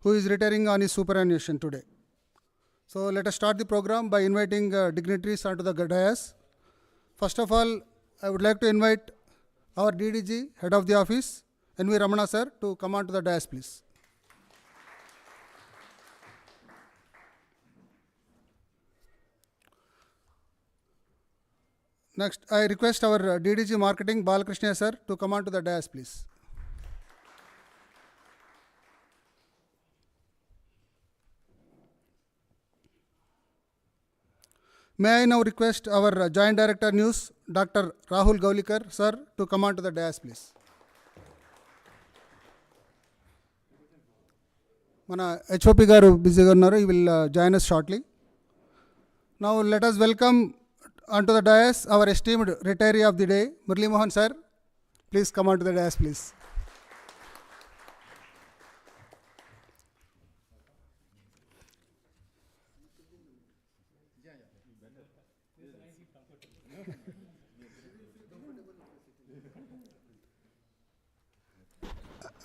who is retiring on his superannuation today. So let us start the program by inviting dignitaries onto the dais. First of all, I would like to invite our DDG, Head of the Office, N.V. Ramana sir, to come onto the dais, please. Next, I request our DDG Marketing, Balakrishna sir, to come onto the dais, please. May I now request our Joint Director News, Dr. Rahul Gaulikar sir, to come onto the dais, please. Mana HOP garu busy ga unnaru. He will join us shortly. Now let us welcome onto the dais our esteemed retiree of the day, Murali Mohan sir. Please come onto the dais, please.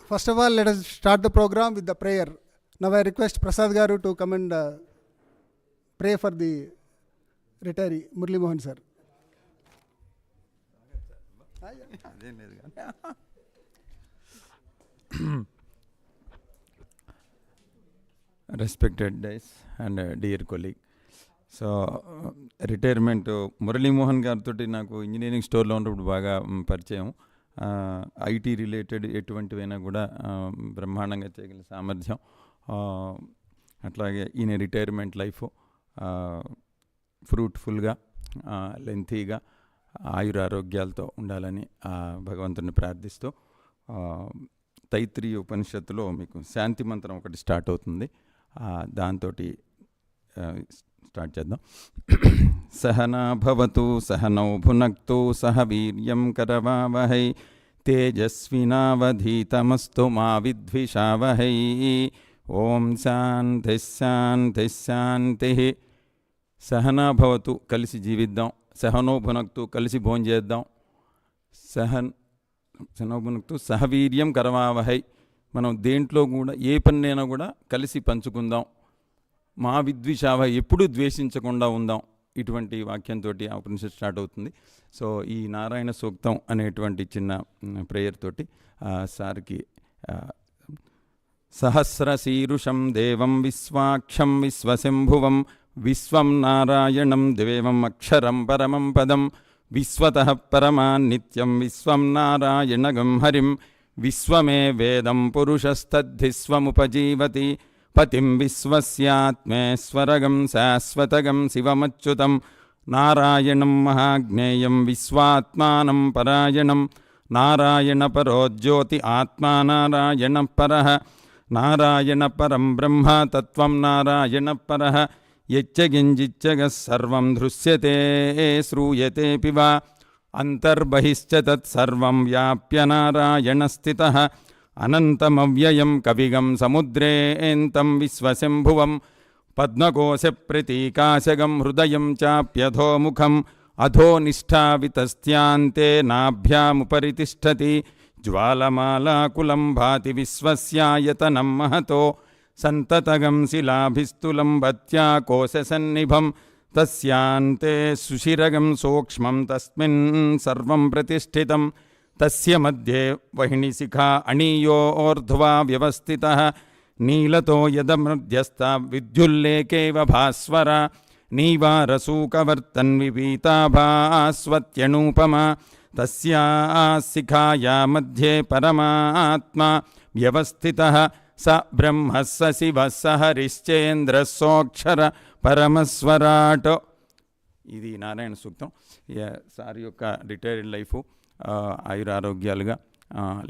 First of all, let us start the program with the prayer. Now I request Prasad Garu to come and pray for the retiree, Murali Mohan sir. Respected days and dear colleague. So retirement Murali Mohan గారితో నాకు engineering స్టోర్లో ఉన్నప్పుడు బాగా పరిచయం. IT related ఎటువంటివైనా కూడా బ్రహ్మాండంగా చేయగల సామర్థ్యం. అట్లాగే ఈయన రిటైర్మెంట్ లైఫ్ ఫ్రూట్ఫుల్గా లెంతీగా ఆయురారోగ్యాలతో ఉండాలని భగవంతుని ప్రార్థిస్తూ తైత్రీయ ఉపనిషత్తులో మీకు శాంతి మంత్రం ఒకటి స్టార్ట్ అవుతుంది. దాంతో స్టార్ట్ చేద్దాం. సహనా భవతు సహనౌ భునక్తు సహ వీర్యం కరవావహై తేజస్వినావధీతమస్తు మా విద్విషావహై. ఓం శాంతి శాంతి శాంతి. సహనా భవతు కలిసి జీవిద్దాం, సహనో భునక్తు కలిసి భోంచేద్దాం, సహనో భునక్తు సహవీర్యం కరవావహై మనం దేంట్లో కూడా ఏ పన్నైనా కూడా కలిసి పంచుకుందాం, మా విద్విషావ ఎప్పుడూ ద్వేషించకుండా ఉందాం. ఇటువంటి వాక్యంతో ఆ ఉపనిషత్తు స్టార్ట్ అవుతుంది. సో ఈ నారాయణ సూక్తం అనేటువంటి చిన్న ప్రేయర్ తోటి సార్కి సహస్రశీరుషం దేవం విశ్వాక్షం విశ్వశంభువం విశ్వం నారాయణం దేవం అక్షరం పరమం పదం విశ్వతః పరమాన్ నిత్యం విశ్వం నారాయణగం హరిం విశ్వమే వేదం పురుషస్తద్ధిస్వముపజీవతి పతిం విశ్వస్యాత్మేశ్వరగం శాశ్వతగం శివమచ్యుతం నారాయణం మహాజ్ఞేయం విశ్వాత్మానం పరాయణం నారాయణ పరో జ్యోతి ఆత్మా నారాయణ పరః నారాయణ పరం బ్రహ్మ తత్వం నారాయణ పరః యచ్చగింజిచ్చగ సర్వం దృశ్యతే శ్రూయతేపి వా అంతర్బహిశ్చ తత్సర్వం వ్యాప్య నారాయణ స్థితః అనంతమవ్యయం కవిగం సముద్రేంతం విశ్వశంభువం పద్మకోశ ప్రతీకాశగం హృదయం చాప్యధోముఖం అధో నిష్ఠావితస్త్యాంతే నాభ్యాముపరి తిష్టతి జ్వాలమాలాకులం భాతి విశ్వస్యాయతనం మహతో సంతతగం శిలాభిస్తులం భత్యా కోశసన్నిభం తస్యాంతే సుశిరగం సూక్ష్మం తస్మిన్ సర్వం ప్రతిష్ఠితం తస్య మధ్యే వహినిశిఖా అణీయోర్ధ్వా వ్యవస్థితః నీలతో యదమధ్యస్థ విద్యుల్లేకేవ భాస్వర నీవారసూకవర్తన్ విపీతాభాస్వత్యనూపమా తస్యాశిఖాయా మధ్యే పరమాత్మా వ్యవస్థితః స బ్రహ్మ స శివ స హరిశ్చేంద్ర సోక్షర పరమస్వరాట్. ఇది నారాయణ సూక్తం. సార్ యొక్క రిటైర్డ్ లైఫ్ ఆయురారోగ్యాలుగా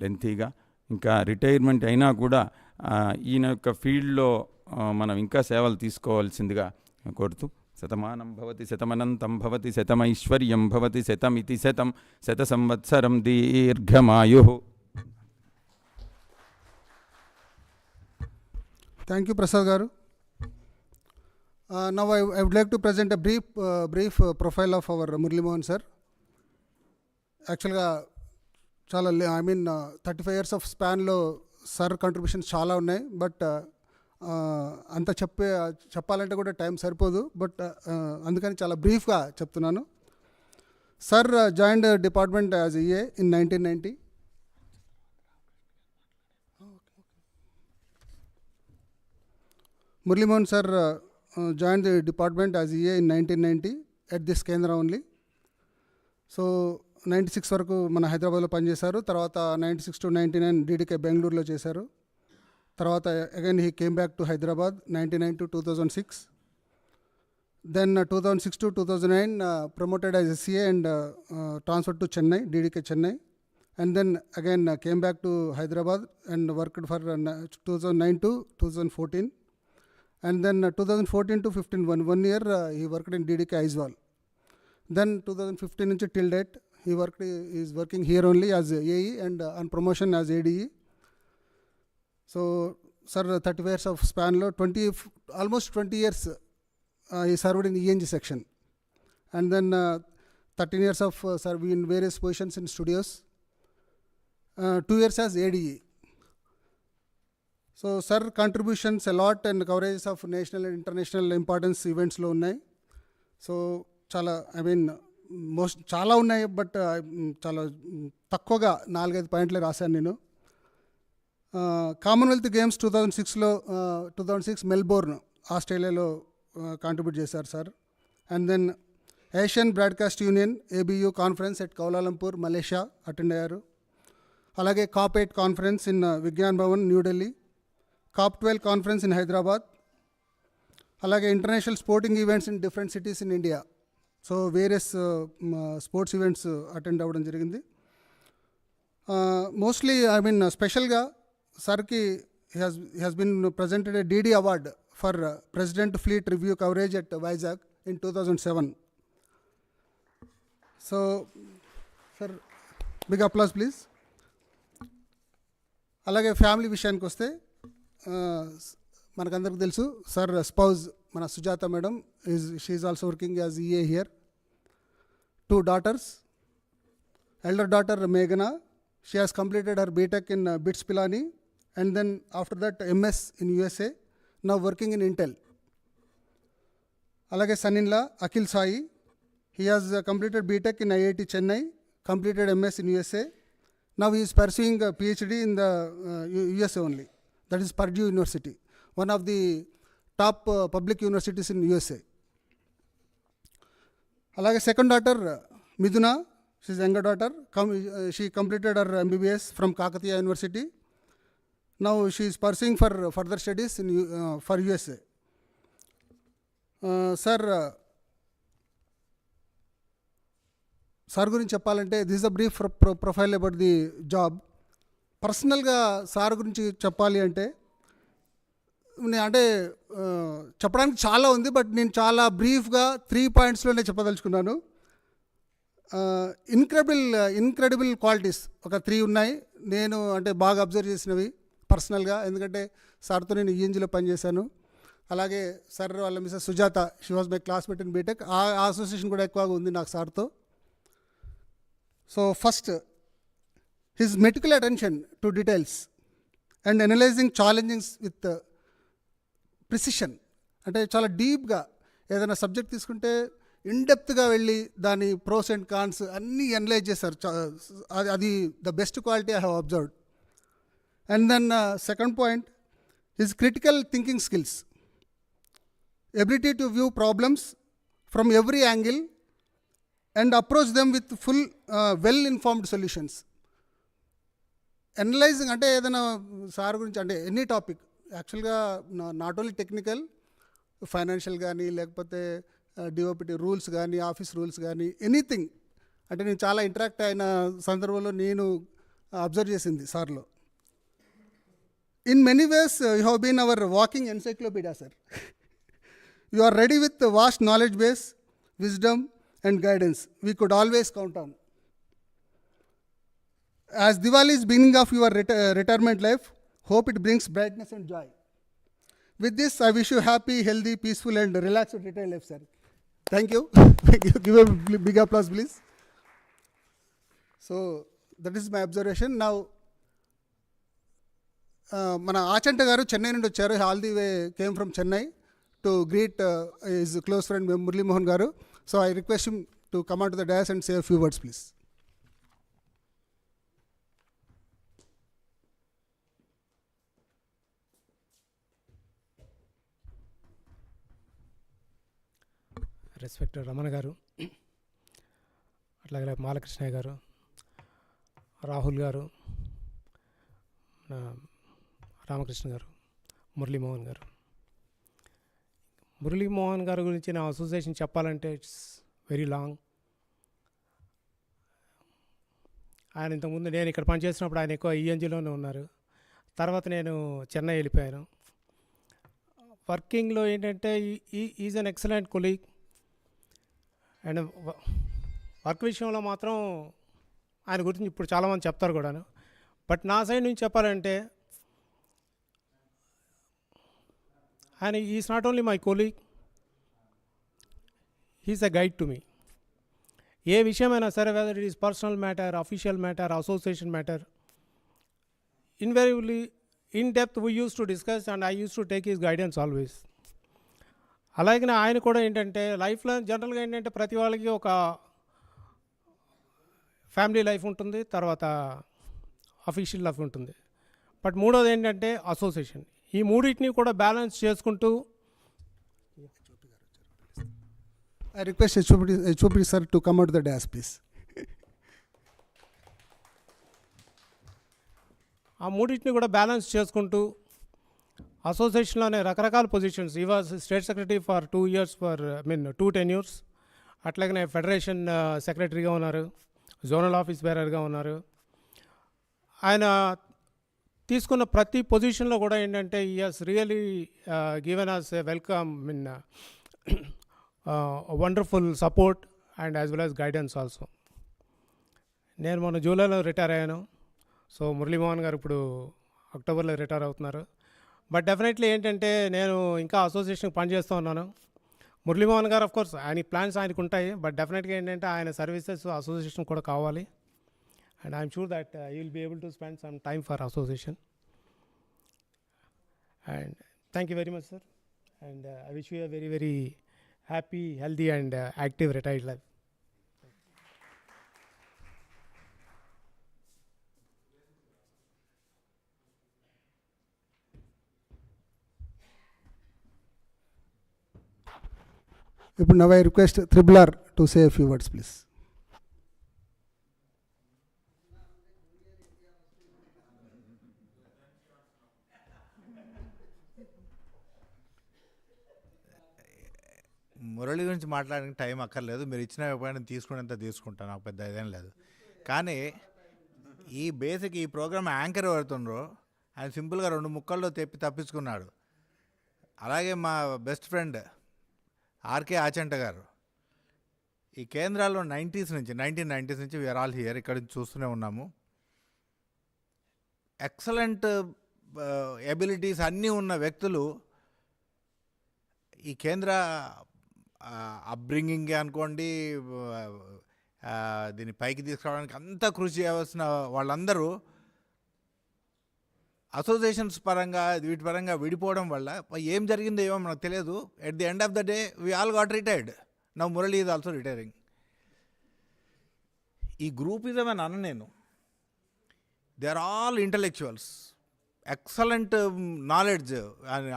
లెంతీగా ఇంకా రిటైర్మెంట్ అయినా కూడా ఈయన యొక్క ఫీల్డ్లో మనం ఇంకా సేవలు తీసుకోవాల్సిందిగా కోరుతూ శతమానం భవతి శతమనంతం భవతి శతమైశ్వర్యం భవతి శతమితి శతం శత సంవత్సరం దీర్ఘమాయు. Thank you, Prasad Garu. Now I would like to present a brief profile of our Murali Mohan sir. Actually, చాలా 35 years of span లో సార్ కంట్రిబ్యూషన్స్ చాలా ఉన్నాయి. బట్ అంత చెప్పాలంటే కూడా టైం సరిపోదు, బట్ అందుకని చాలా బ్రీఫ్గా చెప్తున్నాను. Sir joined department as EA in 1990. Murali Mohan sir joined the department as EA in 1990 at this Kendra only. So 96 వరకు మన హైదరాబాద్లో పనిచేశారు. తర్వాత 96 to 99 DDK బెంగళూరులో చేశారు. తర్వాత again he came back to Hyderabad 99 to 2006. Then 2006 to 2009 promoted as CA and transferred to Chennai, DDK Chennai. And then again came back to Hyderabad and worked for 2009 to 2014. And then 2014 to 15, one year he worked in DDK Aizwal. Then 2015 నుంచి till date he is working here only as AE and on promotion as ADE. So sir 30 years of span lo almost 20 years he served in ENG section, and then 13 years of serving in various positions in studios, 2 years as ADE. So sir contributions a lot and coverage of national and international importance events lo unnai. So చాలా చాలా ఉన్నాయి, but చాలా తక్కువగా 4-5 పాయింట్లే రాశాను నేను. Commonwealth games 2006 Melbourne ఆస్ట్రేలియాలో contribute చేశారు sir. And then Asian broadcast union ABU conference at Kuala Lumpur Malaysia attend అయ్యారు. అలాగే COP8 conference in Vigyan Bhawan New Delhi, COP12 conference in Hyderabad, అలాగే international sporting events in different cities in India. So various sports events attend అవ్వడం జరిగింది. Mostly స్పెషల్గా సార్కి has been presented a DD award for president fleet review coverage at Vizag in 2007. So sir big applause please. అలాగే family విషయానికి వస్తే మనకందరికి తెలుసు sir spouse మన Sujatha madam she is also working as EA here. 2 daughters. Elder daughter Meghana, she has completed her BTech in BITS Pilani, and then after that MS in USA, now working in Intel. Alage son-in-law Akhil Sai, he has completed BTech in IIT Chennai, completed MS in USA. Now he is pursuing a PhD in the USA only, that is Purdue University, one of the top public universities in USA. అలాగే second daughter మిథున, she is younger daughter, she completed her MBBS from Kakatiya university. Now she is pursuing for further studies in for USA. Sir గురించి చెప్పాలంటే this is a brief profile about the job. పర్సనల్గా sir గురించి చెప్పాలి అంటే చెప్పడానికి చాలా ఉంది, బట్ నేను చాలా బ్రీఫ్గా 3 పాయింట్స్లోనే చెప్పదలుచుకున్నాను. ఇన్క్రెడిబుల్ క్వాలిటీస్ ఒక 3 ఉన్నాయి నేను బాగా అబ్జర్వ్ చేసినవి పర్సనల్గా, ఎందుకంటే సార్తో నేను ENGలో పనిచేశాను. అలాగే సార్ వాళ్ళ Mrs Sujatha, she was my classmate in BTech, ఆ అసోసియేషన్ కూడా ఎక్కువగా ఉంది నాకు సార్తో. So first his meticulous attention to details and analysing challengings with precision. చాలా డీప్గా ఏదైనా సబ్జెక్ట్ తీసుకుంటే ఇన్డెప్త్గా వెళ్ళి దాని ప్రోస్ అండ్ కాన్స్ అన్నీ అనలైజ్ చేశారు. అది the best quality I have observed. And then second point his critical thinking skills, ability to view problems from every angle and approach them with full well informed solutions. Analysing ఏదైనా sir గురించి any topic యాక్చువల్గా not only technical, financial కానీ లేకపోతే DOPT rules కానీ office rules కానీ anything నేను చాలా interact అయిన సందర్భంలో నేను అబ్జర్వ్ చేసింది సార్లో. In many ways you have been our walking encyclopedia sir. You are ready with vast knowledge base, wisdom and guidance we could always count on. As Diwali is beginning of your retirement life, hope it brings brightness and joy. With this, I wish you happy, healthy, peaceful and relaxed retired life, sir. Thank you. Give a big applause, please. So, that is my observation. Now, మన ఆచంట గారు చెన్నై నుండి వచ్చారు. All the way came from Chennai to greet his close friend Murali Mohan garu. So I request him to come on to the dais and say a few words, please. Respect Ramana garu, అట్లాగే మాలకృష్ణయ్య గారు, రాహుల్ గారు, రామకృష్ణ గారు, మురళీమోహన్ గారు. మురళీమోహన్ గారి గురించి నా అసోసియేషన్ చెప్పాలంటే ఇట్స్ వెరీ లాంగ్. ఆయన ఇంతకుముందు నేను ఇక్కడ పనిచేసినప్పుడు ఆయన ఎక్కువ ఈఎన్జీలోనే ఉన్నారు. తర్వాత నేను చెన్నై వెళ్ళిపోయాను. వర్కింగ్లో ఏంటంటే is an excellent colleague. And work విషయంలో మాత్రం ఆయన గురించి ఇప్పుడు చాలామంది చెప్తారు కూడాను. బట్ నా సైడ్ నుంచి చెప్పాలంటే ఆయన is not only my colleague, he's a guide to me. ఏ విషయమైనా సరే, whether it is personal matter, official matter, association matter, invariably in depth we use to discuss and I use to take his guidance always. అలాగే ఆయన కూడా ఏంటంటే లైఫ్లో జనరల్గా ఏంటంటే ప్రతి వాళ్ళకి ఒక ఫ్యామిలీ లైఫ్ ఉంటుంది, తర్వాత అఫీషియల్ లైఫ్ ఉంటుంది. బట్ మూడోది ఏంటంటే అసోసియేషన్. ఈ మూడింటిని కూడా బ్యాలెన్స్ చేసుకుంటూ I request HOP sir to come out to the dais, please. ఆ మూడింటిని కూడా బ్యాలెన్స్ చేసుకుంటూ అసోసియేషన్లోనే రకరకాల పొజిషన్స్. ఈ was state secretary for 2 years, for 2 tenures. అట్లాగనే ఫెడరేషన్ సెక్రటరీగా ఉన్నారు, జోనల్ ఆఫీస్ బేరర్గా ఉన్నారు. ఆయన తీసుకున్న ప్రతి పొజిషన్లో కూడా ఏంటంటే he has really given us a welcome, wonderful support and as well as guidance also. నేను మొన్న జూలైలో రిటైర్ అయ్యాను. సో మురళీమోహన్ గారు ఇప్పుడు అక్టోబర్లో రిటైర్ అవుతున్నారు. బట్ డెఫినెట్లీ ఏంటంటే నేను ఇంకా అసోసియేషన్కి పనిచేస్తూ ఉన్నాను. మురళీమోహన్ గారు ఆఫ్కోర్స్ ఆయన ప్లాన్స్ ఆయనకు ఉంటాయి, బట్ డెఫినెట్గా ఏంటంటే ఆయన సర్వీసెస్ అసోసియేషన్ కూడా కావాలి. And I'm sure that you will be able to spend some time for association. And thank you very much sir. And I wish you a very very happy, healthy and active retired life. ఇప్పుడు now I request R to say a few words, please. Murali గురించి మాట్లాడడానికి time అక్కర్లేదు. మీరు ఇచ్చిన appointment తీసుకునేంత తీసుకుంటాను, నాకు పెద్ద ఇదేం లేదు. కానీ ఈ బేసిక్ ఈ ప్రోగ్రామ్ యాంకర్ ఎవరుతుండ్రో ఆయన సింపుల్గా 2 ముక్కల్లో తప్పించుకున్నాడు. అలాగే మా బెస్ట్ ఫ్రెండ్ ఆర్కే ఆచంట గారు ఈ కేంద్రాల్లో 1990s నుంచి వీఆర్ ఆల్ హియర్, ఇక్కడ నుంచి చూస్తూనే ఉన్నాము. ఎక్సలెంట్ ఎబిలిటీస్ అన్నీ ఉన్న వ్యక్తులు ఈ కేంద్ర అప్బ్రింగింగ్ అనుకోండి, దీన్ని పైకి తీసుకురావడానికి అంతా కృషి చేయవలసిన వాళ్ళందరూ అసోసియేషన్స్ పరంగా వీటి పరంగా విడిపోవడం వల్ల ఏం జరిగిందో ఏమో మనకు తెలియదు. At the end of the day we all got retired. Now Murali is also retiring. ఈ గ్రూపిజం అని అన్న నేను, they are all intellectuals, excellent knowledge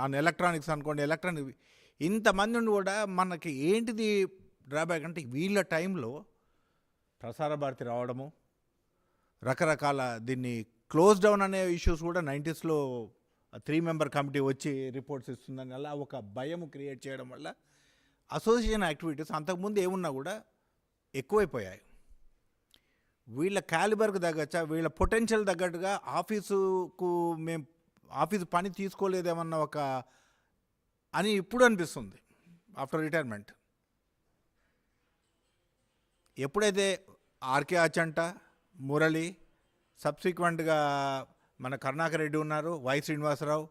on electronics అనుకోండి, ఎలక్ట్రానిక్ ఇంతమంది ఉండి కూడా మనకి ఏంటిది డ్రాబ్యాక్ అంటే వీళ్ళ టైంలో ప్రసార భారతి రావడము, రకరకాల దీన్ని క్లోజ్ డౌన్ అనే ఇష్యూస్ కూడా 90sలో 3-member కమిటీ వచ్చి రిపోర్ట్స్ ఇస్తుందని అలా ఒక భయం క్రియేట్ చేయడం వల్ల అసోసియేషన్ యాక్టివిటీస్ అంతకుముందు ఏమున్నా కూడా ఎక్కువైపోయాయి. వీళ్ళ క్యాలిబర్కి తగ్గచ్చా, వీళ్ళ పొటెన్షియల్ తగ్గట్టుగా మేము ఆఫీసు పని తీసుకోలేదేమన్న ఒక అని ఇప్పుడు అనిపిస్తుంది ఆఫ్టర్ రిటైర్మెంట్. ఎప్పుడైతే ఆర్కే ఆచంట, మురళి, సబ్సిక్వెంట్గా మన కరుణాకర్ రెడ్డి ఉన్నారు, Y Srinivasa Rao,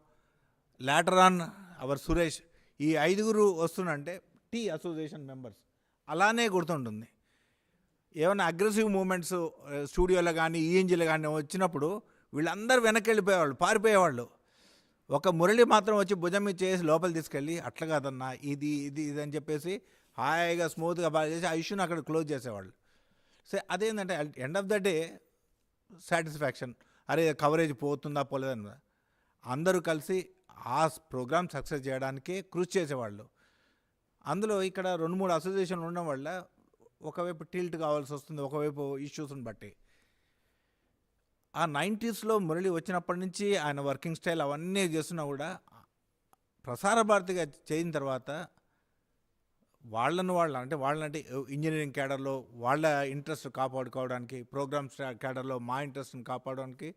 later on our Suresh, ఈ 5 వస్తున్నంటే టీ అసోసియేషన్ మెంబర్స్ అలానే గుర్తుంటుంది. ఏమైనా అగ్రెసివ్ మూమెంట్స్ స్టూడియోలో కానీ ఈఎన్జీలో కానీ వచ్చినప్పుడు వీళ్ళందరూ వెనక్కి వెళ్ళిపోయేవాళ్ళు, పారిపోయేవాళ్ళు. ఒక మురళి మాత్రం వచ్చి భుజం మీద చేసి లోపల తీసుకెళ్ళి, అట్లా కాదన్నా ఇది ఇది ఇది అని చెప్పేసి హాయిగా స్మూత్గా బాగా చేసి ఆ ఇష్యూని అక్కడ క్లోజ్ చేసేవాళ్ళు. సో అదేంటంటే end of the day satisfaction, అరే కవరేజ్ పోతుందా పోలేదన్నా, అందరూ కలిసి ఆ ప్రోగ్రామ్ సక్సెస్ చేయడానికే కృషి చేసేవాళ్ళు. అందులో ఇక్కడ 2-3 అసోసియేషన్లు ఉండడం వల్ల ఒకవైపు టిల్ట్ కావాల్సి వస్తుంది, ఒకవైపు ఇష్యూస్ని బట్టి. ఆ 90sలో మురళి వచ్చినప్పటి నుంచి ఆయన వర్కింగ్ స్టైల్ అవన్నీ చేస్తున్నా కూడా ప్రసార భారతిగా చేయిన తర్వాత వాళ్ళంటే ఇంజనీరింగ్ క్యాడర్లో వాళ్ళ ఇంట్రెస్ట్ కాపాడుకోవడానికి, ప్రోగ్రామ్స్ క్యాడర్లో మా ఇంట్రెస్ట్ని కాపాడడానికి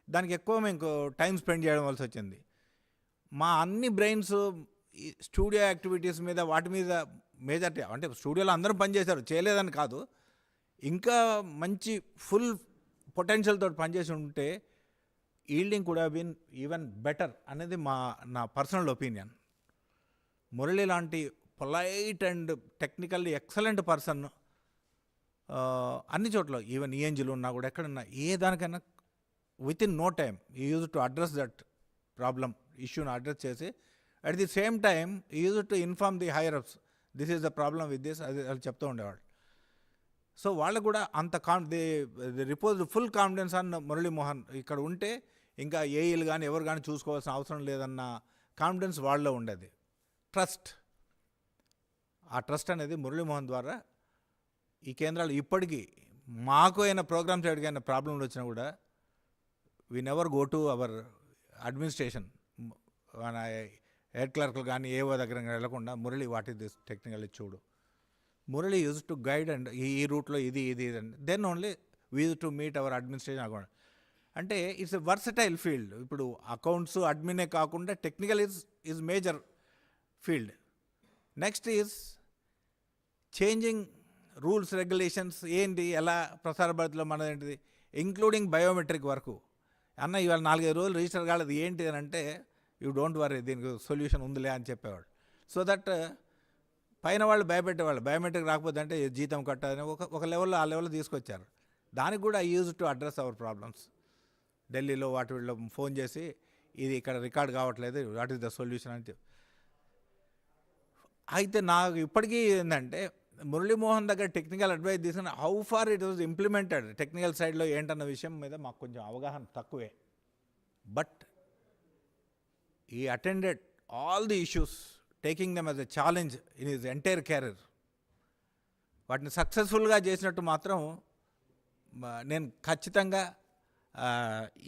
దానికి ఎక్కువ మేము టైం స్పెండ్ చేయడం వలసి వచ్చింది. మా అన్ని బ్రెయిన్స్ స్టూడియో యాక్టివిటీస్ మీద వాటి మీద మేజారిటీ, అంటే స్టూడియోలో అందరూ పనిచేశారు, చేయలేదని కాదు, ఇంకా మంచి ఫుల్ పొటెన్షియల్ తోటి పనిచేసి ఉంటే yielding could have been even better అనేది నా పర్సనల్ ఒపీనియన్. మురళి లాంటి polite and technically excellent person అన్ని చోట్ల, ఈవెన్ ఈఎన్జీలు ఉన్నా కూడా ఎక్కడన్నా ఏ దానికైనా with in no time he use to address that problem, ఇష్యూని అడ్రస్ చేసి at the same time he use to inform the higher ups, this is the problem with this, అది చెప్తూ ఉండేవాళ్ళు. సో వాళ్ళకు కూడా అంత రిపోజ్ ఫుల్ కాన్ఫిడెన్స్ అన్న మురళీ మోహన్ ఇక్కడ ఉంటే ఇంకా ఏఈలు కానీ ఎవరు కానీ చూసుకోవాల్సిన అవసరం లేదన్న కాన్ఫిడెన్స్ వాళ్ళలో ఉండేది. ట్రస్ట్, ఆ ట్రస్ట్ అనేది మురళీమోహన్ ద్వారా ఈ కేంద్రాలు ఇప్పటికీ మాకు అయిన ప్రోగ్రామ్స్ ఎడికైనా ప్రాబ్లంలు వచ్చినా కూడా we never go to our administration, మన హెడ్ క్లర్క్లు కానీ ఏవో దగ్గర వెళ్ళకుండా Murali what is this technical చూడు, Murali use to guide and ఈ రూట్లో ఇది and then only we use to meet our administration account. అంటే ఇట్స్ ఎ వర్సటైల్ ఫీల్డ్. ఇప్పుడు అకౌంట్స్ అడ్మినే కాకుండా technical is major field. Next is changing rules regulations, ఏంటి ఎలా ప్రసార భారతిలో మనదేంటిది, ఇంక్లూడింగ్ బయోమెట్రిక్ వరకు. అన్న ఇవాళ 4-5 రోజులు రిజిస్టర్ కాలేదు ఏంటి అని అంటే, యూ డోంట్ వరీ దీనికి సొల్యూషన్ ఉందిలే అని చెప్పేవాడు. సో దట్ పైన వాళ్ళు భయపెట్టేవాళ్ళు, బయోమెట్రిక్ రాకపోతే అంటే జీతం కట్టాలని ఒక లెవెల్లో ఆ లెవెల్లో తీసుకొచ్చారు. దానికి కూడా use to address our problems. ఢిల్లీలో వాటి వీళ్ళు ఫోన్ చేసి ఇది ఇక్కడ రికార్డ్ కావట్లేదు, వాట్ ఈస్ ద సొల్యూషన్ అని చెప్పి. అయితే నాకు ఇప్పటికీ ఏంటంటే మురళీమోహన్ దగ్గర టెక్నికల్ అడ్వైస్ తీసుకుని how far it was implemented technical సైడ్లో ఏంటన్న విషయం మీద మాకు కొంచెం అవగాహన తక్కువే. బట్ ఈ attended all the issues taking them as a challenge in his entire career. వాటిని సక్సెస్ఫుల్గా చేసినట్టు మాత్రం నేను ఖచ్చితంగా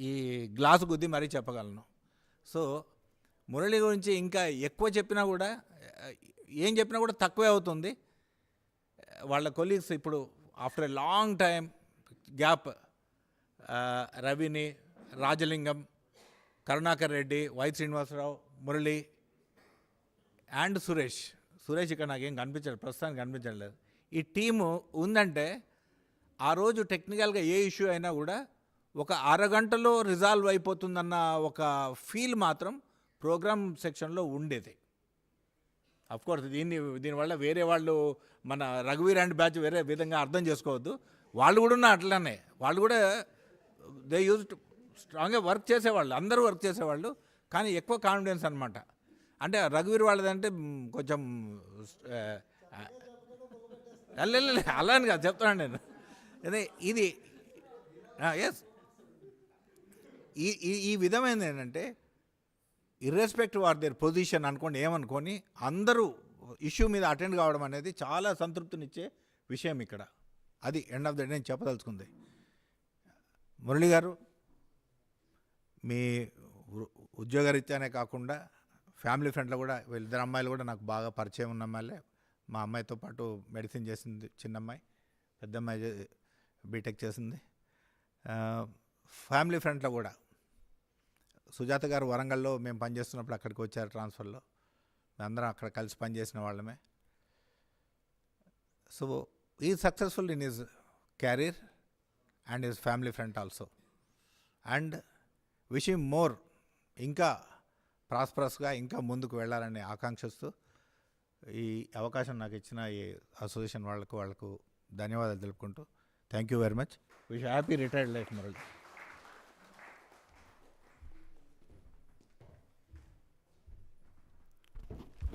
ఈ గ్లాసు గుద్ది మరీ చెప్పగలను. సో మురళి గురించి ఇంకా ఎక్కువ చెప్పినా కూడా, ఏం చెప్పినా కూడా తక్కువే అవుతుంది. వాళ్ళ కొలీగ్స్ ఇప్పుడు after a long time gap రవిని, రాజలింగం, కరుణాకర్ రెడ్డి, వై శ్రీనివాసరావు, మురళి అండ్ సురేష్ ఇక్కడ నాకేం కనిపించలేదు, ప్రస్తుతానికి కనిపించలేదు. ఈ టీము ఉందంటే ఆ రోజు టెక్నికల్గా ఏ ఇష్యూ అయినా కూడా ఒక అరగంటలో రిజాల్వ్ అయిపోతుందన్న ఒక ఫీల్ మాత్రం ప్రోగ్రామ్ సెక్షన్లో ఉండేది. అఫ్కోర్స్ దీనివల్ల వేరే వాళ్ళు మన రఘువీర్ అండ్ బ్యాచ్ వేరే విధంగా అర్థం చేసుకోవద్దు. వాళ్ళు కూడా ఉన్న అట్లనే, వాళ్ళు కూడా దే యూజ్ టు స్ట్రాంగ్గా వర్క్ చేసేవాళ్ళు, అందరూ వర్క్ చేసేవాళ్ళు, కానీ ఎక్కువ కాన్ఫిడెన్స్ అనమాట. అంటే రఘువీర్ వాళ్ళదంటే కొంచెం అలా అని కాదు చెప్తున్నాను నేను. అదే ఇది ఎస్ ఈ విధమైనది ఏంటంటే ఇర్రెస్పెక్టివ్ ఆర్ దేర్ పొజిషన్ అనుకోండి, ఏమనుకొని అందరూ ఇష్యూ మీద అటెండ్ కావడం అనేది చాలా సంతృప్తినిచ్చే విషయం ఇక్కడ. అది ఎండ్ ఆఫ్ ద డే నేను చెప్పదలుచుకుంది. మురళి గారు, మీ ఉద్యోగరీత్యానే కాకుండా ఫ్యామిలీ ఫ్రెండ్లో కూడా వీళ్ళిద్దరు అమ్మాయిలు కూడా నాకు బాగా పరిచయం ఉన్న అమ్మాయిలే. మా అమ్మాయితో పాటు మెడిసిన్ చేసింది చిన్న అమ్మాయి, పెద్ద అమ్మాయి బీటెక్ చేసింది. ఫ్యామిలీ ఫ్రెండ్లో కూడా సుజాత గారు వరంగల్లో మేము పనిచేస్తున్నప్పుడు అక్కడికి వచ్చారు ట్రాన్స్ఫర్లో, మేమందరం అక్కడ కలిసి పనిచేసిన వాళ్ళమే. సో ఈ successful in his carrier and his family friend also, and wish him more, ఇంకా ప్రాస్పరస్గా ఇంకా ముందుకు వెళ్ళాలని ఆకాంక్షిస్తూ ఈ అవకాశం నాకు ఇచ్చిన ఈ అసోసియేషన్ వాళ్ళకు ధన్యవాదాలు తెలుపుకుంటూ thank you very much. Wish happy retired life Murali.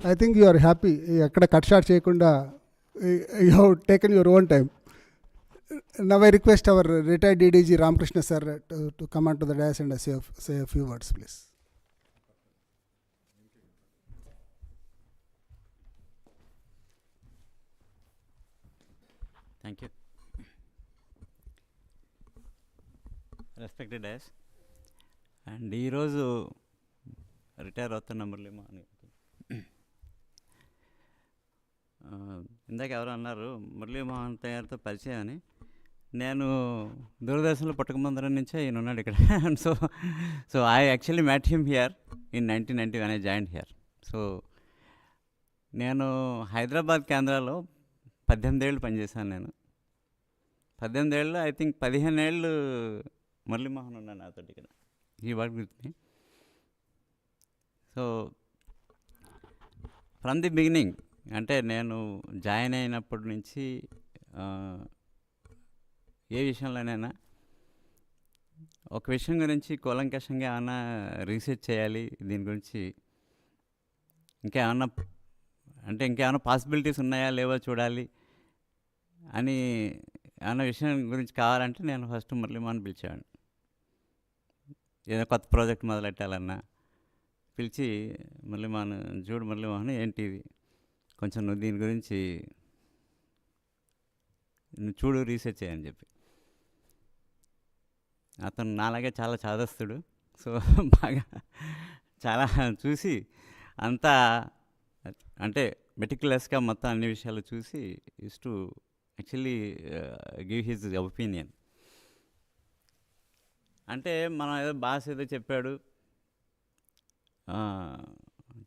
I think you are happy, ఎక్కడ కట్ షాట్ చేయకుండా you have taken your own time. Now I request our retired DDG Ramakrishna sir to come on to the dais and say a few words, please. Thank you. Respected as and ఈరోజు retire అవుతున్న మురళీమోహన్ ఇందాక ఎవరు అన్నారు మురళీమోహన్ గారితో పరిచయం అని. నేను దూరదర్శన్లో పుట్టకముందర నుంచే ఈయన ఉన్నాడు ఇక్కడ. So I actually met him here in 1990 when I joined here. సో నేను హైదరాబాద్ కేంద్రాలో 18 ఏళ్ళు పనిచేశాను. నేను 18 ఏళ్ళు, ఐ థింక్ 15 ఏళ్ళు మురళీమోహన్ ఉన్నాను నాతో ఇక్కడ. ఈ work with me. So from the beginning, అంటే నేను జాయిన్ అయినప్పటి నుంచి ఏ విషయంలోనైనా ఒక విషయం గురించి కూలంకషంగా ఏమన్నా రీసెర్చ్ చేయాలి, దీని గురించి ఇంకేమన్నా పాసిబిలిటీస్ ఉన్నాయా లేవో చూడాలి అని ఏమన్నా విషయం గురించి కావాలంటే నేను ఫస్ట్ మురళీమోహన్ పిలిచేవాడిని. ఏదో కొత్త ప్రాజెక్ట్ మొదలెట్టాలన్నా పిలిచి మురళీమోహన్ ఏంటి ఇది, కొంచెం నువ్వు దీని గురించి నువ్వు చూడు, రీసెర్చ్ చేయని చెప్పి. అతను నాలాగే చాలా చాదస్తుడు. సో బాగా చాలా చూసి అంతా అంటే మెటిక్యులస్గా మొత్తం అన్ని విషయాలు చూసి use to actually give his opinion. అంటే మనం ఏదో బాస్ ఏదో చెప్పాడు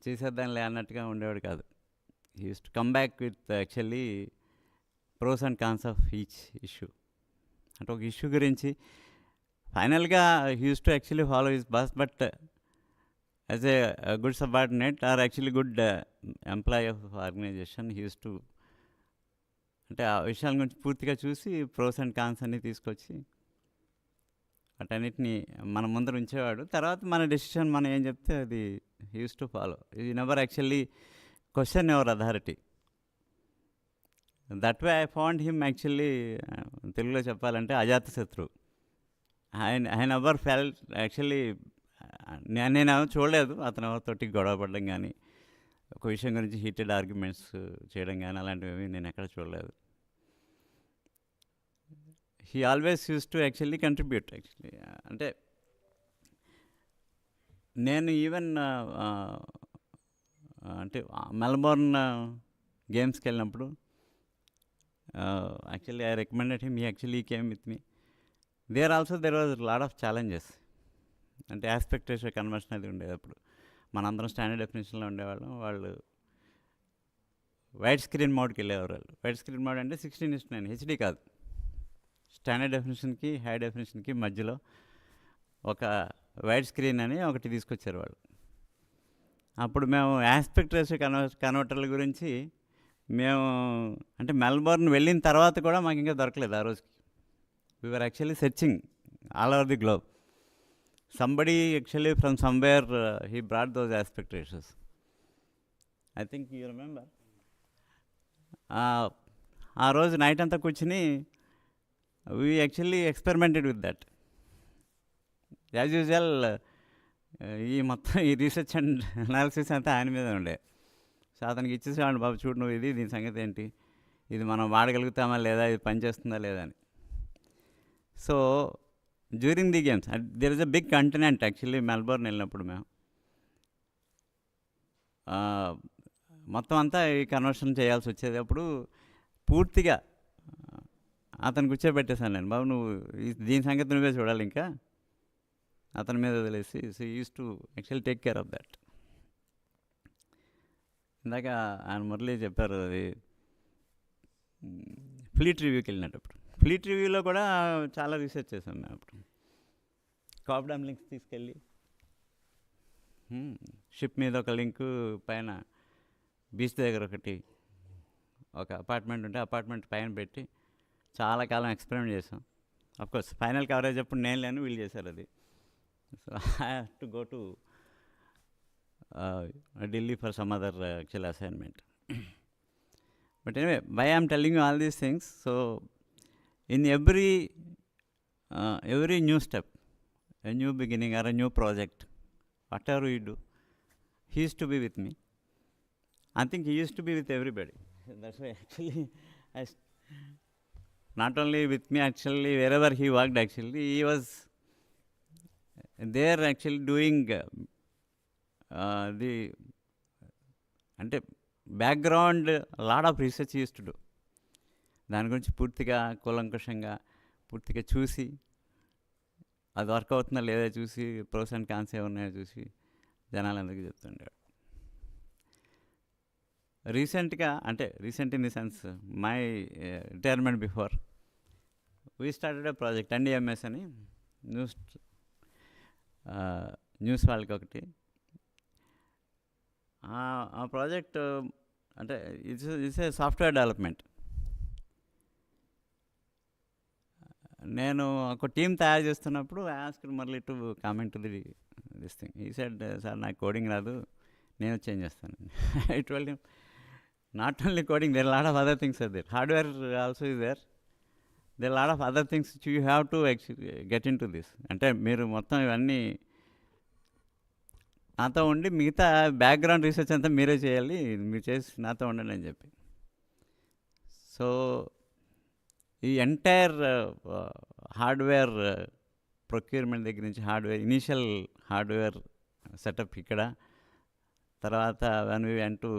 చేసేద్దాంలే అన్నట్టుగా ఉండేవాడు కాదు. He use to come back with actually pros and cons of each issue. అంటే ఒక ఇష్యూ గురించి ఫైనల్గా he use to actually follow his boss, but as a good subordinate or actually good employee of organisation he use to అంటే ఆ విషయాల గురించి పూర్తిగా చూసి ప్రోస్ అండ్ కాన్స్ అన్నీ తీసుకొచ్చి వాటన్నిటిని మన ముందర ఉంచేవాడు. తర్వాత మన డెసిషన్ మనం ఏం చెప్తే అది హీ యూస్ టు ఫాలో. ఈ never actually question ever authority. That way I found him actually, తెలుగులో చెప్పాలంటే అజాతశత్రువు. ఐ నెవర్ ఫెల్ట్ యాక్చువల్లీ, నేను చూడలేదు అతను ఎవరితోటి గొడవ పడడం కానీ ఒక విషయం గురించి హీటెడ్ ఆర్గ్యుమెంట్స్ చేయడం కానీ అలాంటివి నేను ఎక్కడ చూడలేదు. He always used to actually contribute. Actually అంటే నేను ఈవెన్ అంటే మెల్బోర్న్ గేమ్స్కి వెళ్ళినప్పుడు actually I recommended him, he actually came with me. There was lot of challenges. అంటే ఆస్పెక్ట్ రేషియో కన్వర్షన్ అది ఉండేది. అప్పుడు మనందరం స్టాండర్డ్ డెఫినేషన్లో ఉండేవాళ్ళం, వాళ్ళు వైడ్ స్క్రీన్ మోడ్కి వెళ్ళేవారు. వాళ్ళు వైడ్ స్క్రీన్ మోడ్ అంటే 16:9 హెచ్డి కాదు, స్టాండర్డ్ డెఫినేషన్కి హై డెఫినేషన్కి మధ్యలో ఒక వైడ్ స్క్రీన్ అని ఒకటి తీసుకొచ్చారు వాళ్ళు. అప్పుడు మేము ఆస్పెక్ట్ రేషియో కన్వర్టర్ల గురించి మేము అంటే మెల్బోర్న్ వెళ్ళిన తర్వాత కూడా మాకు ఇంకా దొరకలేదు ఆ రోజుకి. We are actually searching all over the globe. Somebody actually from somewhere he brought those aspect ratios. I think you remember. ఆ రోజు నైట్ అంతా కూర్చుని we actually experimented with that. As usual ఈ మొత్తం ఈ రీసెర్చ్ అండ్ అనాలిసిస్ అంతా ఆయన మీద ఉండే. సో అతనికి ఇచ్చేసేవాడిని, బాబు చూడు నువ్వు ఇది, దీని సంగతి ఏంటి, ఇది మనం వాడగలుగుతామా లేదా, ఇది పనిచేస్తుందా లేదా అని. So during the games there is a big continent actually. Melbourne వెళ్ళినప్పుడు మేము మొత్తం అంతా ఈ కన్వర్షన్ చేయాల్సి వచ్చేది. అప్పుడు పూర్తిగా అతను కూర్చోబెట్టేశాను నేను, బాబు నువ్వు దీని సంగతి నువ్వే చూడాలి, ఇంకా అతని మీద వదిలేసి. So use to actually take care of that. ఇందాక ఆయన మురళి చెప్పారు అది ఫ్లీట్ రివ్యూకి వెళ్ళినప్పుడు. ఫ్లీట్ రివ్యూలో కూడా చాలా రీసెర్చ్ చేసాం మేము. అప్పుడు కాప్డామ్ లింక్స్ తీసుకెళ్ళి షిప్ మీద ఒక లింకు, పైన బీచ్ దగ్గర ఒక అపార్ట్మెంట్ ఉంటే అపార్ట్మెంట్ పైన పెట్టి చాలా కాలం ఎక్స్పెరిమెంట్ చేసాం. అఫ్కోర్స్ ఫైనల్ కవరేజ్ అప్పుడు నేను లేను, వీళ్ళు చేశారు అది. So I have to go to Delhi for some other actual assignment. But anyway, why I'm telling you all these things, so in every new step, a new beginning or a new project, whatever we do, he used to be with me. I think he used to be with everybody. That's why actually, not only with me, actually, wherever he worked, actually, he was there actually doing the background, a lot of research he used to do. దాని గురించి పూర్తిగా కూలంకషంగా పూర్తిగా చూసి అది work అవుతుందా లేదా చూసి ప్రోస్ అండ్ కాన్స్ ఏమున్నాయో చూసి జనాలందరికీ చెప్తుండేవాడు. రీసెంట్గా recent in the sense my retirement before we started a project NDMS అని న్యూస్ వాళ్ళకి ఒకటి. ఆ project it's a software development. నేను ఒక టీం తయారు చేస్తున్నప్పుడు I asked Murali to comment to this thing. He said, sir నాకు కోడింగ్ రాదు, నేను చేంజ్ చేస్తాను. I told him, not only coding, there lot of other things are there. Hardware also is there. There lot of other things you have to get in to this. మీరు మొత్తం ఇవన్నీ నాతో ఉండి మిగతా background research అంతా మీరే చేయాలి, మీరు చేసి నాతో ఉండండి అని చెప్పి. సో ఈ ఎంటైర్ హార్డ్వేర్ ప్రొక్యూర్మెంట్ దగ్గర నుంచి ఇనీషియల్ హార్డ్వేర్ సెటప్ ఇక్కడ, తర్వాత వన్ వి వెంట్ టు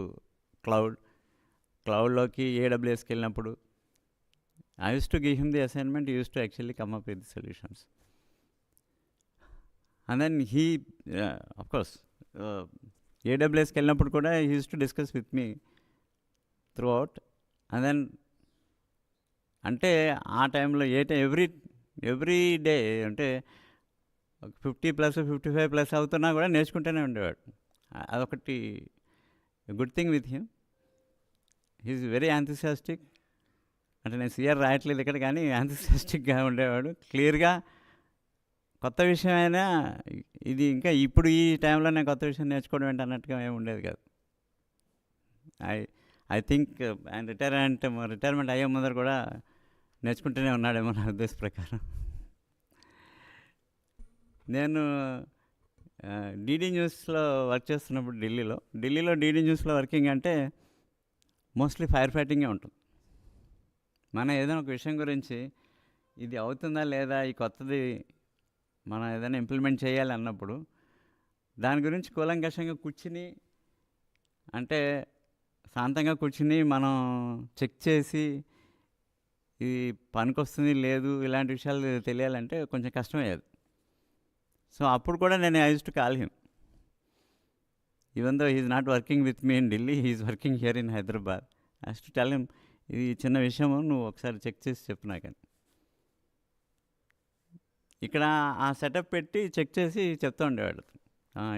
క్లౌడ్లోకి AWSకి వెళ్ళినప్పుడు I use to give him the assignment, use to actually come up with the solutions. And then he of course AWSకి వెళ్ళినప్పుడు కూడా he use to discuss with me throughout. And then ఆ టైంలో every day 50+ 55+ అవుతున్నా కూడా నేర్చుకుంటూనే ఉండేవాడు. అదొకటి good thing with him. He is very enthusiastic. నేను సిఆర్ రాయట్లేదు ఇక్కడ, కానీ యాంథూసియాస్టిక్గా ఉండేవాడు. క్లియర్గా కొత్త విషయమైనా ఇది ఇంకా ఇప్పుడు ఈ టైంలో నేను కొత్త విషయం నేర్చుకోవడం ఏంటి అన్నట్టుగా ఏమి ఉండేది కాదు. ఐ థింక్ ఆయన రిటైర్మెంట్ అయ్యే ముందర కూడా నేర్చుకుంటూనే ఉన్నాడేమో నా ఉద్దేశ ప్రకారం. నేను DD న్యూస్లో వర్క్ చేస్తున్నప్పుడు ఢిల్లీలో DD న్యూస్లో వర్కింగ్ మోస్ట్లీ ఫైర్ ఫైటింగే ఉంటుంది. మనం ఏదైనా ఒక విషయం గురించి ఇది అవుతుందా లేదా, ఈ కొత్తది మనం ఏదైనా ఇంప్లిమెంట్ చేయాలి అన్నప్పుడు దాని గురించి కూలంకషంగా కూర్చుని శాంతంగా కూర్చుని మనం చెక్ చేసి ఇది పనికొస్తుంది లేదు ఇలాంటి విషయాలు తెలియాలంటే కొంచెం కష్టమయ్యేది. సో అప్పుడు కూడా నేను I used to call him, even though he's not working with me in Delhi, he's working here in Hyderabad. I used to tell him, ఇది చిన్న విషయము, నువ్వు ఒకసారి చెక్ చేసి చెప్పు నాకని. ఇక్కడ ఆ సెటప్ పెట్టి చెక్ చేసి చెప్తూ ఉండేవాడు,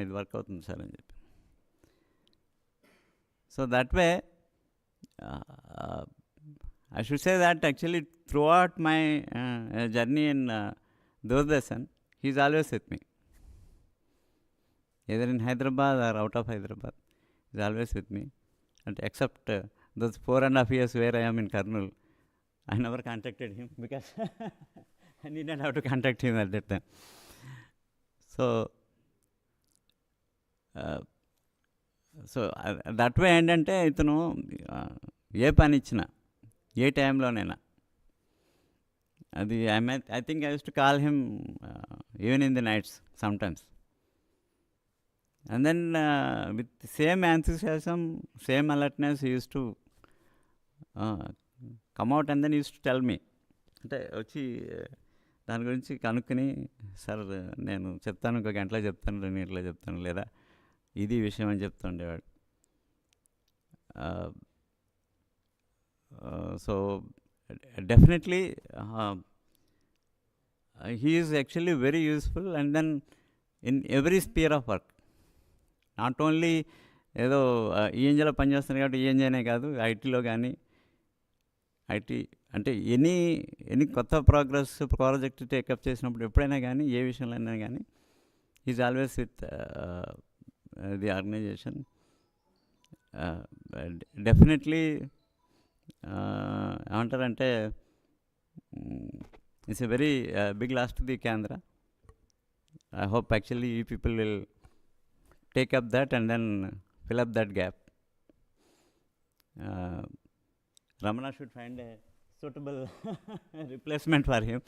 ఇది వర్క్ అవుతుంది సార్ అని చెప్పి. So that way I should say that actually throughout my journey in Doordarshan, he is always with me. Either in Hyderabad or out of Hyderabad, he is always with me. And except those 4.5 years where I am in Kurnool, I never contacted him because I didn't have to contact him at that time. So that way ఏంటంటే ఇతను ఏ పని ఇచ్చినా ఏ టైంలోనైనా అది I think I use to call him even in the nights sometimes. And then with same enthusiasm, same alertness he used to come out and then he used to tell me. వచ్చి దాని గురించి కనుక్కుని, sir నేను చెప్తాను, ఇంకో గంటలో చెప్తాను, 2 గంటలో చెప్తాను, లేదా ఇది విషయం అని చెప్తుండేవాడు. So definitely he is actually very useful, and then in every sphere of work, not only ఏదో ఈఎన్జీలో పనిచేస్తున్నాను కాబట్టి ఈఎన్జీనే కాదు, ఐటీలో కానీ ఎనీ కొత్త ప్రాజెక్ట్ టేకప్ చేసినప్పుడు ఎప్పుడైనా కానీ, ఏ విషయంలో అయినా కానీ, is always with the organization. Definitely ఏమంటారంటే it's a very big loss to the Kendra. I hope actually you people will take up that and then fill up that gap. Ramana should find a suitable replacement for him.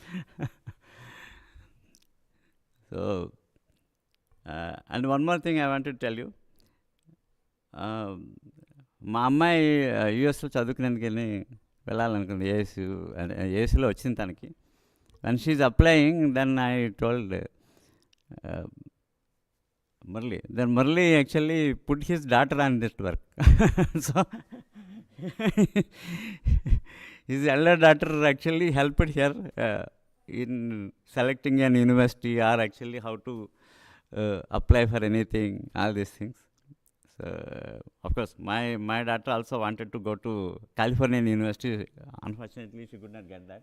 So, and one more thing I want to tell you. మా అమ్మాయి యూఎస్లో చదువుకునేందుకు వెళ్ళాలనుకుంది, ఏఎస్లో వచ్చింది తనకి. When she's applying then I told Murali. Then Murali actually put his daughter on this work. So his elder daughter actually helped her in selecting an university or actually how to apply for anything, all these things. So of course my daughter also wanted to go to Californian University. Unfortunately she could not get that.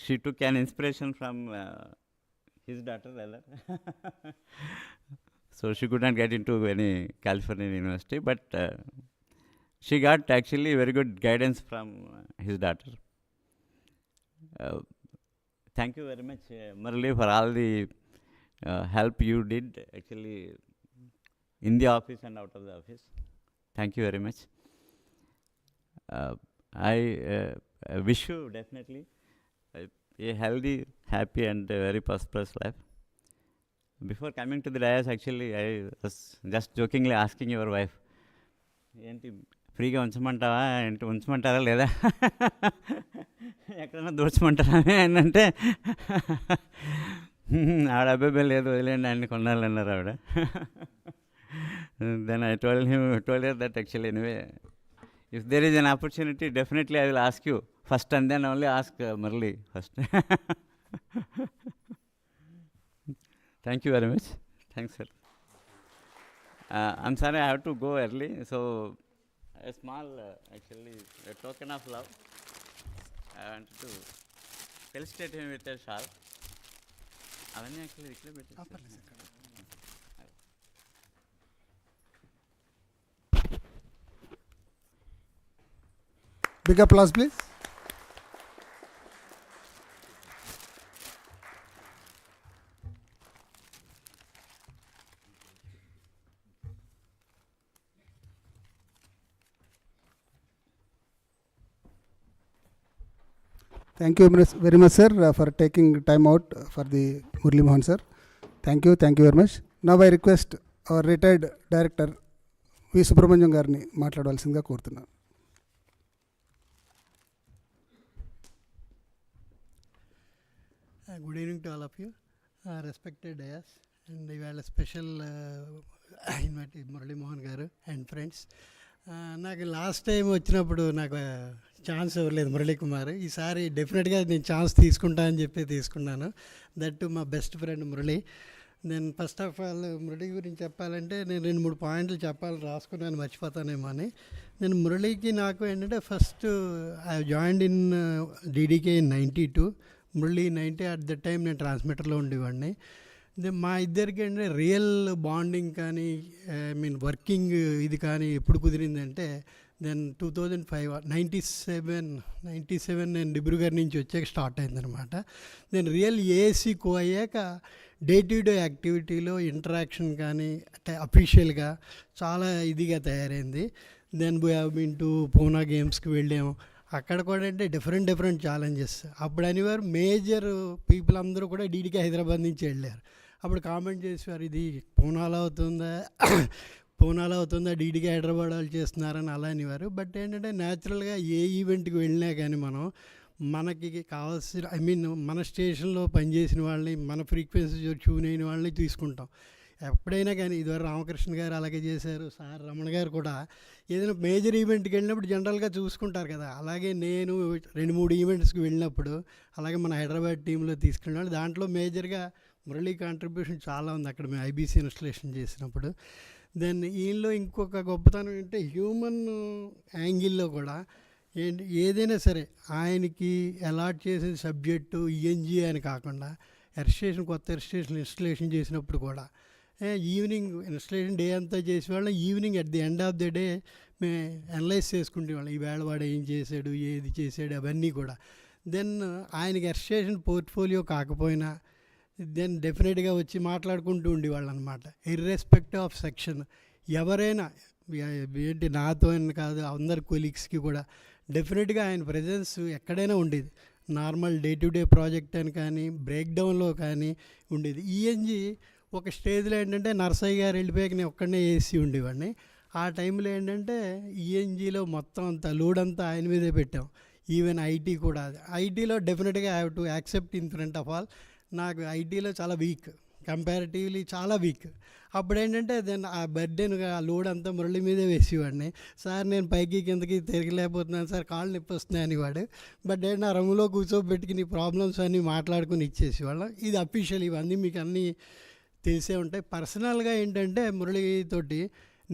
She took an inspiration from his daughter rather. So she could not get into any Californian university, but she got actually very good guidance from his daughter. Thank you very much, Murali, for all the help you did actually in the office and out of the office. Thank you very much. I wish you definitely a healthy, happy and very prosperous life. Before coming to the dais, actually I was just jokingly asking your wife, ఏంటి ఫ్రీగా ఉంచమంటావా, ఏంటి ఉంచమంటారా లేదా, ఎక్కడైనా దోచమంటారా ఏంటంటే ఆవిడ అబ్బాయి లేదు వదిలేండి ఆయన కొనాలన్నారు ఆవిడ. Then I told her that actually anyway, if there is an opportunity, definitely I will ask you first and then only ask Murali first. Thank you very much. Thanks, sir. I'm sorry I have to go early. So a small, actually, a token of love. I wanted to felicitate him with a shawl. అవన్నీ actually ఇట్లా పెట్టేసి Big applause, please. Thank you very much, sir, for taking time out for the Murali Mohan, sir. Thank you very much. Now I request our retired director, V. Subramanyam గారిని మాట్లాడవలసిందిగా కోరుతున్నాను. Good evening to all of you, respected dais, and ఇవాళ special invite Murali Mohan గారు and friends. నాకు last time వచ్చినప్పుడు నాకు chance ఇవ్వలేదు మురళీ కుమార్. ఈసారి డెఫినెట్గా నేను ఛాన్స్ తీసుకుంటా అని చెప్పి తీసుకున్నాను. దట్ టు మా బెస్ట్ ఫ్రెండ్ మురళీ. నేను ఫస్ట్ ఆఫ్ ఆల్ మురళీ గురించి చెప్పాలంటే నేను 2-3 పాయింట్లు చెప్పాలి, రాసుకున్నాను మర్చిపోతానేమో అని. నేను మురళీకి నాకు ఏంటంటే first I joined in DDK in 92, Murali 90. At the time నేను ట్రాన్స్మిటర్లో ఉండేవాడిని. మా ఇద్దరికి అంటే రియల్ బాండింగ్ కానీ ఐ మీన్ వర్కింగ్ ఇది కానీ ఎప్పుడు కుదిరిందంటే దెన్ 2005 97 నేను డిబ్రూగఢ్ నుంచి వచ్చాక స్టార్ట్ అయిందనమాట. దెన్ రియల్ ఏఎస్సీ కో అయ్యాక డే టు డే యాక్టివిటీలో ఇంటరాక్షన్ కానీ అఫీషియల్గా చాలా ఇదిగా తయారైంది. Then we have been to Poona గేమ్స్కి వెళ్ళాము. అక్కడ కూడా అంటే డిఫరెంట్ ఛాలెంజెస్. అప్పుడు అనేవారు మేజర్ పీపుల్ అందరూ కూడా డీడీకే హైదరాబాద్ నుంచి వెళ్ళారు. అప్పుడు కామెంట్ చేసేవారు, ఇది పూనాలో అవుతుందా డీడీకే హైదరాబాద్ వాళ్ళు చేస్తున్నారని అలా అనేవారు. బట్ ఏంటంటే న్యాచురల్గా ఏ ఈవెంట్కి వెళ్ళినా కానీ మనకి కావాల్సిన ఐ మీన్ మన స్టేషన్లో పనిచేసిన వాళ్ళని, మన ఫ్రీక్వెన్సీ ట్యూన్ అయిన వాళ్ళని తీసుకుంటాం ఎప్పుడైనా కానీ. ఇదివరకు రామకృష్ణ గారు అలాగే చేశారు, సార్ రమణ గారు కూడా ఏదైనా మేజర్ ఈవెంట్కి వెళ్ళినప్పుడు జనరల్గా చూసుకుంటారు కదా. అలాగే నేను 2-3 ఈవెంట్స్కి వెళ్ళినప్పుడు అలాగే మన హైదరాబాద్ టీంలో తీసుకెళ్ళినాడు. దాంట్లో మేజర్గా మురళీ కాంట్రిబ్యూషన్ చాలా ఉంది అక్కడ మేము ఐబీసీ ఇన్స్టలేషన్ చేసినప్పుడు. దెన్ ఈయనలో ఇంకొక గొప్పతనం ఏంటంటే హ్యూమన్ యాంగిల్లో కూడా ఏదైనా సరే ఆయనకి అలాట్ చేసే సబ్జెక్టు ఈఎన్జీ అని కాకుండా కొత్త ఇన్స్టలేషన్ చేసినప్పుడు కూడా ఈవినింగ్ ఇన్స్టలేషన్ డే అంతా చేసేవాళ్ళం. Evening at the end of the day మేము అనలైజ్ చేసుకునేవాళ్ళం, ఈవేళ వాడు ఏం చేశాడు, ఏది చేశాడు, అవన్నీ కూడా. దెన్ ఆయనకి ఇన్స్టలేషన్ పోర్ట్ఫోలియో కాకపోయినా దెన్ డెఫినెట్గా వచ్చి మాట్లాడుకుంటూ ఉండేవాళ్ళు అనమాట. ఇర్రెస్పెక్టివ్ ఆఫ్ సెక్షన్, ఎవరైనా ఏంటి నాతో అని కాదు, అందరి కొలీగ్స్కి కూడా డెఫినెట్గా ఆయన ప్రెజెన్స్ ఎక్కడైనా ఉండేది. Normal day to day project అని కానీ, బ్రేక్ డౌన్లో కానీ ఉండేది. ఈఎన్జి ఒక స్టేజ్లో ఏంటంటే నర్సయ్య గారు వెళ్ళిపోయాక నేను ఒక్కడనే ఏసీ ఉండేవాడిని. ఆ టైంలో ఏంటంటే ఈఎన్జిలో మొత్తం అంతా లోడ్ అంతా ఆయన మీదే పెట్టాం. ఈవెన్ ఐటీ కూడా. ఐటీలో డెఫినెట్గా I have to accept in front of all. నాకు ఐటీలో చాలా వీక్, కంపారిటివ్లీ చాలా వీక్. అప్పుడు ఏంటంటే దెన్ ఆ బర్డెన్గా ఆ లోడ్ అంతా మురళి మీదే వేసేవాడిని. సార్ నేను పైకి కిందకి తిరగలేకపోతున్నాను సార్, కాళ్ళు నొప్పి వస్తున్నాయి అనేవాడు. బట్ నేను ఆ రంగులో కూర్చోబెట్టుకుని ప్రాబ్లమ్స్ అన్నీ మాట్లాడుకుని ఇచ్చేసేవాళ్ళం. ఇది అఫీషియల్, ఇవన్నీ మీకు అన్నీ తెలిసే ఉంటాయి. పర్సనల్గా ఏంటంటే మురళితోటి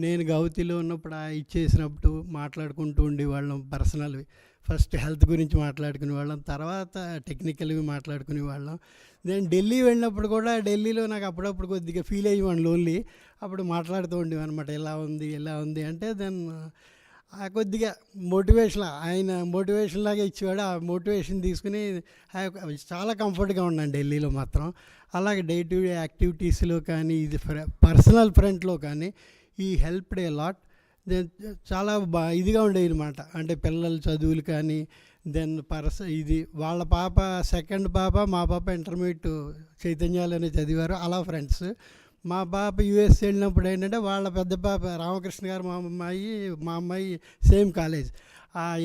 నేను గౌతిలో ఉన్నప్పుడు ఇచ్చేసినప్పుడు మాట్లాడుకుంటూ ఉండేవాళ్ళం. పర్సనల్వి ఫస్ట్ హెల్త్ గురించి మాట్లాడుకునే వాళ్ళం, తర్వాత టెక్నికల్వి మాట్లాడుకునే వాళ్ళం. నేను ఢిల్లీ వెళ్ళినప్పుడు కూడా ఢిల్లీలో నాకు అప్పుడప్పుడు కొద్దిగా ఫీల్ అయ్యేవాడిని లోన్లీ. అప్పుడు మాట్లాడుతూ ఉండేవాడు అనమాట, ఎలా ఉంది అంటే దెన్ కొద్దిగా మోటివేషన్, ఆయన మోటివేషన్ లాగా ఇచ్చేవాడు. ఆ మోటివేషన్ తీసుకుని చాలా కంఫర్ట్గా ఉన్నాను ఢిల్లీలో మాత్రం. అలాగే డే టు డే యాక్టివిటీస్లో కానీ, ఇది పర్సనల్ ఫ్రంట్లో కానీ ఈ హెల్ప్డ్ ఏ లాట్. దెన్ చాలా ఇదిగా ఉండేది అనమాట. అంటే పిల్లల చదువులు కానీ, దెన్ ఇది వాళ్ళ పాప, సెకండ్ పాప, మా పాప ఇంటర్మీడియట్ చైతన్యాలోనే చదివారు, అలా ఫ్రెండ్స్. మా పాప యూఎస్ వెళ్ళినప్పుడు ఏంటంటే వాళ్ళ పెద్ద పాప రామకృష్ణ గారు, మా అమ్మాయి సేమ్ కాలేజ్.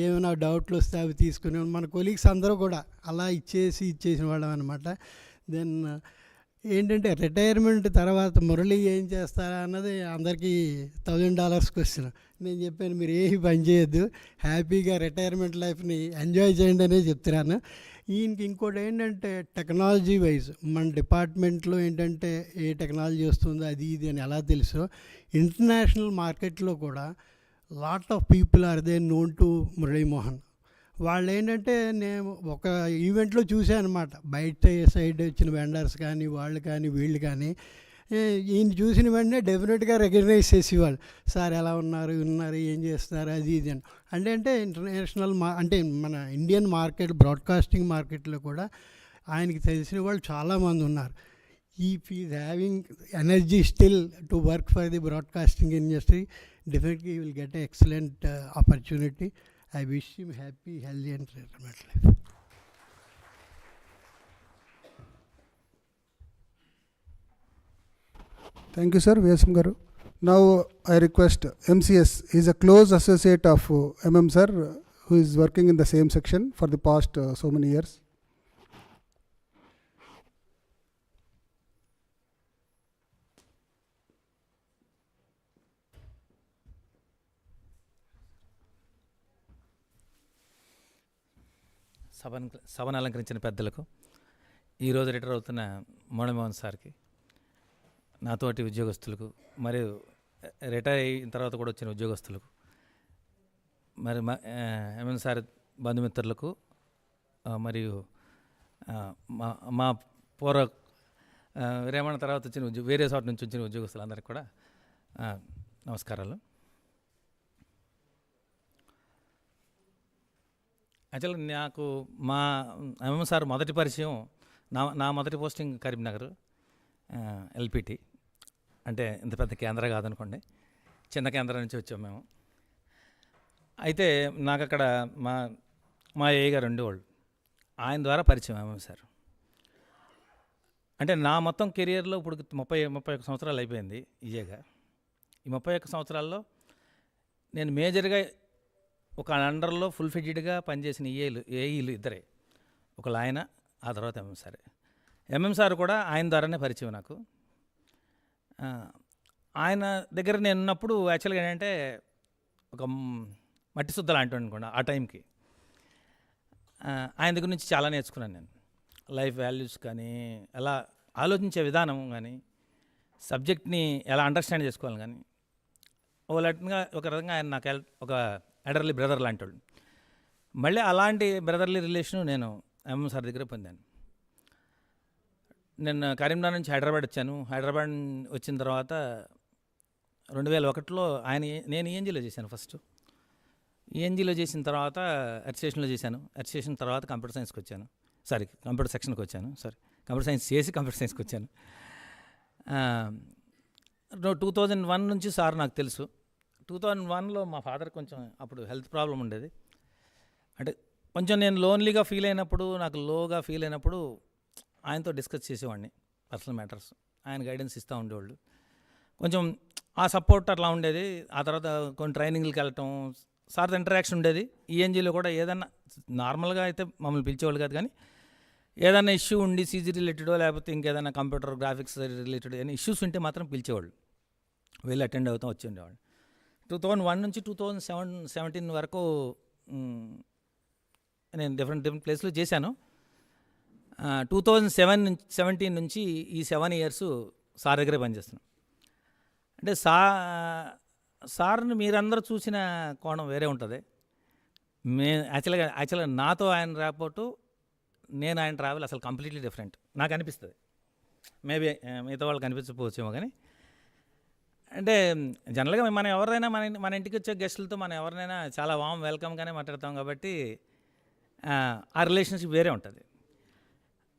ఏమైనా డౌట్లు వస్తే అవి తీసుకుని మన కొలీగ్స్ అందరూ కూడా అలా ఇచ్చేసిన వాళ్ళం అనమాట. దెన్ ఏంటంటే రిటైర్మెంట్ తర్వాత మురళి ఏం చేస్తారా అన్నది అందరికీ $1000 క్వశ్చన్. నేను చెప్పాను, మీరు ఏమి పని చేయొద్దు, హ్యాపీగా రిటైర్మెంట్ లైఫ్ని ఎంజాయ్ చేయండి అనే చెప్తున్నాను. ఈయనకి ఇంకోటి ఏంటంటే టెక్నాలజీ వైజ్ మన డిపార్ట్మెంట్లో ఏంటంటే ఏ టెక్నాలజీ వస్తుందో అది ఇది అని ఎలా తెలుసో, ఇంటర్నేషనల్ మార్కెట్లో కూడా lot of people are they known to Murali Mohan. వాళ్ళు ఏంటంటే నేను ఒక ఈవెంట్లో చూశాను అనమాట, బయట సైడ్ వచ్చిన వెండర్స్ కానీ వాళ్ళు కానీ వీళ్ళు కానీ ఈయన చూసిన వెంటనే డెఫినెట్గా రికగ్నైజ్ చేసేవాళ్ళు. సార్ ఎలా ఉన్నారు, ఏం చేస్తున్నారు, అది ఇది అని. అంటే ఇంటర్నేషనల్ అంటే మన ఇండియన్ మార్కెట్, బ్రాడ్కాస్టింగ్ మార్కెట్లో కూడా ఆయనకి తెలిసిన వాళ్ళు చాలామంది ఉన్నారు. If is having energy still to work for the broadcasting industry, definitely will get a excellent opportunity. I wish him happy, healthy and retirement life. Thank you, sir. VSM Garu. Now I request MCS. He is a close associate of sir, who is working in the same section for the past so many years. సభను అలంకరించిన పెద్దలకు, ఈరోజు retire అవుతున్న మోహన్ సార్కి, నాతోటి ఉద్యోగస్తులకు, మరియు retire అయిన తర్వాత కూడా వచ్చిన ఉద్యోగస్తులకు, మరి ఎంఎన్ సార్ బంధుమిత్రులకు, మరియు మా పూర్వ విరమణ తర్వాత వచ్చిన వేరే చోట నుంచి వచ్చిన ఉద్యోగస్తులందరికీ కూడా నమస్కారాలు. యాక్చువల్గా నాకు మా ఎంఎం సార్ మొదటి పరిచయం, నా మొదటి పోస్టింగ్ కరీంనగర్ ఎల్పిటి. అంటే ఇంత పెద్ద కేంద్ర కాదనుకోండి, చిన్న కేంద్రం నుంచి వచ్చాము మేము. అయితే నాకు అక్కడ మా ఏ గారు ఉండేవాళ్ళు, ఆయన ద్వారా పరిచయం ఎంఎం సార్. అంటే నా మొత్తం కెరియర్లో ఇప్పుడు 31 సంవత్సరాలు అయిపోయింది ఈజీగా. ఈ 31 సంవత్సరాల్లో నేను మేజర్గా ఒక అండర్లో ఫుల్ ఫిడ్గా పనిచేసిన ఏఈలు ఇద్దరే, ఒకళ్ళు ఆయన, ఆ తర్వాత ఎంఎం సార్ కూడా ఆయన ద్వారానే పరిచయం నాకు. ఆయన దగ్గర నేను ఉన్నప్పుడు యాక్చువల్గా ఏంటంటే ఒక మట్టి శుద్ధ లాంటి అనుకోండి ఆ టైంకి. ఆయన దగ్గర నుంచి చాలా నేర్చుకున్నాను నేను. లైఫ్ వాల్యూస్ కానీ, ఎలా ఆలోచించే విధానం కానీ, సబ్జెక్ట్ని ఎలా అండర్స్టాండ్ చేసుకోవాలి కానీ, ఒక రకంగా ఆయన నాకు ఒక ఎడర్లీ బ్రదర్ లాంటి వాళ్ళు. మళ్ళీ అలాంటి బ్రదర్లీ రిలేషను నేను ఎంఎం సార్ దగ్గర పొందాను. నేను కరీంనగర్ నుంచి హైదరాబాద్ వచ్చాను. హైదరాబాద్ వచ్చిన తర్వాత 2001లో నేను ఈఎన్జీలో చేశాను ఫస్ట్. ఈఎన్జీలో చేసిన తర్వాత అడ్మినిస్ట్రేషన్లో చేశాను. అడ్మినిస్ట్రేషన్ తర్వాత కంప్యూటర్ సైన్స్కి వచ్చాను. కంప్యూటర్ సెక్షన్కి వచ్చాను. కంప్యూటర్ సైన్స్ చేసి కంప్యూటర్ సైన్స్కి వచ్చాను. 2001 నుంచి సార్ నాకు తెలుసు. 2001లో మా ఫాదర్ కొంచెం అప్పుడు హెల్త్ ప్రాబ్లం ఉండేది. అంటే కొంచెం నేను లోన్లీగా ఫీల్ అయినప్పుడు, నాకు లోగా ఫీల్ అయినప్పుడు ఆయనతో డిస్కస్ చేసేవాడిని పర్సనల్ మ్యాటర్స్. ఆయన గైడెన్స్ ఇస్తూ ఉండేవాళ్ళు. కొంచెం ఆ సపోర్ట్ అట్లా ఉండేది. ఆ తర్వాత కొన్ని ట్రైనింగ్లకు వెళ్ళటం, సార్తో ఇంటరాక్షన్ ఉండేది. ఈఎన్జీలో కూడా ఏదన్నా నార్మల్గా అయితే మమ్మల్ని పిలిచేవాళ్ళు కాదు, కానీ ఏదైనా ఇష్యూ ఉండి సీజీ రిలేటెడో లేకపోతే ఇంకేదైనా కంప్యూటర్ గ్రాఫిక్స్ రిలేటెడ్ ఏదైనా ఇష్యూస్ ఉంటే మాత్రం పిలిచేవాళ్ళు. వెళ్ళి అటెండ్ అవుతాం వచ్చి ఉండేవాళ్ళు. 2001 నుంచి 2017 వరకు నేను డిఫరెంట్ ప్లేస్లో చేశాను. 2017 నుంచి ఈ 7 years సార్ దగ్గరే పనిచేస్తున్నాను. అంటే సార్ని మీరందరూ చూసిన కోణం వేరే ఉంటుంది. యాక్చువల్గా నాతో ఆయన రాపోటు, నేను ఆయన ట్రావెల్ అసలు కంప్లీట్లీ డిఫరెంట్ నాకు అనిపిస్తుంది. మేబీ మిగతా వాళ్ళకి అనిపించకపోవచ్చేమో, కానీ అంటే జనరల్గా మనం ఎవరైనా మన ఇంటికి వచ్చే గెస్టులతో మనం ఎవరినైనా చాలా వామ్ వెల్కమ్గానే మాట్లాడతాం కాబట్టి ఆ రిలేషన్షిప్ వేరే ఉంటుంది.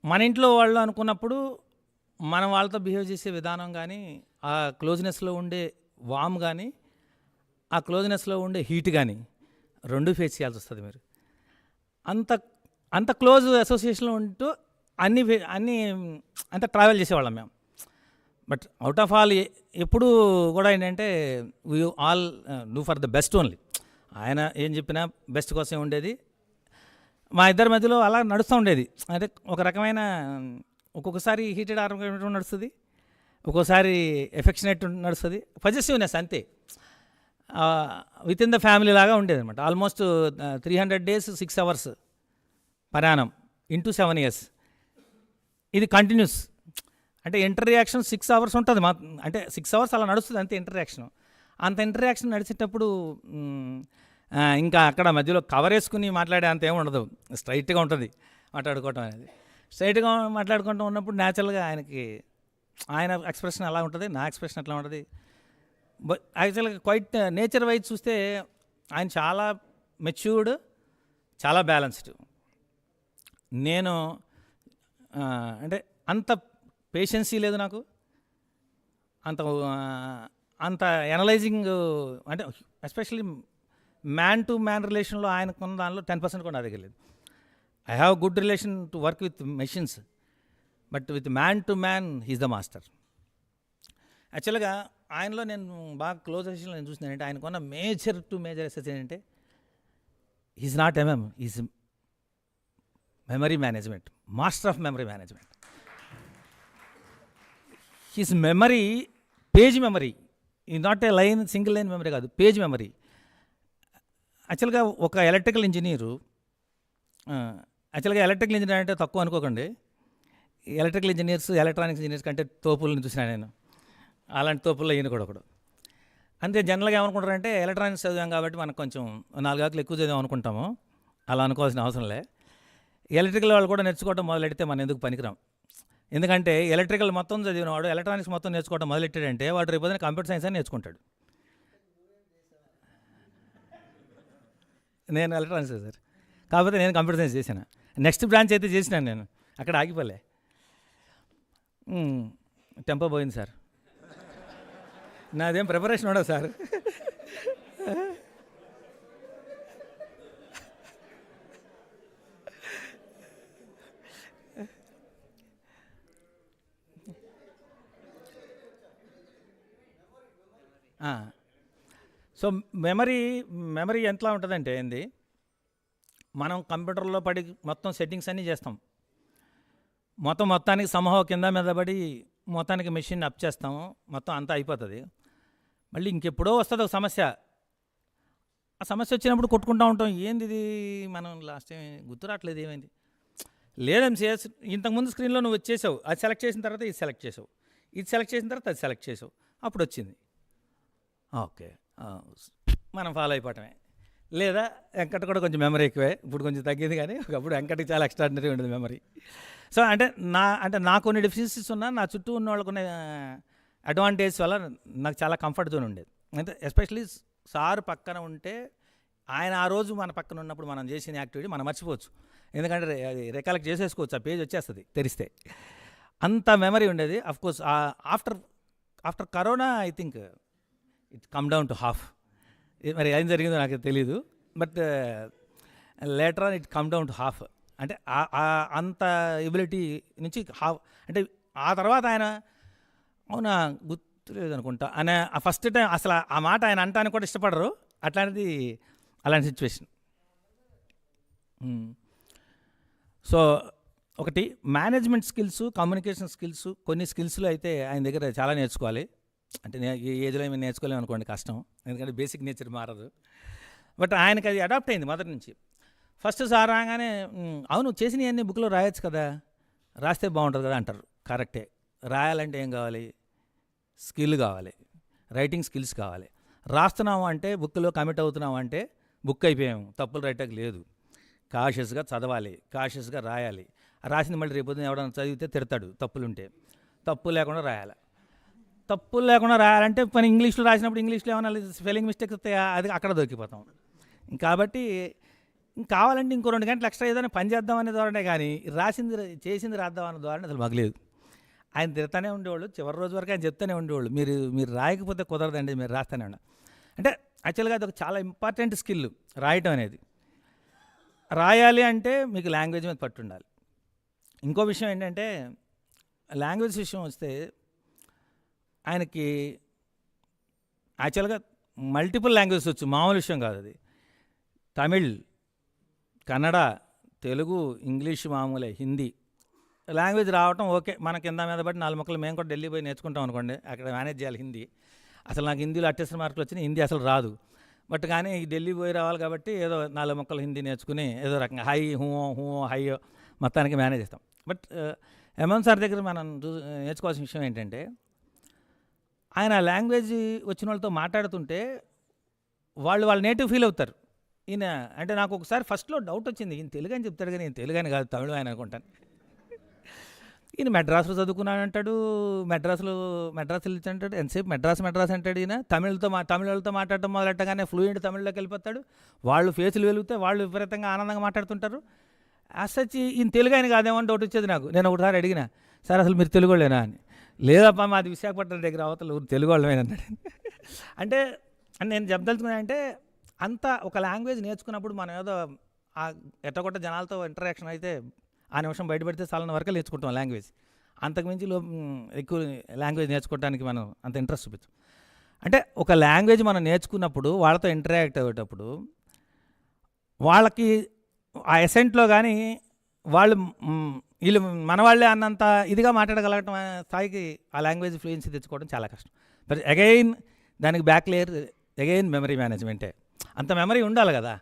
మన ఇంట్లో వాళ్ళు అనుకున్నప్పుడు మనం వాళ్ళతో బిహేవ్ చేసే విధానం కానీ, ఆ క్లోజ్నెస్లో ఉండే వామ్ కానీ, ఆ క్లోజ్నెస్లో ఉండే హీట్ కానీ రెండు ఫేస్ చేయాల్సి వస్తుంది. మీరు అంత క్లోజ్ అసోసియేషన్లో ఉంటూ అన్నీ అంత ట్రావెల్ చేసేవాళ్ళం మేము. బట్ అవుట్ ఆఫ్ ఆల్ ఎప్పుడు కూడా ఏంటంటే we all do for the best only. ఆయన ఏం చెప్పినా బెస్ట్ కోసం ఉండేది. మా ఇద్దరి మధ్యలో అలా నడుస్తూ ఉండేది. అంటే ఒక రకమైన ఒక్కొక్కసారి హీటెడ్ ఆర్గ్యుమెంట్ నడుస్తుంది, ఒక్కోసారి ఎఫెక్షనేట్ నడుస్తుంది, పొజెసివ్నెస్ అంతే. విత్ ఇన్ ద ఫ్యామిలీ లాగా ఉండేది అనమాట. ఆల్మోస్ట్ 300 days 6 hours ప్రయాణం ఇంటూ 7 years. ఇది కంటిన్యూస్. అంటే ఇంటర్ రియాక్షన్ 6 hours ఉంటుంది. అంటే 6 hours అలా నడుస్తుంది అంతే ఇంటర్ రియాక్షన్. అంత ఇంటర్ రియాక్షన్ నడిచేటప్పుడు ఇంకా అక్కడ మధ్యలో కవర్ వేసుకుని మాట్లాడే అంత ఏమి ఉండదు. స్ట్రైట్గా ఉంటుంది మాట్లాడుకోవటం అనేది. స్ట్రైట్గా మాట్లాడుకుంటూ ఉన్నప్పుడు న్యాచురల్గా ఆయన ఎక్స్ప్రెషన్ అలా ఉంటుంది, నా ఎక్స్ప్రెషన్ అట్లా ఉంటుంది. బట్ యాక్చువల్గా క్వైట్ నేచర్ వైజ్ చూస్తే ఆయన చాలా మెచ్యూర్డ్, చాలా బ్యాలెన్స్డ్. నేను అంటే అంత పేషెన్సీ లేదు నాకు, అంత ఎనలైజింగ్, అంటే ఎస్పెషల్లీ మ్యాన్ టు మ్యాన్ రిలేషన్లో ఆయనకున్న దానిలో 10% కూడా నా దగ్గర లేదు. I have good relation to work with machines, but with man to man he's the master. యాక్చువల్గా ఆయనలో నేను బాగా క్లోజ్ రిలేషన్లో నేను చూసిన ఏంటంటే, ఆయనకున్న మేజర్ టు మేజర్ ఎసెస్ ఏంటంటే, he's not he's memory management, master of memory management. His memory, page memory, ఈ not a single line memory కాదు, పేజ్ మెమరీ. యాక్చువల్గా ఒక ఎలక్ట్రికల్ ఇంజనీర్ అంటే తక్కువ అనుకోకండి. ఎలక్ట్రికల్ ఇంజనీర్స్, ఎలక్ట్రానిక్స్ ఇంజనీర్స్ కంటే తోపులను చూసినా నేను. అలాంటి తోపుల్లో ఈయన కూడా ఒకడు. అంతే. జనరల్గా ఏమనుకుంటారంటే ఎలక్ట్రానిక్స్ చదివాం కాబట్టి మనకు కొంచెం 4 ఆకులు ఎక్కువ చదివాం అనుకుంటాము. అలా అనుకోవాల్సిన అవసరం లే. ఎలక్ట్రికల్ వాళ్ళు కూడా నేర్చుకోవడం మొదలెడితే మనం ఎందుకు పనికిరాం. ఎందుకంటే ఎలక్ట్రికల్ మొత్తం చదివిన వాడు ఎలక్ట్రానిక్స్ మొత్తం నేర్చుకోవడం మొదలెట్టాడంటే వాడు రేపు కంప్యూటర్ సైన్స్ అని నేర్చుకుంటాడు. నేను ఎలక్ట్రానిక్స్ సార్, కాకపోతే నేను కంప్యూటర్ సైన్స్ చేశాను. నెక్స్ట్ బ్రాంచ్ అయితే చేసినాను నేను, అక్కడ ఆగిపోలే. టెంపో పోయింది సార్, నాదేం ప్రిపరేషన్ ఉండదు సార్. సో మెమరీ ఎంతలా ఉంటుందంటే ఏంది, మనం కంప్యూటర్లో పడి మొత్తం సెట్టింగ్స్ అన్నీ చేస్తాం. మొత్తానికి సమూహం కింద మీద పడి మొత్తానికి మెషిన్ అప్ చేస్తాము, మొత్తం అంతా అయిపోతుంది. మళ్ళీ ఇంకెప్పుడో వస్తుంది ఒక సమస్య. ఆ సమస్య వచ్చినప్పుడు కొట్టుకుంటూ ఉంటాం, ఏంది ఇది మనం లాస్ట్ టైం గుర్తు రావట్లేదు, ఏమైంది లేదేం చేసి. ఇంతకుముందు స్క్రీన్లో నువ్వు వచ్చేసావు, అది సెలెక్ట్ చేసిన తర్వాత ఇది సెలెక్ట్ చేసావు, ఇది సెలెక్ట్ చేసిన తర్వాత అది సెలెక్ట్ చేసావు, అప్పుడు వచ్చింది. ఓకే, మనం ఫాలో అయిపోవటమే. లేదా వెంకట కూడా కొంచెం మెమరీ ఎక్కువే, ఇప్పుడు కొంచెం తగ్గింది, కానీ ఒకప్పుడు వెంకటకి చాలా ఎక్స్ట్రాడినరీ ఉండేది మెమరీ. సో అంటే నా కొన్ని డెఫిషియన్సీస్ ఉన్నా నా చుట్టూ ఉన్న వాళ్ళకున్న అడ్వాంటేజ్ వల్ల నాకు చాలా కంఫర్ట్ జోన్ ఉండేది. అంటే ఎస్పెషలీ సార్ పక్కన ఉంటే ఆయన ఆ రోజు మన పక్కన ఉన్నప్పుడు మనం చేసిన యాక్టివిటీ మనం మర్చిపోవచ్చు. ఎందుకంటే అది రికలెక్ట్ చేసేసుకోవచ్చు, ఆ పేజ్ వచ్చేస్తుంది తెరిస్తే. అంత మెమరీ ఉండేది. Of course after corona I think it come down to half. మరి ఏం జరిగిందో నాకు తెలీదు, but later on it come down to half. అంటే అంత ఎబిలిటీ నుంచి హాఫ్. అంటే ఆ తర్వాత ఆయన అవునా గుర్తులేదు అనుకుంటా ఆయన ఫస్ట్ టైం అసలు ఆ మాట ఆయన అంటానికి కూడా ఇష్టపడరు. అలాంటి సిచ్యువేషన్. సో ఒకటి మేనేజ్మెంట్ స్కిల్స్, కమ్యూనికేషన్ స్కిల్స్, కొన్ని స్కిల్స్లో అయితే ఆయన దగ్గర చాలా నేర్చుకోవాలి. అంటే ఈ ఏజ్లో ఏమైనా నేర్చుకోలేము అనుకోండి, కష్టం. ఎందుకంటే బేసిక్ నేచర్ మారదు. బట్ ఆయనకి అది అడాప్ట్ అయింది మొదటి నుంచి. ఫస్ట్ సార్ రాగానే అవును చేసినవన్నీ బుక్లో రాయొచ్చు కదా, రాస్తే బాగుంటుంది కదా అంటారు. కరెక్టే. రాయాలంటే ఏం కావాలి? స్కిల్ కావాలి, రైటింగ్ స్కిల్స్ కావాలి. రాస్తున్నాము అంటే బుక్లో కమిట్ అవుతున్నాము అంటే బుక్ అయిపోయాము, తప్పులు రైటకు లేదు. కాషియస్గా చదవాలి, కాషియస్గా రాయాలి. రాసింది మళ్ళీ రేపొద్దున ఎవడన్నా చదివితే తిడతాడు తప్పులుంటే. తప్పు లేకుండా రాయాలి. తప్పులు లేకుండా రాయాలంటే పని ఇంగ్లీష్లో రాసినప్పుడు ఇంగ్లీష్లో ఏమైనా స్పెల్లింగ్ మిస్టేక్స్ వస్తాయా, అది అక్కడ దొరికిపోతాం. కాబట్టి కావాలంటే ఇంకో 2 గంటలు ఎక్స్ట్రా ఏదైనా పని చేద్దామనే ధోరణే కానీ చేసింది రాద్దామనే ధోరణి అసలు మగలేదు. ఆయన తిడతానే ఉండేవాళ్ళు. చివరి రోజు వరకు ఆయన చెప్తానే ఉండేవాళ్ళు, మీరు రాయకపోతే కుదరదండి, మీరు రాస్తానే ఉండాలి. అంటే యాక్చువల్గా అది ఒక చాలా ఇంపార్టెంట్ స్కిల్ రాయటం అనేది. రాయాలి అంటే మీకు లాంగ్వేజ్ మీద పట్టు ఉండాలి. ఇంకో విషయం ఏంటంటే లాంగ్వేజ్ విషయం వస్తే ఆయనకి యాక్చువల్గా మల్టిపుల్ లాంగ్వేజెస్ వచ్చు, మామూలు విషయం కాదు అది. తమిళ్, కన్నడ, తెలుగు, ఇంగ్లీష్ మామూలే, హిందీ లాంగ్వేజ్ రావటం ఓకే. మన కింద మీద బట్టి 4 ముక్కలు మేము కూడా ఢిల్లీ పోయి నేర్చుకుంటాం అనుకోండి, అక్కడ మేనేజ్ చేయాలి హిందీ. అసలు నాకు హిందీలో అట్టేసిన మార్కులు వచ్చినాయి, హిందీ అసలు రాదు. బట్ కానీ ఢిల్లీ పోయి రావాలి కాబట్టి ఏదో 4 ముక్కలు హిందీ నేర్చుకుని ఏదో రకంగా హై హూ హయ్యో మొత్తానికి మేనేజ్ చేస్తాం. బట్ ఎంఎం సార్ దగ్గర మనం నేర్చుకోవాల్సిన విషయం ఏంటంటే ఆయన లాంగ్వేజ్ వచ్చిన వాళ్ళతో మాట్లాడుతుంటే వాళ్ళ నేటివ్ ఫీల్ అవుతారు. ఈయన అంటే నాకు ఒకసారి ఫస్ట్లో డౌట్ వచ్చింది, ఈయన తెలుగు అని చెప్తాడు కానీ ఈయన తెలుగు అని కాదు తమిళ ఆయన అనుకుంటాను. ఈయన మెడ్రాస్లో చదువుకున్నాడు అంటాడు, మెడ్రాస్లో అంటాడు, ఎంతసేపు మెడ్రాస్ అంటాడు. ఈయన తమిళతో మాట్లాడటం మొదలెట్టగానే ఫ్లూయెంట్ తమిళ్లోకి వెళ్ళిపోతాడు. వాళ్ళు ఫేసులు వెలిగితే వాళ్ళు విపరీతంగా ఆనందంగా మాట్లాడుతుంటారు. అసలు ఈయన తెలుగు ఆయన కాదేమో అని డౌట్ వచ్చేది నాకు. నేను ఒకసారి అడిగిన, సార్ అసలు మీరు తెలుగు వాళ్ళేనా అని. లేదప్పా మాది విశాఖపట్నం దగ్గర అవతల తెలుగు వాళ్ళమేనా అన్నాడు. అంటే నేను చెప్పదలుచుకున్నా అంటే అంత ఒక లాంగ్వేజ్ నేర్చుకున్నప్పుడు మనం ఏదో ఎట్టగొట్ట జనాలతో ఇంటరాక్షన్ అయితే ఆ నిమిషం బయటపెడితే చాలా వరకు నేర్చుకుంటాం లాంగ్వేజ్. అంతకుమించి ఎక్కువ లాంగ్వేజ్ నేర్చుకోవడానికి మనం అంత ఇంట్రెస్ట్ చూపించాం. అంటే ఒక లాంగ్వేజ్ మనం నేర్చుకున్నప్పుడు వాళ్ళతో ఇంటరాక్ట్ అయ్యేటప్పుడు వాళ్ళకి ఆ ఎసెంట్లో కానీ వీళ్ళు మనవాళ్ళే అన్నంత ఇదిగా మాట్లాడగలగటం స్థాయికి ఆ లాంగ్వేజ్ ఫ్లూయెన్సీ తెచ్చుకోవడం చాలా కష్టం. బట్ అగైన్ దానికి బ్యాక్ లేయర్ అగైన్ మెమరీ మేనేజ్మెంటే. అంత మెమరీ ఉండాలి కదా,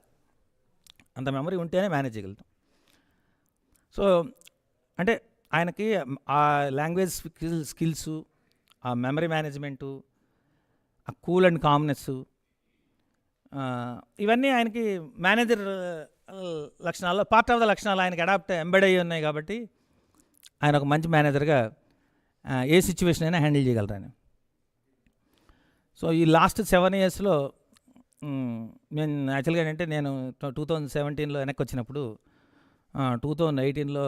అంత మెమరీ ఉంటేనే మేనేజ్ చేయగలుగుతాం. సో అంటే ఆయనకి ఆ లాంగ్వేజ్ స్కిల్స్, ఆ మెమరీ మేనేజ్మెంటు, ఆ కూల్ అండ్ కామ్నెస్, ఇవన్నీ ఆయనకి మేనేజర్ లక్షణాల్లో పార్ట్ ఆఫ్ ద లక్షణాలు ఆయనకి ఎంబెడ్ అయ్యి ఉన్నాయి. కాబట్టి ఆయన ఒక మంచి మేనేజర్గా ఏ సిచ్యువేషన్ అయినా హ్యాండిల్ చేయగలరు ఆయన. సో ఈ లాస్ట్ 7 yearsలో నేను యాక్చువల్గా ఏంటంటే నేను 2017లో వెనక్కి వచ్చినప్పుడు 2018లో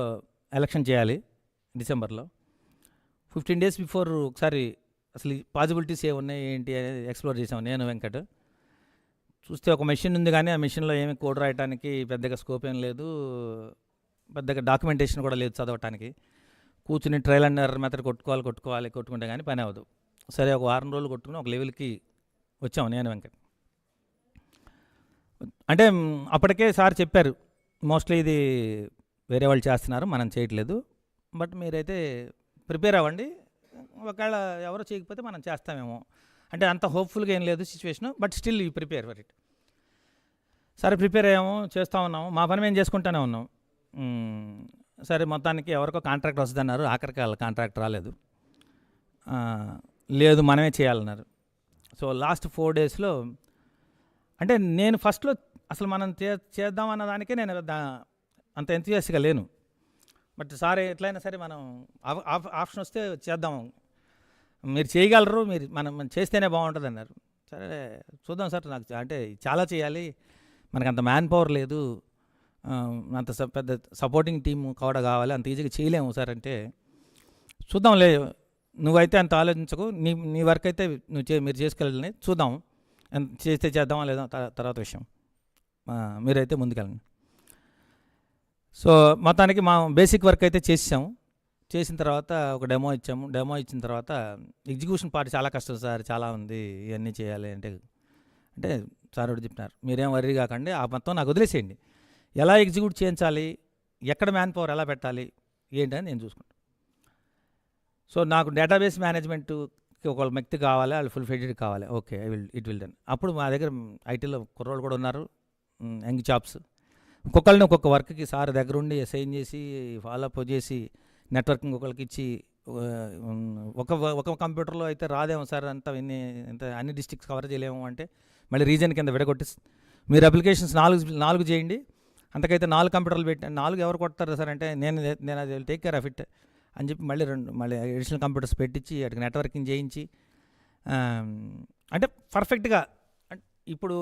ఎలక్షన్ చేయాలి డిసెంబర్లో. 15 days బిఫోర్ ఒకసారి అసలు పాసిబిలిటీస్ ఏమున్నాయి ఏంటి అనేది ఎక్స్ప్లోర్ చేసాము నేను వెంకట్. చూస్తే ఒక మెషిన్ ఉంది కానీ ఆ మెషిన్లో ఏమి కోడ్ రాయడానికి పెద్దగా స్కోప్ ఏం లేదు, పెద్దగా డాక్యుమెంటేషన్ కూడా లేదు చదవటానికి. కూర్చుని ట్రయల్ అండ్ ఎర్రర్ మెథడ్ కొట్టుకుంటే కానీ పని అవ్వదు. సరే ఒక 4 రోజులు కొట్టుకుని ఒక లెవెల్కి వచ్చాము నేను వెంకట్. అంటే అప్పటికే సార్ చెప్పారు, మోస్ట్లీ ఇది వేరే వాళ్ళు చేస్తున్నారు, మనం చేయట్లేదు, బట్ మీరైతే ప్రిపేర్ అవ్వండి, ఒకవేళ ఎవరో చేయకపోతే మనం చేస్తామేమో. అంటే అంత హోప్ఫుల్గా ఏం లేదు situation, but still you prepare for it. సరే ప్రిపేర్ అయ్యాము, చేస్తూ ఉన్నాము, మా పని మేము చేసుకుంటూనే ఉన్నాం. సరే మొత్తానికి ఎవరికో కాంట్రాక్ట్ వస్తుందన్నారు, ఆఖరికి వాళ్ళ కాంట్రాక్ట్ రాలేదు. లేదు మనమే చేయాలన్నారు. సో లాస్ట్ 4 daysలో అంటే నేను ఫస్ట్లో అసలు మనం చేద్దామన్న దానికే నేను అంత ఎంతూజియాస్టిక్గా లేను. బట్ సార్ ఎట్లయినా సరే మనం ఆప్షన్ వస్తే చేద్దాం, మీరు చేయగలరు, మనం చేస్తేనే బాగుంటుంది అన్నారు. సరే చూద్దాం సార్, నాకు అంటే చాలా చేయాలి, మనకు అంత మ్యాన్ పవర్ లేదు, అంత పెద్ద సపోర్టింగ్ టీమ్ కూడా కావాలి, అంత ఈజీగా చేయలేము సార్ అంటే, చూద్దాంలే, నువ్వైతే అంత ఆలోచించకు, నీ వర్క్ అయితే మీరు చేసుకెళ్ళని, చూద్దాం చేస్తే చేద్దామా లేదా తర్వాత విషయం, మీరైతే ముందుకెళ్ళండి. సో మొత్తానికి మా బేసిక్ వర్క్ అయితే చేసాము. చేసిన తర్వాత ఒక డెమో ఇచ్చాము. డెమో ఇచ్చిన తర్వాత ఎగ్జిక్యూషన్ పార్ట్ చాలా కష్టం సార్, చాలా ఉంది, ఇవన్నీ చేయాలి అంటే సార్ ఒకటి చెప్పినారు, మీరేం వర్రీ కాకండి, ఆ మొత్తం నాకు వదిలేసేయండి, ఎలా ఎగ్జిక్యూట్ చేయించాలి, ఎక్కడ మ్యాన్ పవర్ ఎలా పెట్టాలి ఏంటని నేను చూసుకుంటాను. సో నాకు డేటాబేస్ మేనేజ్మెంట్కి ఒక వ్యక్తి కావాలి, వాళ్ళు ఫుల్ ఫెడెడ్ కావాలి, ఓకే ఇట్ విల్ డన్. అప్పుడు మా దగ్గర ఐటీలో కుర్రోళ్ళు కూడా ఉన్నారు, యంగ్ జాబ్స్, ఒక్కొక్కరిని ఒక్కొక్క వర్క్కి సార్ దగ్గరుండి అసైన్ చేసి ఫాలోఅప్ చేసి నెట్వర్కింగ్ ఒకరికి ఇచ్చి, ఒక కంప్యూటర్లో అయితే రాదేమో సార్ అంతా అన్ని డిస్ట్రిక్ట్స్ కవర్ చేయలేము అంటే మళ్ళీ రీజన్ కింద విడగొట్టి, మీరు అప్లికేషన్స్ 4 చేయండి, అంతకైతే 4 కంప్యూటర్లు పెట్టి 4 ఎవరు కొడతారు సార్ అంటే నేను అది టేక్ కేర్ ఆఫ్ ఇట్ అని చెప్పి మళ్ళీ అడిషనల్ కంప్యూటర్స్ పెట్టించి అటుకు నెట్వర్కింగ్ చేయించి, అంటే పర్ఫెక్ట్గా ఇప్పుడు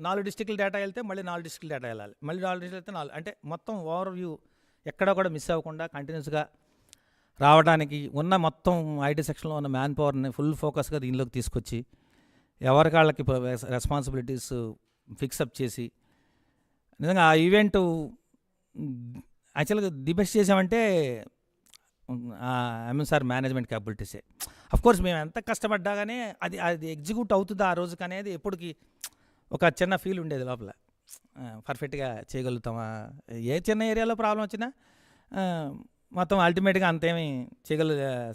4 డిస్ట్రిక్ట్ల డేటా వెళ్తే మళ్ళీ 4 డిస్ట్రిక్ట్ల డేటా వెళ్ళాలి, మళ్ళీ 4 డిస్ట్రిక్ట్ వెళ్తే 4, అంటే మొత్తం ఓవర్ వ్యూ ఎక్కడ కూడా మిస్ అవ్వకుండా కంటిన్యూస్గా రావడానికి ఉన్న మొత్తం ఐటీ సెక్షన్లో ఉన్న మ్యాన్ పవర్ని ఫుల్ ఫోకస్గా దీనిలోకి తీసుకొచ్చి ఎవరికాళ్ళకి రెస్పాన్సిబిలిటీస్ ఫిక్సప్ చేసి, నిజంగా ఆ ఈవెంట్ యాక్చువల్గా ది బెస్ట్ చేసామంటే సార్ మేనేజ్మెంట్ క్యాపబిలిటీసే. అఫ్కోర్స్ మేము ఎంత కష్టపడ్డా కానీ అది ఎగ్జిక్యూట్ అవుతుందా ఆ రోజుకి అనేది ఎప్పటికీ ఒక చిన్న ఫీల్ ఉండేది లోపల, పర్ఫెక్ట్గా చేయగలుగుతామా, ఏ చిన్న ఏరియాలో ప్రాబ్లం వచ్చినా మొత్తం అల్టిమేట్గా అంతేమీ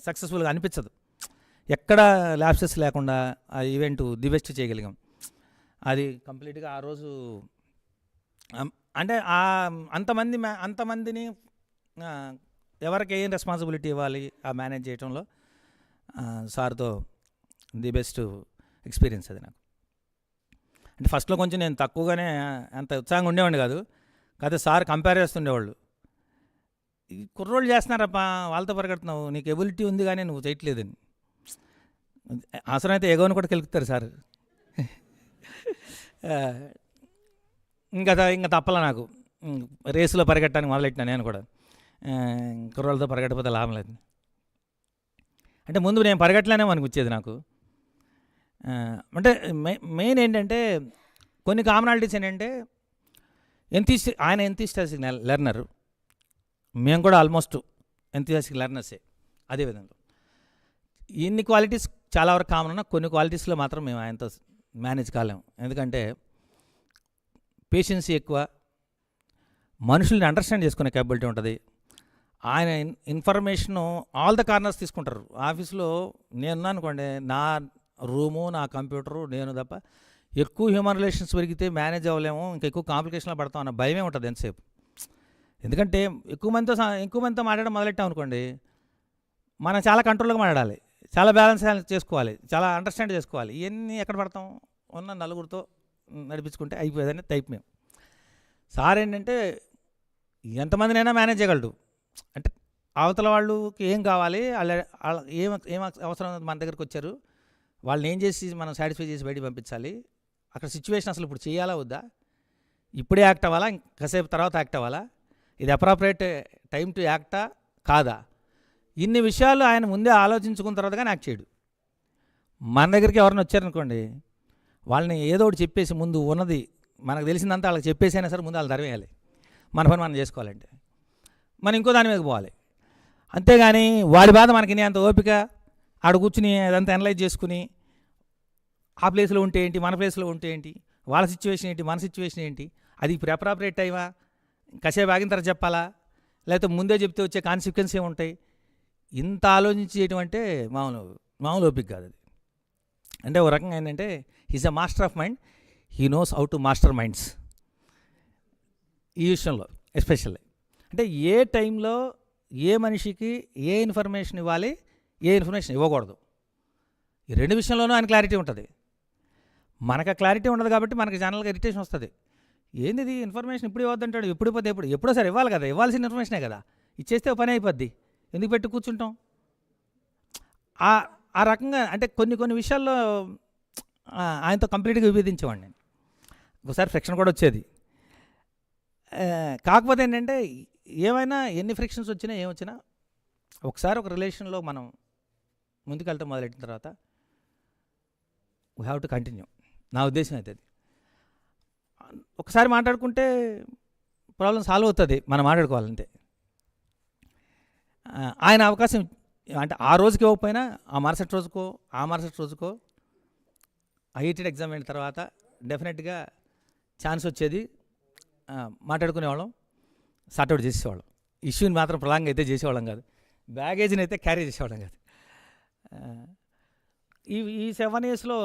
సక్సెస్ఫుల్గా అనిపించదు, ఎక్కడ ల్యాప్సెస్ లేకుండా ఆ ఈవెంట్ ది బెస్ట్ చేయగలిగాం. అది కంప్లీట్గా ఆ రోజు అంటే అంతమందిని ఎవరికి ఏం రెస్పాన్సిబిలిటీ ఇవ్వాలి ఆ మేనేజ్ చేయడంలో సార్తో ది బెస్ట్ ఎక్స్పీరియన్స్ అది నాకు. అంటే ఫస్ట్లో కొంచెం నేను తక్కువగానే అంత ఉత్సాహంగా ఉండేవాడిని కాదు, కాకపోతే సార్ కంపేర్ చేస్తుండేవాళ్ళు, ఈ కుర్రోళ్ళు చేస్తున్నారప్పా వాళ్ళతో పరిగెడుతున్నావు, నీకు ఎబిలిటీ ఉంది కానీ నువ్వు చేయట్లేదని, అవసరమైతే ఎగోని కూడా కెలుకుతారు సార్. ఇంకా తప్పలా నాకు రేసులో పరిగెట్టడానికి మొదలెట్టినా నేను కూడా, కుర్రోళ్ళతో పరిగెట్టకపోతే లాభం లేదు. అంటే ముందు నేను పరిగెట్టలేనేమో అనిపించేది నాకు. అంటే మెయిన్ ఏంటంటే కొన్ని కామనాలిటీస్ ఏంటంటే ఆయన ఎంతూసియాస్టిక్ లెర్నర్, మేము కూడా ఆల్మోస్ట్ ఎంతూసియాస్టిక్ లెర్నర్సే. అదేవిధంగా ఇన్ని క్వాలిటీస్ చాలా వరకు కామన్ ఉన్నా కొన్ని క్వాలిటీస్లో మాత్రం మేము ఆయనతో మేనేజ్ కాలేము. ఎందుకంటే పేషెన్సీ ఎక్కువ, మనుషుల్ని అండర్స్టాండ్ చేసుకునే క్యాపబిలిటీ ఉంటుంది. ఆయన ఇన్ఫర్మేషను ఆల్ ద కార్నర్స్ తీసుకుంటారు. ఆఫీస్లో నేనున్నాను అనుకోండి, నా రూము నా కంప్యూటరు నేను తప్ప ఎక్కువ హ్యూమన్ రిలేషన్స్ పెరిగితే మేనేజ్ అవ్వలేము, ఇంకా ఎక్కువ కాంప్లికేషన్లో పడతాం అన్న భయమే ఉంటుంది ఎంతసేపు. ఎందుకంటే ఎక్కువ మందితో మాట్లాడడం మొదలెట్టాం అనుకోండి, మనం చాలా కంట్రోల్గా మాట్లాడాలి, చాలా బ్యాలెన్స్ చేసుకోవాలి, చాలా అండర్స్టాండ్ చేసుకోవాలి. ఇవన్నీ ఎక్కడ పడతాం, ఉన్న నలుగురితో నడిపించుకుంటే అయిపోయేదని టైప్ మేము. సార్ ఏంటంటే ఎంతమందినైనా మేనేజ్ చేయగలడు, అంటే అవతల వాళ్ళకి ఏం కావాలి, వాళ్ళ ఏం అవసరం మన దగ్గరికి వచ్చారు, వాళ్ళని ఏం చేసి మనం సాటిస్ఫై చేసి బయటికి పంపించాలి, అక్కడ సిచ్యువేషన్ అసలు ఇప్పుడు చేయాలా వద్దా, ఇప్పుడే యాక్ట్ అవ్వాలా కాసేపు తర్వాత యాక్ట్ అవ్వాలా, ఇది అప్రాపరేట్ టైం టు యాక్టా కాదా, ఇన్ని విషయాలు ఆయన ముందే ఆలోచించుకున్న తర్వాత కానీ యాక్ట్ చేయడు. మన దగ్గరికి ఎవరైనా వచ్చారనుకోండి, వాళ్ళని ఏదో ఒకటి చెప్పేసి ముందు ఉన్నది మనకు తెలిసిందంతా వాళ్ళకి చెప్పేసి అయినా సరే ముందు వాళ్ళు ధరవేయాలి, మన పని మనం చేసుకోవాలంటే మనం ఇంకో దాని మీద పోవాలి. అంతేగాని వాడి బాధ మనకి అంత ఓపిక ఆడ కూర్చుని అదంతా అనలైజ్ చేసుకుని ఆ ప్లేస్లో ఉంటే ఏంటి, మన ప్లేస్లో ఉంటే ఏంటి, వాళ్ళ సిచ్యువేషన్ ఏంటి, మన సిచ్యువేషన్ ఏంటి, అది ఇప్పుడు అప్రాపరేట్ టైమా, కాసేపు ఆగిన తర్వాత చెప్పాలా, లేకపోతే ముందే చెప్తే వచ్చే కాన్సిక్వెన్స్ ఏముంటాయి, ఇంత ఆలోచించి చేయటం అంటే మామూలు ఓపిక కాదు అది. అంటే ఒక రకంగా ఏంటంటే he's a master of mind, he knows how to master minds ఈ విషయంలో ఎస్పెషల్లీ. అంటే ఏ టైంలో ఏ మనిషికి ఏ ఇన్ఫర్మేషన్ ఇవ్వాలి, ఏ ఇన్ఫర్మేషన్ ఇవ్వకూడదు, ఈ రెండు విషయంలోనూ ఆయన క్లారిటీ ఉంటుంది. మనకు క్లారిటీ ఉండదు కాబట్టి మనకి జనరల్గా ఇరిటేషన్ వస్తుంది. ఏంది ఇది ఇన్ఫర్మేషన్ ఇప్పుడు ఇవ్వద్దంటాడు, ఎప్పుడో సరే ఇవ్వాలి కదా, ఇవ్వాల్సిన ఇన్ఫర్మేషనే కదా, ఇచ్చేస్తే ఓ పని అయిపోద్ది, ఎందుకు పెట్టి కూర్చుంటాం. ఆ రకంగా అంటే కొన్ని విషయాల్లో ఆయనతో కంప్లీట్గా విభేదించేవాడిని నేను. ఒకసారి ఫ్రిక్షన్ కూడా వచ్చేది. కాకపోతే ఏంటంటే ఏమైనా ఎన్ని ఫ్రిక్షన్స్ వచ్చినా ఏమొచ్చినా ఒకసారి ఒక రిలేషన్లో మనం ముందుకెళ్తాం మొదలెట్టిన తర్వాత వీ హ్యావ్ టు కంటిన్యూ. నా ఉద్దేశం అయితే అది. ఒకసారి మాట్లాడుకుంటే ప్రాబ్లం సాల్వ్ అవుతుంది, మనం మాట్లాడుకోవాలంటే. ఆయన అవకాశం అంటే ఆ రోజుకి ఇవ్వకపోయినా ఆ మరుసటి రోజుకో ఐఐటీ ఎగ్జామ్ అయిన తర్వాత డెఫినెట్గా ఛాన్స్ వచ్చేది. మాట్లాడుకునేవాళ్ళం, సార్ట్అవుట్ చేసేవాళ్ళం. ఇష్యూని మాత్రం ప్రలాంగ్ అయితే చేసేవాళ్ళం కాదు, బ్యాగేజ్ని అయితే క్యారీ చేసేవాళ్ళం కాదు. ఈ 7 yearsలో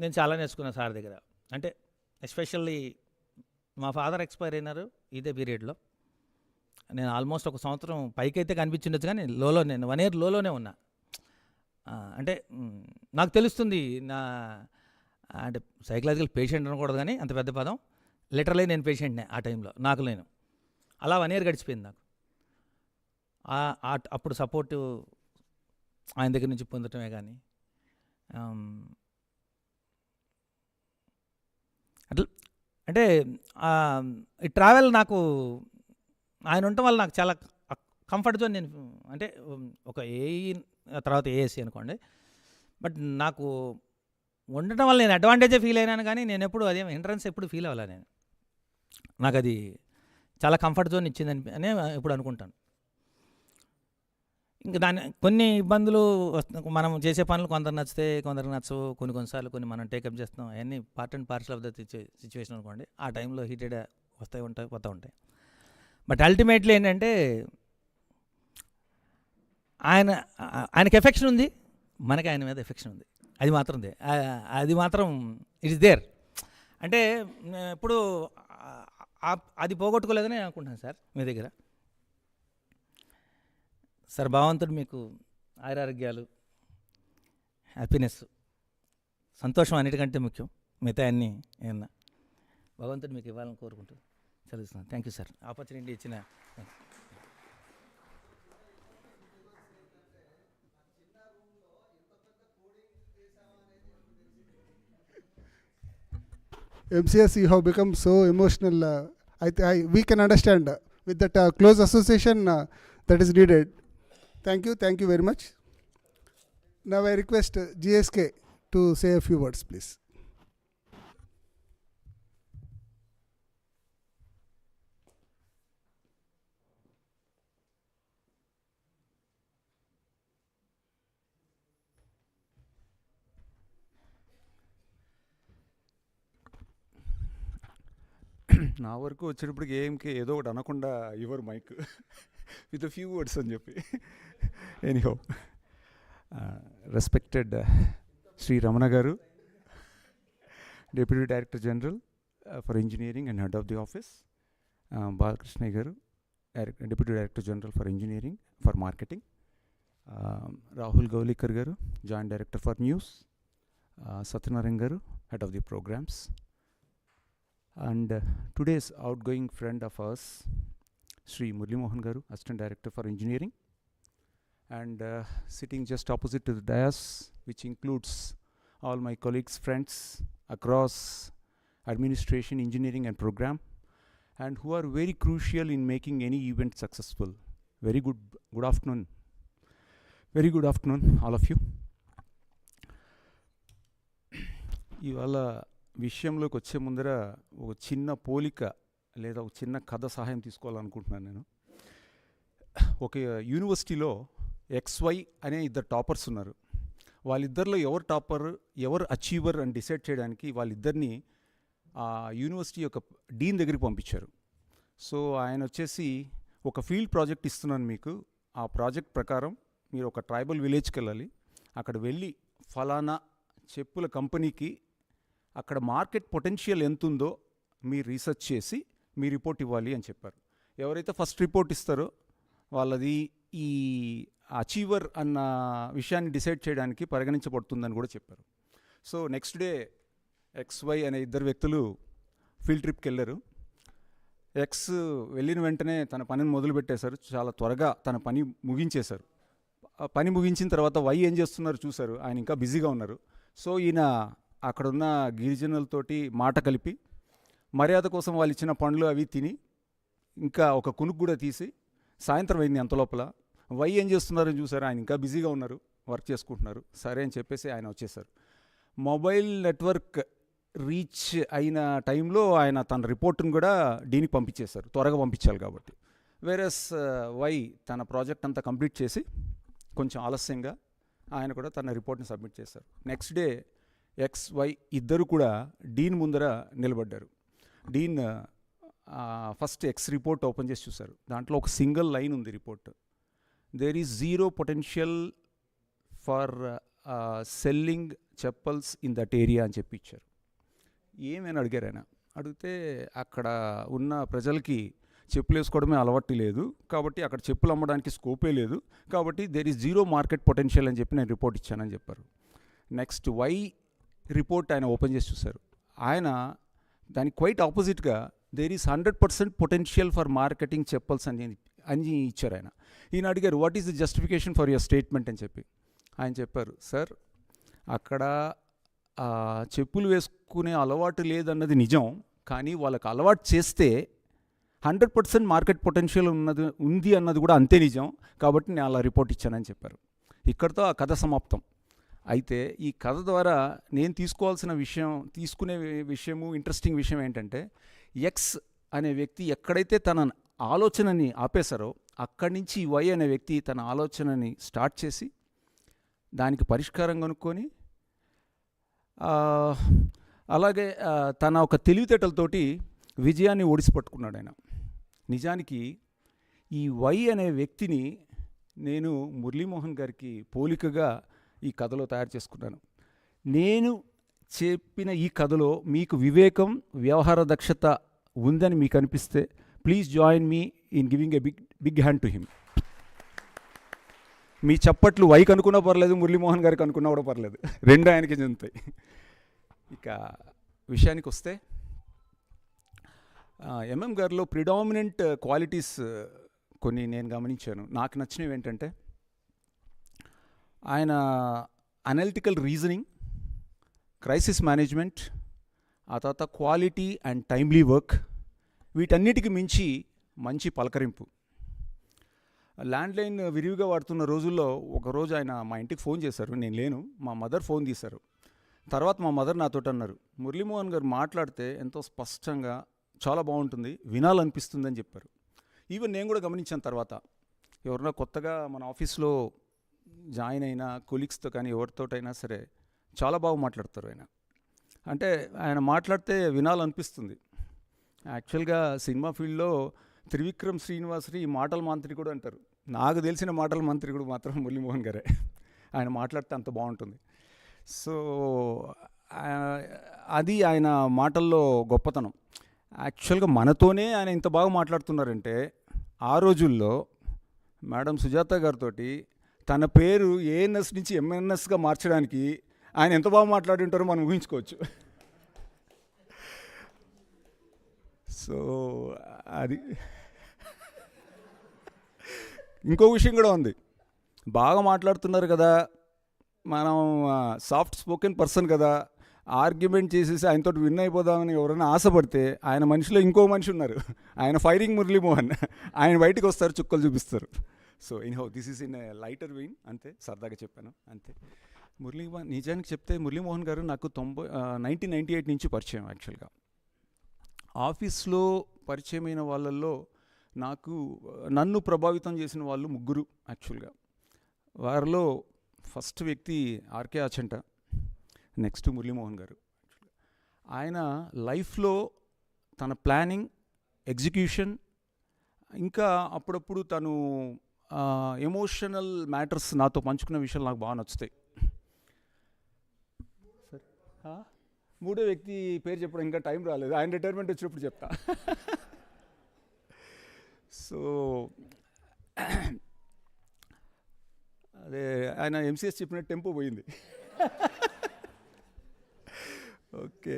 నేను చాలా నేర్చుకున్నాను సార్ దగ్గర. అంటే ఎస్పెషల్లీ మా ఫాదర్ ఎక్స్పైర్ అయినారు ఇదే పీరియడ్లో. నేను ఆల్మోస్ట్ 1 సంవత్సరం పైకి అయితే కనిపించిండొచ్చు, కానీ నేను 1 year లోనే ఉన్నా. అంటే నాకు తెలుస్తుంది నా అంటే సైకలాజికల్ పేషెంట్ అనకూడదు కానీ అంత పెద్ద పదం, లిటరలీ నేను పేషెంట్నే ఆ టైంలో. నాకు నేను అలా 1 year గడిచిపోయింది నాకు. అప్పుడు సపోర్టు ఆయన దగ్గర నుంచి పొందటమే కానీ అట్లా అంటే ఈ ట్రావెల్ నాకు ఆయన ఉండటం వల్ల నాకు చాలా కంఫర్ట్ జోన్. నేను అంటే ఒక ఏఈ తర్వాత ఏఎస్సీ అనుకోండి, బట్ నాకు ఉండటం వల్ల నేను అడ్వాంటేజే ఫీల్ అయినాను, కానీ నేను ఎప్పుడు అదేం ఎంట్రన్స్ ఎప్పుడు ఫీల్ అవ్వాలి. నాకు అది చాలా కంఫర్ట్ జోన్ ఇచ్చిందని అనే ఇప్పుడు అనుకుంటాను. ఇంకా కొన్ని ఇబ్బందులు మనం చేసే పనులు కొందరు నచ్చితే కొందరికి నచ్చవు, కొన్నిసార్లు మనం టేకప్ చేస్తాం. అవన్నీ part and parcel of the situation అనుకోండి. ఆ టైంలో హీటెడ్ పోతూ ఉంటాయి. బట్ అల్టిమేట్లీ ఏంటంటే ఆయనకి ఎఫెక్షన్ ఉంది, మనకి ఆయన మీద ఎఫెక్షన్ ఉంది. అది మాత్రం ఇట్ ఇస్ దేర్. అంటే ఇప్పుడు అది పోగొట్టుకోలేదని నేను అనుకుంటున్నాను సార్ మీ దగ్గర. సార్ భగవంతుడు మీకు ఆరోగ్యాలు, హ్యాపీనెస్, సంతోషం అన్నిటికంటే ముఖ్యం. మిగతా అన్నీ ఏమన్నా భగవంతుడు మీకు ఇవ్వాలని కోరుకుంటూ చదువుతున్నాను. థ్యాంక్ యూ సార్, ఆపర్చునిటీ ఇచ్చిన. MCS, you have become so emotional. We can understand with that close association that is needed. Thank you very much. Now I request GSK to say a few words, please. నా వరకు వచ్చేటప్పటికి ఏఎంకే ఏదో ఒకటి అనకుండా your mic with a few words అని చెప్పి. Anyhow, respected Shri Ramana garu, deputy director general for engineering and head of the office, Balakrishnaiah garu, deputy director general for engineering for marketing, Rahul Gaulikar garu, joint director for news, Satyanarayana garu, head of the programmes, and today's outgoing friend of us, Shri MOHAN garu, Assistant Director for Engineering, and sitting just opposite to the dais, which includes all my colleagues, friends across administration, engineering and program, and who are very crucial in making any event successful. Very good afternoon. Very good afternoon, all of you. ఇవాళ విషయంలోకి వచ్చే ముందర ఒక చిన్న పోలిక లేదా ఒక చిన్న కథ సహాయం తీసుకోవాలనుకుంటున్నాను నేను. ఒక యూనివర్సిటీలో XY అనే 2 టాపర్స్ ఉన్నారు. వాళ్ళిద్దరిలో ఎవరు టాపర్, ఎవరు అచీవర్ అని డిసైడ్ చేయడానికి వాళ్ళిద్దరిని ఆ యూనివర్సిటీ యొక్క డీన్ దగ్గరికి పంపించారు. సో ఆయన వచ్చేసి, ఒక ఫీల్డ్ ప్రాజెక్ట్ ఇస్తున్నాను మీకు, ఆ ప్రాజెక్ట్ ప్రకారం మీరు ఒక ట్రైబల్ విలేజ్కి వెళ్ళాలి, అక్కడ వెళ్ళి ఫలానా చెప్పుల కంపెనీకి అక్కడ మార్కెట్ పొటెన్షియల్ ఎంత ఉందో మీరు రీసెర్చ్ చేసి మీ రిపోర్ట్ ఇవ్వాలి అని చెప్పారు. ఎవరైతే ఫస్ట్ రిపోర్ట్ ఇస్తారో వాళ్ళది ఈ అచీవర్ అన్న విషయాన్ని డిసైడ్ చేయడానికి పరిగణించబడుతుందని కూడా చెప్పారు. సో నెక్స్ట్ డే XY అనే 2 వ్యక్తులు ఫీల్డ్ ట్రిప్కి వెళ్ళారు. ఎక్స్ వెళ్ళిన వెంటనే తన పనిని మొదలుపెట్టేశారు, చాలా త్వరగా తన పని ముగించేశారు. ఆ పని ముగించిన తర్వాత వై ఏం చేస్తున్నారు చూశారు, ఆయన ఇంకా బిజీగా ఉన్నారు. సో ఈయన అక్కడున్న గిరిజనులతోటి మాట కలిపి మర్యాద కోసం వాళ్ళు ఇచ్చిన పండ్లు అవి తిని ఇంకా ఒక కునుకు కూడా తీసి సాయంత్రం అయింది. అంత లోపల వై ఏం చేస్తున్నారని చూసారు, ఆయన ఇంకా బిజీగా ఉన్నారు, వర్క్ చేసుకుంటున్నారు. సరే అని చెప్పేసి ఆయన వచ్చేసారు. మొబైల్ నెట్వర్క్ రీచ్ అయిన టైంలో ఆయన తన రిపోర్ట్ని కూడా డీనికి పంపించేశారు, త్వరగా పంపించాలి కాబట్టి. వేరస్ వై తన ప్రాజెక్ట్ అంతా కంప్లీట్ చేసి కొంచెం ఆలస్యంగా ఆయన కూడా తన రిపోర్ట్ని సబ్మిట్ చేశారు. నెక్స్ట్ డే ఎక్స్ వై ఇద్దరు కూడా డీన్ ముందర నిలబడ్డారు. Dean first X report open చేసి చూశారు. దాంట్లో ఒక సింగిల్ లైన్ ఉంది report, there is zero potential for selling chappals in that area అని చెప్పి ఇచ్చారు. ఏమైనా అడిగారు ఆయన. అడిగితే అక్కడ ఉన్న ప్రజలకి చెప్పులు వేసుకోవడమే అలవాటు లేదు కాబట్టి అక్కడ చెప్పులు అమ్మడానికి స్కోపే లేదు కాబట్టి there is zero market potential అని చెప్పి నేను రిపోర్ట్ ఇచ్చానని చెప్పారు. నెక్స్ట్ వై రిపోర్ట్ ఆయన ఓపెన్ చేసి చూశారు. ఆయన దానికి క్వైట్ ఆపోజిట్గా there is 100% potential for marketing chappals అని ఇచ్చారు ఆయన. ఈయన అడిగారు what is the justification for your statement అని చెప్పి. ఆయన చెప్పారు, సార్ అక్కడ చెప్పులు వేసుకునే అలవాటు లేదన్నది నిజం, కానీ వాళ్ళకి అలవాటు చేస్తే 100% మార్కెట్ పొటెన్షియల్ ఉంది అన్నది కూడా అంతే నిజం, కాబట్టి నేను అలా రిపోర్ట్ ఇచ్చానని చెప్పారు. ఇక్కడితో ఆ కథ సమాప్తం. అయితే ఈ కథ ద్వారా నేను తీసుకునే విషయము ఇంట్రెస్టింగ్ విషయం ఏంటంటే, ఎక్స్ అనే వ్యక్తి ఎక్కడైతే తన ఆలోచనని ఆపేశారో అక్కడి నుంచి వై అనే వ్యక్తి తన ఆలోచనని స్టార్ట్ చేసి దానికి పరిష్కారం కనుక్కొని అలాగే తన ఒక తెలివితేటలతోటి విజయాన్ని ఓడిసి పట్టుకున్నాడు ఆయన. నిజానికి ఈ వై అనే వ్యక్తిని నేను మురళీమోహన్ గారికి పోలికగా ఈ కథలో తయారు చేసుకున్నాను. నేను చెప్పిన ఈ కథలో మీకు వివేకం, వ్యవహార దక్షత ఉందని మీకు అనిపిస్తే please join me in giving a big hand to him. మీ చప్పట్లు వైకి అనుకున్నా పర్లేదు, మురళీమోహన్ గారికి అనుకున్నా కూడా పర్లేదు, రెండు ఆయనకి చెందుతాయి. ఇక విషయానికి వస్తే ఎంఎం గారిలో ప్రిడామినెంట్ క్వాలిటీస్ కొన్ని నేను గమనించాను. నాకు నచ్చినవి ఏంటంటే ఆయన అనలిటికల్ రీజనింగ్, క్రైసిస్ మేనేజ్మెంట్, ఆ తర్వాత క్వాలిటీ అండ్ టైమ్లీ వర్క్, వీటన్నిటికి మించి మంచి పలకరింపు. ల్యాండ్లైన్ విరివిగా వాడుతున్న రోజుల్లో ఒకరోజు ఆయన మా ఇంటికి ఫోన్ చేశారు, నేను లేను, మా మదర్ ఫోన్ తీశారు. తర్వాత మా మదర్ నాతో అన్నారు, మురళీమోహన్ గారు మాట్లాడితే ఎంతో స్పష్టంగా చాలా బాగుంటుంది, వినాలనిపిస్తుందని చెప్పారు. ఈవెన్ నేను కూడా గమనించాను తర్వాత, ఎవరన్నా కొత్తగా మన ఆఫీస్లో జాయిన్ అయిన కొలీగ్స్తో కానీ ఎవరితోటైనా సరే చాలా బాగా మాట్లాడతారు ఆయన. అంటే ఆయన మాట్లాడితే వినాలనిపిస్తుంది. యాక్చువల్గా సినిమా ఫీల్డ్లో త్రివిక్రమ్ శ్రీనివాసరి మాటల మాంత్రికుడు అంటారు. నాకు తెలిసిన మాటల మంత్రికుడు మాత్రం మురళీమోహన్ గారే. ఆయన మాట్లాడితే అంత బాగుంటుంది. సో అది ఆయన మాటల్లో గొప్పతనం. యాక్చువల్గా మనతోనే ఆయన ఇంత బాగా మాట్లాడుతున్నారంటే, ఆ రోజుల్లో మేడం సుజాత గారితో తన పేరు ఏఎన్ఎస్ నుంచి ఎంఎన్ఎస్గా మార్చడానికి ఆయన ఎంత బాగా మాట్లాడి ఉంటారో మనం ఊహించుకోవచ్చు. సో అది ఇంకో విషయం కూడా ఉంది. బాగా మాట్లాడుతున్నారు కదా, మనం సాఫ్ట్ స్పోకెన్ పర్సన్ కదా, ఆర్గ్యుమెంట్ చేసేసి ఆయనతో విన్ అయిపోదామని ఎవరైనా ఆశపడితే ఆయన మనిషిలో ఇంకో మనిషి ఉన్నారు, ఆయన ఫైరింగ్ మురళీమోహన్. ఆయన బయటకు వస్తారు, చుక్కలు చూపిస్తారు. So anyhow this is in lighter vein, అంతే, సరదాగా చెప్పాను అంతే. మురళీమోహన్ నిజానికి చెప్తే మురళీమోహన్ గారు నాకు 1998 నుంచి పరిచయం. యాక్చువల్గా ఆఫీస్లో పరిచయమైన వాళ్ళల్లో నన్ను ప్రభావితం చేసిన వాళ్ళు ముగ్గురు. యాక్చువల్గా వారిలో ఫస్ట్ వ్యక్తి ఆర్కే ఆచంట, నెక్స్ట్ మురళీమోహన్ గారు. ఆయన లైఫ్లో తన ప్లానింగ్, ఎగ్జిక్యూషన్, ఇంకా అప్పుడప్పుడు తను ఎమోషనల్ మ్యాటర్స్ నాతో పంచుకున్న విషయాలు నాకు బాగా నచ్చుతాయి. మూడో వ్యక్తి పేరు చెప్పడం ఇంకా టైం రాలేదు, ఆయన రిటైర్మెంట్ వచ్చినప్పుడు చెప్తా. సో అదే ఆయన ఎంసీఎస్ చెప్పినట్టు టెంపో పోయింది. ఓకే.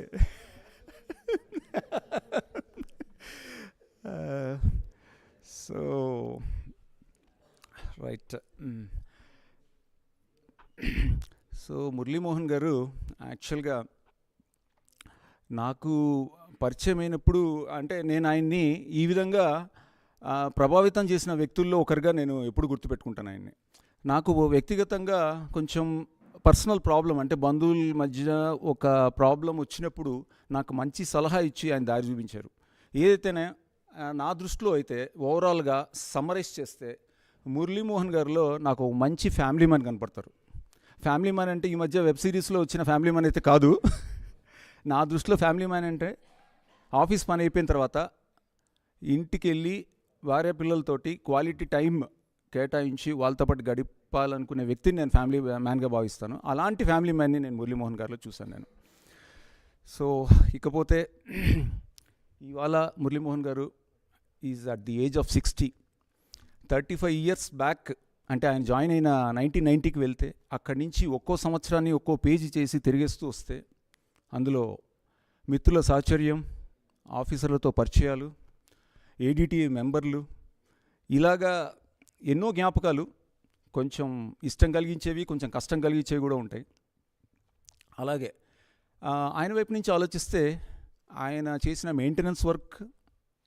రైట్. సో మురళీమోహన్ గారు యాక్చువల్గా నాకు పరిచయం అయినప్పుడు, అంటే నేను ఆయన్ని ఈ విధంగా ప్రభావితం చేసిన వ్యక్తుల్లో ఒకరిగా నేను ఎప్పుడు గుర్తుపెట్టుకుంటాను ఆయన్ని. నాకు వ్యక్తిగతంగా కొంచెం పర్సనల్ ప్రాబ్లం, అంటే బంధువుల మధ్య ఒక ప్రాబ్లం వచ్చినప్పుడు నాకు మంచి సలహా ఇచ్చి ఆయన దారి చూపించారు. ఏదైతేనే నా దృష్టిలో అయితే ఓవరాల్గా సమ్మరైజ్ చేస్తే మురళీమోహన్ గారిలో నాకు ఒక మంచి ఫ్యామిలీ మ్యాన్ కనపడతారు. ఫ్యామిలీ మ్యాన్ అంటే ఈ మధ్య వెబ్ సిరీస్లో వచ్చిన ఫ్యామిలీ మ్యాన్ అయితే కాదు. నా దృష్టిలో ఫ్యామిలీ మ్యాన్ అంటే ఆఫీస్ పని అయిపోయిన తర్వాత ఇంటికి వెళ్ళి భార్య పిల్లలతోటి క్వాలిటీ టైం కేటాయించి వాళ్ళతో పాటు గడిపాలనుకునే వ్యక్తిని నేను ఫ్యామిలీ మ్యాన్గా భావిస్తాను. అలాంటి ఫ్యామిలీ మ్యాన్ని నేను మురళీమోహన్ గారిలో చూశాను నేను. సో ఇకపోతే ఇవాళ మురళీమోహన్ గారు is at the age of 60. 35 years back, అంటే ఆయన జాయిన్ అయిన 1990కి వెళ్తే అక్కడి నుంచి ఒక్కో సంవత్సరాన్ని ఒక్కో పేజీ చేసి తిరిగేస్తూ వస్తే అందులో మిత్రుల సాహచర్యం, ఆఫీసర్లతో పరిచయాలు, ఏడిటి మెంబర్లు, ఇలాగా ఎన్నో జ్ఞాపకాలు, కొంచెం ఇష్టం కలిగించేవి, కొంచెం కష్టం కలిగించేవి కూడా ఉంటాయి. అలాగే ఆయన వైపు నుంచి ఆలోచిస్తే ఆయన చేసిన మెయింటెనెన్స్ వర్క్,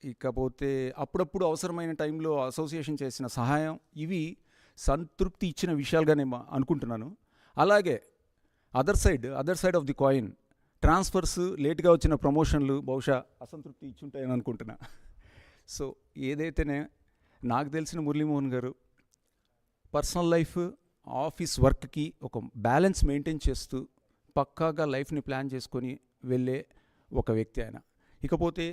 ఇకపోతే అప్పుడప్పుడు అవసరమైన టైంలో అసోసియేషన్ చేసిన సహాయం, ఇవి సంతృప్తి ఇచ్చిన విషయాలుగా నేను అనుకుంటున్నాను. అలాగే other side of the coin, transfers, లేట్గా వచ్చిన ప్రమోషన్లు బహుశా అసంతృప్తి ఇచ్చుంటాయని అనుకుంటున్నా. సో ఏదైతేనే నాకు తెలిసిన మురళీమోహన్ గారు పర్సనల్ లైఫ్, ఆఫీస్ వర్క్కి ఒక బ్యాలెన్స్ మెయింటైన్ చేస్తూ పక్కాగా లైఫ్ని ప్లాన్ చేసుకొని వెళ్ళే ఒక వ్యక్తి ఆయన. ఇకపోతే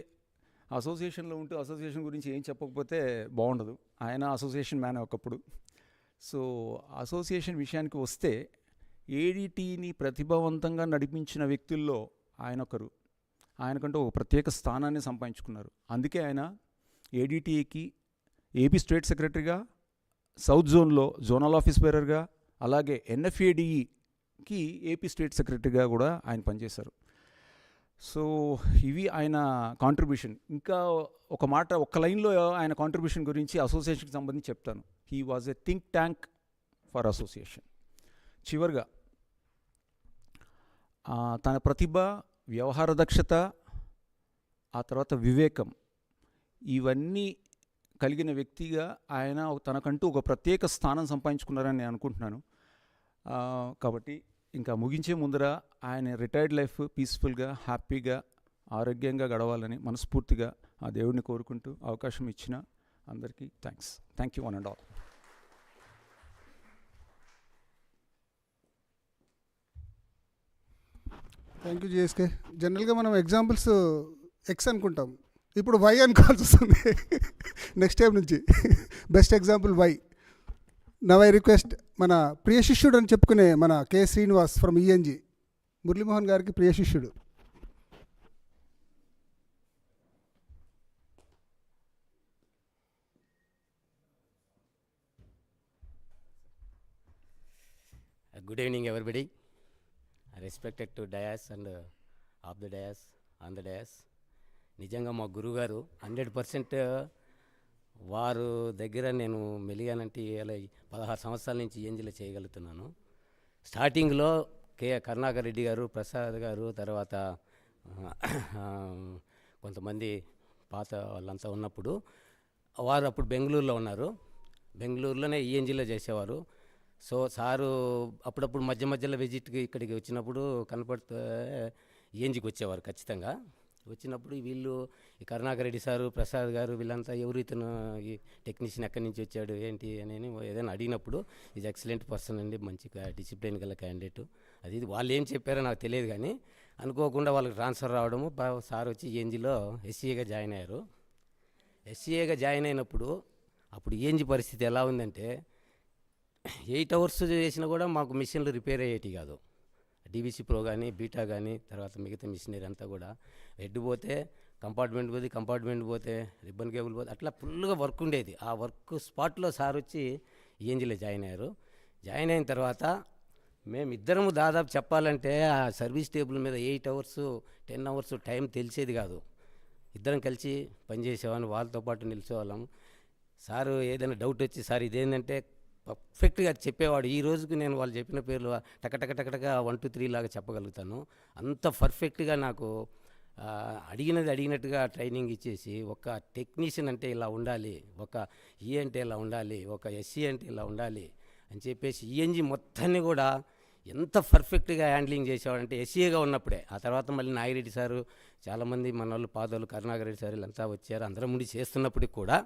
అసోసియేషన్లో ఉంటూ అసోసియేషన్ గురించి ఏం చెప్పకపోతే బాగుండదు. ఆయన అసోసియేషన్ మ్యాన్ ఒకప్పుడు. సో అసోసియేషన్ విషయానికి వస్తే ఏడిటీని ప్రతిభావంతంగా నడిపించిన వ్యక్తుల్లో ఆయన ఒకరు. ఆయనకంటూ ఒక ప్రత్యేక స్థానాన్ని సంపాదించుకున్నారు. అందుకే ఆయన ఏడిటీకి ఏపీ స్టేట్ సెక్రటరీగా, సౌత్ జోన్లో జోనల్ ఆఫీస్ బేరర్గా, అలాగే ఎన్ఎఫ్ఏడికి ఏపీ స్టేట్ సెక్రటరీగా కూడా ఆయన పనిచేశారు. సో ఇవి ఆయన కాంట్రిబ్యూషన్. ఇంకా ఒక మాట, ఒక్క లైన్లో ఆయన కాంట్రిబ్యూషన్ గురించి అసోసియేషన్కి సంబంధించి చెప్తాను. He was a think tank for association. చివరిగా తన ప్రతిభ, వ్యవహార దక్షత, ఆ తర్వాత వివేకం, ఇవన్నీ కలిగిన వ్యక్తిగా ఆయన తనకంటూ ఒక ప్రత్యేక స్థానం సంపాదించుకున్నారని నేను అనుకుంటున్నాను. కాబట్టి ఇంకా ముగించే ముందర ఆయన రిటైర్డ్ లైఫ్ పీస్ఫుల్గా, హ్యాపీగా, ఆరోగ్యంగా గడవాలని మనస్ఫూర్తిగా ఆ దేవుడిని కోరుకుంటూ అవకాశం ఇచ్చిన అందరికీ thank you one and all. Thank you GSK. జనరల్గా మనం ఎగ్జాంపుల్స్ ఎక్స్ అనుకుంటాం, ఇప్పుడు వై అనుకోవాల్సి వస్తుంది నెక్స్ట్ టైం నుంచి. Best example Y. Now I request మన ప్రియ శిష్యుడు అని చెప్పుకునే మన K Srinivas from ENG, Muralimohan గారికి ప్రియ శిష్యుడు. Good evening, everybody. Respected to dais and off the dais, on the dais. నిజంగా మా గురుగారు 100% వారు దగ్గర నేను మెలిగానంటే ఇలా 16 సంవత్సరాల నుంచి ఏంజిలో చేయగలుగుతున్నాను. స్టార్టింగ్లో కరుణాకర్ రెడ్డి గారు, ప్రసాద్ గారు, తర్వాత కొంతమంది పాత వాళ్ళంతా ఉన్నప్పుడు వారు అప్పుడు బెంగళూరులో ఉన్నారు. బెంగళూరులోనే ఈఎన్జిలో చేసేవారు. సో సారు అప్పుడప్పుడు మధ్య మధ్యలో విజిట్కి ఇక్కడికి వచ్చినప్పుడు కనపడుతూ ఈఎన్జికి వచ్చేవారు ఖచ్చితంగా. వచ్చినప్పుడు వీళ్ళు ఈ కరుణాకర్ రెడ్డి సారు, ప్రసాద్ గారు, వీళ్ళంతా ఎవరు ఇతను ఈ టెక్నీషియన్ ఎక్కడి నుంచి వచ్చాడు ఏంటి అని ఏదైనా అడిగినప్పుడు ఈజ్ ఎక్సలెంట్ పర్సన్ అండి, మంచిగా డిసిప్లిన్ గల క్యాండిడేటు, అది వాళ్ళు ఏం చెప్పారో నాకు తెలియదు. కానీ అనుకోకుండా వాళ్ళకి ట్రాన్స్ఫర్ రావడము, సార్ వచ్చి ఈఎన్జిలో ఎస్సీఏగా జాయిన్ అయ్యారు. ఎస్సీఏగా జాయిన్ అయినప్పుడు అప్పుడు ఈఎన్జి పరిస్థితి ఎలా ఉందంటే 8 hours చేసినా కూడా మాకు మిషన్లు రిపేర్ అయ్యేటి కాదు. డీవీసీ ప్రో కానీ, బీటా కానీ, తర్వాత మిగతా మిషనరీ అంతా కూడా హెడ్ పోతే కంపార్ట్మెంట్ పోతే రిబ్బన్ కేబుల్ పోతే అట్లా ఫుల్గా వర్క్ ఉండేది. ఆ వర్క్ స్పాట్లో సార్ వచ్చి ఈఎన్జిలో జాయిన్ అయ్యారు. జాయిన్ అయిన తర్వాత మేమిద్దరము దాదాపు చెప్పాలంటే ఆ సర్వీస్ టేబుల్ మీద 8 hours 10 hours టైం తెలిసేది కాదు. ఇద్దరం కలిసి పనిచేసేవాళ్ళం, వాళ్ళతో పాటు నిలిచేవాళ్ళం. సారు ఏదైనా డౌట్ వచ్చి, సార్ ఇదేంటంటే పర్ఫెక్ట్గా చెప్పేవాడు. ఈ రోజుకి నేను వాళ్ళు చెప్పిన పేర్లు టకటకటకటగా 1 2 3 లాగా చెప్పగలుగుతాను. అంత పర్ఫెక్ట్గా నాకు అడిగినట్టుగా ట్రైనింగ్ ఇచ్చేసి, ఒక టెక్నీషియన్ అంటే ఇలా ఉండాలి, ఒక ఈ అంటే ఇలా ఉండాలి, ఒక ఎస్సీ అంటే ఇలా ఉండాలి అని చెప్పేసి ఈఎన్జీ మొత్తాన్ని కూడా ఎంత పర్ఫెక్ట్గా హ్యాండ్లింగ్ చేసేవాడంటే ఎస్సీగా ఉన్నప్పుడే. ఆ తర్వాత మళ్ళీ నాగిరెడ్డి సారు, చాలామంది మన వాళ్ళు పాదోళ్ళు కరుణాకరెడ్డి సార్ వీళ్ళంతా వచ్చారు. అందరం ముందు చేస్తున్నప్పటికి కూడా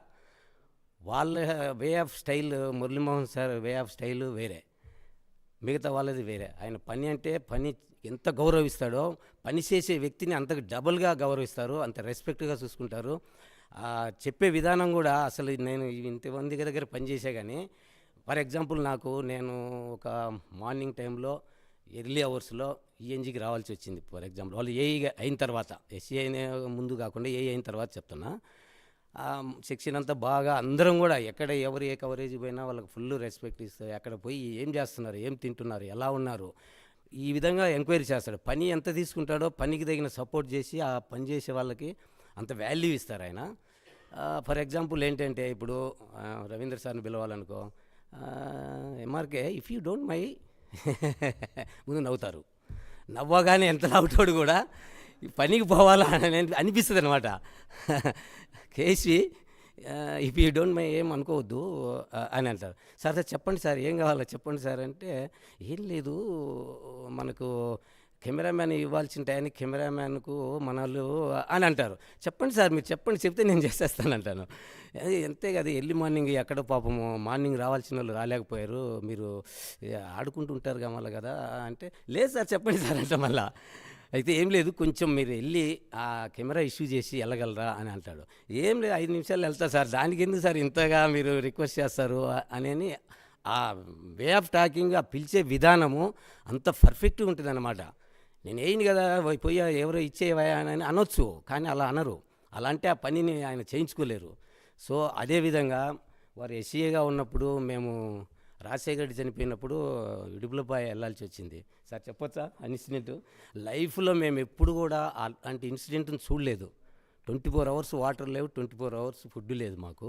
వాళ్ళ way of style, Muralimohan sir way of style వేరే, మిగతా వాళ్ళది వేరే. ఆయన పని అంటే పని ఎంత గౌరవిస్తాడో, పని చేసే వ్యక్తిని అంతకు డబుల్గా గౌరవిస్తారు, అంత రెస్పెక్ట్గా చూసుకుంటారు. చెప్పే విధానం కూడా అసలు నేను ఇంతమంది దగ్గర పనిచేసే కానీ, ఫర్ ఎగ్జాంపుల్ నేను ఒక మార్నింగ్ టైంలో ఎర్లీ అవర్స్లో ఈఎన్జీకి రావాల్సి వచ్చింది. ఫర్ ఎగ్జాంపుల్ వాళ్ళు ఏఈగా అయిన తర్వాత, ఎస్సీ అయిన ముందు కాకుండా ఏఈ అయిన తర్వాత చెప్తున్నా. సెక్షన్ అంతా బాగా అందరం కూడా ఎక్కడ ఎవరు ఏ కవరేజ్ పోయినా వాళ్ళకి ఫుల్ రెస్పెక్ట్ ఇస్తారు. అక్కడ పోయి ఏం చేస్తున్నారు, ఏం తింటున్నారు, ఎలా ఉన్నారు, ఈ విధంగా ఎంక్వైరీ చేస్తాడు. పని ఎంత తీసుకుంటాడో పనికి తగిన సపోర్ట్ చేసి ఆ పని చేసే వాళ్ళకి అంత వాల్యూ ఇస్తారు ఆయన. ఫర్ ఎగ్జాంపుల్ ఏంటంటే, ఇప్పుడు రవీంద్ర సార్ని పిలవాలనుకో, MRK if you don't mind ముందు నవ్వుతారు. నవ్వగానే ఎంత నవ్వుతాడు కూడా పనికి పోవాలా అని అనిపిస్తుంది అనమాట. KC if you don't mind ఏం అనుకోవద్దు అని అంటారు. సార్ చెప్పండి సార్, ఏం కావాలో చెప్పండి సార్ అంటే, ఏం లేదు మనకు కెమెరామ్యాన్ ఇవ్వాల్సిన టైంకి కెమెరామ్యాన్కు మనలు అని అంటారు. చెప్పండి సార్, మీరు చెప్పండి, చెప్తే నేను చేసేస్తానంటాను. అది అంతే కదా, ఎర్లీ మార్నింగ్ ఎక్కడ పాపము మార్నింగ్ రావాల్సిన వాళ్ళు రాలేకపోయారు, మీరు ఆడుకుంటుంటారు కావాలి కదా అంటే, లేదు సార్ చెప్పండి సార్ అంటే మళ్ళా అయితే ఏం లేదు, కొంచెం మీరు వెళ్ళి ఆ కెమెరా ఇష్యూ చేసి వెళ్ళగలరా అని అంటాడు. ఏం లేదు 5 నిమిషాలు వెళ్తా సార్, దానికి ఎందుకు సార్ ఇంతగా మీరు రిక్వెస్ట్ చేస్తారు అని ఆ వే ఆఫ్ టాకింగ్, ఆ పిలిచే విధానము అంత పర్ఫెక్ట్గా ఉంటుంది అన్నమాట. నేను వేయను కదా పోయి ఎవరో ఇచ్చేవా అని అనొచ్చు, కానీ అలా అనరు. అలా అంటే ఆ పనిని ఆయన చేయించుకోలేరు. సో అదేవిధంగా వారు ఎస్సీఏగా ఉన్నప్పుడు మేము రాజశేఖర రెడ్డి చనిపోయినప్పుడు ఇడుపులపాయ వెళ్ళాల్సి వచ్చింది. సార్ చెప్పొచ్చా ఇన్సిడెంట్? లైఫ్లో మేము ఎప్పుడు కూడా అలాంటి ఇన్సిడెంట్ని చూడలేదు. 24 అవర్స్ వాటర్ లేవు, 24 అవర్స్ ఫుడ్ లేదు మాకు.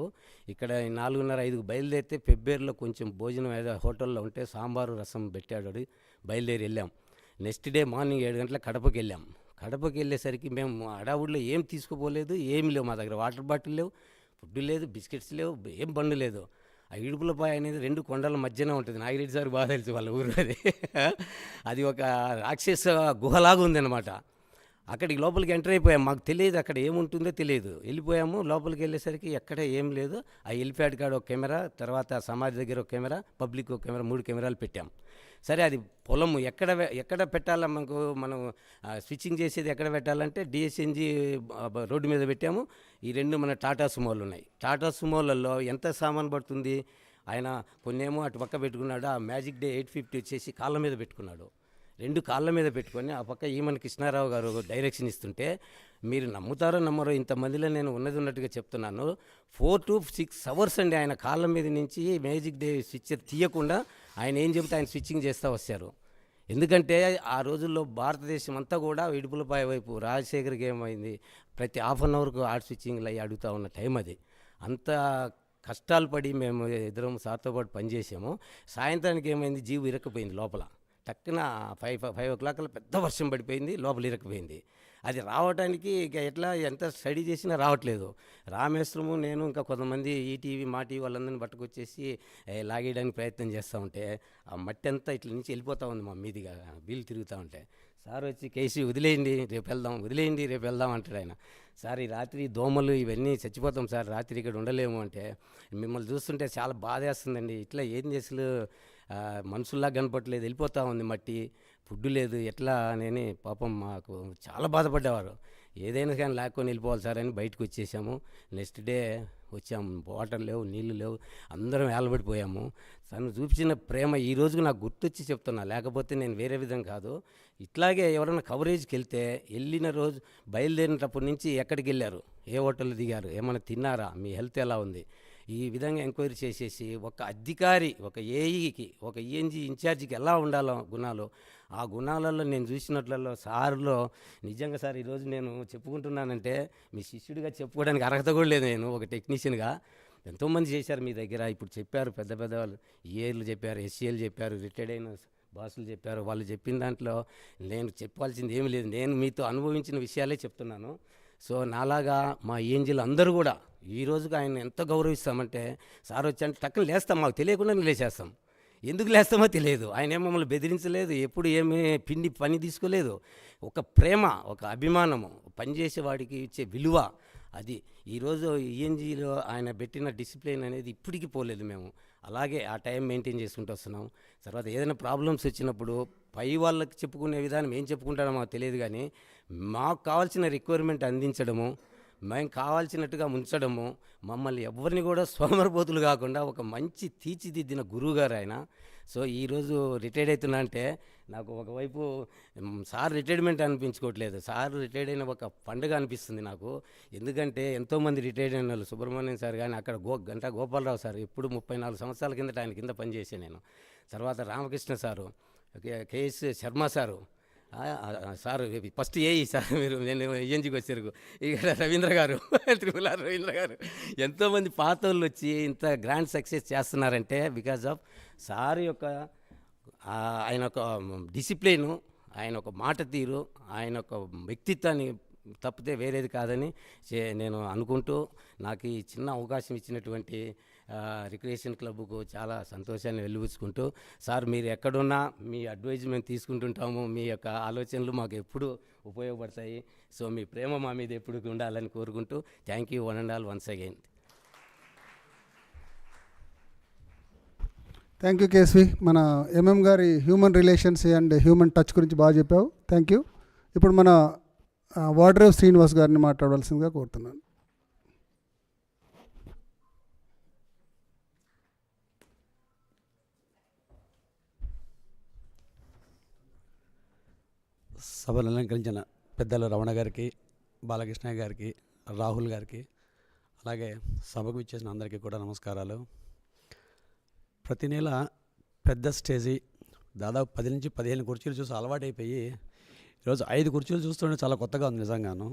ఇక్కడ 4:30 5కు బయలుదేరితే పెబ్బేరులో కొంచెం భోజనం ఏదో హోటల్లో ఉంటే సాంబారు రసం పెట్టాడు, బయలుదేరి వెళ్ళాం. నెక్స్ట్ డే మార్నింగ్ 7 గంటలకు కడపకి వెళ్ళాం. కడపకి వెళ్ళేసరికి మేము అడావుడిలో ఏం తీసుకుపోలేదు, ఏమి లేవు మా దగ్గర. వాటర్ బాటిల్ లేవు, ఫుడ్ లేదు, బిస్కెట్స్ లేవు, ఏం బండు లేదు. ఆ ఇడుపులపాయ అనేది 2 కొండల మధ్యన ఉంటుంది. నాగిరెడ్డి సార్ బాగా తెలుసు వాళ్ళ ఊరు అది. అది ఒక రాక్షస గుహలాగా ఉందన్నమాట. అక్కడికి లోపలికి ఎంటర్ అయిపోయాం. మాకు తెలియదు అక్కడ ఏముంటుందో తెలియదు. వెళ్ళిపోయాము. లోపలికి వెళ్ళేసరికి ఎక్కడ ఏం లేదు. ఆ హెలిప్యాడ్ కాడ ఒక కెమెరా, తర్వాత సమాధి దగ్గర ఒక కెమెరా, పబ్లిక్ ఒక కెమెరా, 3 కెమెరాలు పెట్టాం. సరే, అది పొలము ఎక్కడ పెట్టాలా, మనం స్విచ్చింగ్ చేసేది ఎక్కడ పెట్టాలంటే డిఎస్ఎన్జి రోడ్డు మీద పెట్టాము. ఈ 2 మన టాటా సుమోలు ఉన్నాయి. టాటా సుమోలలో ఎంత సామాన్ పడుతుంది, ఆయన కొన్నేమో అటు పక్క పెట్టుకున్నాడు. ఆ మ్యాజిక్ డే 850 వచ్చేసి కాళ్ళ మీద పెట్టుకున్నాడు. 2 కాళ్ళ మీద పెట్టుకొని ఆ పక్క ఈమన్ కృష్ణారావు గారు డైరెక్షన్ ఇస్తుంటే, మీరు నమ్ముతారో నమ్మరో, ఇంతమందిలో నేను ఉన్నట్టుగా చెప్తున్నాను, 4 to 6 అవర్స్ అండి ఆయన కాళ్ళ మీద నుంచి మ్యాజిక్ డే స్విచ్ తీయకుండా ఆయన ఏం చెబితే ఆయన స్విచ్చింగ్ చేస్తూ వచ్చారు. ఎందుకంటే ఆ రోజుల్లో భారతదేశం అంతా కూడా ఇడుపులపాయ వైపు రాజశేఖర్కి ఏమైంది, ప్రతి హాఫ్ అన్ అవర్కు ఆర్ట్ స్విచ్చింగ్లు అయ్యి అడుగుతూ ఉన్న టైం అది. అంత కష్టాలు పడి మేము ఇద్దరం సార్తో పాటు పనిచేసాము. సాయంత్రానికి ఏమైంది, జీవు ఇరక్కపోయింది లోపల. టక్కున 5 o'clock పెద్ద వర్షం పడిపోయింది, లోపల ఇరక్కపోయింది. అది రావడానికి ఇక ఎంత స్టడీ చేసినా రావట్లేదు. రామేశ్వరము, నేను ఇంకా కొంతమంది ఈటీవీ మా టీవీ వాళ్ళందరినీ పట్టుకొచ్చేసి లాగేయడానికి ప్రయత్నం చేస్తూ ఉంటే ఆ మట్టి అంతా ఇట్ల నుంచి వెళ్ళిపోతూ ఉంది మా మీదిగా, వీళ్ళు తిరుగుతూ ఉంటే. సార్ వచ్చి కేసీ వదిలేయండి రేపు వెళ్దాం, వదిలేయండి రేపు వెళ్దాం అంటాడు ఆయన. సార్ ఈ రాత్రి దోమలు ఇవన్నీ చచ్చిపోతాం సార్, రాత్రి ఇక్కడ ఉండలేము అంటే, మిమ్మల్ని చూస్తుంటే చాలా బాధేస్తుందండి, ఇట్లా ఏం చేసలు మనుషుల్లా కనపట్లేదు, వెళ్ళిపోతూ ఉంది మట్టి, ఫుడ్ లేదు, ఎట్లా అని పాపం మాకు చాలా బాధపడ్డేవారు. ఏదైనా కానీ లాక్కొని వెళ్ళిపోవాలి సార్ అని బయటకు వచ్చేసాము. నెక్స్ట్ డే వచ్చాము, వాటర్ లేవు, నీళ్లు లేవు, అందరం ఏలబడిపోయాము. తను చూపించిన ప్రేమ ఈ రోజుకు నాకు గుర్తొచ్చి చెప్తున్నా, లేకపోతే నేను వేరే విధం కాదు. ఇట్లాగే ఎవరైనా కవరేజ్కి వెళ్తే, వెళ్ళిన రోజు బయలుదేరినప్పటి నుంచి ఎక్కడికి వెళ్ళారు, ఏ హోటల్లో దిగారు, ఏమైనా తిన్నారా, మీ హెల్త్ ఎలా ఉంది, ఈ విధంగా ఎంక్వైరీ చేసేసి ఒక అధికారి, ఒక ఏఈకి, ఒక ఈఎన్జీ ఇన్ఛార్జికి ఎలా ఉండాలో గుణాలు, ఆ గుణాలలో నేను చూసినట్లలో సార్లో నిజంగా సార్ ఈరోజు నేను చెప్పుకుంటున్నానంటే మీ శిష్యుడిగా చెప్పుకోవడానికి అర్హత కూడా లేదు. నేను ఒక టెక్నీషియన్గా ఎంతోమంది చేశారు మీ దగ్గర. ఇప్పుడు చెప్పారు పెద్ద పెద్ద వాళ్ళు, ఏఏలు చెప్పారు, ఎస్సీఏలు చెప్పారు, రిటైర్డ్ అయిన బాసులు చెప్పారు. వాళ్ళు చెప్పిన దాంట్లో నేను చెప్పాల్సింది ఏమీ లేదు. నేను మీతో అనుభవించిన విషయాలే చెప్తున్నాను. సో నాలాగా మా ఏంజిల్ అందరూ కూడా ఈ రోజుకి ఆయన ఎంత గౌరవిస్తామంటే, సార్ వచ్చి అంటే టక్కున లేస్తాం, మాకు తెలియకుండా లేచేస్తాం. ఎందుకు లేస్తామో తెలియదు. ఆయన ఏమో మమ్మల్ని బెదిరించలేదు, ఎప్పుడు ఏమీ పని తీసుకోలేదు. ఒక ప్రేమ, ఒక అభిమానము, పనిచేసేవాడికి ఇచ్చే విలువ, అది ఈరోజు ఈఎన్జీలో ఆయన పెట్టిన డిసిప్లిన్ అనేది ఇప్పటికీ పోలేదు. మేము అలాగే ఆ టైం మెయింటైన్ చేసుకుంటూ వస్తున్నాం. తర్వాత ఏదైనా ప్రాబ్లమ్స్ వచ్చినప్పుడు పై వాళ్ళకి చెప్పుకునే విధానం ఏం చెప్పుకుంటాడో మాకు తెలియదు, కానీ మాకు కావాల్సిన రిక్వైర్మెంట్ అందించడము, మేము కావాల్సినట్టుగా ఉంచడము, మమ్మల్ని ఎవరిని కూడా సోమరపోతులు కాకుండా ఒక మంచి తీర్చిదిద్దిన గురువుగారు ఆయన. సో ఈరోజు రిటైర్డ్ అవుతున్నా అంటే నాకు ఒకవైపు సార్ రిటైర్మెంట్ అనిపించుకోవట్లేదు, సార్ రిటైర్డ్ అయిన ఒక పండుగ అనిపిస్తుంది నాకు. ఎందుకంటే ఎంతోమంది రిటైర్డ్ అయిన వాళ్ళు, సుబ్రహ్మణ్యం సార్ కానీ, అక్కడ గంటా గోపాలరావు సార్, ఎప్పుడు 34 సంవత్సరాల కిందట ఆయన కింద పనిచేసాను నేను. తర్వాత Ramakrishna sir, KS Sharma sir, sir first AE sir, మీరు నేను ఈఎన్జీకి వచ్చారు. ఇక్కడ రవీంద్ర గారు, త్రిపుల రవీంద్ర గారు, ఎంతోమంది పాత వాళ్ళు వచ్చి ఇంత గ్రాండ్ సక్సెస్ చేస్తున్నారంటే బికాజ్ ఆఫ్ సార్ యొక్క ఆయన ఒక డిసిప్లిను, ఆయన ఒక మాట తీరు, ఆయన ఒక వ్యక్తిత్వాన్ని తప్పితే వేరేది కాదని నేను అనుకుంటూ, నాకు ఈ చిన్న అవకాశం ఇచ్చినటువంటి రిక్రియేషన్ క్లబ్కు చాలా సంతోషాన్ని వెలువచ్చుకుంటూ, సార్ మీరు ఎక్కడున్నా మీ అడ్వైజ్ మేము తీసుకుంటుంటాము, మీ యొక్క ఆలోచనలు మాకు ఎప్పుడు ఉపయోగపడతాయి. సో మీ ప్రేమ మా మీద ఎప్పుడు ఉండాలని కోరుకుంటూ, thank you one and all once again. Thank you KSV. మన ఎంఎం గారి human relations and human touch గురించి బాగా చెప్పావు, థ్యాంక్ యూ. ఇప్పుడు మన వాడ్రేవ్ శ్రీనివాస్ గారిని మాట్లాడవలసిందిగా కోరుతున్నాను. సభను అలంకరించిన పెద్దలు రమణ గారికి, బాలకృష్ణ గారికి, రాహుల్ గారికి, అలాగే సభకు ఇచ్చేసిన అందరికీ కూడా నమస్కారాలు. ప్రతి నెల పెద్ద స్టేజీ దాదాపు 10 నుంచి 15 కుర్చీలు చూసి అలవాటైపోయి ఈరోజు 5 కుర్చీలు చూస్తుంటే చాలా కొత్తగా ఉంది నిజంగాను.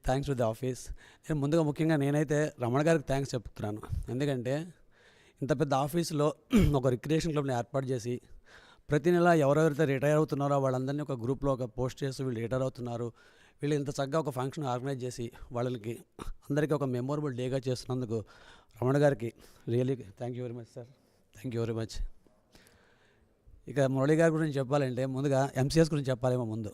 Thanks to the office. నేను ముందుగా ముఖ్యంగా నేనైతే రమణ గారికి థ్యాంక్స్ చెప్తున్నాను. ఎందుకంటే ఇంత పెద్ద ఆఫీసులో ఒక రిక్రియేషన్ క్లబ్ని ఏర్పాటు చేసి ప్రతి నెల ఎవరెవరైతే రిటైర్ అవుతున్నారో వాళ్ళందరినీ ఒక గ్రూప్లో ఒక పోస్ట్ చేసి వీళ్ళు రిటైర్ అవుతున్నారు, వీళ్ళు ఇంత చక్కగా ఒక ఫంక్షన్ ఆర్గనైజ్ చేసి వాళ్ళకి అందరికీ ఒక మెమొరబుల్ డేగా చేస్తున్నందుకు రమణ గారికి really thank you very much sir, thank you very much. ఇక మురళి గారి గురించి చెప్పాలంటే ముందుగా ఎంసీఎస్ గురించి చెప్పాలేమో ముందు.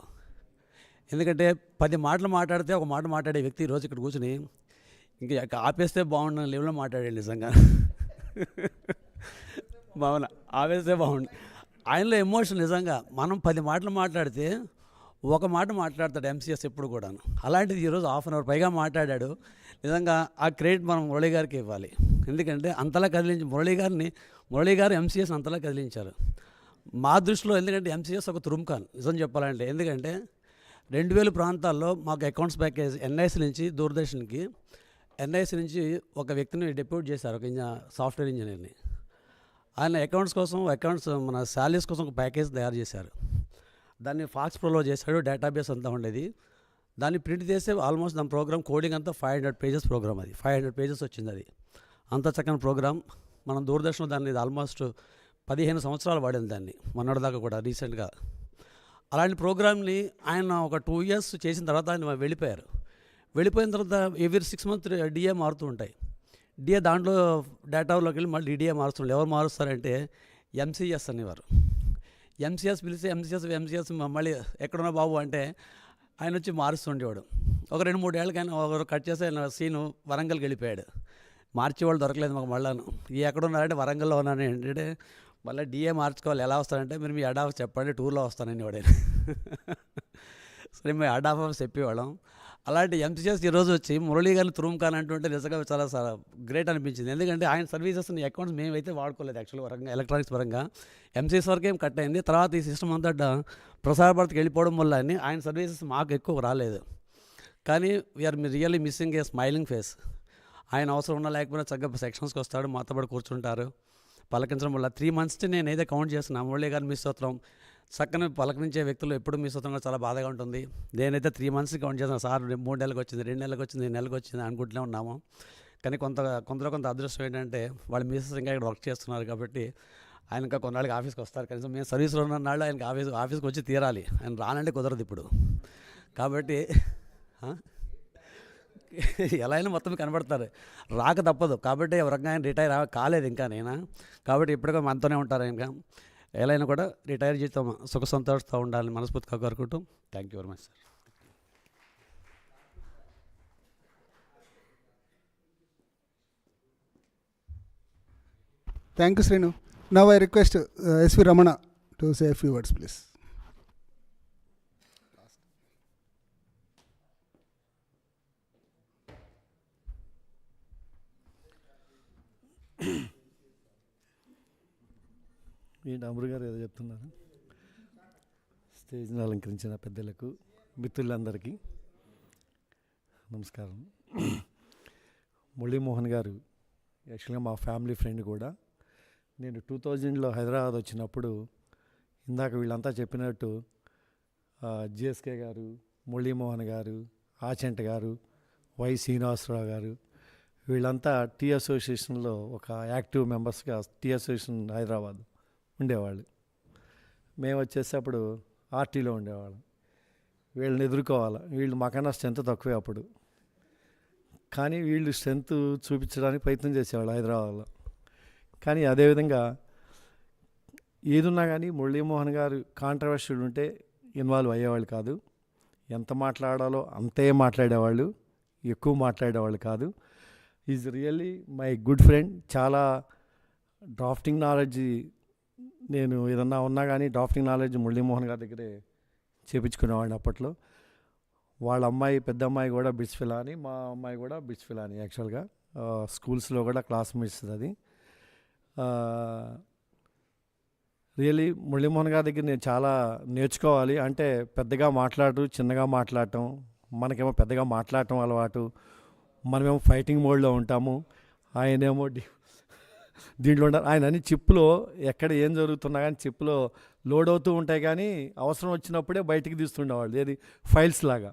ఎందుకంటే 10 మాటలు మాట్లాడితే ఒక మాట మాట్లాడే వ్యక్తి ఈరోజు ఇక్కడ కూర్చుని ఇంకా ఆపేస్తే బాగుండని లెవెల్లో మాట్లాడాడు నిజంగా. బాగున్నా ఆపేస్తే బాగుండు. ఆయనలో ఎమోషన్ నిజంగా. మనం 10 మాటలు మాట్లాడితే ఒక మాట మాట్లాడతాడు ఎంసీఎస్ ఎప్పుడు కూడాను. అలాంటిది ఈరోజు హాఫ్ అన్ అవర్ పైగా మాట్లాడాడు. నిజంగా ఆ క్రెడిట్ మనం మురళి గారికి ఇవ్వాలి. ఎందుకంటే అంతలా కదిలించి మురళి గారు ఎంసీఎస్ అంతలా కదిలించారు మా దృష్టిలో. ఎందుకంటే ఎంసీఎస్ ఒక తురుంకాన్ నిజం చెప్పాలంటే. ఎందుకంటే 2000 ప్రాంతాల్లో మాకు అకౌంట్స్ ప్యాకేజ్ ఎన్ఐసి నుంచి దూరదర్శన్కి, ఎన్ఐసి నుంచి ఒక వ్యక్తిని డెప్యూట్ చేశారు, ఒక సాఫ్ట్వేర్ ఇంజనీర్ని. ఆయన అకౌంట్స్ మన శాలరీస్ కోసం ఒక ప్యాకేజ్ తయారు చేశారు. దాన్ని ఫాక్స్ ప్రోలో చేశాడు, డేటాబేస్ అంతా ఉండేది. దాన్ని ప్రింట్ చేస్తే ఆల్మోస్ట్ దాని ప్రోగ్రామ్ కోడింగ్ అంతా 500 పేజెస్ ప్రోగ్రామ్. అది 500 పేజెస్ వచ్చింది. అది అంత చక్కని ప్రోగ్రామ్. మనం దూరదర్శన్లో దాన్ని ఆల్మోస్ట్ 15 సంవత్సరాలు వాడింది దాన్ని, మొన్నటిదాకా కూడా రీసెంట్గా. అలాంటి ప్రోగ్రామ్ని ఆయన ఒక 2 years చేసిన తర్వాత ఆయన వెళ్ళిపోయారు. వెళ్ళిపోయిన తర్వాత ఎవ్రీ 6 months డిఏ మారుతూ ఉంటాయి. డిఏ దాంట్లో డేటాలోకి వెళ్ళి మళ్ళీ డిఏ మారుస్తుండే. ఎవరు మారుస్తారంటే ఎంసీఎస్ అనేవారు. ఎంసీఎస్ పిలిస్తే ఎంసీఎస్ మళ్ళీ ఎక్కడున్నా బాబు అంటే ఆయన వచ్చి మారుస్తుండేవాడు. ఒక 2-3 ఏళ్ళకి ఆయన ఒకరు కట్ చేసి ఆయన సీను వరంగల్కి వెళ్ళిపోయాడు. మార్చేవాళ్ళు దొరకలేదు మాకు. మళ్ళీ ఎక్కడున్నారంటే వరంగల్లో ఉన్నాను. ఏంటంటే మళ్ళీ డిఏ మార్చుకోవాలి, ఎలా వస్తానంటే మీరు మీ హెడ్ ఆఫీస్ చెప్పండి, టూర్లో వస్తానని వాడే. సరే మేము హెడ్ ఆఫీస్ చెప్పేవాళ్ళం. అలాంటి ఎంసీఎస్ ఈరోజు వచ్చి మురళి గారిని తురుంకాన్ అంటుంటే నిజంగా చాలా గ్రేట్ అనిపించింది. ఎందుకంటే ఆయన సర్వీసెస్ని అకౌంట్స్ మేమైతే వాడుకోలేదు యాక్చువల్గా పరంగా, ఎలక్ట్రానిక్స్ పరంగా. ఎంసీఎస్ వరకు ఏం కట్ అయింది. తర్వాత ఈ సిస్టమ్ అంతా ప్రసార భారతికి వెళ్ళిపోవడం వల్ల ఆయన సర్వీసెస్ మాకు ఎక్కువ రాలేదు. కానీ we are really missing a smiling face. ఆయన అవసరం ఉన్నా లేకపోయినా చక్కగా సెక్షన్స్కి వస్తాడు, మాతో పాటు కూర్చుంటారు, పలకించడం వల్ల 3 months నేనైతే కౌంట్ చేస్తున్నా. మురళి గారిని మిస్ అవుతాం, చక్కని పలకరించే వ్యక్తులు ఎప్పుడు మిస్ అవుతాం, చాలా బాధగా ఉంటుంది. నేనైతే 3 months కౌంట్ చేస్తాను. సార్ 3 నెలలకు వచ్చింది, 2 నెలలకు వచ్చింది, నెలకు వచ్చింది అనుకుంటూనే ఉన్నాము. కానీ కొంత అదృష్టం ఏంటంటే వాళ్ళ మిస్సెస్ ఇంకా ఇక్కడ వర్క్ చేస్తున్నారు కాబట్టి ఆయన ఇంకా కొన్నాళ్ళకి ఆఫీస్కి వస్తారు. కనీసం మేము సర్వీస్లో ఉన్న నాళ్ళు ఆయనకి ఆఫీస్కి వచ్చి తీరాలి. ఆయన రానంటే కుదరదు ఇప్పుడు. కాబట్టి ఎలా అయినా మొత్తం కనబడతారు, రాక తప్పదు. కాబట్టి ఒక రకంగా ఆయన రిటైర్ కాలేదు ఇంకా నేను, కాబట్టి ఇప్పటికీ మనతోనే ఉంటారు. ఇంకా ఎలా అయినా కూడా రిటైర్ జీవితం సుఖ సంతోషంతో ఉండాలని మనస్ఫూర్తిగా కోరుకుంటూ thank you very much sir. Thank you, Srinu. Now I request S.V. Ramana to say a few words, please. అమరు గారు ఏదో చెప్తున్నారు. స్టేజ్ని అలంకరించిన పెద్దలకు, మిత్రులందరికీ నమస్కారం. మురళీమోహన్ గారు యాక్చువల్గా మా ఫ్యామిలీ ఫ్రెండ్ కూడా. నేను 2000లో హైదరాబాద్ వచ్చినప్పుడు ఇందాక వీళ్ళంతా చెప్పినట్టు జిఎస్కే గారు, మురళీమోహన్ గారు, ఆచంట గారు, వై శ్రీనివాసరావు గారు వీళ్ళంతా టీ అసోసియేషన్లో ఒక యాక్టివ్ మెంబర్స్గా టీ అసోసియేషన్ హైదరాబాద్ ఉండేవాళ్ళు. మేము వచ్చేసప్పుడు ఆర్టీలో ఉండేవాళ్ళం. వీళ్ళని ఎదుర్కోవాలి. వీళ్ళు మాకన్నా స్ట్రెంత్ తక్కువే అప్పుడు, కానీ వీళ్ళు స్ట్రెంత్ చూపించడానికి ప్రయత్నం చేసేవాళ్ళు హైదరాబాద్లో. కానీ అదేవిధంగా ఏదున్నా కానీ మురళీమోహన్ గారు కాంట్రవర్షియల్ ఉంటే ఇన్వాల్వ్ అయ్యేవాళ్ళు కాదు. ఎంత మాట్లాడాలో అంతే మాట్లాడేవాళ్ళు, ఎక్కువ మాట్లాడేవాళ్ళు కాదు. Is really my good friend. చాలా డ్రాఫ్టింగ్ నాలెడ్జ్, నేను ఏదన్నా ఉన్నా కానీ డ్రాఫ్టింగ్ నాలెడ్జ్ మురళీమోహన్ గారి దగ్గరే చేపించుకునేవాడిని అప్పట్లో. వాళ్ళ అమ్మాయి, పెద్ద అమ్మాయి కూడా బిట్స్ ఫిలాని, మా అమ్మాయి కూడా బిట్స్ ఫిలాని. యాక్చువల్గా స్కూల్స్లో కూడా క్లాస్మేట్స్. అది రియలీ మురళీమోహన్ గారి దగ్గర నేను చాలా నేర్చుకోవాలి. అంటే పెద్దగా మాట్లాడరు, చిన్నగా మాట్లాడటం. మనకేమో పెద్దగా మాట్లాడటం అలవాటు, మనమేమో ఫైటింగ్ మోడ్లో ఉంటాము. ఆయనేమో దీంట్లో ఉంటారు. ఆయన అన్ని చిప్పులో ఎక్కడ ఏం జరుగుతున్నా కానీ చిప్పులో లోడ్ అవుతూ ఉంటాయి, కానీ అవసరం వచ్చినప్పుడే బయటికి తీస్తుండేవాళ్ళు, ఏది ఫైల్స్ లాగా.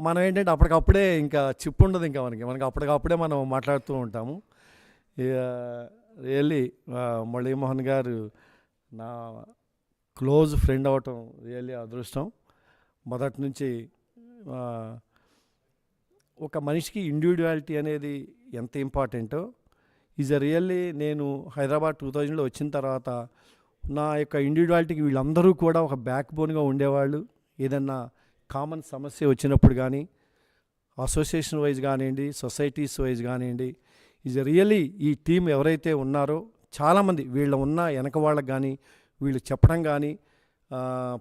మనం ఏంటంటే అప్పటికప్పుడే ఇంకా చిప్పు ఉండదు, ఇంకా మనకి అప్పటికప్పుడే మనం మాట్లాడుతూ ఉంటాము. రియల్లీ మురళీమోహన్ గారు నా క్లోజ్ ఫ్రెండ్ అవటం రియల్లీ అదృష్టం. మొదటి నుంచి ఒక మనిషికి ఇండివిజువాలిటీ అనేది ఎంత ఇంపార్టెంటో ఈజ్ రియల్లీ. నేను హైదరాబాద్ 2000లో వచ్చిన తర్వాత నా యొక్క ఇండివిజువాలిటీకి వీళ్ళందరూ కూడా ఒక బ్యాక్ బోన్గా ఉండేవాళ్ళు. ఏదన్నా కామన్ సమస్య వచ్చినప్పుడు కానీ, అసోసియేషన్ వైజ్ కానివ్వండి, సొసైటీస్ వైజ్ కానివ్వండి, ఈజ్ రియల్లీ ఈ టీం ఎవరైతే ఉన్నారో చాలామంది వీళ్ళు ఉన్న వెనక వాళ్ళకి కానీ వీళ్ళు చెప్పడం కానీ,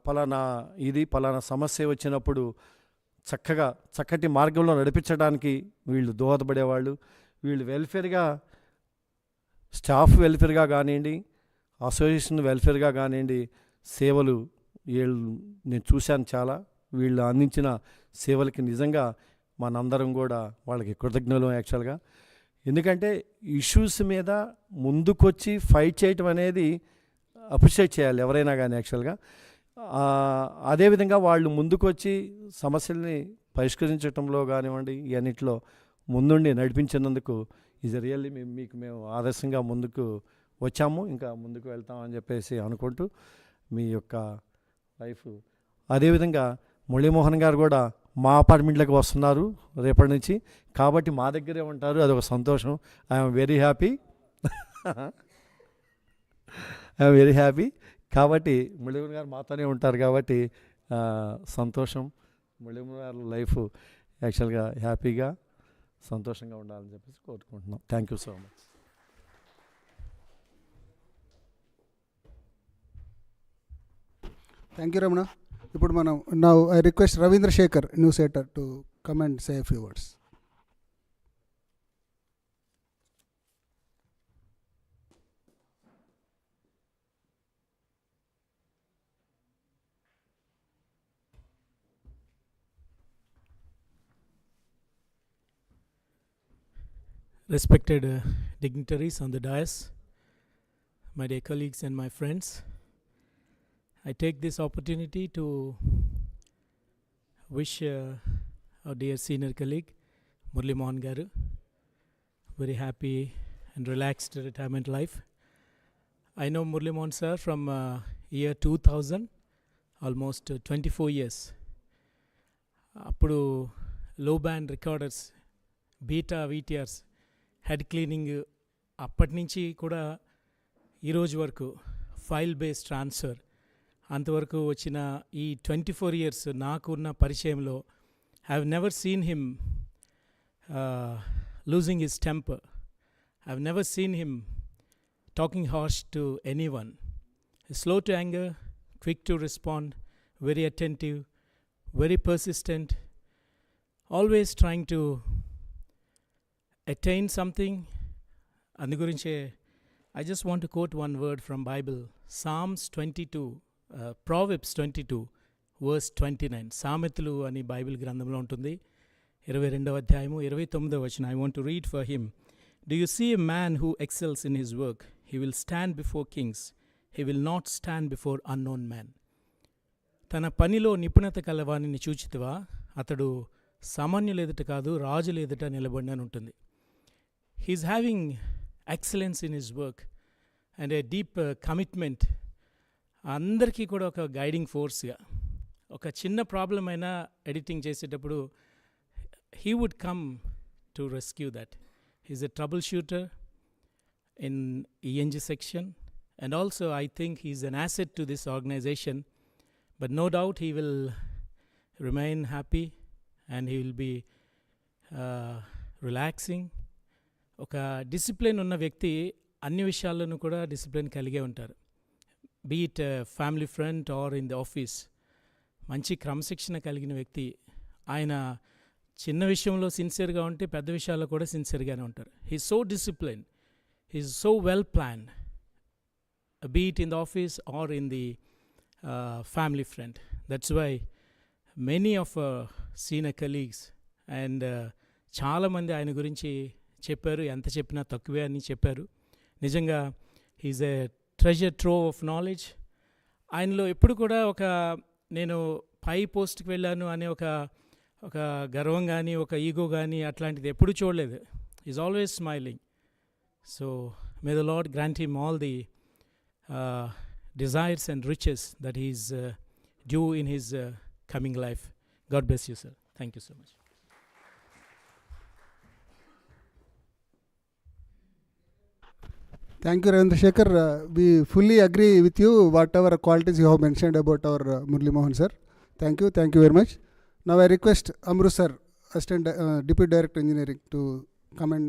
పలానా సమస్య వచ్చినప్పుడు చక్కటి మార్గంలో నడిపించడానికి వీళ్ళు దోహదపడేవాళ్ళు. వీళ్ళు వెల్ఫేర్గా, స్టాఫ్ వెల్ఫేర్గా కానివ్వండి, అసోసియేషన్ వెల్ఫేర్గా కానివ్వండి, సేవలు నేను చూశాను చాలా. వీళ్ళు అందించిన సేవలకి నిజంగా మనందరం కూడా వాళ్ళకి కృతజ్ఞులు యాక్చువల్గా. ఎందుకంటే ఇష్యూస్ మీద ముందుకొచ్చి ఫైట్ చేయటం అనేది అప్రిషియేట్ చేయాలి ఎవరైనా కానీ యాక్చువల్గా. అదేవిధంగా వాళ్ళు ముందుకొచ్చి సమస్యల్ని పరిష్కరించడంలో కానివ్వండి, ఇవన్నిట్లో ముందుండి నడిపించినందుకు ఈజ్ రియల్లీ మేము ఆదర్శంగా ముందుకు వచ్చాము, ఇంకా ముందుకు వెళ్తామని చెప్పేసి అనుకుంటూ మీ యొక్క లైఫ్. అదేవిధంగా మురళీమోహన్ గారు కూడా మా అపార్ట్మెంట్లోకి వస్తున్నారు రేపటి నుంచి, కాబట్టి మా దగ్గరే ఉంటారు. అదొక సంతోషం. I'm very happy. కాబట్టి మురళీమోహన్ గారు మాతోనే ఉంటారు కాబట్టి సంతోషం. మురళీమోహన్ గారు లైఫ్ యాక్చువల్గా హ్యాపీగా, సంతోషంగా ఉండాలని చెప్పేసి కోరుకుంటున్నాం. Thank you so much. Thank you Ramana. ఇప్పుడు మనం now I request Ravindra Shekhar, news editor, to come and say a few words. Respected dignitaries on the dais, my dear colleagues and my friends, I take this opportunity to wish our dear senior colleague Murali Mohan Garu very happy and relaxed retirement life. I know Murali Mohan sir from year 2000, almost 24 years. అప్పుడు low band recorders, beta VTRs, head cleaning, అప్పటి నుంచి కూడా ఈరోజు వరకు file based transfer, అంతవరకు వచ్చిన ఈ 24 years నాకు ఉన్న పరిచయంలో I have never seen him losing his temper. I've never seen him talking harsh to anyone. He's slow to anger, quick to respond, very attentive, very persistent, always trying to attain something. అందు గురించే I just want to quote one word from Bible, Psalms 22, Proverbs 22, verse 29. సామెతలు అని Bible గ్రంథంలో ఉంటుంది, 22వ అధ్యాయము 29వ వచనం. I want to read for him. Do you see a man who excels in his work? He will stand before kings. He will not stand before unknown men. తన పనిలో నిపుణత కలవాణిని చూచితివా, అతడు సామాన్యులు ఎదుట కాదు రాజులు ఎదుట నిలబడినని ఉంటుంది. He's having excellence in his work and a deep commitment. అందరికీ కూడా ఒక గైడింగ్ ఫోర్స్గా, ఒక చిన్న ప్రాబ్లం అయినా ఎడిటింగ్ చేసేటప్పుడు he would come to rescue that. He's a troubleshooter in ENG section, and also I think he's an asset to this organization, but no doubt he will remain happy and he will be relaxing. ఒక discipline ఉన్న వ్యక్తి అన్ని విషయాల్లోనూ కూడా discipline కలిగే ఉంటారు. Be it family friend or in the office, మంచి క్రమశిక్షణ కలిగిన వ్యక్తి. ఆయన చిన్న విషయంలో సిన్సియర్గా ఉంటే పెద్ద విషయాల్లో కూడా సిన్సియర్గానే ఉంటారు. He so discipline, he is so well plan, be it in the office or in the family friend. That's why many of senior colleagues and చాలామంది ఆయన గురించి చెప్పారు, ఎంత చెప్పినా తక్కువే అని చెప్పారు. నిజంగా he's a treasure trove of knowledge. ఆయనలో ఎప్పుడు కూడా ఒక నేను పై పోస్ట్కి వెళ్ళాను అనే ఒక గర్వం కానీ ఒక ఈగో కానీ అట్లాంటిది ఎప్పుడు చూడలేదు. Is always smiling. So may the lord grant him all the desires and riches that he is due in his coming life. God bless you, sir. Thank you so much. Thank you, Ravindra Shekhar. We fully agree with you, whatever qualities you have mentioned about our Murali Mohan sir. Thank you very much. Now I request Amru sir, Assistant Deputy Director Engineering, to come and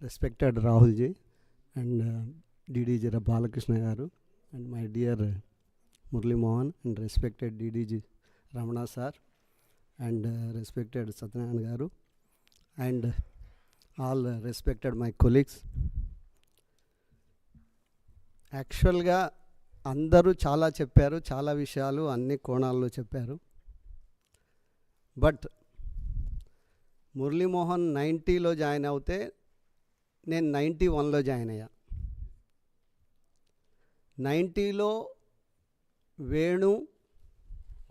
Respected Rahul ji and DDG Balakrishna garu and my dear Murali Mohan and respected DDG Ramana sir and respected Satyanarayana garu and all respected my colleagues. యాక్చువల్గా అందరూ చాలా చెప్పారు, చాలా విషయాలు అన్ని కోణాల్లో చెప్పారు. But Murali Mohan 90లో join అవుతే నేను 91లో జాయిన్ అయ్యా. 90లో వేణు,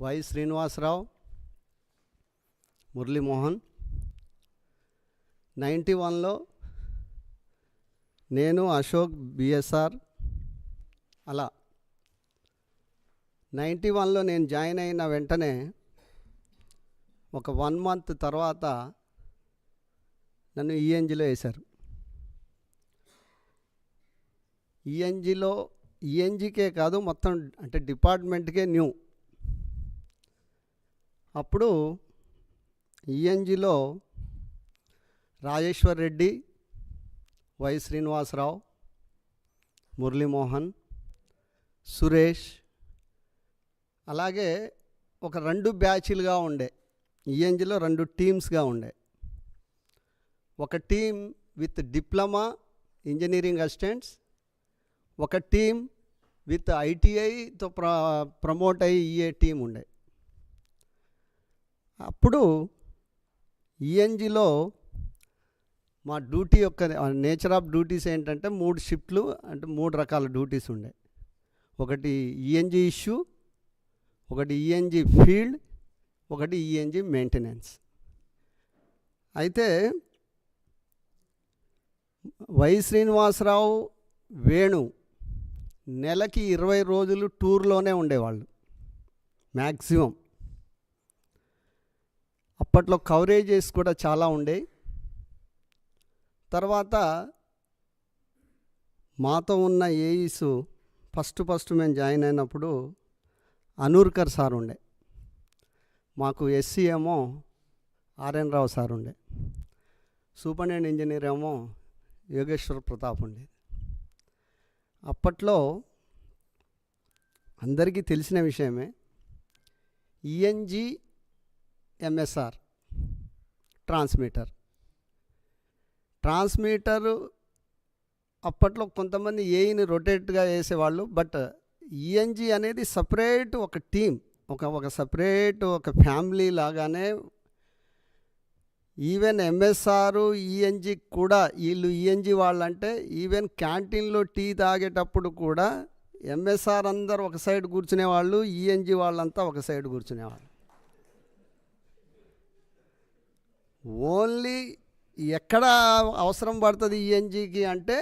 వై శ్రీనివాసరావు, మురళీ మోహన్. 91లో నేను, అశోక్, బిఎస్ఆర్. అలా 91లో నేను జాయిన్ అయిన వెంటనే ఒక 1 month తర్వాత నన్ను ఈఎన్జిలో వేశారు. ఈఎన్జికే కాదు మొత్తం అంటే డిపార్ట్మెంట్కే న్యూ. అప్పుడు ఈఎన్జిలో రాజేశ్వర్ రెడ్డి, వై శ్రీనివాసరావు, మురళీ మోహన్, సురేష్, అలాగే ఒక 2 బ్యాచ్లుగా ఉండే. ఈఎన్జిలో 2 టీమ్స్గా ఉండే. ఒక team with diploma engineering assistants, ఒక టీం విత్ ఐటీఐతో ప్రమోట్ అయ్యి ఈఏ టీం ఉండే. అప్పుడు ఈఎన్జిలో మా డ్యూటీ యొక్క నేచర్ ఆఫ్ డ్యూటీస్ ఏంటంటే 3 షిఫ్ట్లు, అంటే 3 రకాల డ్యూటీస్ ఉండే. ఒకటి ఈఎన్జీ ఇష్యూ, ఒకటి ఈఎన్జీ ఫీల్డ్, ఒకటి ఈఎన్జీ మెయింటెనెన్స్. అయితే వై శ్రీనివాసరావు, వేణు నెలకి 20 రోజులు టూర్లోనే ఉండేవాళ్ళు మ్యాక్సిమం. అప్పట్లో కవరేజెస్ కూడా చాలా ఉండేవి. తర్వాత మాతో ఉన్న ఏఈస్ ఫస్ట్ మేము జాయిన్ అయినప్పుడు అనూర్కర్ సార్ ఉండే, మాకు ఎస్సీ ఏమో ఆర్ఎన్ రావు సార్ ఉండే, సూపరింటెండెంట్ ఇంజనీర్ ఏమో యోగేశ్వర్ ప్రతాప్ ఉండేది. అప్పట్లో అందరికీ తెలిసిన విషయమే ఈఎన్జీ ఎంఎస్ఆర్ ట్రాన్స్మీటరు అప్పట్లో కొంతమంది ఏఈని రొటేట్గా వేసేవాళ్ళు. బట్ ఈఎన్జీ అనేది సపరేట్ ఒక టీం, ఒక సపరేట్ ఒక ఫ్యామిలీ లాగానే. ఈవెన్ ఎంఎస్ఆర్ ఈఎన్జీ కూడా, వీళ్ళు ఈఎన్జీ వాళ్ళంటే ఈవెన్ క్యాంటీన్లో టీ తాగేటప్పుడు కూడా ఎంఎస్ఆర్ అందరు ఒక సైడ్ కూర్చునేవాళ్ళు, ఈఎన్జీ వాళ్ళంతా ఒక సైడ్ కూర్చునేవాళ్ళు. ఓన్లీ ఎక్కడ అవసరం పడుతుంది ఈఎన్జీకి అంటే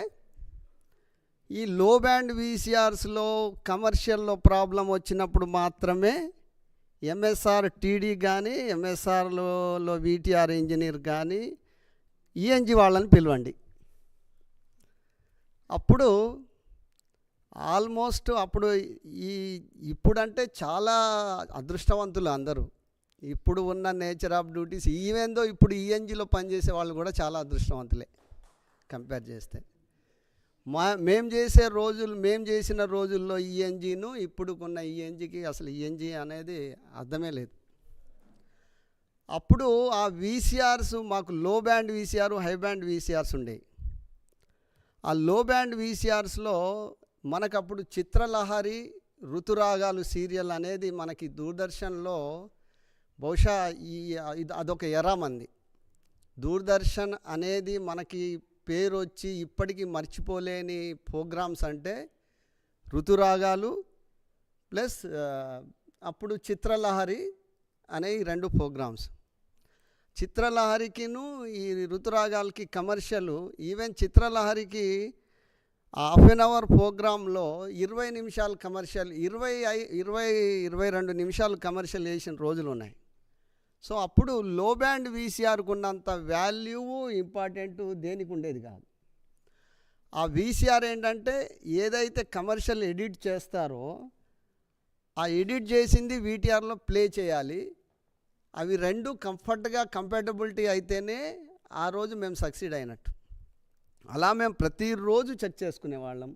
ఈ లో బ్యాండ్ వీసీఆర్స్లో కమర్షియల్లో ప్రాబ్లం వచ్చినప్పుడు మాత్రమే ఎంఎస్ఆర్ టీడీ కానీ ఎంఎస్ఆర్లో వీటీఆర్ ఇంజనీర్ కానీ ఈఎన్జీ వాళ్ళని పిలవండి. అప్పుడు ఆల్మోస్ట్ అప్పుడు ఇప్పుడంటే చాలా అదృష్టవంతులు అందరూ. ఇప్పుడు ఉన్న నేచర్ ఆఫ్ డ్యూటీస్ ఈవెందో ఇప్పుడు ఈఎన్జీలో పనిచేసే వాళ్ళు కూడా చాలా అదృష్టవంతులే కంపేర్ చేస్తే. మేము చేసిన రోజుల్లో ఈఎన్జీను ఇప్పుడు ఉన్న ఈఎన్జీకి అసలు ఈఎన్జీ అనేది అర్థమే లేదు. అప్పుడు ఆ వీసీఆర్స్ మాకు లో band VCR, high band VCRs ఉండేవి. ఆ లో బ్యాండ్ వీసీఆర్స్లో మనకప్పుడు చిత్రలహరి, ఋతురాగాలు సీరియల్ అనేది మనకి దూరదర్శన్లో బహుశా అదొక ఎరా మంది. దూరదర్శన్ అనేది మనకి పేరు వచ్చి ఇప్పటికీ మర్చిపోలేని ప్రోగ్రామ్స్ అంటే ఋతురాగాలు ప్లస్ అప్పుడు చిత్రలహరి అనే ఈ 2 ప్రోగ్రామ్స్. చిత్రలహరికిను ఈ ఋతురాగాలకి కమర్షియల్, ఈవెన్ చిత్రలహరికి 1/2 అవర్ ప్రోగ్రాంలో 20 నిమిషాలు కమర్షియల్, 22 నిమిషాలు కమర్షియల్ వేసిన రోజులు ఉన్నాయి. సో అప్పుడు లో బ్యాండ్ వీసీఆర్కు ఉన్నంత వాల్యూ ఇంపార్టెంట్ దేనికి ఉండేది కాదు. ఆ వీసీఆర్ ఏంటంటే ఏదైతే కమర్షియల్ ఎడిట్ చేస్తారో ఆ ఎడిట్ చేసింది వీటీఆర్లో ప్లే చేయాలి. అవి 2 కంఫర్ట్గా కంపాటబిలిటీ అయితేనే ఆ రోజు మేము సక్సీడ్ అయినట్టు. అలా మేము ప్రతిరోజు చెక్ చేసుకునేవాళ్ళం,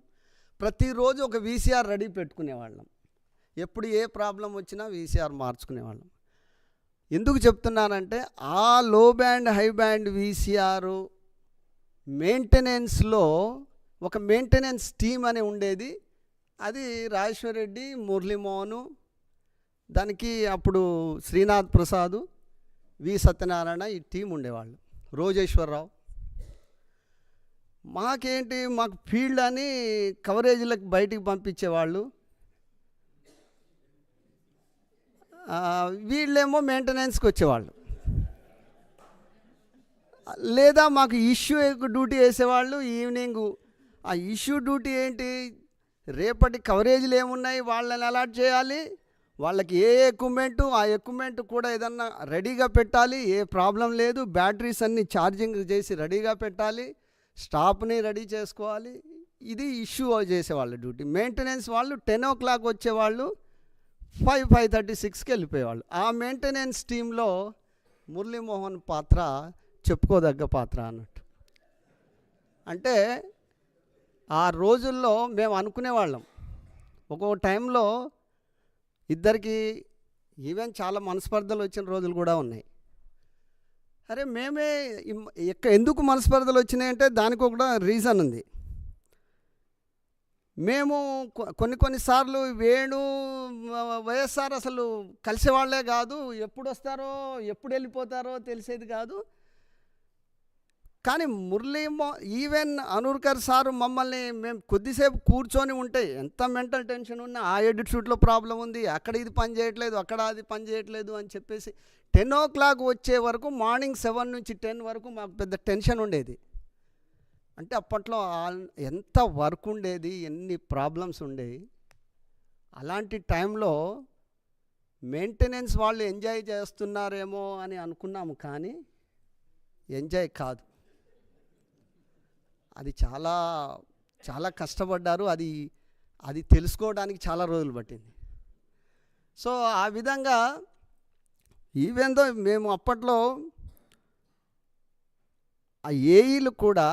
ప్రతిరోజు ఒక వీసీఆర్ రెడీ పెట్టుకునేవాళ్ళం. ఎప్పుడు ఏ ప్రాబ్లం వచ్చినా వీసీఆర్ మార్చుకునేవాళ్ళం. ఎందుకు చెప్తున్నానంటే ఆ లో బ్యాండ్ హై బ్యాండ్ వీసీఆర్ మెయింటెనెన్స్లో ఒక మెయింటెనెన్స్ టీమ్ అని ఉండేది. అది రాజేశ్వర్ రెడ్డి, మురళీమోహన్, దానికి అప్పుడు శ్రీనాథ్ ప్రసాద్, వి సత్యనారాయణ ఈ టీం ఉండేవాళ్ళు, రోజేశ్వరరావు. మాకు ఫీల్డ్ అని కవరేజీలకు బయటికి పంపించేవాళ్ళు, వీళ్ళేమో మెయింటెనెన్స్కి వచ్చేవాళ్ళు. లేదా మాకు ఇష్యూ డ్యూటీ వేసేవాళ్ళు ఈవినింగ్. ఆ ఇష్యూ డ్యూటీ ఏంటి, రేపటి కవరేజీలు ఏమున్నాయి వాళ్ళని అలాట్ చేయాలి, వాళ్ళకి ఏ ఎక్విప్మెంటు, ఆ ఎక్విప్మెంట్ కూడా ఏదన్నా రెడీగా పెట్టాలి, ఏ ప్రాబ్లం లేదు, బ్యాటరీస్ అన్నీ ఛార్జింగ్ చేసి రెడీగా పెట్టాలి, స్టాఫ్ని రెడీ చేసుకోవాలి. ఇది ఇష్యూ చేసేవాళ్ళు డ్యూటీ. మెయింటెనెన్స్ వాళ్ళు 10 o'clock వచ్చేవాళ్ళు, 5:36కి వెళ్ళిపోయేవాళ్ళు. ఆ మెయింటెనెన్స్ టీంలో మురళీమోహన్ పాత్ర చెప్పుకోదగ్గ పాత్ర అన్నట్టు. అంటే ఆ రోజుల్లో మేము అనుకునేవాళ్ళం, ఒక్కొక్క టైంలో ఇద్దరికి ఈవెన్ చాలా మనస్పర్ధలు వచ్చిన రోజులు కూడా ఉన్నాయి. అరే మేమే ఎందుకు మనస్పర్ధలు వచ్చినాయంటే దానికి ఒక రీజన్ ఉంది. మేము కొన్నిసార్లు వేణు, వైఎస్ఆర్ అసలు కలిసేవాళ్లే కాదు, ఎప్పుడు వస్తారో ఎప్పుడు వెళ్ళిపోతారో తెలిసేది కాదు. కానీ ఈవెన్ అనూర్కర్ సారు మమ్మల్ని మేము కొద్దిసేపు కూర్చొని ఉంటే ఎంత మెంటల్ టెన్షన్ ఉన్నా ఆ ఎడిట్ షూట్లో ప్రాబ్లం ఉంది, అక్కడ ఇది పని చేయట్లేదు, అక్కడ అది పని చేయట్లేదు అని చెప్పేసి 10 o'clock వచ్చే వరకు మార్నింగ్ 7 నుంచి 10 వరకు మాకు పెద్ద టెన్షన్ ఉండేది. అంటే అప్పట్లో ఎంత వర్క్ ఉండేది, ఎన్ని ప్రాబ్లమ్స్ ఉండేవి. అలాంటి టైంలో మెయింటెనెన్స్ వాళ్ళు ఎంజాయ్ చేస్తున్నారేమో అని అనుకున్నాము, కానీ ఎంజాయ్ కాదు. అది చాలా చాలా కష్టపడ్డారు. అది తెలుసుకోవడానికి చాలా రోజులు పట్టింది. సో ఆ విధంగా ఈవెన్ దో మేము అప్పట్లో ఆ ఏఈలు కూడా,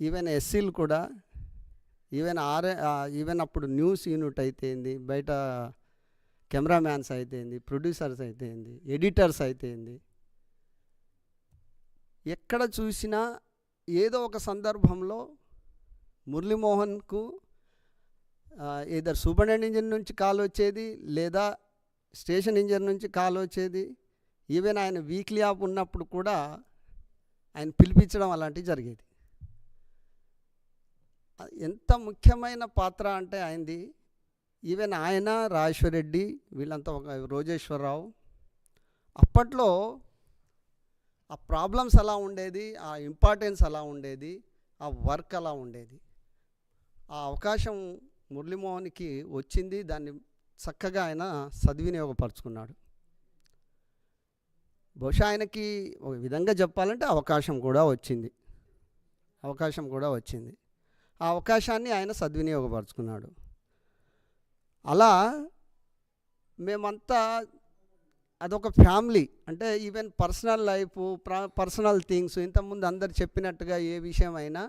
ఈవెన్ ఎస్సీలు కూడా, ఈవెన్ అప్పుడు న్యూస్ యూనిట్ అయితేంది, బయట కెమెరామ్యాన్స్ అయితేంది, ప్రొడ్యూసర్స్ అయితేంది, ఎడిటర్స్ అయితేంది, ఎక్కడ చూసినా ఏదో ఒక సందర్భంలో మురళీమోహన్కు ఏదో సూపరింటెండెంట్ ఇంజనీర్ నుంచి కాల్ వచ్చేది, లేదా స్టేషన్ ఇంజనీర్ నుంచి కాల్ వచ్చేది. ఈవెన్ ఆయన వీక్లీ ఆఫ్ ఉన్నప్పుడు కూడా ఆయన పిలిపించడం అలాంటివి జరిగేది. ఎంత ముఖ్యమైన పాత్ర అంటే ఆయనది. ఈవెన్ ఆయన, రాజేశ్వర్ రెడ్డి, వీళ్ళంతా రోజేశ్వరరావు, అప్పట్లో ఆ ప్రాబ్లమ్స్ అలా ఉండేది, ఆ ఇంపార్టెన్స్ అలా ఉండేది, ఆ వర్క్ అలా ఉండేది. ఆ అవకాశం మురళీమోహన్కి వచ్చింది, దాన్ని చక్కగా ఆయన సద్వినియోగపరుచుకున్నాడు. బహుశా ఆయనకి ఒక విధంగా చెప్పాలంటే అవకాశం కూడా వచ్చింది. ఆ అవకాశాన్ని ఆయన సద్వినియోగపరుచుకున్నాడు. అలా మేమంతా అదొక ఫ్యామిలీ. అంటే even personal life, personal things, ఇంతకుముందు అందరు చెప్పినట్టుగా ఏ విషయమైనా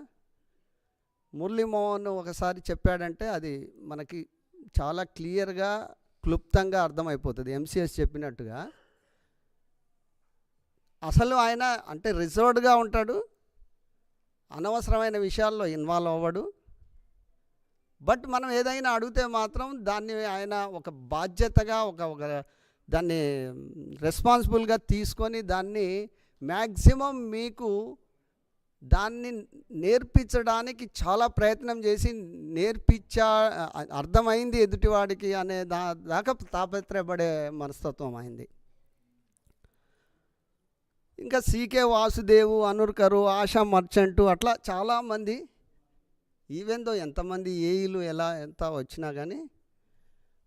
మురళీమోహన్ ఒకసారి చెప్పాడంటే అది మనకి చాలా క్లియర్గా, క్లుప్తంగా అర్థమైపోతుంది. ఎంసీఎస్ చెప్పినట్టుగా అసలు ఆయన అంటే రిజర్వ్డ్గా ఉంటాడు, అనవసరమైన విషయాల్లో ఇన్వాల్వ్ అవ్వడు. బట్ మనం ఏదైనా అడిగితే మాత్రం దాన్ని ఆయన ఒక బాధ్యతగా, ఒక దాన్ని రెస్పాన్సిబుల్గా తీసుకొని దాన్ని మ్యాక్సిమం మీకు దాన్ని నేర్పించడానికి చాలా ప్రయత్నం చేసి అర్థమైంది ఎదుటివాడికి అనే దాకా తాపత్రయపడే మనస్తత్వం అయింది. ఇంకా సీకే వాసుదేవు, అనూర్కరు, ఆశా మర్చెంటు, అట్లా చాలామంది, ఈవెన్ దో ఎంతమంది ఏఈలు ఎంత వచ్చినా కానీ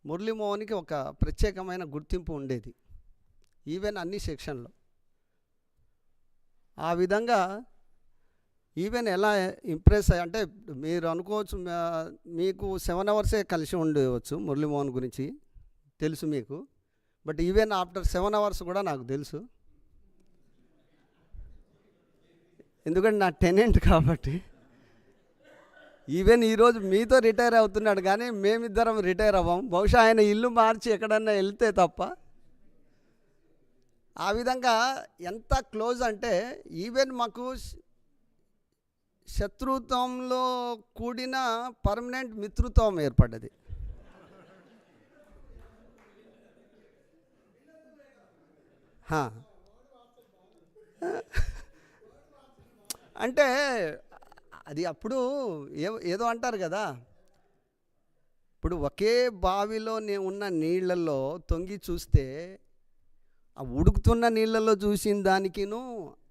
మురళీమోహన్కి ఒక ప్రత్యేకమైన గుర్తింపు ఉండేది, ఈవెన్ అన్ని సెక్షన్లో. ఆ విధంగా ఈవెన్ ఎలా ఇంప్రెస్ అంటే మీరు అనుకోవచ్చు, మీకు 7 hours కలిసి ఉండవచ్చు మురళీమోహన్ గురించి తెలుసు మీకు. బట్ ఈవెన్ ఆఫ్టర్ 7 hours కూడా నాకు తెలుసు, ఎందుకంటే నా టెనెంట్ కాబట్టి. ఈవెన్ ఈరోజు మీతో రిటైర్ అవుతున్నాడు, కానీ మేమిద్దరం రిటైర్ అవ్వం. బహుశా ఆయన ఇల్లు మార్చి ఎక్కడన్నా వెళ్తే తప్ప. ఆ విధంగా ఎంత క్లోజ్ అంటే ఈవెన్ మాకు శత్రుత్వంలో కూడిన పర్మనెంట్ మిత్రుత్వం ఏర్పడ్డది. అంటే అది అప్పుడు ఏదో అంటారు కదా, ఇప్పుడు ఒకే బావిలో ఉన్న నీళ్ళల్లో తొంగి చూస్తే ఆ ఉడుకుతున్న నీళ్ళల్లో చూసిన దానికిను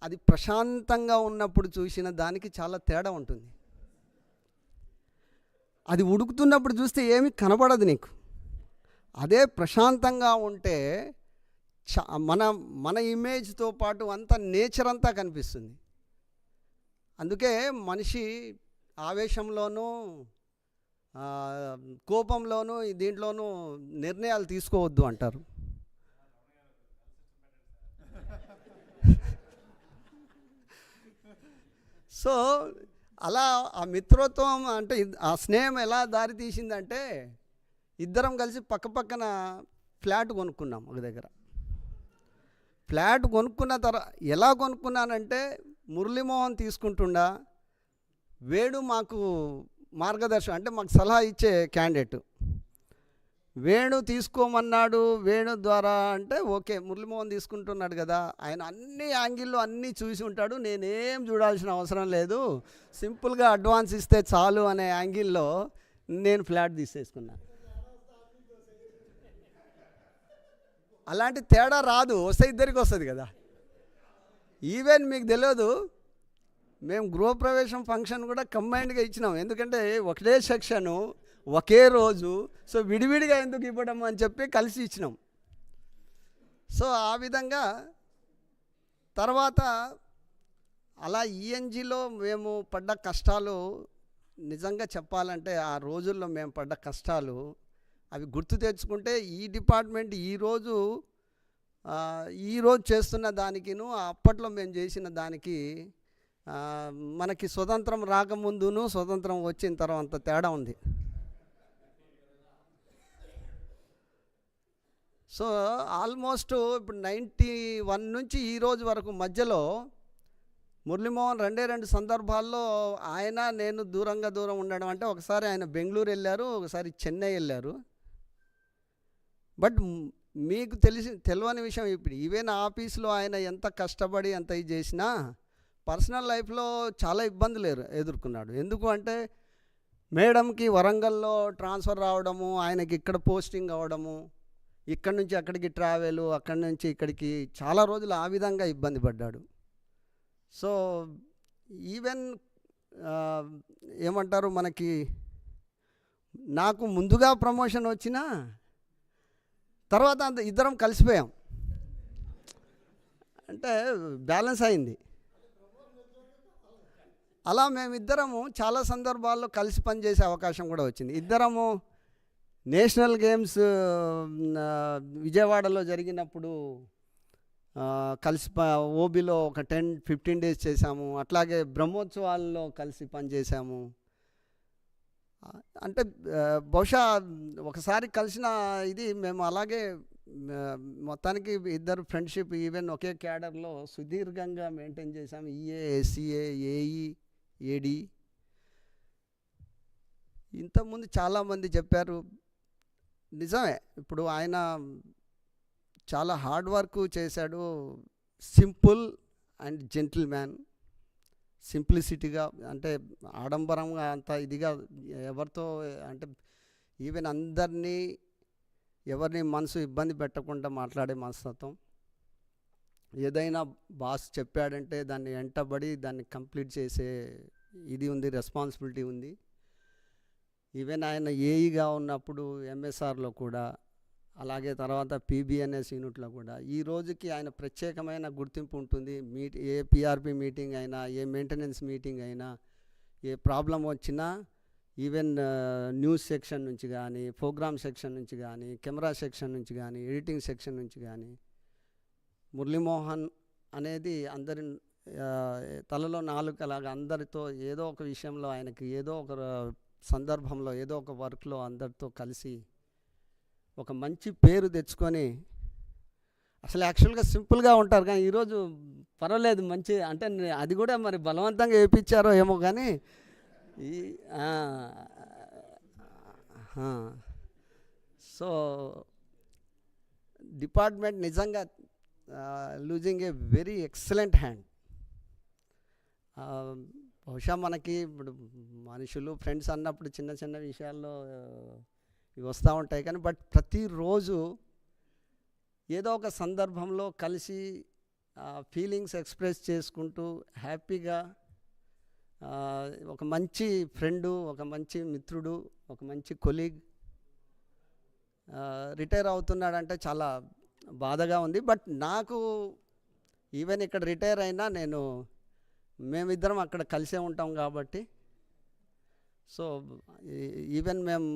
అది ప్రశాంతంగా ఉన్నప్పుడు చూసిన దానికి చాలా తేడా ఉంటుంది. అది ఉడుకుతున్నప్పుడు చూస్తే ఏమీ కనబడదు నీకు, అదే ప్రశాంతంగా ఉంటే మన ఇమేజ్తో పాటు అంతా నేచర్ అంతా కనిపిస్తుంది. అందుకే మనిషి ఆవేశంలోనూ, కోపంలోనూ, దీంట్లోనూ నిర్ణయాలు తీసుకోవద్దు అంటారు. సో అలా ఆ మిత్రత్వం అంటే ఆ స్నేహం ఎలా దారి తీసిందంటే, ఇద్దరం కలిసి పక్కపక్కన ఫ్లాట్ కొనుక్కున్నాం ఒక దగ్గర. ఫ్లాట్ కొనుక్కున్న తర్వాత ఎలా కొనుక్కున్నానంటే, మురళీమోహన్ తీసుకుంటుండా, వేడు మాకు మార్గదర్శనం అంటే మాకు సలహా ఇచ్చే క్యాండిడేట్. వేణు తీసుకోమన్నాడు, వేణు ద్వారా అంటే ఓకే, మురళీమోహన్ తీసుకుంటున్నాడు కదా, ఆయన అన్ని యాంగిల్లో అన్నీ చూసి ఉంటాడు, నేనేం చూడాల్సిన అవసరం లేదు, సింపుల్గా అడ్వాన్స్ ఇస్తే చాలు అనే యాంగిల్లో నేను ఫ్లాట్ తీసేసుకున్నాను. అలాంటి తేడా రాదు, వస్తే ఇద్దరికి వస్తుంది కదా. ఈవెన్ మీకు తెలియదు, మేము గృహప్రవేశం ఫంక్షన్ కూడా కంబైన్డ్గా ఇచ్చినాం. ఎందుకంటే ఒకటే సెక్షను, ఒకే రోజు, సో విడివిడిగా ఎందుకు ఇవ్వడం అని చెప్పి కలిసి ఇచ్చినాం. సో ఆ విధంగా తర్వాత అలా ఈఎన్జిలో మేము పడ్డ కష్టాలు నిజంగా చెప్పాలంటే, ఆ రోజుల్లో మేము పడ్డ కష్టాలు అవి గుర్తు తెచ్చుకుంటే ఈ డిపార్ట్మెంట్ ఈరోజు చేస్తున్న దానికిను అప్పట్లో మేము చేసిన దానికి మనకి స్వతంత్రం రాకముందును స్వతంత్రం వచ్చిన తర్వాత తేడా ఉంది. సో ఆల్మోస్ట్ ఇప్పుడు 91 నుంచి ఈ రోజు వరకు మధ్యలో మురళీమోహన్ రెండు సందర్భాల్లో ఆయన నేను దూరం ఉండడం అంటే, ఒకసారి ఆయన బెంగళూరు వెళ్ళారు, ఒకసారి చెన్నై వెళ్ళారు. బట్ మీకు తెలియని విషయం, ఇప్పుడు ఈవెన్ ఆఫీస్లో ఆయన ఎంత కష్టపడి ఎంత ఇది చేసినా పర్సనల్ లైఫ్లో చాలా ఇబ్బందులు ఎదుర్కొన్నాడు. ఎందుకు అంటే మేడంకి వరంగల్లో ట్రాన్స్ఫర్ రావడము, ఆయనకి ఇక్కడ పోస్టింగ్ అవ్వడము, ఇక్కడి నుంచి అక్కడికి ట్రావెలు, అక్కడి నుంచి ఇక్కడికి చాలా రోజులు ఆ విధంగా ఇబ్బంది పడ్డాడు. సో ఈవెన్ ఏమంటారు, మనకి నాకు ముందుగా ప్రమోషన్ వచ్చినా తర్వాత ఇద్దరం కలిసిపోయాం, అంటే బ్యాలెన్స్ అయింది. అలా మేమిద్దరము చాలా సందర్భాల్లో కలిసి పనిచేసే అవకాశం కూడా వచ్చింది. ఇద్దరము నేషనల్ గేమ్స్ విజయవాడలో జరిగినప్పుడు కలిసి ఓబీలో ఒక 10-15 డేస్ చేశాము. అట్లాగే బ్రహ్మోత్సవాల్లో కలిసి పనిచేసాము. అంటే బహుశా ఒకసారి కలిసిన ఇది మేము అలాగే మొత్తానికి ఇద్దరు ఫ్రెండ్షిప్ ఈవెన్ ఒకే క్యాడర్లో సుదీర్ఘంగా మెయింటైన్ చేశాము. EA, SCA, AE, AD. ఇంతకుముందు చాలామంది చెప్పారు, నిజమే. ఇప్పుడు ఆయన చాలా హార్డ్ వర్క్ చేశాడు. సింపుల్ అండ్ జెంటిల్ మ్యాన్, సింప్లిసిటీగా, అంటే ఆడంబరంగా అంత ఇదిగా ఎవరితో అంటే ఈవెన్ అందరినీ ఎవరిని మనసు ఇబ్బంది పెట్టకుండా మాట్లాడే మనస్తత్వం. ఏదైనా బాస్ చెప్పాడంటే దాన్ని వెంటబడి దాన్ని కంప్లీట్ చేసే ఇది ఉంది, రెస్పాన్సిబిలిటీ ఉంది. ఈవెన్ ఆయన ఏఈగా ఉన్నప్పుడు ఎంఎస్ఆర్లో కూడా, అలాగే తర్వాత పీబీఎన్ఎస్ యూనిట్లో కూడా ఈ రోజుకి ఆయన ప్రత్యేకమైన గుర్తింపు ఉంటుంది. ఏ పిఆర్పి మీటింగ్ అయినా, ఏ మెయింటెనెన్స్ మీటింగ్ అయినా, ఏ ప్రాబ్లం వచ్చినా ఈవెన్ న్యూస్ సెక్షన్ నుంచి కానీ, ప్రోగ్రామ్ సెక్షన్ నుంచి కానీ, కెమెరా సెక్షన్ నుంచి కానీ, ఎడిటింగ్ సెక్షన్ నుంచి కానీ మురళీమోహన్ అనేది అందరి తలలో నాలుకలాగా అందరితో ఏదో ఒక విషయంలో ఆయనకి ఏదో ఒక సందర్భంలో ఏదో ఒక వర్క్లో అందరితో కలిసి ఒక మంచి పేరు తెచ్చుకొని, అసలు యాక్చువల్గా సింపుల్గా ఉంటారు కానీ ఈరోజు పర్వాలేదు మంచి, అంటే అది కూడా మరి బలవంతంగా వేయించారో ఏమో కానీ సో డిపార్ట్మెంట్ నిజంగా losing a very excellent hand. బహుశా మనకి ఇప్పుడు మనుషులు ఫ్రెండ్స్ అన్నప్పుడు చిన్న చిన్న విషయాల్లో ఇవి వస్తూ ఉంటాయి కానీ, బట్ ప్రతిరోజు ఏదో ఒక సందర్భంలో కలిసి ఫీలింగ్స్ ఎక్స్ప్రెస్ చేసుకుంటూ హ్యాపీగా ఒక మంచి ఫ్రెండు, ఒక మంచి మిత్రుడు, ఒక మంచి కొలీగ్ రిటైర్ అవుతున్నాడంటే చాలా బాధగా ఉంది. బట్ నాకు ఈవెన్ ఇక్కడ రిటైర్ అయినా మేమిద్దరం అక్కడ కలిసే ఉంటాం కాబట్టి, సో ఈవెన్ మేము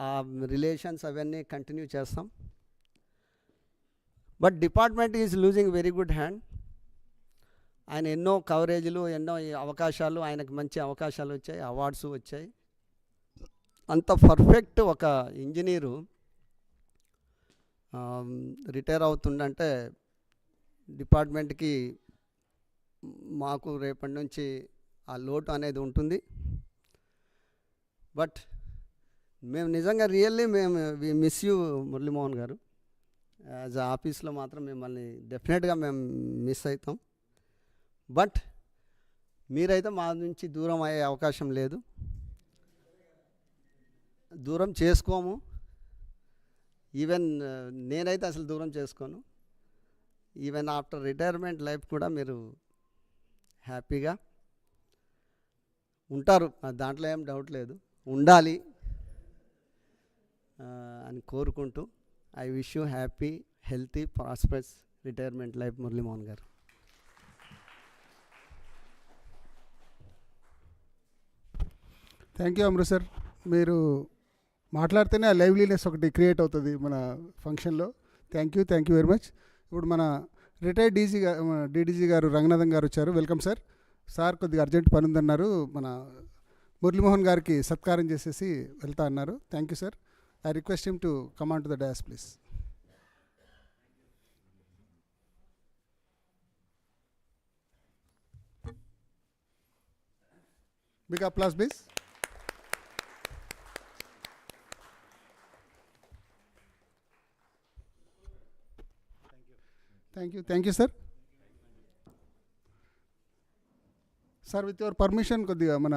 ఆ రిలేషన్స్ అవన్నీ కంటిన్యూ చేస్తాం. But department is losing very good hand. ఆయన ఎన్నో కవరేజీలు, ఎన్నో అవకాశాలు, ఆయనకు మంచి అవకాశాలు వచ్చాయి, అవార్డ్స్ వచ్చాయి. అంత పర్ఫెక్ట్ ఒక ఇంజనీరు రిటైర్ అవుతుందంటే డిపార్ట్మెంట్కి మాకు రేపటి నుంచి ఆ లోటు అనేది ఉంటుంది. బట్ మేము నిజంగా రియల్లీ మేము వి మిస్ యూ మురళీమోహన్ గారు. యాజ్ ఆఫీస్లో మాత్రం మిమ్మల్ని డెఫినెట్గా మేము మిస్ అవుతాం. బట్ మీరైతే మా నుంచి దూరం అయ్యే అవకాశం లేదు, దూరం చేసుకోము. ఈవెన్ నేనైతే అసలు దూరం చేసుకోను. ఈవెన్ ఆఫ్టర్ రిటైర్మెంట్ లైఫ్ కూడా మీరు హ్యాపీగా ఉంటారు, దాంట్లో ఏం డౌట్ లేదు, ఉండాలి అని కోరుకుంటూ I wish you happy, healthy, prosperous retirement life Muralimohan garu. Thank you Amrit sir. మీరు మాట్లాడితేనే ఆ లైవ్లీనెస్ ఒకటి క్రియేట్ అవుతుంది మన ఫంక్షన్లో. Thank you very much. ఇప్పుడు మన రిటైర్డ్ డీడీజీ గారు రంగనాథన్ గారు వచ్చారు. Welcome sir. సార్ కొద్దిగా అర్జెంట్ పని ఉందన్నారు, మన మురళీమోహన్ గారికి సత్కారం చేసేసి వెళ్తా అన్నారు. Thank you sir. I request him to come on to the dais please. Big applause please. Thank you sir. Sir with your permission కొద్దిగా మన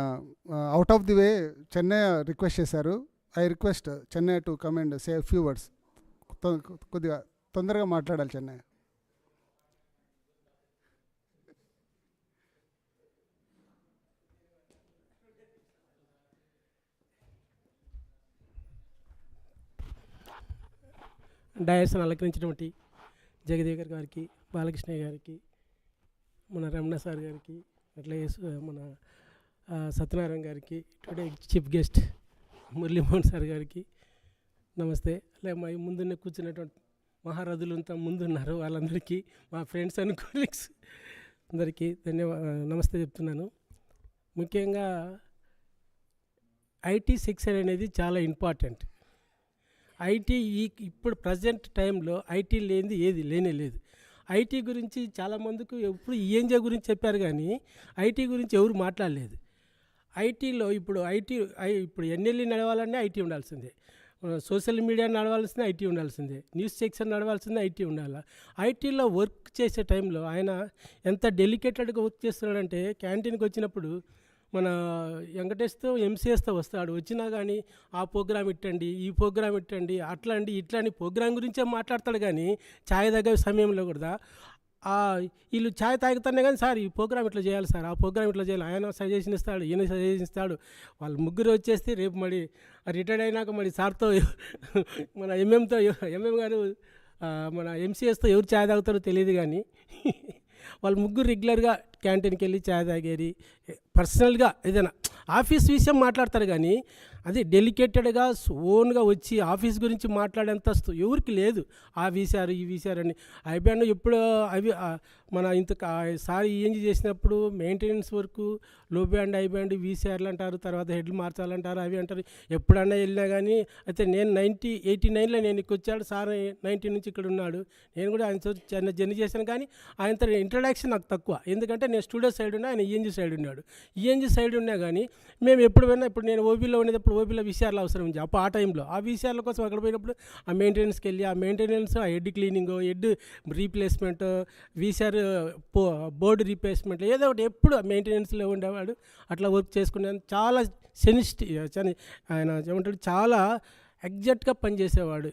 out of the way Chennai request చేశారు. I request Chennai to come and say few words. కొద్దిగా తొందరగా మాట్లాడాలి చెన్నై. డయాస్ను అలంకరించినటువంటి జగదేకర్ గారికి, బాలకృష్ణయ్య గారికి, మన Ramana sir గారికి, అట్లాగే మన సత్యనారాయణ గారికి, today chief guest Muralimohan sir గారికి నమస్తే. అలాగే మా ముందున్న కూర్చున్నటువంటి మహారథులంతా ముందున్నారు, వాళ్ళందరికీ, మా ఫ్రెండ్స్ అండ్ కొలీగ్స్ అందరికీ నమస్తే చెప్తున్నాను. ముఖ్యంగా ఐటీ సెక్షన్ అనేది చాలా ఇంపార్టెంట్. ఐటీ ఇప్పుడు ప్రజెంట్ టైంలో ఐటీ లేనిది ఏది లేనే లేదు. ఐటీ గురించి చాలామందికి ఎప్పుడు ఈఎన్జే గురించి చెప్పారు కానీ ఐటీ గురించి ఎవరు మాట్లాడలేదు. ఐటీలో ఇప్పుడు ఎన్ఎల్ఈ నడవాలన్నా ఐటీ ఉండాల్సిందే, సోషల్ మీడియా నడవాల్సిందే ఐటీ ఉండాల్సిందే, న్యూస్ సెక్షన్ నడవాల్సిందే ఐటీ ఉండాలి. ఐటీలో వర్క్ చేసే టైంలో ఆయన ఎంత డెలికేటెడ్గా వర్క్ చేస్తున్నాడంటే క్యాంటీన్కి వచ్చినప్పుడు మన వెంకటేష్తో ఎంసీఎస్తో వస్తాడు, వచ్చినా కానీ ఆ ప్రోగ్రామ్ ఇట్టండి, ఈ ప్రోగ్రామ్ ఇట్టండి, అట్లా అండి ఇట్లా అని ప్రోగ్రామ్ గురించే మాట్లాడతాడు. కానీ ఛాయ్ దగ్గర సమయంలో కూడా వీళ్ళు ఛాయ్ తాగుతానే కానీ సార్ ఈ ప్రోగ్రామ్ ఇట్లా చేయాలి సార్, ఆ ప్రోగ్రామ్ ఇట్లా చేయాలి, ఆయన సజెషన్ ఇస్తాడు, ఈయన సజెషన్ ఇస్తాడు. వాళ్ళు ముగ్గురు వచ్చేస్తే రేపు మరి రిటైర్డ్ అయినాక మరి సార్తో మన ఎంఎం గారు మన ఎంసీఎస్తో ఎవరు ఛాయ్ తాగుతారో తెలియదు. కానీ వాళ్ళు ముగ్గురు రెగ్యులర్గా క్యాంటీన్కి వెళ్ళి ఛాయ్ తాగేది, పర్సనల్గా ఏదైనా ఆఫీస్ విషయం మాట్లాడతారు. కానీ అది డెలికేటెడ్గా ఓన్గా వచ్చి ఆఫీస్ గురించి మాట్లాడేంత ఎవరికి లేదు. ఆ వీసారు ఈ వీసారు అని అయిపోయాను. ఎప్పుడు అవి మన ఇంత సారి ఏంజీ చేసినప్పుడు మెయింటెనెన్స్ వరకు లో బ్యాండ్ హై బ్యాండ్ వీసీఆర్లు అంటారు, తర్వాత హెడ్లు మార్చాలంటారు, అవి అంటారు. ఎప్పుడన్నా వెళ్ళినా కానీ అయితే నేను 89లో నేను ఇక్కడ వచ్చాడు, సార్ 90 నుంచి ఇక్కడ ఉన్నాడు. నేను కూడా ఆయన చిన్న జర్నీ చేశాను. కానీ ఆయనతో ఇంట్రడక్షన్ నాకు తక్కువ, ఎందుకంటే నేను స్టూడియో సైడ్ ఉన్నా, ఆయన ఈఎన్జీ సైడ్ ఉన్నాడు. ఈఎన్జీ సైడ్ ఉన్నా కానీ మేము ఎప్పుడు పోయినా, ఇప్పుడు నేను ఓబీలో ఉండేటప్పుడు ఓబీలో వీసీఆర్లు అవసరం ఉంది. అప్పుడు ఆ టైంలో ఆ వీసీఆర్ల కోసం అక్కడ పోయినప్పుడు ఆ మెయింటెనెన్స్కి వెళ్ళి ఆ మెయింటెనెన్స్, ఆ head cleaning, head replacement, VCR board replacement, ఏదో ఒకటి ఎప్పుడు మెయింటెనెన్స్లో ఉండేవాడు. అట్లా వర్క్ చేసుకునే చాలా ఆయన ఏమంటాడు, చాలా ఎగ్జాక్ట్గా పనిచేసేవాడు.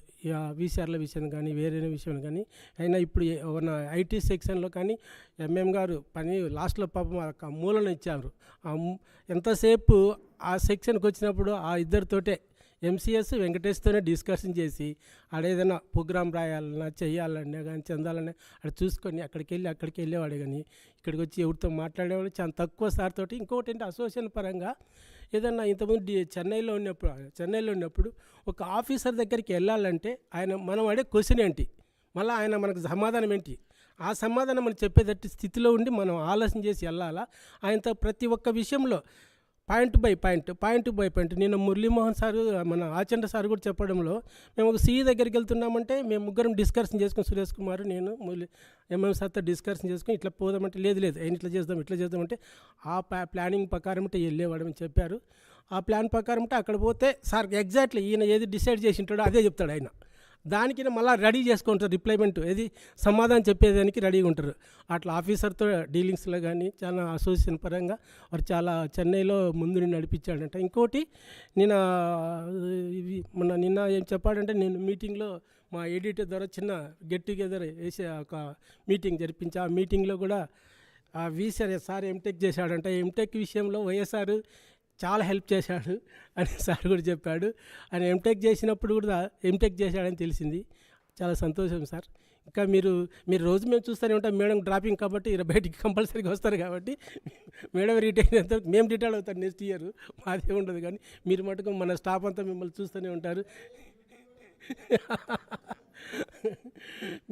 వీసీఆర్ల విషయం కానీ వేరే విషయం కానీ. అయినా ఇప్పుడు ఉన్న ఐటీ సెక్షన్లో కానీ ఎంఎం గారు పని లాస్ట్లో పాపం మూలన ఇచ్చారు. ఎంతసేపు ఆ సెక్షన్కి వచ్చినప్పుడు ఆ ఇద్దరితోటే ఎంసీఎస్ వెంకటేష్తోనే డిస్కషన్ చేసి ఆడేదైనా ప్రోగ్రామ్ రాయాలన్నా చెయ్యాలన్నా కానీ చెందాలన్నా అక్కడ చూసుకొని అక్కడికి వెళ్ళేవాడు. కానీ ఇక్కడికి వచ్చి ఎవరితో మాట్లాడేవాడు చాలా తక్కువ సార్ తోటి. ఇంకొకటి ఏంటి, అసోసియేషన్ పరంగా ఏదన్నా ఇంతకుముందు చెన్నైలో ఉన్నప్పుడు ఒక ఆఫీసర్ దగ్గరికి వెళ్ళాలంటే మనం అడే క్వశ్చన్ ఏంటి, మళ్ళీ ఆయన మనకు సమాధానం ఏంటి, ఆ సమాధానం మనం చెప్పేటట్టు స్థితిలో ఉండి మనం ఆలోచన చేసి వెళ్ళాలా. ఆయనతో ప్రతి ఒక్క విషయంలో పాయింట్ బై పాయింట్ నిన్న మురళీమోహన్ సారు మన ఆచండ సార్ కూడా చెప్పడంలో మేము ఒక సిఈ దగ్గరికి వెళ్తున్నామంటే మేము ముగ్గురం డిస్కషన్ చేసుకుని సురేష్ కుమార్ నేను ఎంఎం సార్తో డిస్కషన్ చేసుకుని ఇట్లా పోదామంటే లేదు ఆయన ఇట్లా చేద్దామంటే ఆ ప్లానింగ్ ప్రకారం అంటే వెళ్ళేవాడని చెప్పారు. ఆ ప్లాన్ ప్రకారం అంటే అక్కడ పోతే సార్ ఎగ్జాక్ట్లీ ఈయన ఏది డిసైడ్ చేసి ఉంటాడో అదే చెప్తాడు ఆయన. దానికి మళ్ళీ రెడీ చేసుకుంటారు రిప్లైమెంట్ ఏది సమాధానం చెప్పేదానికి రెడీగా ఉంటారు. అట్లా ఆఫీసర్తో డీలింగ్స్లో కానీ చాలా అసోసియేషన్ పరంగా వారు చాలా చెన్నైలో ముందు నడిపించాడంట. ఇంకోటి నిన్న ఏం చెప్పాడంటే నేను మీటింగ్లో మా ఎడిటర్ ద్వారా చిన్న గెట్ టుగెదర్ వేసే ఒక మీటింగ్ జరిపించి ఆ మీటింగ్లో కూడా ఆ వీసీఆర్ సార్ ఎంటెక్ చేశాడంట. ఎంటెక్ విషయంలో వైఎస్ఆర్ చాలా హెల్ప్ చేశాడు అని సార్ కూడా చెప్పాడు. ఆయన ఎంటెక్ చేసినప్పుడు కూడా ఎంటెక్ చేశాడని తెలిసింది. చాలా సంతోషం సార్. ఇంకా మీరు రోజు మేము చూస్తూనే ఉంటాం. మేడం డ్రాపింగ్ కాబట్టి బయటికి కంపల్సరీగా వస్తారు కాబట్టి మేడం రిటైర్ అయితే మేము రిటైర్ అవుతాం నెక్స్ట్ ఇయర్. మాదే ఉండదు కానీ మీరు మటుకు మన స్టాఫ్ అంతా మిమ్మల్ని చూస్తూనే ఉంటారు.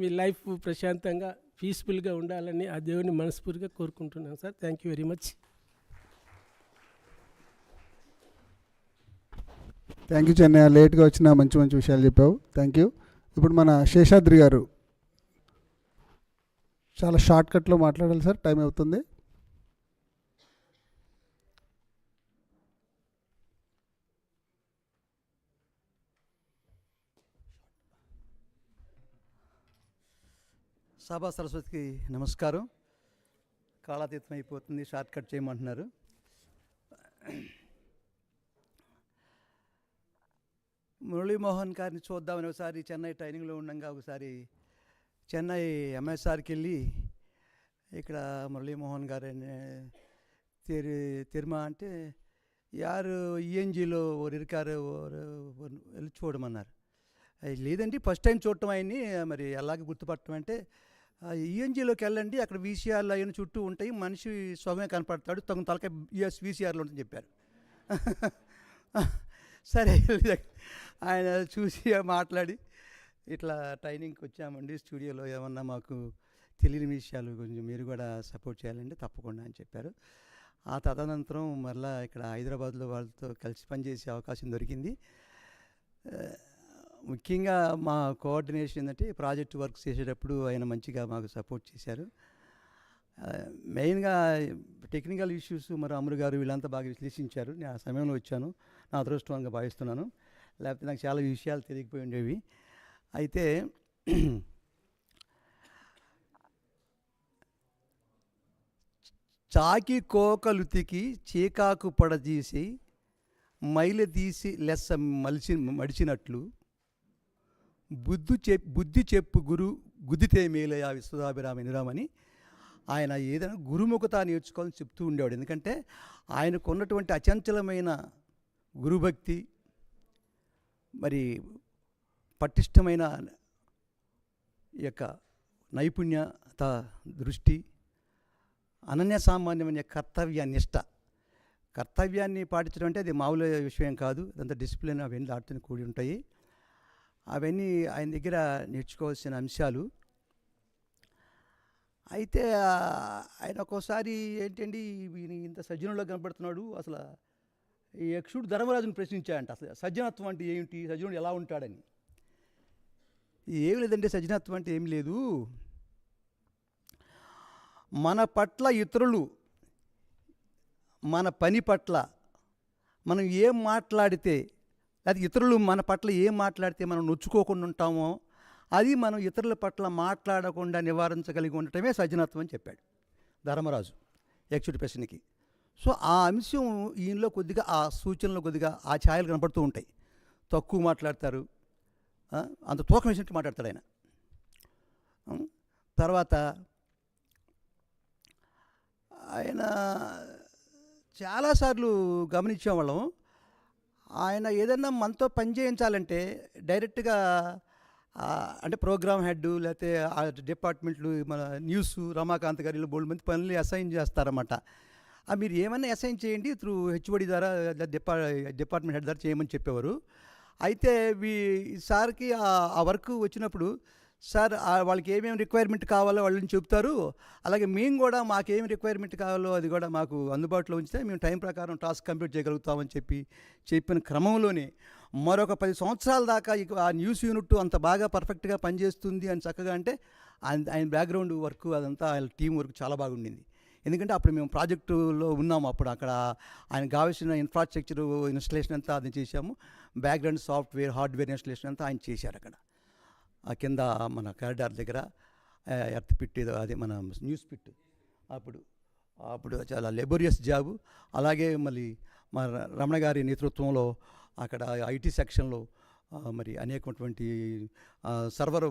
మీ లైఫ్ ప్రశాంతంగా పీస్ఫుల్గా ఉండాలని ఆ దేవుని మనస్ఫూర్తిగా కోరుకుంటున్నాను sir. Thank you very much. Thank you Chennaiah, లేట్గా వచ్చిన మంచి విషయాలు చెప్పావు. Thank you. ఇప్పుడు మన శేషాద్రి గారు చాలా షార్ట్కట్లో మాట్లాడాలి సార్, టైం అవుతుంది. సభా సరస్వతికి నమస్కారం. కాలాతీతం అయిపోతుంది, షార్ట్కట్ చేయమంటున్నారు. మురళీమోహన్ గారిని చూద్దామని ఒకసారి చెన్నై ట్రైనింగ్లో ఉండగా ఒకసారి చెన్నై ఎంఎస్ఆర్కి వెళ్ళి ఇక్కడ మురళీమోహన్ గారు తిరుమా అంటే యారు ఈఎన్జిలో ఇరుకారు వెళ్ళి చూడమన్నారు. లేదండి ఫస్ట్ టైం చూడటం ఆయన్ని, మరి అలాగే గుర్తుపట్టడం అంటే ఈఎన్జిలోకి వెళ్ళండి, అక్కడ వీసీఆర్లు అయిన చుట్టూ ఉంటాయి, మనిషి స్వమే కనపడతాడు, తగిన తలకాయ వీసీఆర్లో ఉంటుందని చెప్పారు. సరే ఆయన చూసి మాట్లాడి ఇట్లా ట్రైనింగ్కి వచ్చామండి, స్టూడియోలో ఏమన్నా మాకు తెలియని విషయాలు కొంచెం మీరు కూడా సపోర్ట్ చేయాలండి తప్పకుండా అని చెప్పారు. ఆ తదనంతరం మళ్ళీ ఇక్కడ హైదరాబాద్లో వాళ్ళతో కలిసి పనిచేసే అవకాశం దొరికింది. ముఖ్యంగా మా కోఆర్డినేషన్ ఏంటంటే ప్రాజెక్ట్ వర్క్ చేసేటప్పుడు ఆయన మంచిగా మాకు సపోర్ట్ చేశారు. మెయిన్గా టెక్నికల్ ఇష్యూస్ మరి అమరు గారు వీళ్ళంతా బాగా విశ్లేషించారు. నేను ఆ సమయంలో వచ్చాను, నా అదృష్టంగా భావిస్తున్నాను, లేకపోతే నాకు చాలా విషయాలు తెలియకపోయి ఉండేవి. అయితే చాకి కోకలుతికి చీకాకు పడదీసి మైలు తీసి లెస్స మడిచినట్లు బుద్ధి చెప్పు గురు గుద్దితే మేలయ విశ్వదాభిరామ నిరామని ఆయన ఏదైనా గురుముఖత నేర్చుకోవాలని చెప్తూ ఉండేవాడు. ఎందుకంటే ఆయనకు ఉన్నటువంటి అచంచలమైన గురుభక్తి, మరి పటిష్టమైన యొక్క నైపుణ్యత దృష్టి, అనన్య సామాన్యమైన కర్తవ్యనిష్ట. కర్తవ్యాన్ని పాటించడం అంటే అది మామూలు విషయం కాదు, అదంతా డిసిప్లిన్ అవన్నీ దాటుతూ కూడి ఉంటాయి. అవన్నీ ఆయన దగ్గర నేర్చుకోవాల్సిన అంశాలు. అయితే ఆయన ఒక్కోసారి ఏంటండి ఇంత సజ్జనంలో కనపడుతున్నాడు, అసలు ఈ యక్షుడు ధర్మరాజును ప్రశ్నించాడంట, అసలు సజ్జనత్వం అంటే ఏమిటి, సజ్జనుడు ఎలా ఉంటాడని. ఏమి లేదంటే సజ్జనత్వం అంటే ఏమి లేదు, మన పట్ల ఇతరులు మన పని పట్ల మనం ఏం మాట్లాడితే, అది ఇతరులు మన పట్ల ఏం మాట్లాడితే మనం నొచ్చుకోకుండా ఉంటామో అది మనం ఇతరుల పట్ల మాట్లాడకుండా నివారించగలిగి ఉండటమే సజ్జనత్వం అని చెప్పాడు ధర్మరాజు యక్షుడి ప్రశ్నకి. సో ఆ అంశం ఈయనలో కొద్దిగా, ఆ సూచనలో కొద్దిగా ఆ ఛాయలు కనపడుతూ ఉంటాయి. తక్కువ మాట్లాడతారు, అంత తూకం వేసినట్టు మాట్లాడతాడు ఆయన. తర్వాత ఆయన చాలాసార్లు గమనించేవాళ్ళం, ఆయన ఏదన్నా మనతో పని చేయించాలంటే డైరెక్ట్గా అంటే ప్రోగ్రామ్ హెడ్ లేకపోతే ఆ డిపార్ట్మెంట్లు, మన న్యూస్ రమాకాంత్ గారు ఇలా బోల్డ్ మంది పనులు అసైన్ చేస్తారన్నమాట. మీరు ఏమైనా అసైన్ చేయండి త్రూ హెచ్ఓడి ద్వారా, డిపార్ట్మెంట్ హెడ్ ద్వారా చేయమని చెప్పేవారు. అయితే సార్కి ఆ వర్క్ వచ్చినప్పుడు సార్ వాళ్ళకి ఏమేమి రిక్వైర్మెంట్ కావాలో వాళ్ళని చెప్తారు, అలాగే మేము కూడా మాకేం రిక్వైర్మెంట్ కావాలో అది కూడా మాకు అందుబాటులో ఉంచితే మేము టైం ప్రకారం టాస్క్ కంప్లీట్ చేయగలుగుతామని చెప్పిన క్రమంలోనే మరొక 10 సంవత్సరాల దాకా ఆ న్యూస్ యూనిట్ అంత బాగా పర్ఫెక్ట్గా పనిచేస్తుంది అని చక్కగా అంటే ఆయన బ్యాక్గ్రౌండ్ వర్క్ అదంతా ఆయన టీం వర్క్ చాలా బాగుండింది. ఎందుకంటే అప్పుడు మేము ప్రాజెక్టులో ఉన్నాము. అప్పుడు అక్కడ ఆయనకు కావాల్సిన ఇన్ఫ్రాస్ట్రక్చర్ ఇన్స్టలేషన్ అంతా అది చేశాము. బ్యాక్గ్రౌండ్ సాఫ్ట్వేర్ హార్డ్వేర్ ఇన్స్టలేషన్ అంతా ఆయన చేశారు. అక్కడ ఆ కింద మన కారిడార్ దగ్గర ఎర్త్ పిట్ అది మన న్యూస్ పిట్ అప్పుడు చాలా లెబోరియస్ జాబు. అలాగే మళ్ళీ మన రమణ గారి నేతృత్వంలో అక్కడ ఐటీ సెక్షన్లో మరి అనేకటువంటి సర్వర్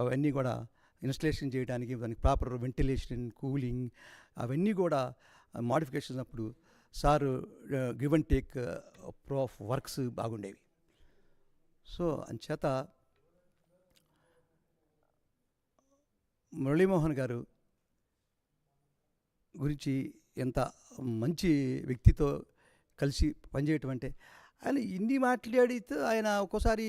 అవన్నీ కూడా ఇన్స్టలేషన్ చేయడానికి దానికి ప్రాపర్ వెంటిలేషన్, కూలింగ్ అవన్నీ కూడా మోడిఫికేషన్స్ అప్పుడు sir give and take off works బాగుండేవి. సో అంచేత మురళీమోహన్ గారు గురించి ఎంత మంచి వ్యక్తితో కలిసి పనిచేయటం అంటే, ఆయన ఇన్ని మాట్లాడితే ఆయన ఒక్కోసారి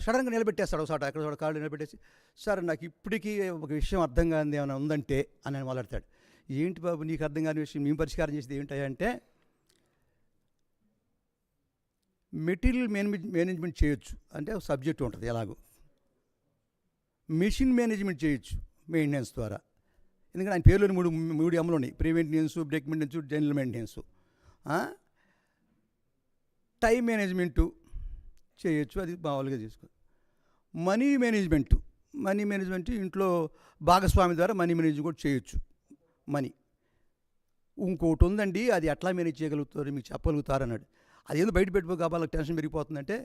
సడన్గా నిలబెట్టేస్తాడు ఒకసారి, అక్కడ కాళ్ళు నిలబెట్టేసి, సార్ నాకు ఇప్పటికీ ఒక విషయం అర్థం కానిది ఏమైనా ఉందంటే అని ఆయన మాట్లాడతాడు. ఏంటి బాబు నీకు అర్థం కాని విషయం, మేము పరిష్కారం చేసేది ఏంటంటే మెటీరియల్ మేనేజ్మెంట్ చేయొచ్చు అంటే ఒక సబ్జెక్ట్ ఉంటుంది, ఎలాగో మెషిన్ మేనేజ్మెంట్ చేయొచ్చు మెయింటెనెన్స్ ద్వారా. ఎందుకంటే ఆయన పేర్లోని మూడు అమలు ఉన్నాయి, pre maintenance, break maintenance, general maintenance. Time management చేయొచ్చు, అది మామూలుగా చేసుకో. మనీ మేనేజ్మెంట్ ఇంట్లో భాగస్వామి ద్వారా మనీ మేనేజ్మెంట్ కూడా చేయొచ్చు. మనీ ఇంకోటి ఉందండి, అది ఎట్లా మేనేజ్ చేయగలుగుతారు మీకు చెప్పగలుగుతారు అన్నాడు. అదేందో బయట పెట్టుకో వాళ్ళకి టెన్షన్ పెరిగిపోతుందంటే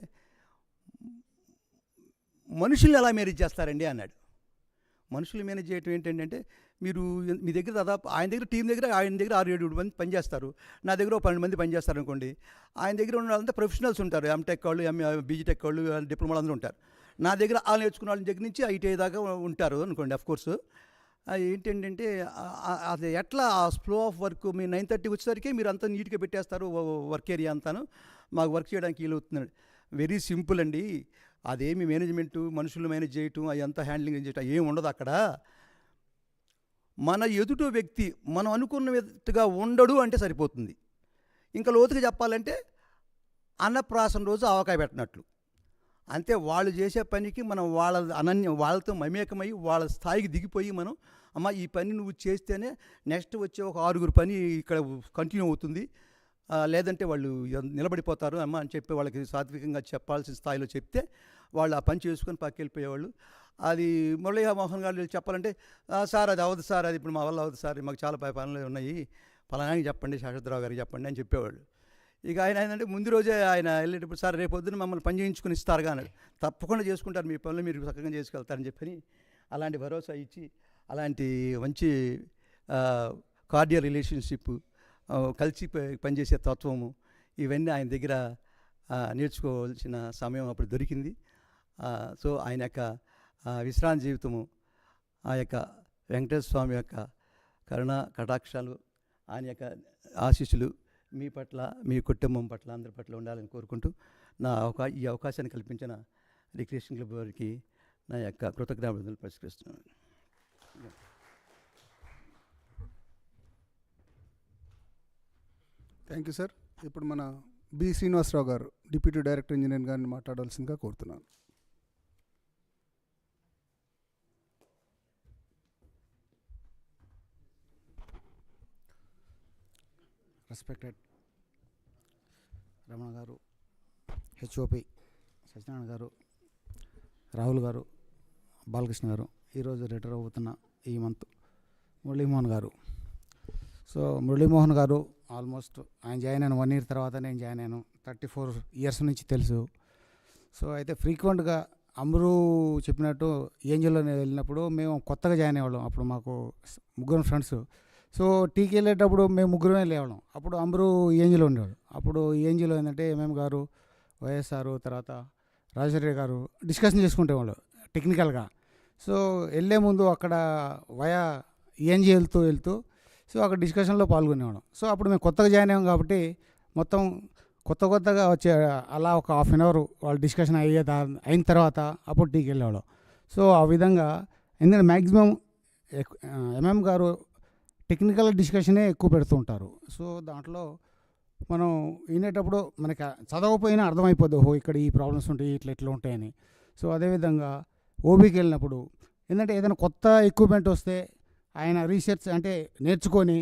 మనుషుల్ని ఎలా మేనేజ్ చేస్తారండి అన్నాడు. మనుషులు మేనేజ్ చేయటం ఏంటంటే మీరు మీ దగ్గర దాదాపు ఆయన దగ్గర టీం దగ్గర 6-7 మంది పనిచేస్తారు, నా దగ్గర 12 మంది పనిచేస్తారు అనుకోండి. ఆయన దగ్గర ఉన్న వాళ్ళంతా ప్రొఫెషనల్స్ ఉంటారు, ఎంటెక్ వాళ్ళు, బీజీటెక్ వాళ్ళు, డిప్లొమాలు అందరూ ఉంటారు. నా దగ్గర వాళ్ళు నేర్చుకున్న వాళ్ళ దగ్గర నుంచి ఐటీ దాకా ఉంటారు అనుకోండి. అఫ్కోర్స్ ఏంటంటే అది ఎట్లా ఆ ఫ్లో ఆఫ్ వర్క్ మీరు 9:30 వచ్చేసరికి మీరు అంతా నీట్గా పెట్టేస్తారు వర్క్ ఏరియా అంతాను, మాకు వర్క్ చేయడానికి వీలవుతున్నాడు. వెరీ సింపుల్ అండి, అదేమి మేనేజ్మెంటు, మనుషులు మేనేజ్ చేయటం, అదంతా హ్యాండ్లింగ్ చేయటం ఏమి ఉండదు అక్కడ. మన ఎదుటి వ్యక్తి మనం అనుకున్నట్టుగా ఉండడు అంటే సరిపోతుంది. ఇంకా లోతుగా చెప్పాలంటే అన్నప్రాసన రోజు ఆవకాయ పెట్టినట్లు అంతే. వాళ్ళు చేసే పనికి మనం వాళ్ళతో మమేకమై వాళ్ళ స్థాయికి దిగిపోయి మనం అమ్మ ఈ పని నువ్వు చేస్తేనే నెక్స్ట్ వచ్చే ఒక 6 పని ఇక్కడ కంటిన్యూ అవుతుంది, లేదంటే వాళ్ళు నిలబడిపోతారు అమ్మ అని చెప్పి వాళ్ళకి సాత్వికంగా చెప్పాల్సిన స్థాయిలో చెప్తే వాళ్ళు ఆ పని చేసుకొని పక్కకి వెళ్ళిపోయేవాళ్ళు. అది మురళీమోహన్ గారు చెప్పాలంటే సార్ అది అవ్వదు సార్, అది ఇప్పుడు మా వల్ల అవ్వదు సార్, మాకు చాలా పనులు ఉన్నాయి, ఫలానాకి చెప్పండి, శాశ్వతరావు గారికి చెప్పండి అని చెప్పేవాళ్ళు. ఇక ఆయన ఏంటంటే ముందు రోజే ఆయన వెళ్ళేటప్పుడు సార్ రేపు పొద్దున మమ్మల్ని పని చేయించుకుని ఇస్తారుగా అన్నాడు. తప్పకుండా చేసుకుంటారు, మీ పనులు మీరు చక్కగా చేసుకెళ్తారని చెప్పని అలాంటి భరోసా ఇచ్చి అలాంటి మంచి కార్డియల్ రిలేషన్షిప్, కలిసి పనిచేసే తత్వము, ఇవన్నీ ఆయన దగ్గర నేర్చుకోవాల్సిన సమయం అప్పుడు దొరికింది. సో ఆయన యొక్క విశ్రాంతి జీవితము, ఆ యొక్క వెంకటేశ్వర స్వామి యొక్క కరుణ కటాక్షాలు, ఆయన యొక్క ఆశీస్సులు మీ పట్ల, మీ కుటుంబం పట్ల, అందరి పట్ల ఉండాలని కోరుకుంటూ ఈ అవకాశాన్ని కల్పించిన రిక్రియేషన్ క్లబ్ వారికి నా యొక్క కృతజ్ఞతలు పరిష్కరిస్తున్నాను. Thank you sir. ఇప్పుడు మన బి శ్రీనివాసరావు గారు, డిప్యూటీ డైరెక్టర్ ఇంజనీర్ గారిని మాట్లాడాల్సిందిగా కోరుతున్నాను. రెస్పెక్టెడ్ రమణ గారు, హెచ్ఓపి సత్యనారాయణ గారు, రాహుల్ గారు, బాలకృష్ణ గారు, ఈరోజు రిటైర్ అవుతున్న ఈ మంత్ మురళీమోహన్ గారు. సో మురళీమోహన్ గారు ఆల్మోస్ట్ ఆయన జాయిన్ అయిన 1 year తర్వాత నేను జాయిన్ అయ్యాను. 34 years నుంచి తెలుసు. సో అయితే ఫ్రీక్వెంట్గా అమరు చెప్పినట్టు ఏంజల్లో వెళ్ళినప్పుడు మేము కొత్తగా జాయిన్ అయ్యేవాళ్ళం. అప్పుడు మాకు 3 ఫ్రెండ్స్. సో టీకి వెళ్ళేటప్పుడు మేము 3 వెళ్ళేవాళ్ళం. అప్పుడు అమరు ఏంజిలో ఉండేవాడు. అప్పుడు ఏంజిలో ఏంటంటే ఎంఎం గారు, వైఎస్ఆర్, తర్వాత రాజశేఖర్ గారు డిస్కషన్ చేసుకుంటేవాళ్ళు టెక్నికల్గా. సో వెళ్ళే ముందు అక్కడ వయా ఏంజి వెళ్తూ సో అక్కడ డిస్కషన్లో పాల్గొనేవాళ్ళం. సో అప్పుడు మేము కొత్తగా జాయిన్ అయ్యాం కాబట్టి మొత్తం కొత్తగా వచ్చే అలా ఒక 1/2 hour వాళ్ళు డిస్కషన్ అయిన తర్వాత అప్పుడు టీకి వెళ్ళేవాళ్ళం. సో ఆ విధంగా ఎందుకంటే మ్యాక్సిమం ఎంఎం గారు టెక్నికల్ డిస్కషనే ఎక్కువ పెడుతూ ఉంటారు. సో దాంట్లో మనం వినేటప్పుడు మనకి చదవకపోయినా అర్థమైపోద్ది, ఓహో ఇక్కడ ఈ ప్రాబ్లమ్స్ ఉంటాయి, ఇట్లా ఇట్లా ఉంటాయని. సో అదేవిధంగా ఓబీకి వెళ్ళినప్పుడు ఏంటంటే ఏదైనా కొత్త ఎక్విప్మెంట్ వస్తే ఆయన రీసెర్చ్ అంటే నేర్చుకొని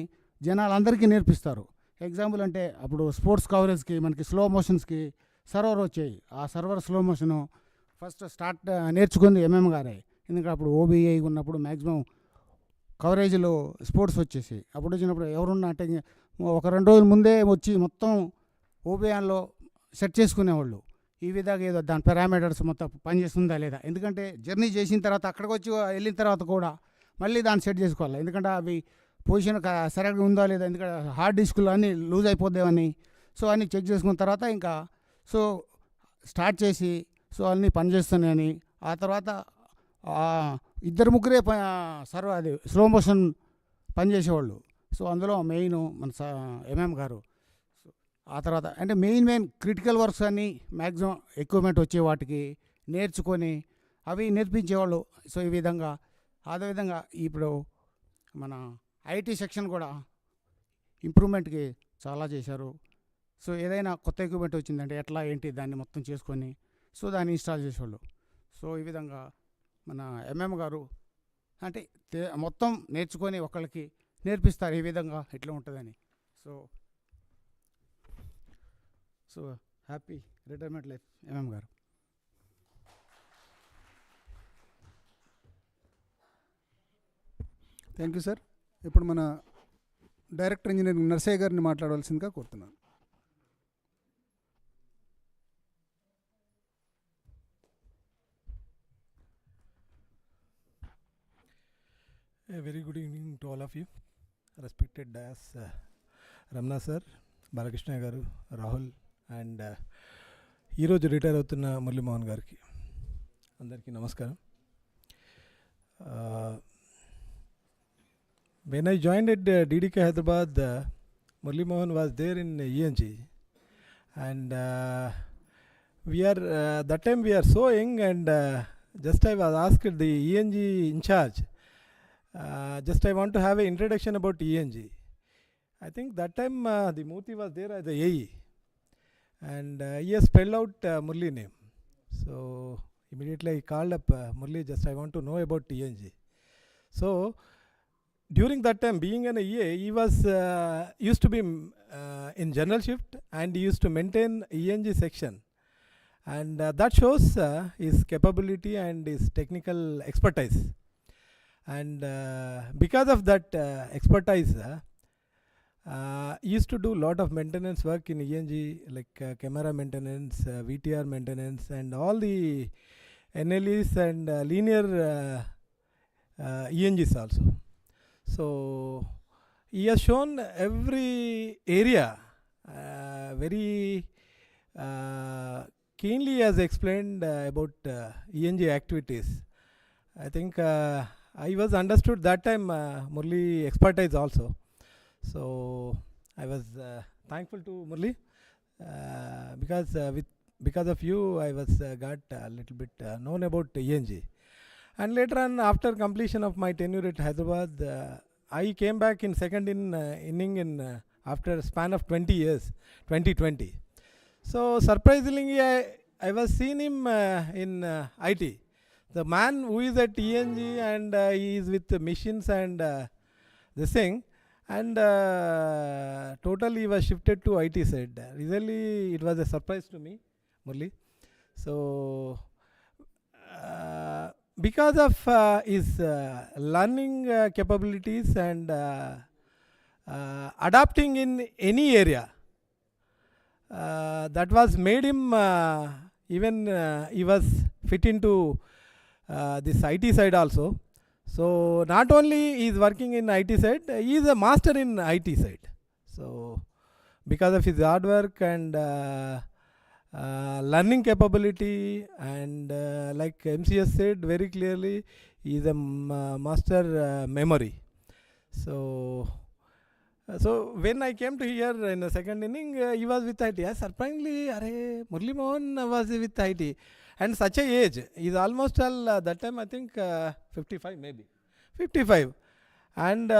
జనాలందరికీ నేర్పిస్తారు. ఎగ్జాంపుల్ అంటే అప్పుడు స్పోర్ట్స్ కవరేజ్కి మనకి స్లో మోషన్స్కి సర్వర్ వచ్చాయి. ఆ సర్వర్ స్లో మోషను ఫస్ట్ స్టార్ట్ నేర్చుకుంది ఎంఎం గారే. ఎందుకంటే అప్పుడు ఓబీఐ ఉన్నప్పుడు మ్యాక్సిమం కవరేజ్లో స్పోర్ట్స్ వచ్చేసి అప్పుడు వచ్చినప్పుడు ఎవరున్నా అంటే ఒక 2 రోజుల ముందే వచ్చి మొత్తం ఓబీఐలో సెట్ చేసుకునేవాళ్ళు. ఈ విధంగా ఏదో దాని పారామీటర్స్ మొత్తం పనిచేస్తుందా లేదా, ఎందుకంటే జర్నీ చేసిన తర్వాత అక్కడికి వచ్చి వెళ్ళిన తర్వాత కూడా మళ్ళీ దాన్ని సెట్ చేసుకోవాలి. ఎందుకంటే అవి పొజిషన్ సరిగ్గా ఉందా లేదా, ఎందుకంటే హార్డ్ డిస్కులు అన్నీ లూజ్ అయిపోద్దామని. సో అన్నీ చెక్ చేసుకున్న తర్వాత ఇంకా సో స్టార్ట్ చేసి సో అన్నీ పనిచేస్తున్నాయని. ఆ తర్వాత 2-3 అది స్లో మోషన్ పనిచేసేవాళ్ళు. సో అందులో మెయిన్ మన ఎంఎం గారు. ఆ తర్వాత అంటే మెయిన్ క్రిటికల్ వర్క్స్ అన్నీ మ్యాక్సిమం ఎక్విప్మెంట్ వచ్చే వాటికి నేర్చుకొని అవి నేర్పించేవాళ్ళు. సో ఈ విధంగా అదేవిధంగా ఇప్పుడు మన ఐటీ సెక్షన్ కూడా ఇంప్రూవ్మెంట్కి చాలా చేశారు. సో ఏదైనా కొత్త ఎక్విప్మెంట్ వచ్చిందంటే ఎట్లా ఏంటి దాన్ని మొత్తం చేసుకొని సో దాన్ని ఇన్స్టాల్ చేసేవాళ్ళు. సో ఈ విధంగా మన ఎంఎం గారు అంటే మొత్తం నేర్చుకొని ఒకళ్ళకి నేర్పిస్తారు ఈ విధంగా ఎట్లా ఉంటుందని. So happy retirement life MM garu. Thank you sir. ఇప్పుడు మన డైరెక్టర్ ఇంజనీరింగ్ నర్సయ్య గారిని మాట్లాడవలసిందిగా కోరుతున్నాను. A very good evening to all of you. Respected as Ramna sir, Balakrishna garu, Rahul and ఈరోజు రిటైర్ అవుతున్న మురళీమోహన్ గారికి అందరికీ నమస్కారం. When I joined at DDK Hyderabad, Murali Mohan was there in ENG, and that time we are so young, and just I was asked the ENG in charge, just I want to have an introduction about ENG. I think that time the Murthy was there as the AE, and he has spelled out Murali name. So immediately I called up Murali, just I want to know about ENG. So during that time, being an EA, he was used to be in general shift, and he used to maintain ENG section, and that shows his capability and his technical expertise. And because of that expertise, he used to do a lot of maintenance work in ENG, like camera maintenance, VTR maintenance, and all the NLEs and linear ENGs also. So he has shown every area very keenly, has explained about ENG activities. I think I was understood that time Murali expertise also. So I was thankful to Murali because of you I was got a little bit known about ENG. And later on, after completion of my tenure at Hyderabad, I came back in second inning after a span of 20 years, 2020. So surprisingly, I was seeing him in IT. The man who is at ENG, and he is with the machines and this thing, and totally he was shifted to IT side. Really, it was a surprise to me, Murali. So because of his learning capabilities and adapting in any area, that was made him even he was fit into this IT side also. So not only he is working in IT side, he is a master in IT side. So because of his hard work and learning capability, and like MCS said very clearly, he is a master memory. So when I came to here in the second inning, he was with IT. Surprisingly, Murali Mohan was with IT. And such a age is almost all that time I think 55 maybe, 55. And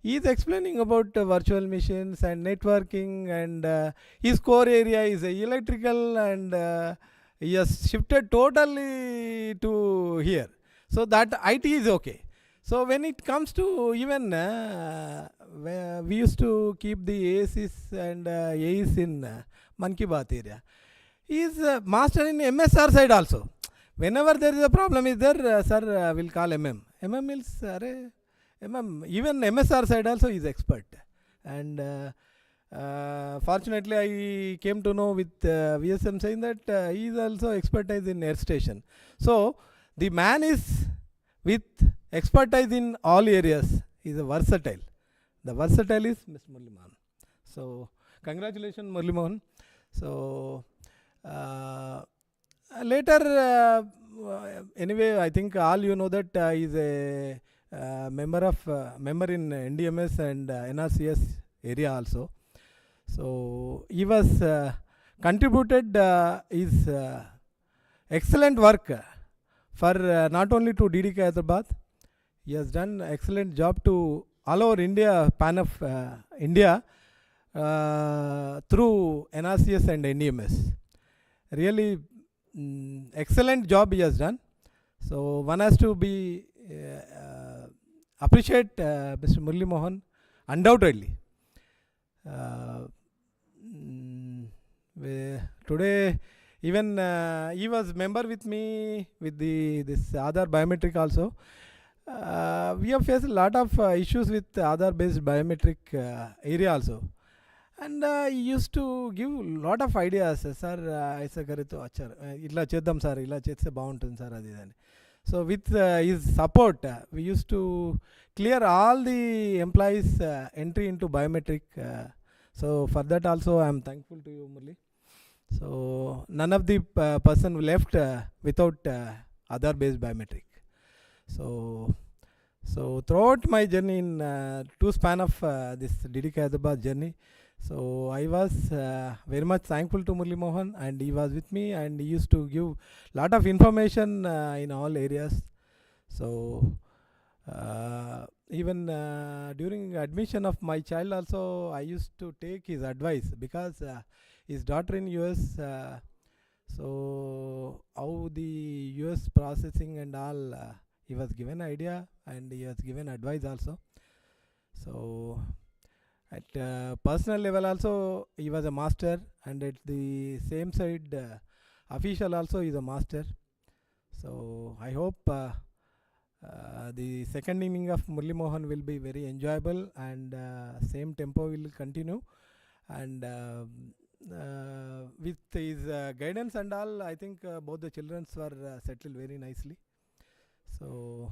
he is explaining about virtual machines and networking, and his core area is electrical, and he has shifted totally to here. So that IT is okay. So when it comes to even, we used to keep the ACs and AEs in Man Ki Baat area. He is master in MSR side also. Whenever there is a problem is there, sir will call MM means, even MSR side also is expert. And fortunately I came to know with VSM saying that he is also expertise in air station. So the man is with expertise in all areas. He is a versatile. The versatile is Mr. Murali Mohan. So congratulations Murali Mohan. So later, anyway, I think all you know that he is a member in NDMS and NRCS area also. So he was contributed his excellent work for not only to DDK Hyderabad. He has done excellent job to all over India, pan of India, through NRCS and NDMS. Really excellent job he has done. So one has to be appreciate Mr. Murali Mohan undoubtedly. Today even he was member with me with this Aadhaar biometric also. We have faced a lot of issues with Aadhaar based biometric area also. And he used to give lot of ideas, sir, aisa kare to acha, itla cheddam sir, ila chesthe baguntundi sir adi idani. So with his support, we used to clear all the employees entry into biometric. So for that also I am thankful to you, Murali. So none of the person left without Aadhaar based biometric. So throughout my journey in two span of this DDK Hyderabad journey, so I was very much thankful to Murali Mohan, and he was with me, and he used to give lot of information in all areas. So even during admission of my child also, I used to take his advice, because his daughter in US, so how the US processing and all, he was given idea and he was given advice also. So at personal level also he was a master, and at the same side official also is a master. So I hope the second inning of Murali Mohan will be very enjoyable, and same tempo will continue, and with his guidance and all, I think both the children were settled very nicely. So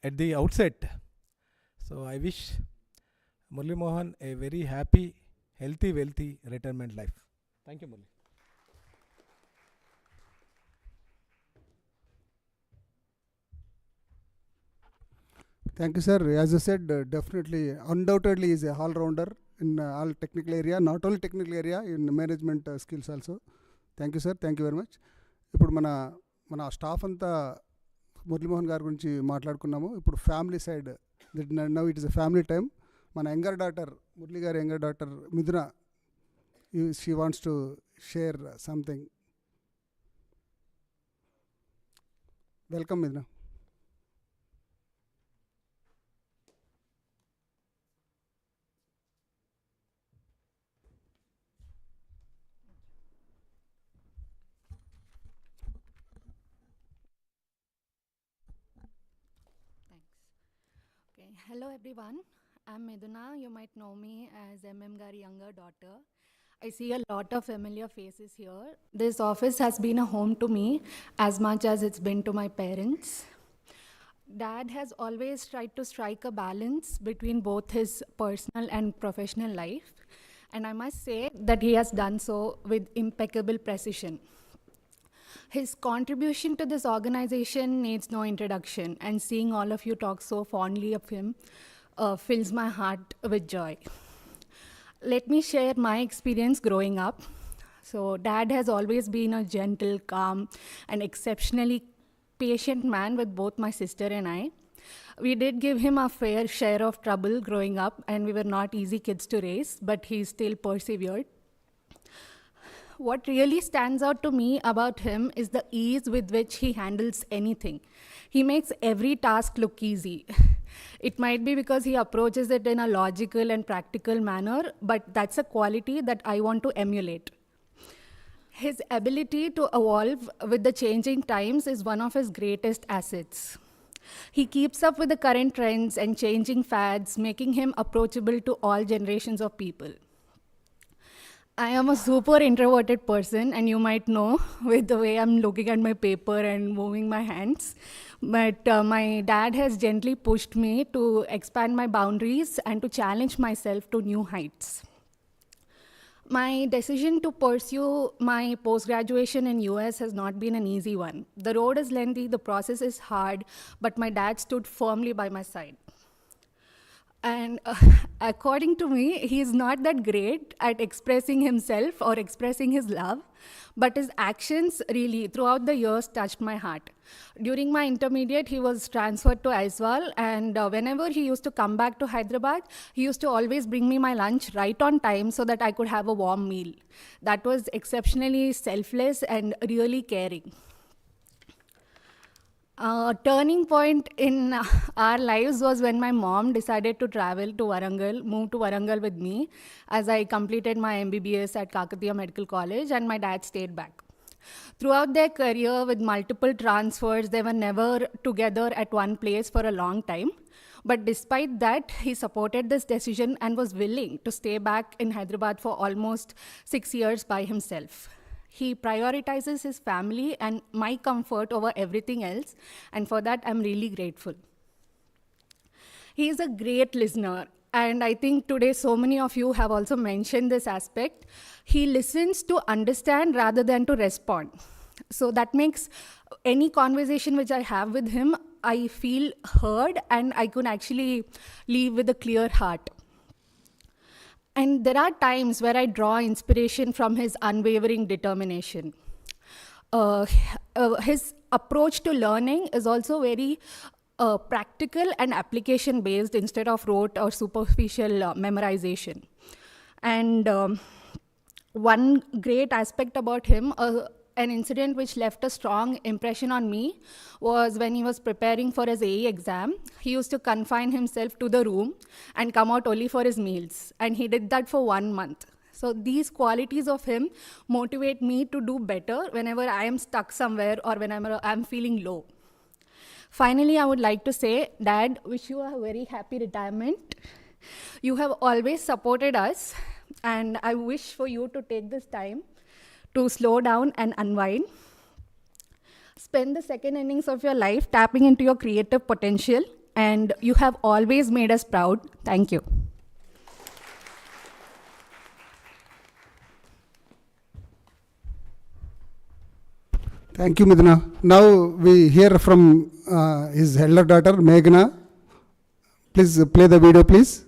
at the outset, so I wish Murali Mohan a very happy, healthy, wealthy retirement life. Thank you, Murali. Thank you, sir. As I said, definitely, undoubtedly is a all-rounder in all technical area, not only technical area, in management skills also. Thank you, sir. Thank you very much. ఇప్పుడు మన staff అంతా మురళీ మోహన్ గారి గురించి మాట్లాడుకున్నాము. ఇప్పుడు family side, now it is a family time. మన younger daughter, Murali గారి younger daughter మిథున, she wants to share something. Welcome మిథున. Hello everyone, I'm Meduna. You might know me as M.M. Gari younger daughter. I see a lot of familiar faces here. This office has been a home to me as much as it's been to my parents. Dad has always tried to strike a balance between both his personal and professional life, and I must say that he has done so with impeccable precision. His contribution to this organization needs no introduction, and seeing all of you talk so fondly of him fills my heart with joy. Let me share my experience growing up. So Dad has always been a gentle, calm, and exceptionally patient man with both my sister and I. We did give him a fair share of trouble growing up, and we were not easy kids to raise, but he still persevered. What really stands out to me about him is the ease with which he handles anything. He makes every task look easy. It might be because he approaches it in a logical and practical manner, but that's a quality that I want to emulate. His ability to evolve with the changing times is one of his greatest assets. He keeps up with the current trends and changing fads, making him approachable to all generations of people. I am a super introverted person, and you might know with the way I'm looking at my paper and moving my hands. But my dad has gently pushed me to expand my boundaries and to challenge myself to new heights. My decision to pursue my post-graduation in US has not been an easy one. The road is lengthy, the process is hard, but my dad stood firmly by my side. And according to me, he's not that great at expressing himself or expressing his love, but his actions really throughout the years touched my heart. During my intermediate, he was transferred to Aizwal, and whenever he used to come back to Hyderabad, he used to always bring me my lunch right on time so that I could have a warm meal. That was exceptionally selfless and really caring. A turning point in our lives was when my mom decided to travel to Warangal, move to Warangal with me, as I completed my MBBS at Kakatiya Medical College, and my dad stayed back. Throughout their career with multiple transfers, they were never together at one place for a long time. But despite that, he supported this decision and was willing to stay back in Hyderabad for almost 6 years by himself. He prioritizes his family and my comfort over everything else, and for that, I'm really grateful. He is a great listener, and I think today so many of you have also mentioned this aspect. He listens to understand rather than to respond. So that makes any conversation which I have with him, I feel heard and I can actually leave with a clear heart. And there are times where I draw inspiration from his unwavering determination. His approach to learning is also very practical and application-based instead of rote or superficial memorization. And one great aspect about him, an incident which left a strong impression on me, was when he was preparing for his AE exam. He used to confine himself to the room and come out only for his meals. And he did that for 1 month. So these qualities of him motivate me to do better whenever I am stuck somewhere or whenever I'm feeling low. Finally, I would like to say, Dad, wish you a very happy retirement. You have always supported us, and I wish for you to take this time to slow down and unwind. Spend the second innings of your life tapping into your creative potential, and you have always made us proud. Thank you. Thank you, Midna. Now we hear from his elder daughter, Meghna. Please play the video, please.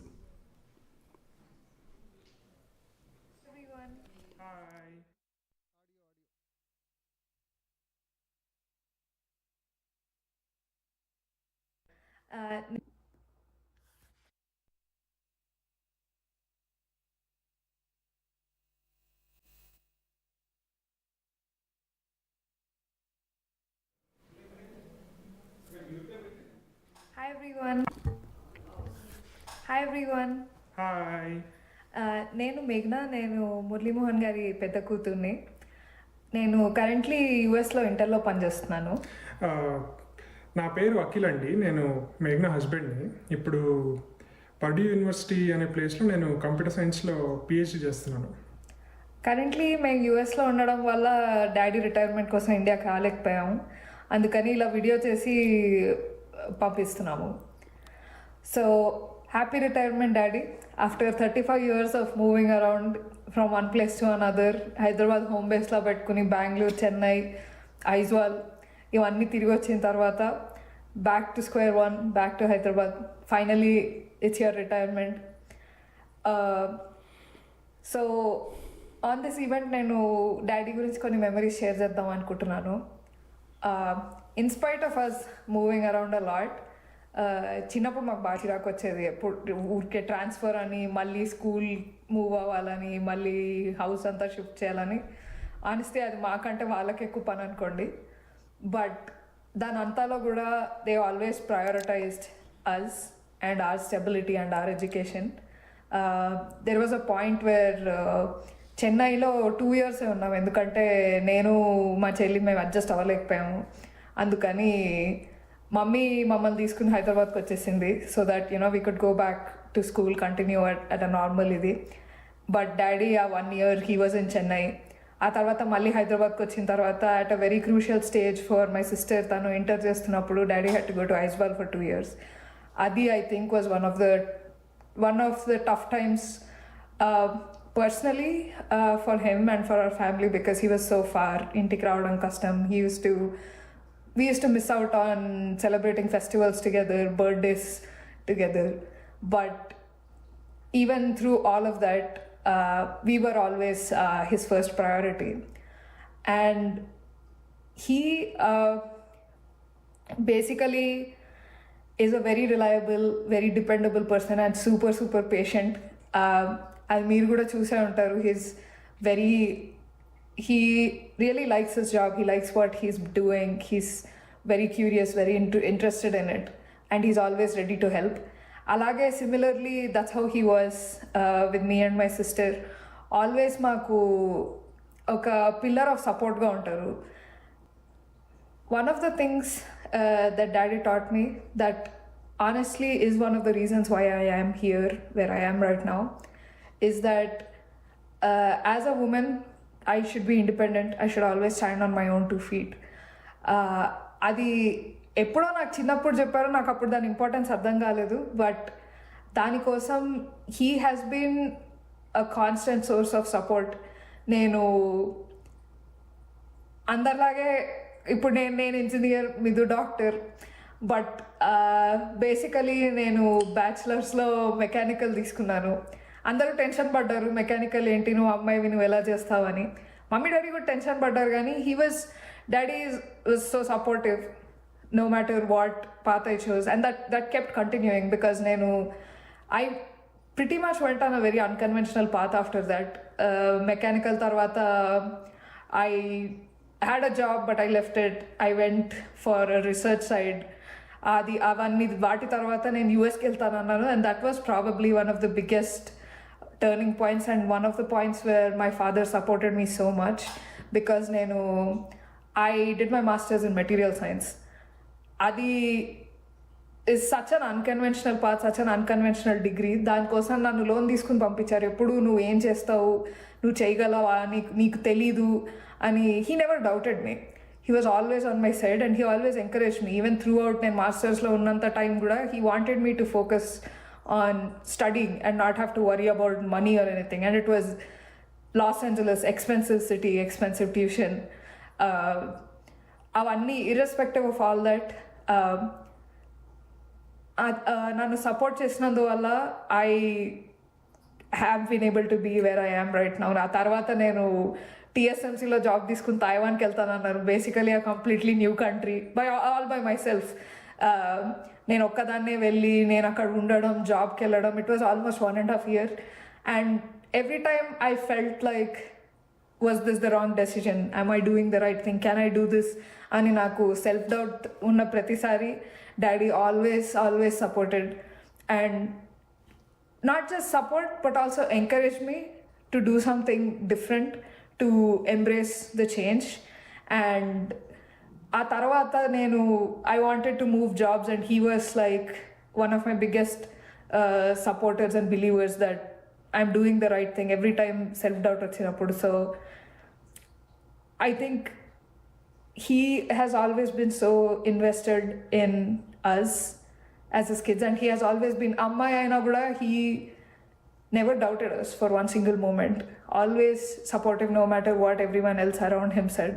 Hi everyone. Hi everyone. Hi. నేను మేఘ్నా, నేను మురళీమోహన్ గారి పెద్ద కూతుర్ని. నేను currently యూఎస్లో ఇంటర్లో పనిచేస్తున్నాను. నా పేరు అఖిల్ అండి. నేను మేఘ్నా హస్బెండ్ని. ఇప్పుడు పర్డ్యూ యూనివర్సిటీ అనే ప్లేస్లో నేను కంప్యూటర్ సైన్స్లో పిహెచ్డి చేస్తున్నాను. కరెంట్లీ మేము యూఎస్లో ఉండడం వల్ల డాడీ రిటైర్మెంట్ కోసం ఇండియాకి రాలేకపోయాము. అందుకని ఇలా వీడియో చేసి పంపిస్తున్నాము. So happy retirement daddy. After 35 years of moving around from one place to another, Hyderabad home బేస్లో పెట్టుకుని బెంగళూరు, చెన్నై, ఐజ్వాల్ ఇవన్నీ తిరిగి వచ్చిన తర్వాత back to square one, back to Hyderabad. Finally it's your retirement. So on this event నేను డాడీ గురించి కొన్ని మెమరీస్ షేర్ చేద్దాం అనుకుంటున్నాను. In spite of us moving around a lot, చిన్నప్పుడు మాకు బాగా చిరాకు వచ్చేది. ఎప్పుడు ఊరికే ట్రాన్స్ఫర్ అని, మళ్ళీ స్కూల్ మూవ్ అవ్వాలని, మళ్ళీ హౌస్ అంతా షిఫ్ట్ చేయాలని. ఆనెస్ట్లీ అది మాకంటే వాళ్ళకి ఎక్కువ పని అనుకోండి. బట్ దాని అంతాలో కూడా they always prioritised us and our stability and our education. There was a point where చెన్నైలో 2 years ఉన్నాం, ఎందుకంటే నేను మా చెల్లి మేము అడ్జస్ట్ అవ్వలేకపోయాము. అందుకని మమ్మీ మమ్మల్ని తీసుకుని హైదరాబాద్కి వచ్చేసింది, so that we could go back to school, continue at a normal ఇది. బట్ డాడీ ఆ 1 year he was in Chennai. ఆ తర్వాత మళ్ళీ హైదరాబాద్కి వచ్చిన తర్వాత at a very crucial stage for my sister, తను ఇంటర్ చేస్తున్నప్పుడు daddy had to go to Aizawl for 2 years. అది I think was one of the tough times personally for him and for our family, because he was so far. ఇంటికి రావడం కష్టం. We used to miss out on celebrating festivals together, birthdays together. But even through all of that, we were always his first priority. And he basically is a very reliable, very dependable person and super patient. అది మీరు కూడా చూసే ఉంటారు. he really likes his job, he likes what he's doing, he's very curious, very interested in it, and he's always ready to help. Alage similarly, that's how he was with me and my sister. Always maaku oka pillar of support ga untaru. One of the things that daddy taught me, that honestly is one of the reasons why I am here where I am right now, is that as a woman I should be independent. I should always stand on my own 2 feet. అది ఎప్పుడో నాకు చిన్నప్పుడు చెప్పారు, నాకు అప్పుడు దాని importance అర్థం కాలేదు. బట్ దానికోసం he has been a constant source of support. నేను అందరిలాగే ఇప్పుడు నేను ఇంజనీర్, మిదు డాక్టర్. బట్ బేసికలీ నేను బ్యాచిలర్స్లో మెకానికల్ తీసుకున్నాను. అందరూ టెన్షన్ పడ్డారు, మెకానికల్ ఏంటి, నువ్వు అమ్మాయివి, నువ్వు ఎలా చేస్తావని. మమ్మీ డాడీ కూడా టెన్షన్ పడ్డారు, కానీ daddy was so supportive no matter what path I chose, and that kept continuing, because I pretty much went on a very unconventional path after that. Mechanical tarvata I had a job, but I left it. I went for a research side. Adi avanni vaati tarvata nenu US ki veltanu, and that was probably one of the biggest turning points, and one of the points where my father supported me so much, because I did my master's in material science. Adi is such an unconventional path, such an unconventional degree. దానికోసం నన్ను loan తీసుకుని పంపించారు. ఎప్పుడు నువ్వు ఏం చేస్తావు, నువ్వు చేయగలవా, నీకు తెలీదు అని. He never doubted me. He was always on my side, and he always encouraged me. Even throughout నేను మాస్టర్స్లో ఉన్నంత టైం కూడా he wanted me to focus on studying and not have to worry about money or anything. And it was Los Angeles, expensive city, expensive tuition. అవన్నీ irrespective of all that, నన్ను support చేసినందువల్ల I have been able to be where I am right now. ఆ తర్వాత నేను TSMCలో job తీసుకుని తైవాన్కి వెళ్తానన్నారు. Basically a completely new country, all by myself. నేను ఒక్కదాన్నే వెళ్ళి నేను అక్కడ ఉండడం, జాబ్కి వెళ్ళడం. It was almost 1.5 years, and every time I felt like, was this the wrong decision? Am I doing the right thing? Can I do this? అని నాకు సెల్ఫ్ డౌట్ ఉన్న ప్రతిసారి daddy always supported, and not just support but also encourage me to do something different, to embrace the change. And ఆ తర్వాత I wanted to move jobs, and he was like one of my biggest supporters and believers that I'm doing the right thing every time self-doubt వచ్చినప్పుడు. So I think he has always been so invested in us as his kids, and he has always been అమ్మాయి అయినా కూడా he never doubted us for one single moment. Always supportive no matter what everyone else around him said.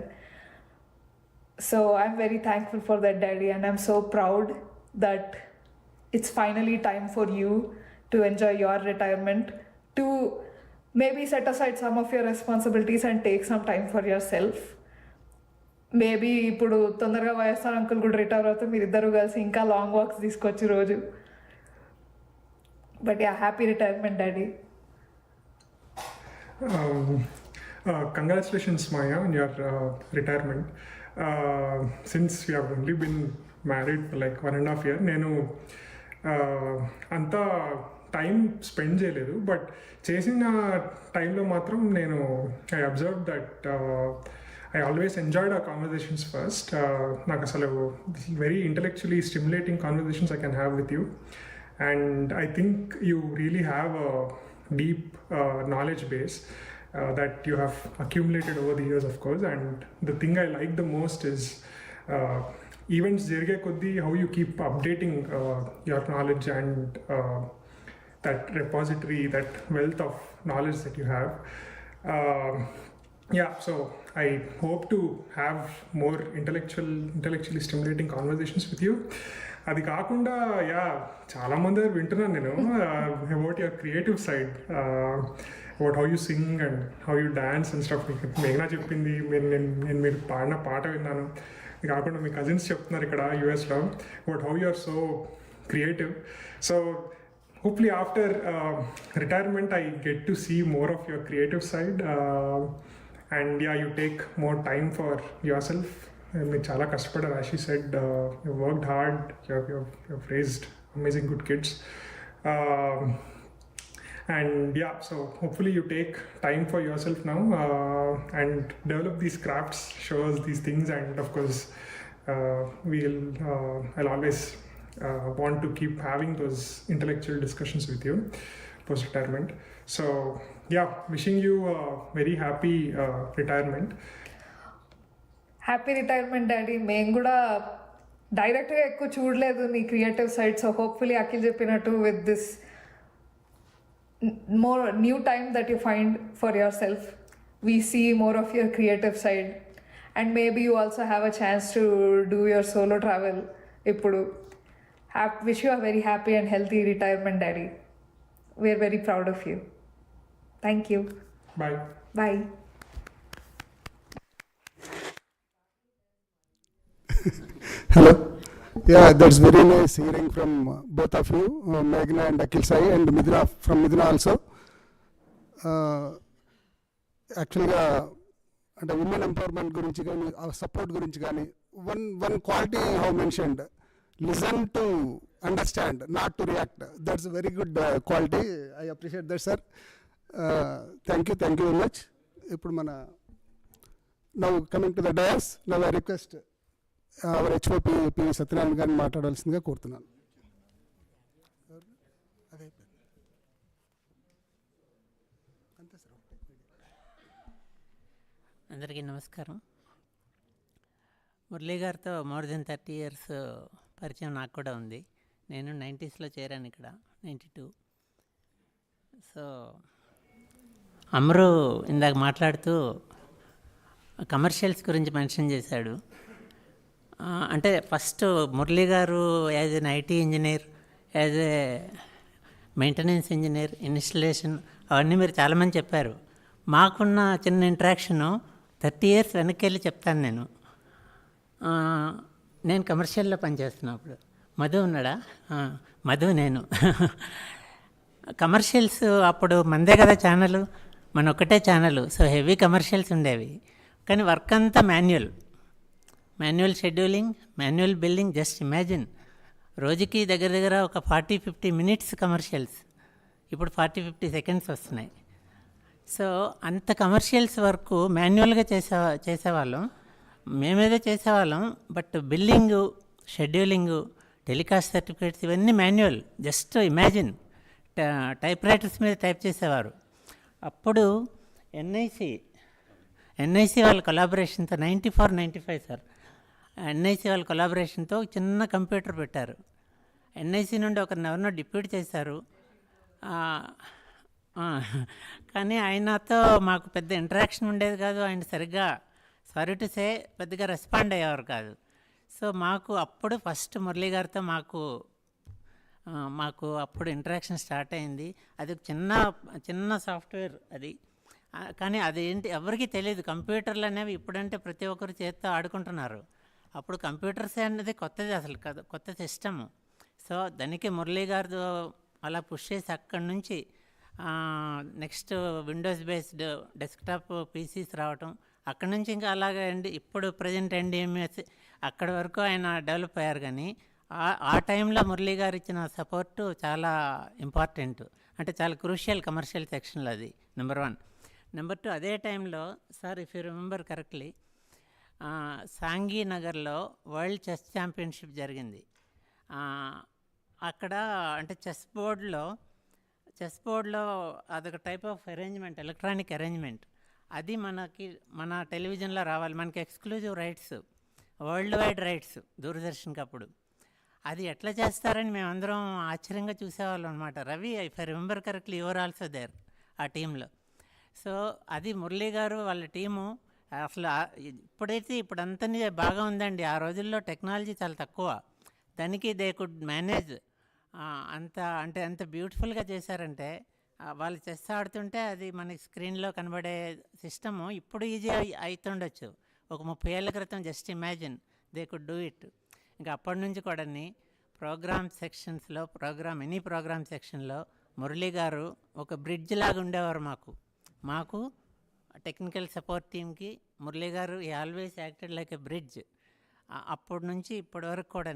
So I'm very thankful for that, Daddy, and I'm so proud that it's finally time for you to enjoy your retirement, to maybe set aside some of your responsibilities and take some time for yourself. Maybe ఇప్పుడు తొందరగా YSR uncle కూడా retire అవుతే మీరిద్దరు కలిసి ఇంకా long wax తీసుకొచ్చి రోజు. But yeah, happy retirement daddy. Congratulations, Maya, on your retirement. Since we have only been married for like 1.5 years, నేను అంతా టైం స్పెండ్ చేయలేదు. బట్ చేసిన టైంలో మాత్రం నేను I observe that I always enjoyed our conversations first. నాకు అసలు very intellectually stimulating conversations I can have with you. And I think you really have a deep knowledge base that you have accumulated over the years, of course. And the thing I like the most is events జరిగే కొద్దీ how you keep updating your knowledge and that repository, that wealth of knowledge that you have. Yeah, so I hope to have more intellectually stimulating conversations with you. అది కాకుండా yeah చాలామంది వింటున్నాను నేను about your creative side, about how you sing and how you dance and stuff. మేఘనా చెప్పింది, నేను మీరు పాడిన పాట విన్నాను. ఇది కాకుండా మీ కజిన్స్ చెప్తున్నారు ఇక్కడ యూఎస్లో about how you are so creative. So hopefully after retirement I get to see more of your creative side, and yeah, you take more time for yourself. మీరు చాలా కష్టపడ్డారు, as she said, you worked hard, you've raised amazing good kids, and yeah, so hopefully you take time for yourself now and develop these crafts, shows these things, and of course I'll always want to keep having those intellectual discussions with you post retirement. So yeah, wishing you a very happy retirement. Happy retirement daddy. మేము కూడా డైరెక్ట్గా ఎక్కువ చూడలేదు నీ creative side. So hopefully Akhil చెప్పినట్టు with this more new time that you find for yourself, we see more of your creative side, and maybe you also have a chance to do your solo travel. ఇప్పుడు wish you a very happy and healthy retirement, Daddy. We're very proud of you. Thank you. Bye. Bye. Hello. Yeah, that's very nice hearing from both of you, Meghna and Akhil Sai, and Midna, from Midna also. Actually, అంటే women empowerment గురించి కానీ support గురించి కానీ one quality how mentioned, listen to understand, not to react. That's a very good quality. I appreciate that, sir. Thank you very much. ఇప్పుడు మన now coming to the dais, now I request our HOP P. Satyanarayana గారిని మాట్లాడాల్సిందిగా కోరుతున్నాను. అందరికీ నమస్కారం. మురళీ గారితో more than 30 years పరిచయం నాకు కూడా ఉంది. నేను 90sలో చేరాను ఇక్కడ, 92. సో అమరు ఇందాక మాట్లాడుతూ కమర్షియల్స్ గురించి మెన్షన్ చేశాడు. అంటే ఫస్ట్ మురళీ గారు as N IT engineer, as a maintenance engineer, installation, అవన్నీ మీరు చాలామంది చెప్పారు. మాకున్న చిన్న ఇంట్రాక్షను 30 years వెనక్కి వెళ్ళి చెప్తాను. నేను కమర్షియల్లో పనిచేస్తున్నప్పుడు మధు ఉన్నాడా? మధు నేను కమర్షియల్స్ అప్పుడు మందే కదా ఛానల్, మన ఒక్కటే ఛానల్. సో హెవీ కమర్షియల్స్ ఉండేవి, కానీ వర్క్ అంతా manual scheduling, manual building. Just imagine, రోజుకి దగ్గర ఒక 40-50 minutes కమర్షియల్స్, ఇప్పుడు 40-50 seconds వస్తున్నాయి. సో అంత కమర్షియల్స్ వరకు మాన్యువల్గా చేసేవాళ్ళం, మేమేదో చేసేవాళ్ళం. బట్ బిల్లింగు, షెడ్యూలింగు, టెలికాస్ట్ సర్టిఫికేట్స్ ఇవన్నీ manual. Just imagine, type writers మీద టైప్ చేసేవారు. అప్పుడు ఎన్ఐసి వాళ్ళ కొలాబరేషన్తో 94-95 సార్, ఎన్ఐసి వాళ్ళ కొలాబరేషన్తో చిన్న కంప్యూటర్ పెట్టారు. ఎన్ఐసి నుండి ఎవరినో డిప్యూట్ చేశారు. కానీ ఆయనతో మాకు పెద్ద ఇంటరాక్షన్ ఉండేది కాదు. ఆయన సరిగ్గా సారీ టు సే పెద్దగా రెస్పాండ్ అయ్యేవారు కాదు. సో మాకు అప్పుడు ఫస్ట్ మురళీ గారితో మాకు మాకు అప్పుడు ఇంటరాక్షన్ స్టార్ట్ అయింది. అది ఒక చిన్న సాఫ్ట్వేర్ అది. కానీ అదేంటి ఎవరికీ తెలియదు. కంప్యూటర్లు అనేవి ఇప్పుడంటే ప్రతి ఒక్కరు చేత్తో ఆడుకుంటున్నారు. అప్పుడు కంప్యూటర్స్ అనేది కొత్తది, అసలు కొత్త సిస్టము. సో దానికి మురళీ గారు అలా పుష్ చేసి అక్కడి నుంచి next Windows based desktop Pisces రావటం, అక్కడి నుంచి ఇంకా అలాగే ఇప్పుడు ప్రజెంట్ ఎన్డిఎంఎస్ అక్కడి వరకు ఆయన డెవలప్ అయ్యారు. కానీ ఆ టైంలో మురళీ గారు ఇచ్చిన సపోర్టు చాలా ఇంపార్టెంట్, అంటే చాలా క్రూషియల్ కమర్షియల్ సెక్షన్లో. అది నెంబర్ 1. నెంబర్ 2, అదే టైంలో sir if you remember correctly, సాంఘీనగర్లో వరల్డ్ చెస్ ఛాంపియన్షిప్ జరిగింది. అక్కడ అంటే చెస్ బోర్డ్లో అదొక type of arrangement, electronic arrangement. అది మన టెలివిజన్లో రావాలి, మనకి exclusive rights, world wide rights దూరదర్శన్కి అప్పుడు. అది ఎట్లా చేస్తారని మేమందరం ఆశ్చర్యంగా చూసేవాళ్ళం అనమాట. Ravi, if I remember correctly, you're also there ఆ టీంలో. సో అది మురళీ గారు వాళ్ళ టీము అసలు ఇప్పుడంతా బాగా ఉందండి. ఆ రోజుల్లో టెక్నాలజీ చాలా తక్కువ, దానికి దే కుడ్ మేనేజ్ అంత బ్యూటిఫుల్గా చేశారంటే. వాళ్ళు చెస్ ఆడుతుంటే అది మనకి స్క్రీన్లో కనబడే సిస్టము ఇప్పుడు ఈజీ అవుతుండొచ్చు. ఒక 30 ఏళ్ళ క్రితం just imagine they could do it. ఇంకా అప్పటి నుంచి కూడా ఎనీ ప్రోగ్రామ్ సెక్షన్లో మురళీ గారు ఒక బ్రిడ్జ్ లాగా ఉండేవారు మాకు టెక్నికల్ సపోర్ట్ టీమ్కి. మురళీ గారు ఈ always acted like a bridge. అప్పటి నుంచి ఇప్పటి వరకు కూడా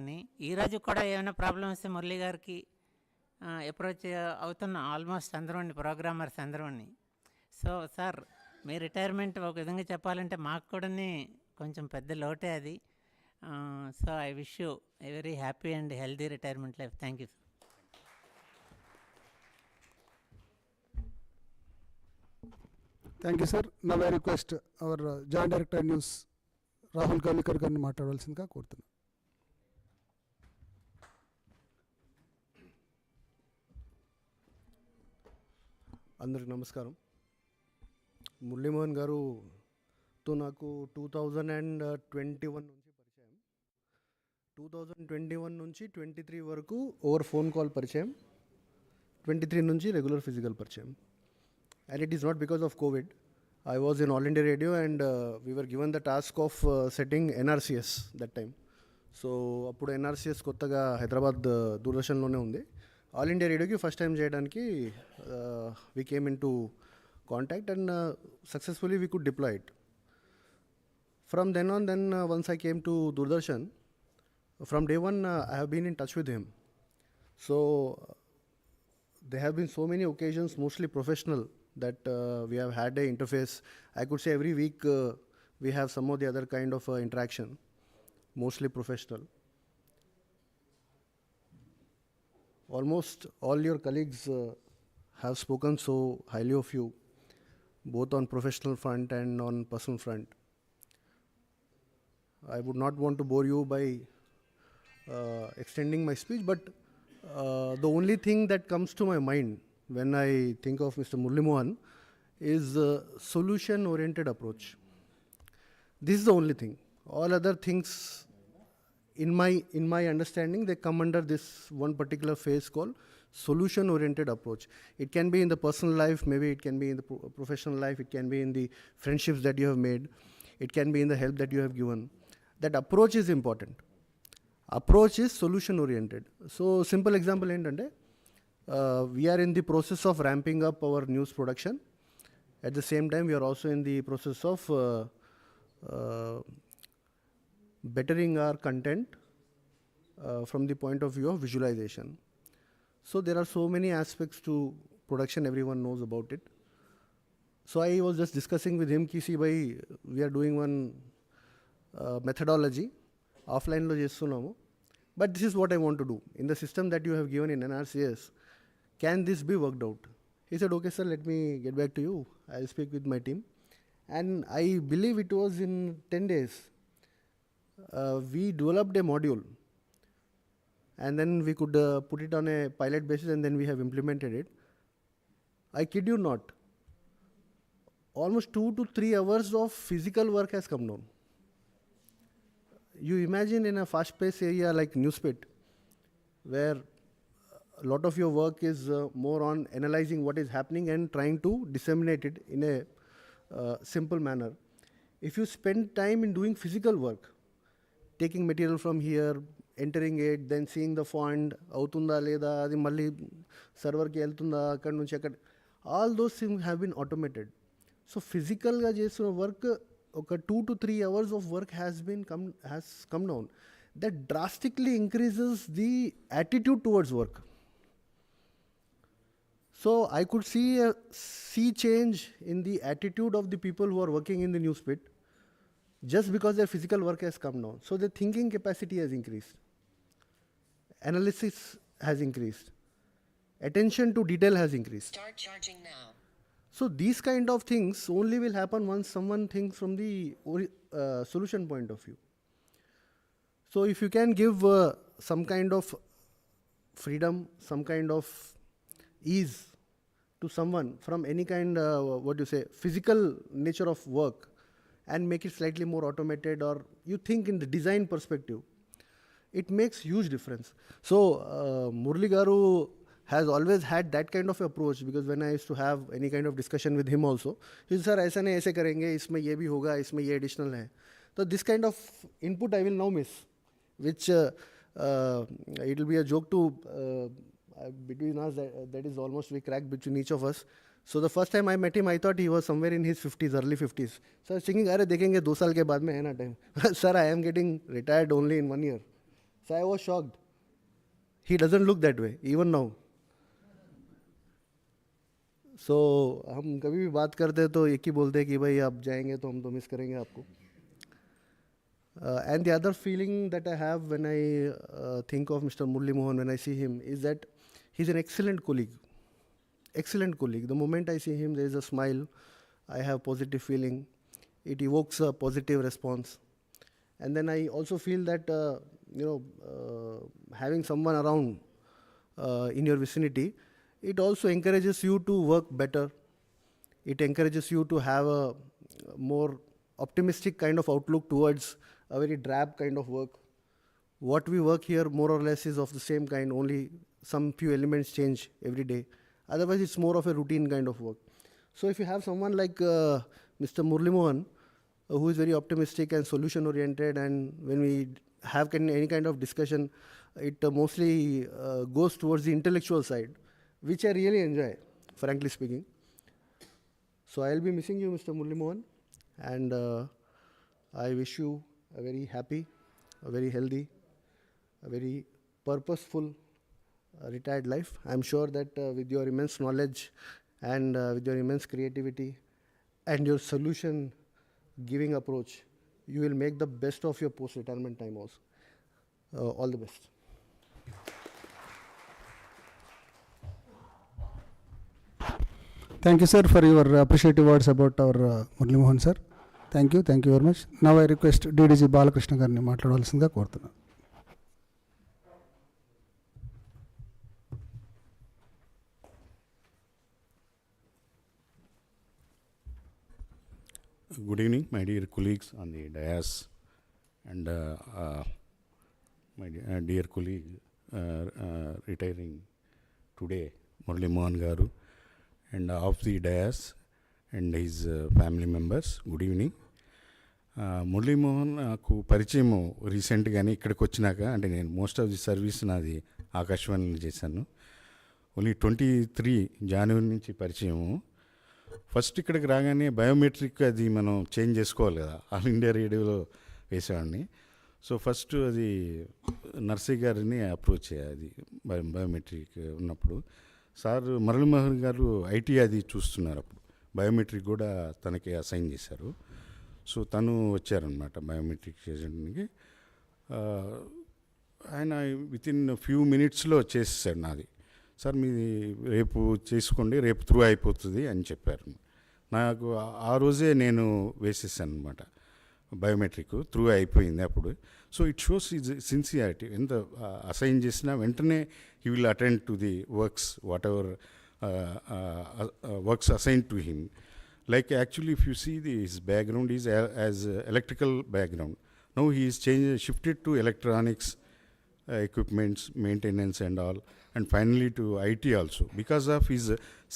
ఈరోజు కూడా ఏమైనా ప్రాబ్లం వస్తే మురళీ గారికి అప్రోచ్ అవుతున్నాం ఆల్మోస్ట్ అందరూ ప్రోగ్రామర్స్ అందరూ. సో సార్, మీ రిటైర్మెంట్ ఒక విధంగా చెప్పాలంటే మాకు కూడా కొంచెం పెద్ద లోటే అది. So I wish you a very happy and healthy retirement life. Thank you sir. Thank you sir. Now I request our joint director news Rahul Kavikar గారిని మాట్లాడవలసిందిగా కోరుతున్నాను. అందరికి నమస్కారం. మురళీమోహన్ గారుతో నాకు 2021 నుంచి పరిచయం. 2021 నుంచి 23 వరకు ఓవర్ ఫోన్ కాల్ పరిచయం, 23 నుంచి రెగ్యులర్ ఫిజికల్ పరిచయం. And it is not because of COVID. I was in All India Radio and we were given the task of setting NRCS that time. So appudu NRCS kottaga Hyderabad Doordarshan lone undi. All India Radio ki first time cheyadaniki we came into contact and successfully we could deploy it. From then on, once I came to Doordarshan, from day one I have been in touch with him. So there have been so many occasions, mostly professional, that we have had a interface. I could say every week we have some or the other kind of interaction, mostly professional. Almost all your colleagues have spoken so highly of you, both on professional front and on personal front. I would not want to bore you by extending my speech, but the only thing that comes to my mind when I think of Mr. Murali Mohan is solution-oriented approach. This is the only thing. All other things, in my understanding, they come under this one particular phase called solution-oriented approach. It can be in the personal life, maybe it can be in the professional life, it can be in the friendships that you have made, it can be in the help that you have given. That approach is important. Approach is solution-oriented. So, simple example ఏంటంటే, we are in the process of ramping up our news production. At the same time, we are also in the process of bettering our content from the point of view of visualization. So there are so many aspects to production, everyone knows about it. So I was just discussing with him, see, bhai, we are doing one methodology, offline lo chestunnamo, but this is what I want to do. In the system that you have given in NRCS, can this be worked out? He said, okay sir, let me get back to you. I'll speak with my team. And I believe it was in 10 days. We developed a module and then we could put it on a pilot basis and then we have implemented it. I kid you not, almost 2 to 3 hours of physical work has come down. You imagine in a fast-paced area like Newspit, where a lot of your work is more on analyzing what is happening and trying to disseminate it in a simple manner. If you spend time in doing physical work, taking material from here, entering it, then seeing the font, avutunda leda, adi malli server ki eltunda, akkadi nunchi akkadi, all those things have been automated. So physical ga chestunna work, oka 2 to 3 hours of work has come down. That drastically increases the attitude towards work. So I could see a sea change in the attitude of the people who are working in the newspaper just because their physical work has come down. So their thinking capacity has increased. Analysis has increased. Attention to detail has increased. Start charging now. So these kind of things only will happen once someone thinks from the solution point of view. So if you can give some kind of freedom, some kind of ease to someone from any kind, physical nature of work, and make it slightly more automated, or you think in the design perspective, it makes huge difference. So Murali Garu has always had that kind of approach, because when I used to have any kind of discussion with him also, he said, sir, aisa nahi, aise karenge, isme ye bhi hoga, isme ye additional hai. So this kind of input I will now miss, which it will be a joke to between us, that is almost we cracked between each of us. So the first time I met him, I thought he was somewhere in his 50s, early 50s. So I was thinking, अरे देखेंगे 2 साल के बाद में है ना time. Sir, I am getting retired only in 1 year. So I was shocked. He doesn't look that way, even now. So हम कभी भी बात करते हैं तो एक ही बोलते हैं कि भाई आप जाएंगे तो हम तो मिस करेंगे आपको. And the other feeling that I have when I think of Mr. Murali Mohan, when I see him, is that he's an excellent colleague. Excellent colleague. The moment I see him, there is a smile. I have positive feeling. It evokes a positive response. And then I also feel that, having someone around in your vicinity, it also encourages you to work better. It encourages you to have a more optimistic kind of outlook towards a very drab kind of work. What we work here more or less is of the same kind, only some few elements change every day. Otherwise, it's more of a routine kind of work. So if you have someone like Mr. Murali Mohan, who is very optimistic and solution-oriented, and when we have any kind of discussion, it mostly goes towards the intellectual side, which I really enjoy, frankly speaking. So I'll be missing you, Mr. Murali Mohan, and I wish you a very happy, a very healthy, a very purposeful retired life. I'm sure that with your immense knowledge and with your immense creativity and your solution giving approach, you will make the best of your post-retirement time also. All the best. Thank you, sir, for your appreciative words about our Murali Mohan, sir. Thank you very much. Now I request DDG Balakrishna గారిని మాట్లాడవలసిందిగా కోరుతున్నాను. Good evening, my dear colleagues on the dais, and my dear colleague retiring today, Murali Mohan Garu, and of the dais and his family members. Good evening. Murali Mohan నాకు పరిచయము రీసెంట్గానే ఇక్కడికి వచ్చినాక, అంటే నేను మోస్ట్ ఆఫ్ ది సర్వీస్ నాది ఆకాశవాణిలో చేశాను. ఓన్లీ 23 జనవరి నుంచి పరిచయము. ఫస్ట్ ఇక్కడికి రాగానే బయోమెట్రిక్ అది మనం చేంజ్ చేసుకోవాలి కదా, ఆల్ ఇండియా రేడియోలో వేసేవాడిని. సో ఫస్ట్ అది నర్సీ గారిని అప్రోచ్ అయ్యేది బయోమెట్రిక్ ఉన్నప్పుడు. సార్ మురళీ మోహన్ గారు ఐటీ అది చూస్తున్నారు, అప్పుడు బయోమెట్రిక్ కూడా తనకి అసైన్ చేశారు. సో తను వచ్చారనమాట బయోమెట్రిక్ చేయడానికి. ఆయన వితిన్ ఫ్యూ మినిట్స్లో చేసేసాడు నాది. సార్ మీది రేపు చేసుకోండి, రేపు త్రూ అయిపోతుంది అని చెప్పారు. నాకు ఆ రోజే నేను వేసేసాను అనమాట బయోమెట్రిక్, త్రూ అయిపోయింది అప్పుడు. So it shows is sincerity. ఎంత అసైన్ చేసినా వెంటనే he will attend to the works, what ever works assigned to him. Like actually if you see his background is as electrical background. Now he is shifted to electronics, equipments, maintenance and all. and finally to IT also, because of his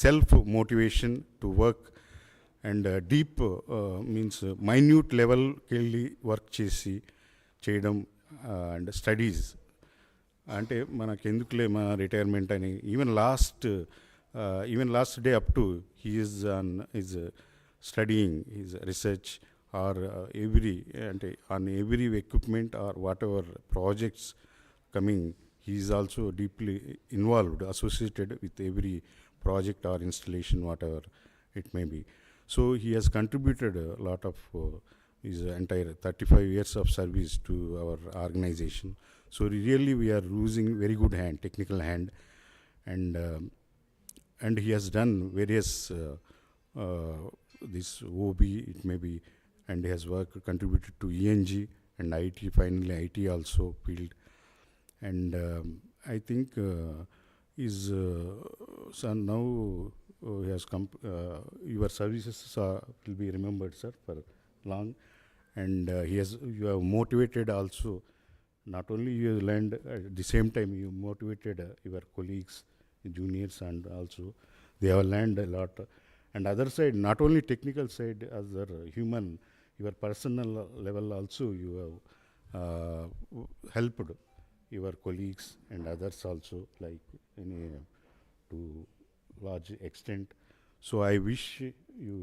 self-motivation to work and deep means minute level kelli work చేయడం and studies. అంటే మనకు ఎందుకులే మన retirement అని even last day up to he is on is studying is research or every అంటే on every equipment or whatever projects coming, he is also deeply involved, associated with every project or installation, whatever it may be. So he has contributed a lot of his entire 35 years of service to our organization. So really we are losing very good hand, technical hand, and he has done various this OB, it may be, and he has contributed to ENG and IT, finally IT also field. And I think his son now he has come. Your services will be remembered, sir, for long. And you have motivated also. Not only you have learned, at the same time you motivated your colleagues, juniors, and also they have learned a lot. And other side, not only technical side, as a human, your personal level also you have helped your colleagues and others also, like to large extent. So I wish you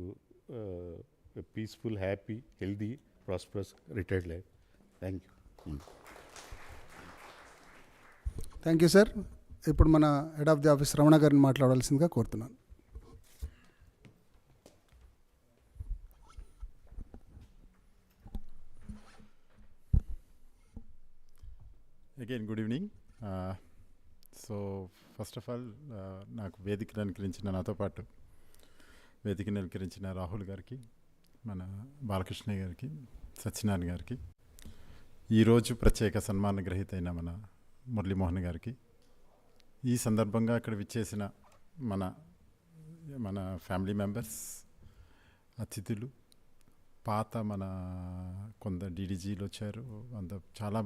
a peaceful, happy, healthy, prosperous retired life. Thank you. Thank you sir. ఇప్పుడు మన head of the office Ramana గారిని మాట్లాడాల్సిందిగా కోరుతున్నాను. Again, good evening. So, first of all, నాకు వేదికను అలంకరించిన నాతో పాటు వేదికను అలంకరించిన రాహుల్ గారికి, మన బాలకృష్ణ గారికి, సత్యనారాయణ గారికి, ఈరోజు ప్రత్యేక సన్మాన గ్రహీత అయిన మన మురళీమోహన్ గారికి, ఈ సందర్భంగా ఇక్కడ విచ్చేసిన మన ఫ్యామిలీ మెంబర్స్, అతిథులు, పాత మన కొంత డీడీజీలు వచ్చారు, అంత చాలా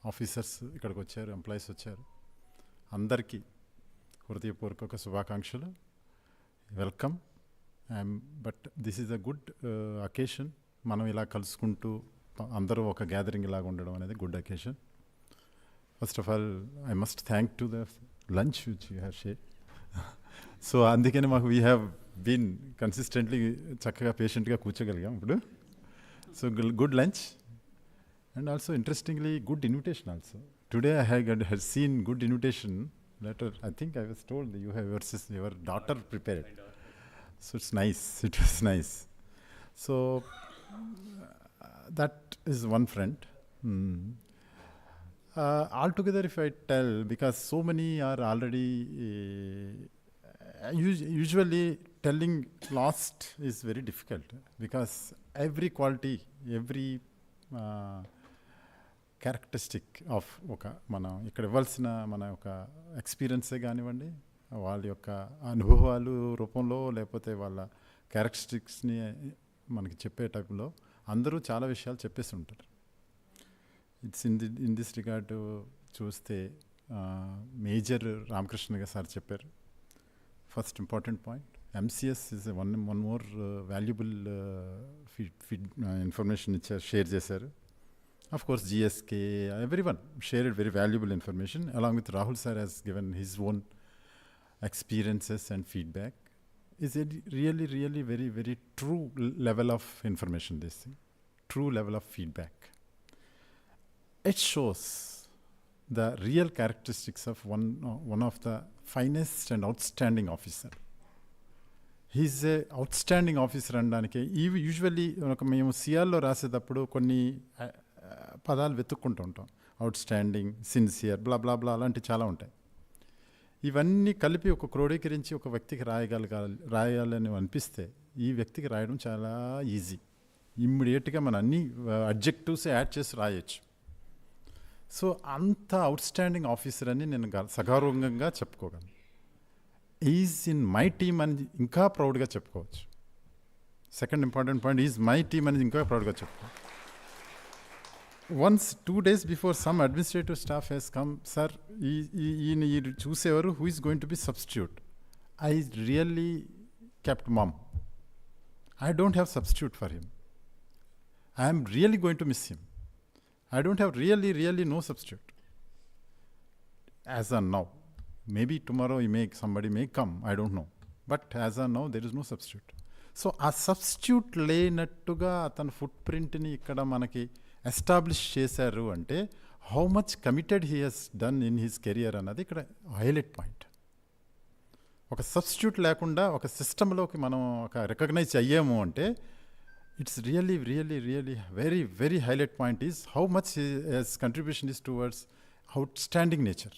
ఆఫీసర్స్ ఇక్కడికి వచ్చారు, ఎంప్లాయీస్ వచ్చారు, అందరికీ హృదయపూర్వక శుభాకాంక్షలు. Welcome. But this is a good occasion. మనం ఇలా కలుసుకుంటూ అందరూ ఒక గ్యాదరింగ్ ఇలాగ ఉండడం అనేది good occasion. First of all I must thank to the lunch which you have share. So అందుకని మాకు వీ హ్యావ్ బీన్ కన్సిస్టెంట్లీ చక్కగా పేషెంట్గా కూర్చోగలిగాం ఇప్పుడు. So good lunch. And also, interestingly, good invitation also. Today I had seen good invitation letter. I think I was told that you have your daughter prepared. So it's nice. It was nice. So that is one front. Altogether, if I tell, because so many are already, usually telling lost is very difficult, because every quality, every characteristic of మనం ఇక్కడ ఇవ్వాల్సిన మన యొక్క ఎక్స్పీరియన్సే కానివ్వండి, వాళ్ళ యొక్క అనుభవాలు రూపంలో, లేకపోతే వాళ్ళ క్యారెక్టరిస్టిక్స్ని మనకి చెప్పే టైప్లో అందరూ చాలా విషయాలు చెప్పేసి ఉంటారు. ఇట్స్ ఇన్ దిస్ రిగార్డు చూస్తే మేజర్ రామకృష్ణ సార్ చెప్పారు. First important point, MCS is one more valuable information share చేశారు. Of course, GSK, everyone shared very valuable information. Along with Rahul sir has given his own experiences and feedback. Is a really, really very, very true level of information, this thing. True level of feedback. It shows the real characteristics of one of the finest and outstanding officer. He's a outstanding officer అనడానికి usually మేము సిఆర్లో రాసేటప్పుడు కొన్ని పదాలు వెతుక్కుంటూ ఉంటాం. Outstanding, sincere, బ్లా బ్లా బ్లా అలాంటివి చాలా ఉంటాయి. ఇవన్నీ కలిపి ఒక క్రోడీకరించి ఒక వ్యక్తికి రాయాలని అనిపిస్తే ఈ వ్యక్తికి రాయడం చాలా ఈజీ. ఇమ్మీడియట్గా మన అన్ని అడ్జెక్టివ్స్ యాడ్ చేసి రాయొచ్చు. సో అంత అవుట్స్టాండింగ్ ఆఫీసర్ అని నేను సగౌరవంగా చెప్పుకోగలను. ఈజ్ ఇన్ మై టీమ్ అని ఇంకా ప్రౌడ్గా చెప్పుకోవచ్చు. Second important point, is my team అని ఇంకా ప్రౌడ్గా చెప్పుకోవచ్చు. once 2 days before, some administrative staff has come, sir, you చూసేవారు who is going to be substitute. I really kept mum. I don't have substitute for him. I am really going to miss him. I don't have really no substitute. As of now, maybe tomorrow somebody may come, I don't know. But as of now, there is no substitute. So ఆ substitute లేనట్టుగా అతని ఫుట్ ప్రింట్ని ఇక్కడ మనకి establish చేశారు అంటే how much committed he he's done in his career అన్నది ఇక్కడ హైలైట్ పాయింట్. ఒక సబ్స్టిట్యూట్ లేకుండా ఒక సిస్టంలోకి మనం ఒక రికగ్నైజ్ అయ్యాము అంటే it's really very highlight point is how much his contribution is towards out standing nature.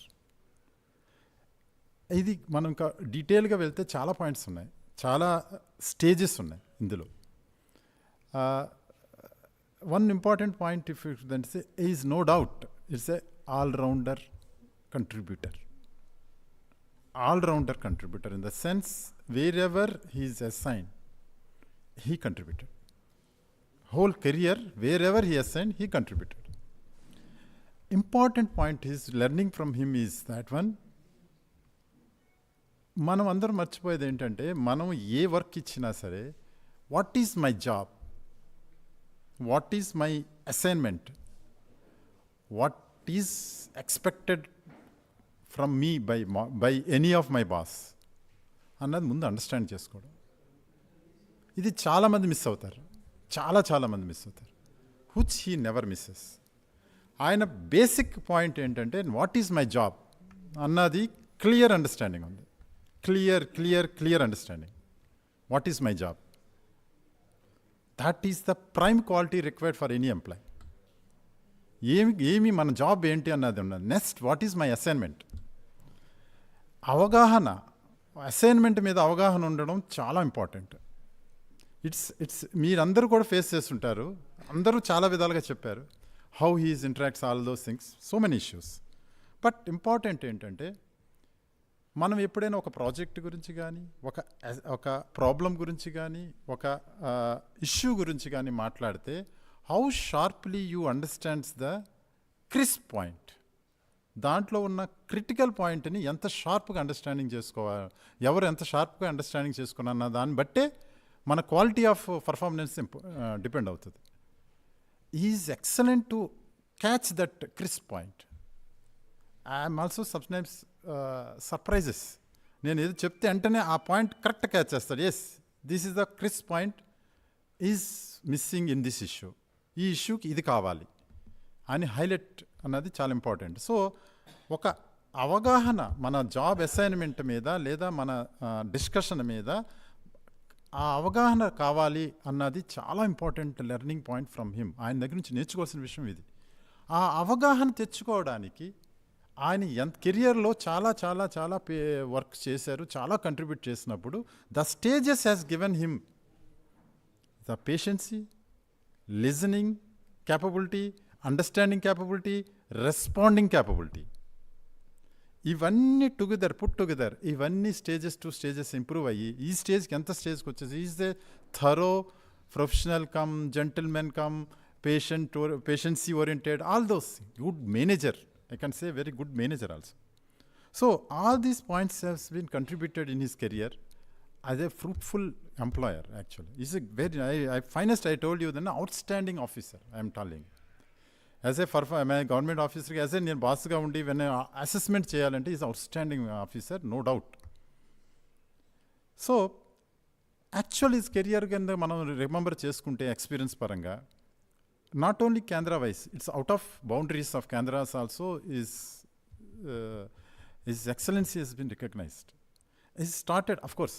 ఇది మనం ఇంకా డీటెయిల్గా వెళ్తే చాలా పాయింట్స్ ఉన్నాయి, చాలా స్టేజెస్ ఉన్నాయి ఇందులో. One important point if that is no doubt it's a all-rounder contributor. All-rounder contributor in the sense wherever he is assigned, he contributed. Whole career, wherever he assigned, he contributed. Important point is learning from him is that one, మనం అందరం మర్చిపోయేది ఏంటంటే మనం ఏ work ఇచ్చినా సరే what is my job, what is my assignment, what is expected from me by any of my boss అన్నది ముందు understand చేసుకోవడం. ఇది చాలామంది మిస్ అవుతారు, చాలామంది మిస్ అవుతారు. Which he never misses. ఆయన బేసిక్ పాయింట్ ఏంటంటే వాట్ ఈజ్ మై జాబ్ అన్నది క్లియర్ అండర్స్టాండింగ్ ఉంది. Clear understanding. What is my job, that is the prime quality required for any employee. ఏమి మన జాబ్ ఏంటి అన్నది ఉన్నది. Next what is my assignment. అవగాహన, అసైన్మెంట్ మీద అవగాహన ఉండడం చాలా ఇంపార్టెంట్. ఇట్స్ మీరందరూ కూడా ఫేస్ చేస్తుంటారు, అందరూ చాలా విధాలుగా చెప్పారు how he's interacts all those things, so many issues. But important ఏంటంటే మనం ఎప్పుడైనా ఒక ప్రాజెక్ట్ గురించి కానీ ఒక ప్రాబ్లం గురించి కానీ ఒక ఇష్యూ గురించి కానీ మాట్లాడితే how sharply you understands the crisp point. దాంట్లో ఉన్న క్రిటికల్ పాయింట్ని ఎంత షార్ప్గా అండర్స్టాండింగ్ చేసుకోవాలి, ఎవరు ఎంత షార్ప్గా అండర్స్టాండింగ్ చేసుకున్న దాన్ని బట్టే మన క్వాలిటీ ఆఫ్ పర్ఫార్మెన్స్ డిపెండ్ అవుతుంది. Is excellent to catch that crisp point. I'm also sometimes surprises. నేను ఏదో చెప్తే వెంటనే ఆ పాయింట్ కరెక్ట్ క్యాచ్ చేస్తాడు. Yes, this is the crisp point is missing in this issue, ఈ ఇష్యూకి ఇది కావాలి అని హైలైట్ అన్నది చాలా ఇంపార్టెంట్. సో ఒక అవగాహన మన జాబ్ అసైన్మెంట్ మీద లేదా మన డిస్కషన్ మీద ఆ అవగాహన కావాలి అన్నది చాలా important learning point from him. ఆయన దగ్గర నుంచి నేర్చుకోవాల్సిన విషయం ఇది. ఆ అవగాహన తెచ్చుకోవడానికి ఆయన కెరియర్లో చాలా వర్క్ చేశారు, చాలా కంట్రిబ్యూట్ చేసినప్పుడు the stages has given him the patience, listening capability, understanding capability, responding capability. ఇవన్నీ టుగెదర్ పుట్ టుగెదర్ ఇవన్నీ స్టేజెస్ టు స్టేజెస్ ఇంప్రూవ్ అయ్యి ఈ స్టేజ్కి ఎంత స్టేజ్కి వచ్చేసి is the thorough professional cum gentleman cum patience oriented all those good manager. I can say very good manager also. So all these points has been contributed in his career as a fruitful employer actually. He's a very, finest I told you, then outstanding officer I am telling. As a government officer, as a నేను బాస్గా ఉండి when assessment చేయాలంటే is outstanding officer, no doubt. So actual is career కింద మనం remember చేసుకుంటే experience పరంగా not only Kendra wise, it's out of boundaries of Kendras also his excellency has been recognized. He started, of course,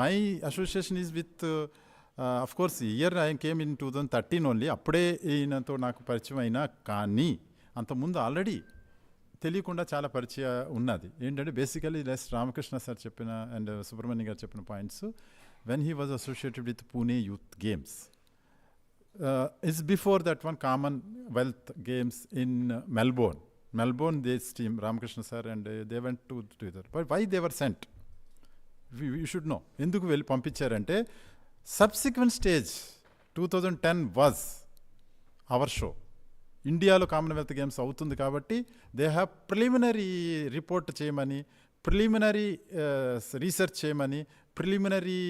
my association is with, of course, year I came in 2013 only, అప్పుడే ఈయనతో నాకు పరిచయం అయినా కానీ అంతకుముందు already తెలియకుండా చాలా పరిచయం ఉన్నది. ఏంటంటే బేసికలీ లెస్ రామకృష్ణ సార్ చెప్పిన అండ్ సుబ్రహ్మణ్యం గారు చెప్పిన points, when he was associated with Pune youth games. It's before that one Commonwealth Games in Melbourne. This team, Ramakrishna sir, and they went together. But why they were sent? You should know. Enduku velli pampincharante subsequent stage 2010 was our show. ఇండియాలో Commonwealth Games అవుతుంది కాబట్టి they have preliminary report చేయమని, preliminary research చేయమని, preliminary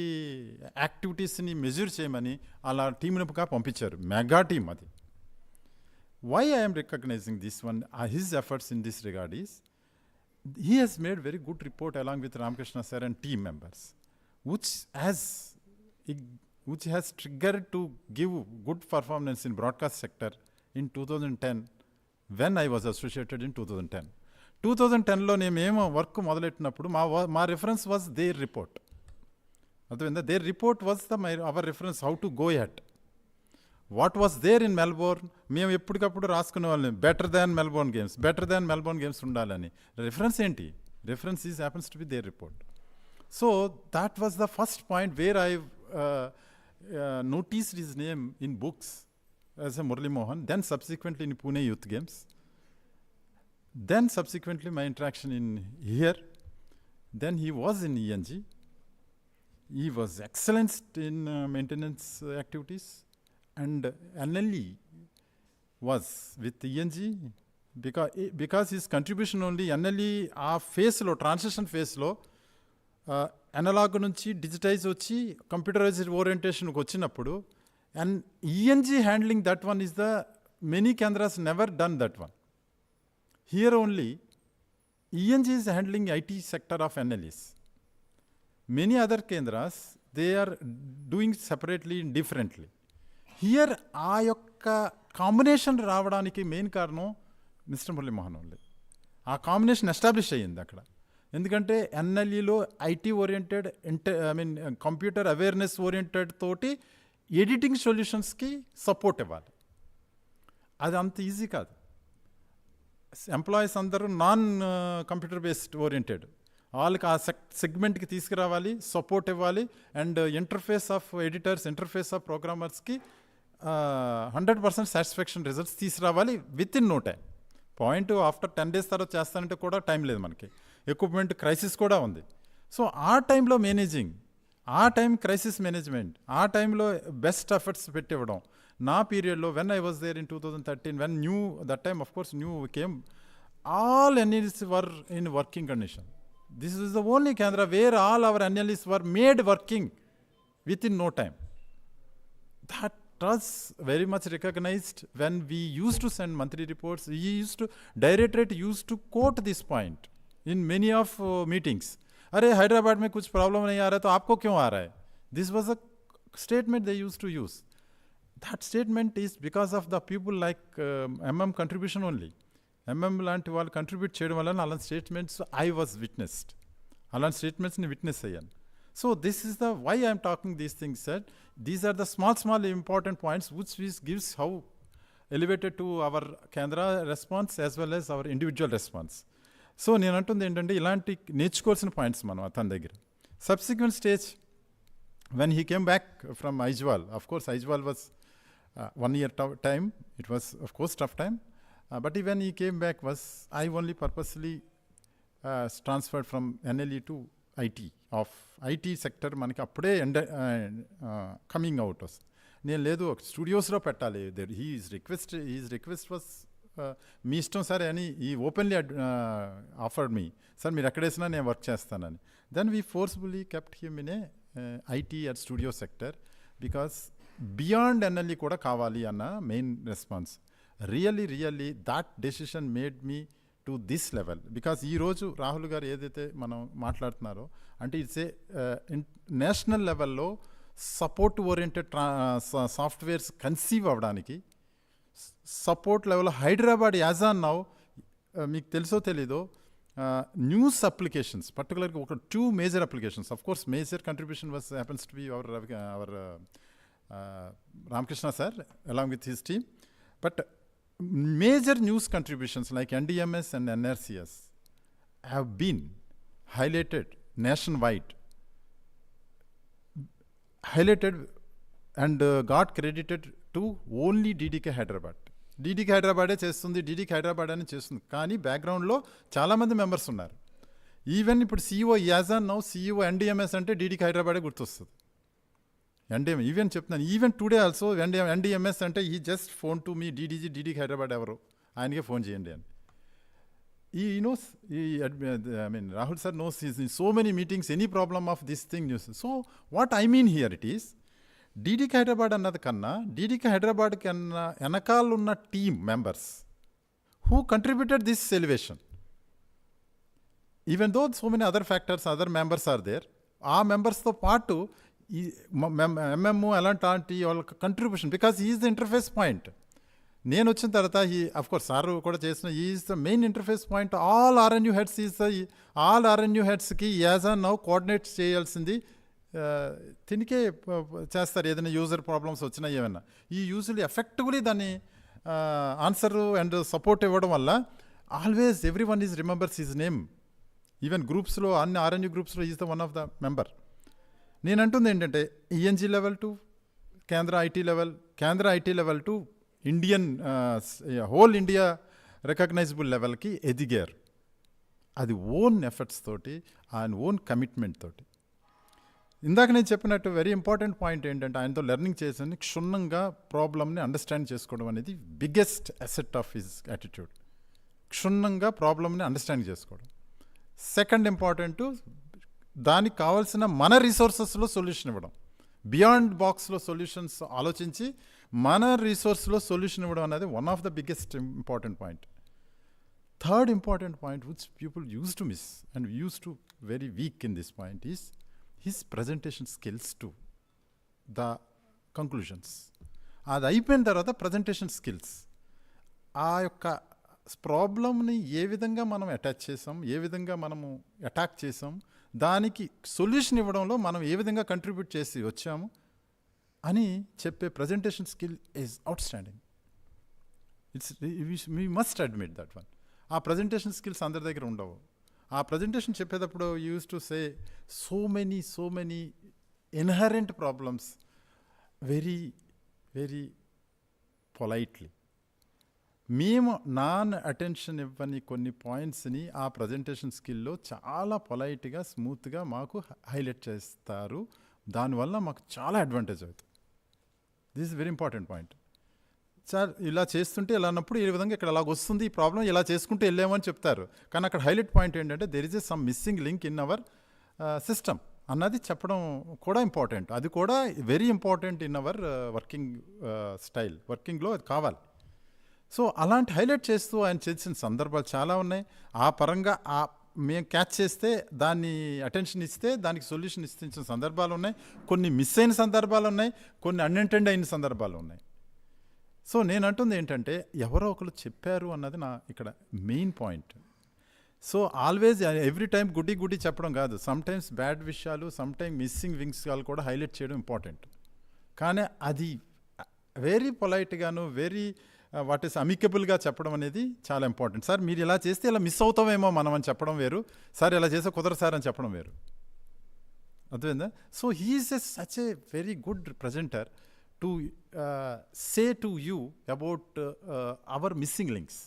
యాక్టివిటీస్ని measure చేయమని అలా టీంగా పంపించారు. మెగా టీమ్ అది. Why I'm recognising this one, his efforts in this regard is he has made very good report along with Ramakrishna sir and team members, which has triggered to give good performance in broadcast sector in 2010 when I was associated in 2010. 2010లో మేము work మొదలెట్టినప్పుడు మా reference was their report. అర్థమైందా? Their report was our reference how to go at. What was there in Melbourne మేము ఎప్పటికప్పుడు రాసుకునే వాళ్ళని, better than Melbourne games, better than Melbourne games ఉండాలని. రెఫరెన్స్ ఏంటి? Reference is happens to be their report. So that was the first point where I noticed his name in books as a Murali Mohan, then subsequently in Pune Youth Games, then subsequently my interaction in here, then he was in ENG. He was excellent in maintenance activities, and NLE was with ENG because his contribution only NLE ఆ ఫేస్లో, transition ఫేస్లో analogue నుంచి digitise వచ్చి computerised ఓరియంటేషన్కి వచ్చినప్పుడు, and ENG handling that one is the many kendras never done that one. Here only ENG is handling IT sector of NLEs. Many other kendras they are doing separately, differently. Here ఆ యొక్క combination రావడానికి main కారణం Mr Murali Mohan only. ఆ combination establish అయ్యింది అక్కడ. ఎందుకంటే ఎన్ఎల్ఈలో IT oriented, computer awareness oriented తోటి ఎడిటింగ్ సొల్యూషన్స్కి సపోర్ట్ ఇవ్వాలి. అది అంత ఈజీ కాదు. ఎంప్లాయీస్ అందరూ నాన్ కంప్యూటర్ బేస్డ్ ఓరియంటెడ్, వాళ్ళకి ఆ సెగ్మెంట్కి తీసుకురావాలి, సపోర్ట్ ఇవ్వాలి. And interface of editors, interface of ప్రోగ్రామర్స్కి 100% సాటిస్ఫాక్షన్ రిజల్ట్స్ తీసుకురావాలి with in no time. Point after 10 days తర్వాత చేస్తానంటే కూడా టైం లేదు మనకి, ఎక్విప్మెంట్ క్రైసిస్ కూడా ఉంది. సో ఆ టైంలో మేనేజింగ్, ఆ టైం క్రైసిస్ మేనేజ్మెంట్, ఆ టైంలో బెస్ట్ ఎఫర్ట్స్ పెట్టివ్వడం. నా పీరియడ్లో when I was there in 2013, when that time of course new came, all NLEs were in working condition. This is the only kendra where all our NLEs were made working with in no time. That was very much recognized when we used to send monthly reports. Directorate used to quote this point in many of meetings. अरे हैदराबाद में कुछ problem नहीं आ रहा है तो आपको क्यों आ रहा है? This was a statement they used to use. That statement is because of the people like MM contribution only. MM లాంటి వాళ్ళు కంట్రిబ్యూట్ చేయడం వల్ల అలాంటి స్టేట్మెంట్స్ I was witnessed. అలాంటి స్టేట్మెంట్స్ని విట్నెస్ అయ్యాను. So this is the why I am talking these things, sir. These are the small important points which gives how elevated to our Kendra response as well as our individual response. So నేను అంటుంది ఏంటంటే ఇలాంటి నేర్చుకోవాల్సిన points మనం అతని దగ్గర. Subsequent stage when he came back from Aijwal, of course Aijwal was 1 year time. It was of course tough time, but when he came back was I only purposely transferred from NLE to IT. Of IT sector మనకి అప్పుడే coming out వస్తుంది. నేను లేదు స్టూడియోస్లో పెట్టాలి. He's request was me ఇష్టం sir అని ఈ openly offered me, sir మీరు ఎక్కడేసినా నేను వర్క్ చేస్తానని. Then we forcefully kept him in a IT at studio sector because beyond NLE కూడా కావాలి అన్న main response. Really that decision made me to this level. Because ఈరోజు రాహుల్ గారు ఏదైతే మనం మాట్లాడుతున్నారో అంటే ఇట్స్ ఏ నేషనల్ లెవెల్లో సపోర్ట్ ఓరియంటెడ్ సాఫ్ట్వేర్స్ కన్సీవ్ అవ్వడానికి సపోర్ట్ లెవెల్లో హైదరాబాద్ యాజ్ ఆన్ నౌ మీకు తెలుసో తెలీదో న్యూస్ అప్లికేషన్స్ పర్టికులర్గా ఒక 2 major applications. Of course major contribution was happens to be our Ramakrishna sir along with his team. But major news contributions like NDMS and NRCS have been highlighted nationwide, and got credited to only DDK Hyderabad. DDK Hyderabad చేస్తుంది, DDK Hyderabad అని చేస్తుంది. కానీ బ్యాక్గ్రౌండ్లో చాలామంది members ఉన్నారు. Even ఇప్పుడు CEO యాజాన్ now CEO NDMS అంటే DDK Hyderabad గుర్తొస్తుంది. ఈవెన్ చెప్తున్నాను, ఈవెన్ టుడే ఆల్సో ఎన్డిఎంఎస్ అంటే ఈ just phone to me డీడీకి Hyderabad ఎవరు ఆయనకే ఫోన్ చేయండి అని. He knows, Rahul sir knows he's in so many meetings, any problem of this thing. So what I mean here it is, DDK Hyderabad annada kanna, DDK Hyderabad kanna enakal unna team members who contributed this elevation. Even though so many other factors, other members are there, ఆ మెంబర్స్తో పాటు ఈ ఎంఎం అలాంటి వాళ్ళ contribution, because he is the interface point. నేను వచ్చిన తర్వాత అఫ్ కోర్స్ సార్ కూడా చేసిన is the main interface point. All RNU heads all RNU హెడ్స్కి యాజ్ ఆన్ నౌ కోఆర్డినేట్ చేయాల్సింది తినికే చేస్తారు. ఏదైనా యూజర్ ప్రాబ్లమ్స్ వచ్చినా ఏమైనా ఈ యూజువల్లీ ఎఫెక్టివ్లీ దాన్ని ఆన్సర్ అండ్ సపోర్ట్ ఇవ్వడం వల్ల always every one is remembers his name. Even గ్రూప్స్లో అన్ని ఆర్ఎన్యూ గ్రూప్స్లో is the one of the member. నేను అంటుంది ఏంటంటే ఈఎన్జీ లెవెల్ టు కేంద్ర IT level to Indian whole India recognisable లెవెల్కి ఎదిగారు. అది ఓన్ ఎఫర్ట్స్ తోటి ఆయన ఓన్ కమిట్మెంట్ తోటి. ఇందాక నేను చెప్పినట్టు వెరీ ఇంపార్టెంట్ పాయింట్ ఏంటంటే ఆయనతో లెర్నింగ్ చేసి క్షుణ్ణంగా ప్రాబ్లమ్ని అండర్స్టాండ్ చేసుకోవడం అనేది biggest asset of his attitude. క్షుణ్ణంగా ప్రాబ్లమ్ని అండర్స్టాండ్ చేసుకోవడం. సెకండ్ ఇంపార్టెంట్, దానికి కావాల్సిన మన రిసోర్సెస్లో సొల్యూషన్ ఇవ్వడం. బియాండ్ బాక్స్లో సొల్యూషన్స్ ఆలోచించి మన రిసోర్స్లో సొల్యూషన్ ఇవ్వడం అనేది one of the biggest important point. Third important point which people use to miss and use to very weak in this point is his presentation skills to the conclusions. అది అయిపోయిన తర్వాత presentation skills, ఆ యొక్క ప్రాబ్లమ్ని ఏ విధంగా మనం attach చేసాం, ఏ విధంగా మనము అటాక్ చేసాం, దానికి సొల్యూషన్ ఇవ్వడంలో మనం ఏ విధంగా కంట్రిబ్యూట్ చేసి వచ్చాము అని చెప్పే presentation skill is out standing. We must admit that one. ఆ ప్రజెంటేషన్ స్కిల్స్ అందరి దగ్గర ఉండవు. ఆ ప్రజెంటేషన్ చెప్పేటప్పుడు use to say so many inherent problems very very politely. మేము నాన్ అటెన్షన్ ఇవ్వని కొన్ని పాయింట్స్ని ఆ ప్రజెంటేషన్ స్కిల్లో చాలా పొలైట్గా స్మూత్గా మాకు హైలైట్ చేస్తారు. దానివల్ల మాకు చాలా అడ్వాంటేజ్ అవుతుంది. This is very important point. Sir ఇలా చేస్తుంటే ఇలా అన్నప్పుడు ఈ విధంగా ఇక్కడ అలాగ వస్తుంది, ఈ ప్రాబ్లం ఇలా చేసుకుంటూ వెళ్ళామని చెప్తారు. కానీ అక్కడ హైలైట్ పాయింట్ ఏంటంటే there is a some missing link in our system అన్నది చెప్పడం కూడా ఇంపార్టెంట్. అది కూడా very important in our working style. వర్కింగ్లో అది కావాలి. సో అలాంటి హైలైట్ చేస్తూ ఆయన చేసిన సందర్భాలు చాలా ఉన్నాయి. ఆ పరంగా మేము క్యాచ్ చేస్తే దాన్ని అటెన్షన్ ఇస్తే దానికి సొల్యూషన్ ఇచ్చిన సందర్భాలు ఉన్నాయి. కొన్ని మిస్ అయిన సందర్భాలు ఉన్నాయి, కొన్ని అన్ఇంటెండ్ అయిన సందర్భాలు ఉన్నాయి. సో నేను అంటుంది ఏంటంటే ఎవరో ఒకరు చెప్పారు అన్నది నా ఇక్కడ main point. So always every time గుడ్డి చెప్పడం కాదు. సమ్ టైమ్స్ బ్యాడ్ విషయాలు, సమ్ టైమ్ మిస్సింగ్ వింగ్స్ కూడా హైలైట్ చేయడం ఇంపార్టెంట్. కానీ అది వెరీ పొలైట్గాను వెరీ వాట్ ఈస్ అమికబుల్గా చెప్పడం అనేది చాలా ఇంపార్టెంట్. సార్ మీరు ఇలా చేస్తే ఇలా మిస్ అవుతామేమో మనం అని చెప్పడం వేరు, సార్ ఇలా చేస్తే కుదరదు సార్ అని చెప్పడం వేరు. అర్థమైందా? So he's such a very good presenter to say to you about our missing links.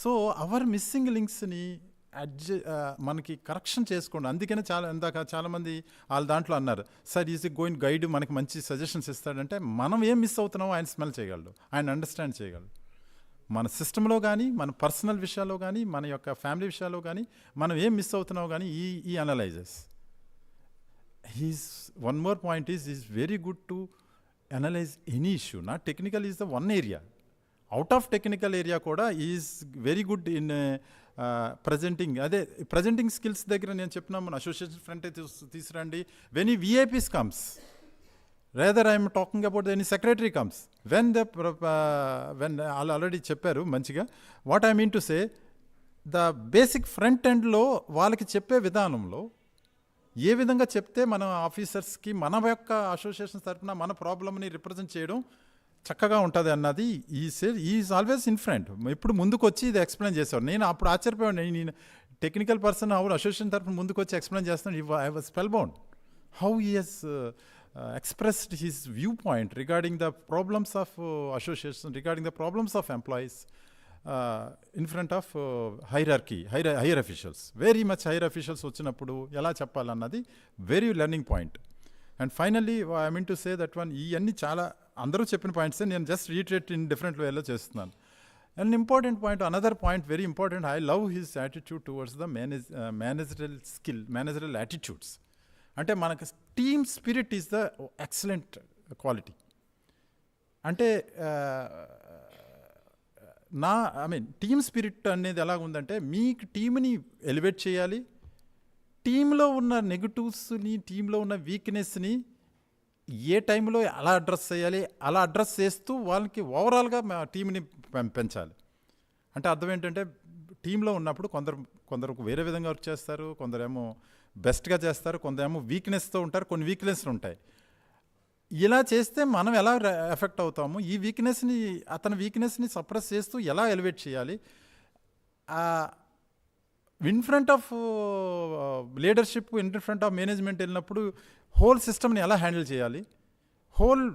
So our missing లింక్స్ని మనకి కరెక్షన్ చేసుకోండి. అందుకనే ఇందాక చాలామంది వాళ్ళ దాంట్లో అన్నారు, సార్ ఈజ్ గోయింగ్ గైడ్ మనకి మంచి సజెషన్స్ ఇస్తాడంటే మనం ఏం మిస్ అవుతున్నామో ఆయన స్మెల్ చేయగలడు, ఆయన అండర్స్టాండ్ చేయగలడు. మన సిస్టంలో కానీ, మన పర్సనల్ విషయాల్లో కానీ, మన యొక్క ఫ్యామిలీ విషయాల్లో కానీ మనం ఏం మిస్ అవుతున్నామో కానీ ఈ analyses. He's one more point is very good to analyse any issue. Not technical is the one area. Out of technical area కూడా is very good in presenting. అదే ప్రజెంటింగ్ స్కిల్స్ దగ్గర నేను చెప్పినాము, అసోసియేషన్ ఫ్రంట్ తీసుకురండి. When ఈ VIPs comes, rather I'm talking about any secretary comes, when వాళ్ళు already చెప్పారు మంచిగా. What I mean to say, the basic front ఎండ్లో వాళ్ళకి చెప్పే విధానంలో ఏ విధంగా చెప్తే మన ఆఫీసర్స్కి మన యొక్క అసోసియేషన్ తరఫున మన ప్రాబ్లమ్ని రిప్రజెంట్ చేయడం చక్కగా ఉంటుంది అన్నది ఈజ్ ఆల్వేస్ ఇన్ ఫ్రంట్. ఇప్పుడు ముందుకు వచ్చి ఇది ఎక్స్ప్లెయిన్ చేసేవాడు. నేను అప్పుడు ఆశ్చర్యపోయాను. నేను టెక్నికల్ పర్సన్ అవును అసోసియేషన్ తరఫున ముందుకు వచ్చి ఎక్స్ప్లెయిన్ చేస్తాను. I was spellbound how he has expressed his view point regarding the problems of association, regarding the problems of employees in front of hierarchy, higher officials. Very much higher officials వచ్చినప్పుడు ఎలా చెప్పాలన్నది very learning point. And finally I mean to say that one ఇవన్నీ చాలా అందరూ చెప్పిన పాయింట్సే నేను just retreat in different వేలో చేస్తున్నాను. And important point, another point very important, I love his attitude towards the managerial skill, managerial attitudes. అంటే మనకు team spirit is the excellent quality. అంటే టీమ్ స్పిరిట్ అనేది ఎలా ఉందంటే మీకు టీమ్ని ఎలివేట్ చేయాలి, టీంలో ఉన్న నెగటివ్స్ని, టీంలో ఉన్న వీక్నెస్ని ఏ టైంలో ఎలా అడ్రస్ చేయాలి, అలా అడ్రస్ చేస్తూ వాళ్ళకి ఓవరాల్గా టీంని పెంచాలి. అంటే అర్థం ఏంటంటే టీంలో ఉన్నప్పుడు కొందరు వేరే విధంగా వర్క్ చేస్తారు, కొందరేమో బెస్ట్గా చేస్తారు, కొందరేమో వీక్నెస్తో ఉంటారు, కొన్ని వీక్నెస్లు ఉంటాయి. ఇలా చేస్తే మనం ఎలా ఎఫెక్ట్ అవుతాము, ఈ వీక్నెస్ని అతని వీక్నెస్ని సప్రెస్ చేస్తూ ఎలా ఎలివేట్ చేయాలి, in front of leadership, in front of management వెళ్ళినప్పుడు హోల్ సిస్టమ్ని ఎలా హ్యాండిల్ చేయాలి, హోల్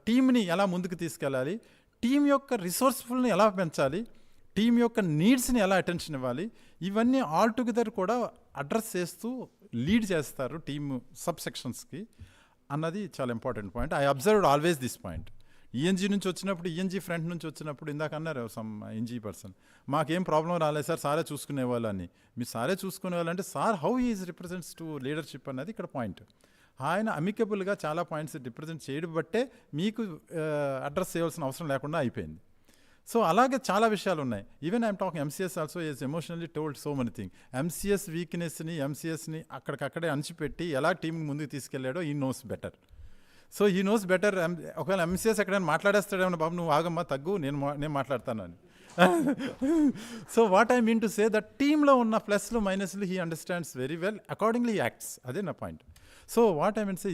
టీమ్ని ఎలా ముందుకు తీసుకెళ్ళాలి, టీం యొక్క రిసోర్స్ఫుల్ని ఎలా పెంచాలి, టీం యొక్క నీడ్స్ని ఎలా అటెన్షన్ ఇవ్వాలి, ఇవన్నీ ఆల్ టుగెదర్ కూడా అడ్రస్ చేస్తూ లీడ్ చేస్తారు టీమ్ సబ్ సెక్షన్స్కి అన్నది చాలా important point. I observed always this point. ENG నుంచి వచ్చినప్పుడు, ఈఎన్జీ ఫ్రంట్ నుంచి వచ్చినప్పుడు ఇందాక అన్నారు సమ్ ఎన్జీ పర్సన్, మాకేం ప్రాబ్లం రాలేదు సార్, సారే చూసుకునేవాళ్ళు అని. మీరు సారే చూసుకునేవాళ్ళు అంటే sir how is represents to leadership అనేది ఇక్కడ పాయింట్. ఆయన అమికబుల్గా చాలా పాయింట్స్ రిప్రజెంట్ చేయడం బట్టే మీకు అడ్రస్ చేయవలసిన అవసరం లేకుండా అయిపోయింది. సో అలాగే చాలా విషయాలు ఉన్నాయి. Even I'm talking MCS also is emotionally told so many thing. MCS వీక్నెస్ని, ఎంసీఎస్ని అక్కడికక్కడే అణిచిపెట్టి ఎలా టీంకి ముందుకు తీసుకెళ్ళాడో he knows better. So he knows better. ఒకవేళ ఎంసీఎస్ ఎక్కడైనా మాట్లాడేస్తాడేమో, బాబు నువ్వు ఆగమ్మా తగ్గు, నేను మాట్లాడతాను అని. So what I mean to say that టీంలో ఉన్న ప్లస్లు మైనస్లు he understands very well, accordingly acts. అదే నా పాయింట్. So what I mean say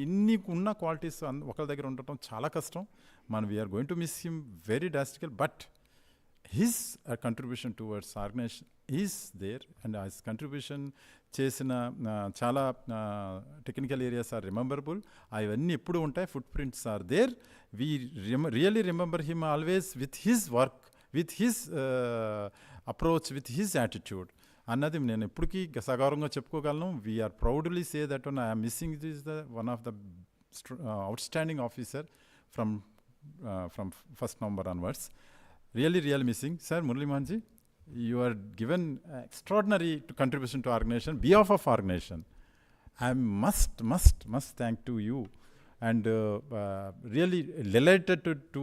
ఇన్ని ఉన్న క్వాలిటీస్ ఒకరి దగ్గర ఉండటం చాలా కష్టం. We're going to miss him very drastical, but his contribution towards organisation is there. And his contribution చేసిన చాలా టెక్నికల్ ఏరియాస్ ఆర్ రిమెంబరబుల్. అవన్నీ ఎప్పుడు ఉంటాయి, footprints are there. We really remember him always with his work, with his approach, with his attitude అన్నది నేను ఎప్పటికీ సగౌరవంగా చెప్పుకోగలను. We're proudly say that I'm missing this the one of the outstanding officer from first November onwards. Really missing. Sir, Murali Mohanji, you are given extraordinary contribution to organization, behalf of organization. I must thank to you, and really delighted to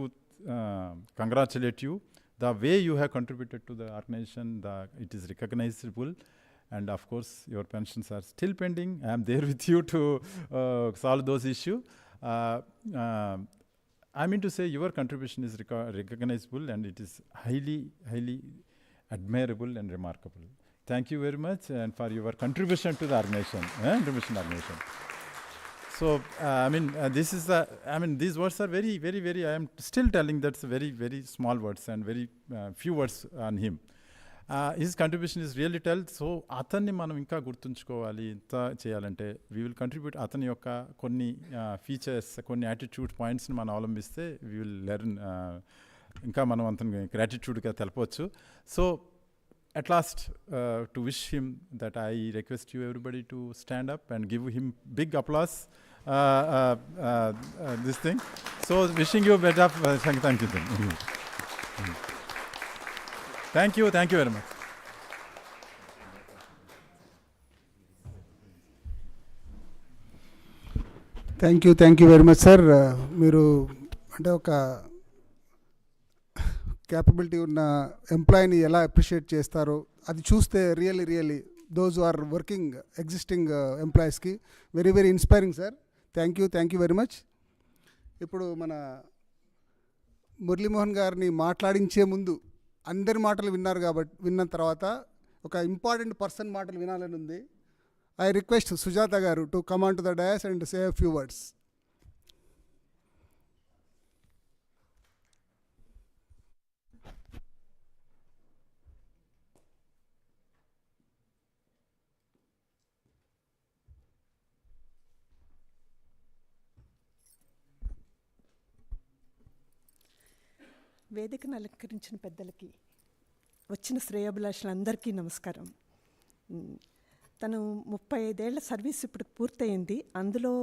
congratulate you. The way you have contributed to the organization, it is recognizable. And of course, your pensions are still pending. I am there with you to solve those issues. I mean to say your contribution is recognizable, and it is highly admirable and remarkable. Thank you very much, and for your contribution to the organization. So this is these words are very I am still telling that's very small words and very few words on him. His contribution is really tell. So అతన్ని మనం ఇంకా గుర్తుంచుకోవాలి, ఇంత చేయాలంటే we will contribute. అతని యొక్క కొన్ని features, కొన్ని యాటిట్యూడ్ పాయింట్స్ని మనం అవలంబిస్తే వీ విల్ లెర్న్, ఇంకా మనం అతనికి గ్రాటిట్యూడ్గా తెలపవచ్చు. So at last to wish him that I request you everybody to stand up and give him big applause this thing. So wishing you better. Thank you. Thank you very much. Thank you very much sir. మీరు అంటే ఒక capability ఉన్న ఎంప్లాయీని ఎలా appreciate చేస్తారో అది చూస్తే really those are working existing ఎంప్లాయీస్కి very inspiring sir. Thank you very much. ఇప్పుడు మన మురళీమోహన్ గారిని మాట్లాడించే ముందు అందరి మాటలు విన్న తర్వాత ఒక ఇంపార్టెంట్ పర్సన్ మాటలు వినాలని ఉంది. ఐ రిక్వెస్ట్ సుజాత గారు to come on to the dais and say a few words. వేదికను అలంకరించిన పెద్దలకి, వచ్చిన శ్రేయోభిలాషులందరికీ నమస్కారం. తను 35 ఏళ్ల సర్వీస్ ఇప్పుడు పూర్తయింది. అందులో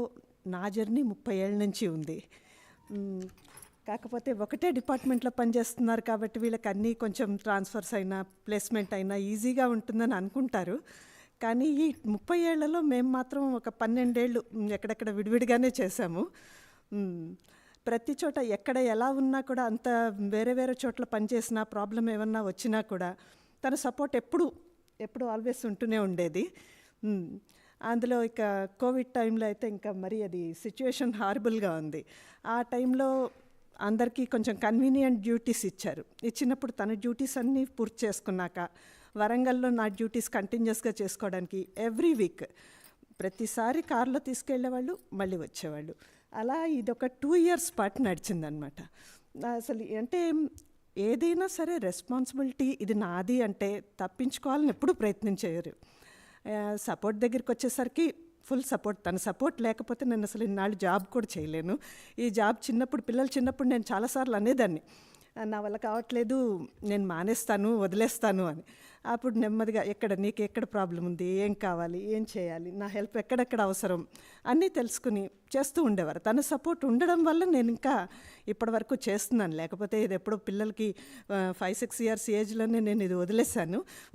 నా జర్నీ 30 ఏళ్ళ నుంచి ఉంది. కాకపోతే ఒకటే డిపార్ట్మెంట్లో పనిచేస్తున్నారు కాబట్టి వీళ్ళకి అన్నీ కొంచెం ట్రాన్స్ఫర్స్ అయినా ప్లేస్మెంట్ అయినా ఈజీగా ఉంటుందని అనుకుంటారు. కానీ ఈ 30 ఏళ్లలో మేము మాత్రం ఒక 12 ఏళ్ళు ఎక్కడెక్కడ విడివిడిగానే చేశాము. ప్రతి చోట ఎక్కడ ఎలా ఉన్నా కూడా, అంత వేరే వేరే చోట్ల పనిచేసినా ప్రాబ్లం ఏమన్నా వచ్చినా కూడా తన సపోర్ట్ ఎప్పుడు ఆల్వేస్ ఉంటూనే ఉండేది. అందులో ఇక కోవిడ్ టైంలో అయితే ఇంకా మరి అది సిచ్యువేషన్ హారబుల్గా ఉంది. ఆ టైంలో అందరికీ కొంచెం కన్వీనియంట్ డ్యూటీస్ ఇచ్చారు. ఇచ్చినప్పుడు తన డ్యూటీస్ అన్నీ పూర్తి చేసుకున్నాక వరంగల్లో నా డ్యూటీస్ కంటిన్యూస్గా చేసుకోవడానికి ఎవ్రీ వీక్ ప్రతిసారి కార్లో తీసుకెళ్ళేవాళ్ళు, మళ్ళీ వచ్చేవాళ్ళు. అలా ఇదొక 2 years పాటు నడిచిందనమాట. అసలు అంటే ఏదైనా సరే రెస్పాన్సిబిలిటీ ఇది నాది అంటే తప్పించుకోవాలని ఎప్పుడూ ప్రయత్నించేవారు. సపోర్ట్ దగ్గరికి వచ్చేసరికి ఫుల్ సపోర్ట్. తన సపోర్ట్ లేకపోతే నేను అసలు ఇన్నాళ్ళు జాబ్ కూడా చేయలేను. ఈ జాబ్ పిల్లలు చిన్నప్పుడు నేను చాలాసార్లు అనేదాన్ని, నా వల్ల కావట్లేదు, నేను మానేస్తాను, వదిలేస్తాను అని. అప్పుడు నెమ్మదిగా నీకు ఎక్కడ ప్రాబ్లం ఉంది, ఏం కావాలి, ఏం చేయాలి, నా హెల్ప్ ఎక్కడెక్కడ అవసరం అన్నీ తెలుసుకుని చేస్తూ ఉండేవారు. తన సపోర్ట్ ఉండడం వల్ల నేను ఇంకా ఇప్పటి వరకు చేస్తున్నాను. లేకపోతే ఇది ఎప్పుడో పిల్లలకి 5-6 years ఏజ్లోనే నేను ఇది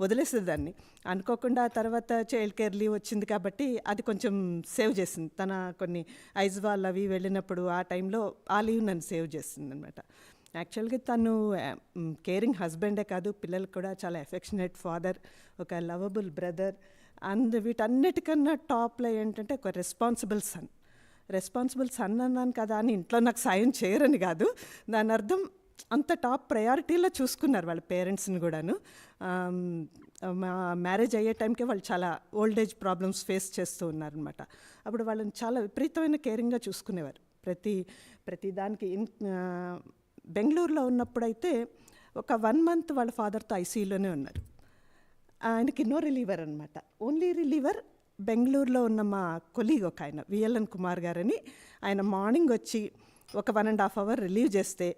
వదిలేసేదాన్ని. అనుకోకుండా తర్వాత చైల్డ్ కేర్ లీవ్ వచ్చింది కాబట్టి అది కొంచెం సేవ్ చేసింది. తన కొన్ని ఐజ్వాల్ అవి వెళ్ళినప్పుడు ఆ టైంలో ఆ లీవ్ నన్ను సేవ్ చేసింది అనమాట. యాక్చువల్గా తను కేరింగ్ హస్బెండే కాదు, పిల్లలకు కూడా చాలా ఎఫెక్షనేట్ ఫాదర్, ఒక లవబుల్ బ్రదర్. వీటన్నిటికన్నా టాప్లో ఏంటంటే ఒక రెస్పాన్సిబుల్ సన్ అన్నాను కదా అని ఇంట్లో నాకు సాయం చేయరని కాదు, దాని అర్థం అంత టాప్ ప్రయారిటీలో చూసుకున్నారు వాళ్ళ పేరెంట్స్ని కూడాను. మా మ్యారేజ్ అయ్యే టైంకే వాళ్ళు చాలా ఓల్డ్ ఏజ్ ప్రాబ్లమ్స్ ఫేస్ చేస్తూ ఉన్నారనమాట. అప్పుడు వాళ్ళని చాలా విపరీతమైన కేరింగ్గా చూసుకునేవారు. ప్రతి దానికి బెంగళూరులో ఉన్నప్పుడైతే ఒక 1 month వాళ్ళ ఫాదర్తో ఐసీయూలోనే ఉన్నారు. ఆయనకి నో రిలీవర్ అనమాట. ఓన్లీ రిలీవర్ బెంగళూరులో ఉన్న మా కొలీగ్ ఒక ఆయన విఎల్ఎన్ కుమార్ గారని, ఆయన మార్నింగ్ వచ్చి ఒక 1.5 hour రిలీవ్ చేస్తే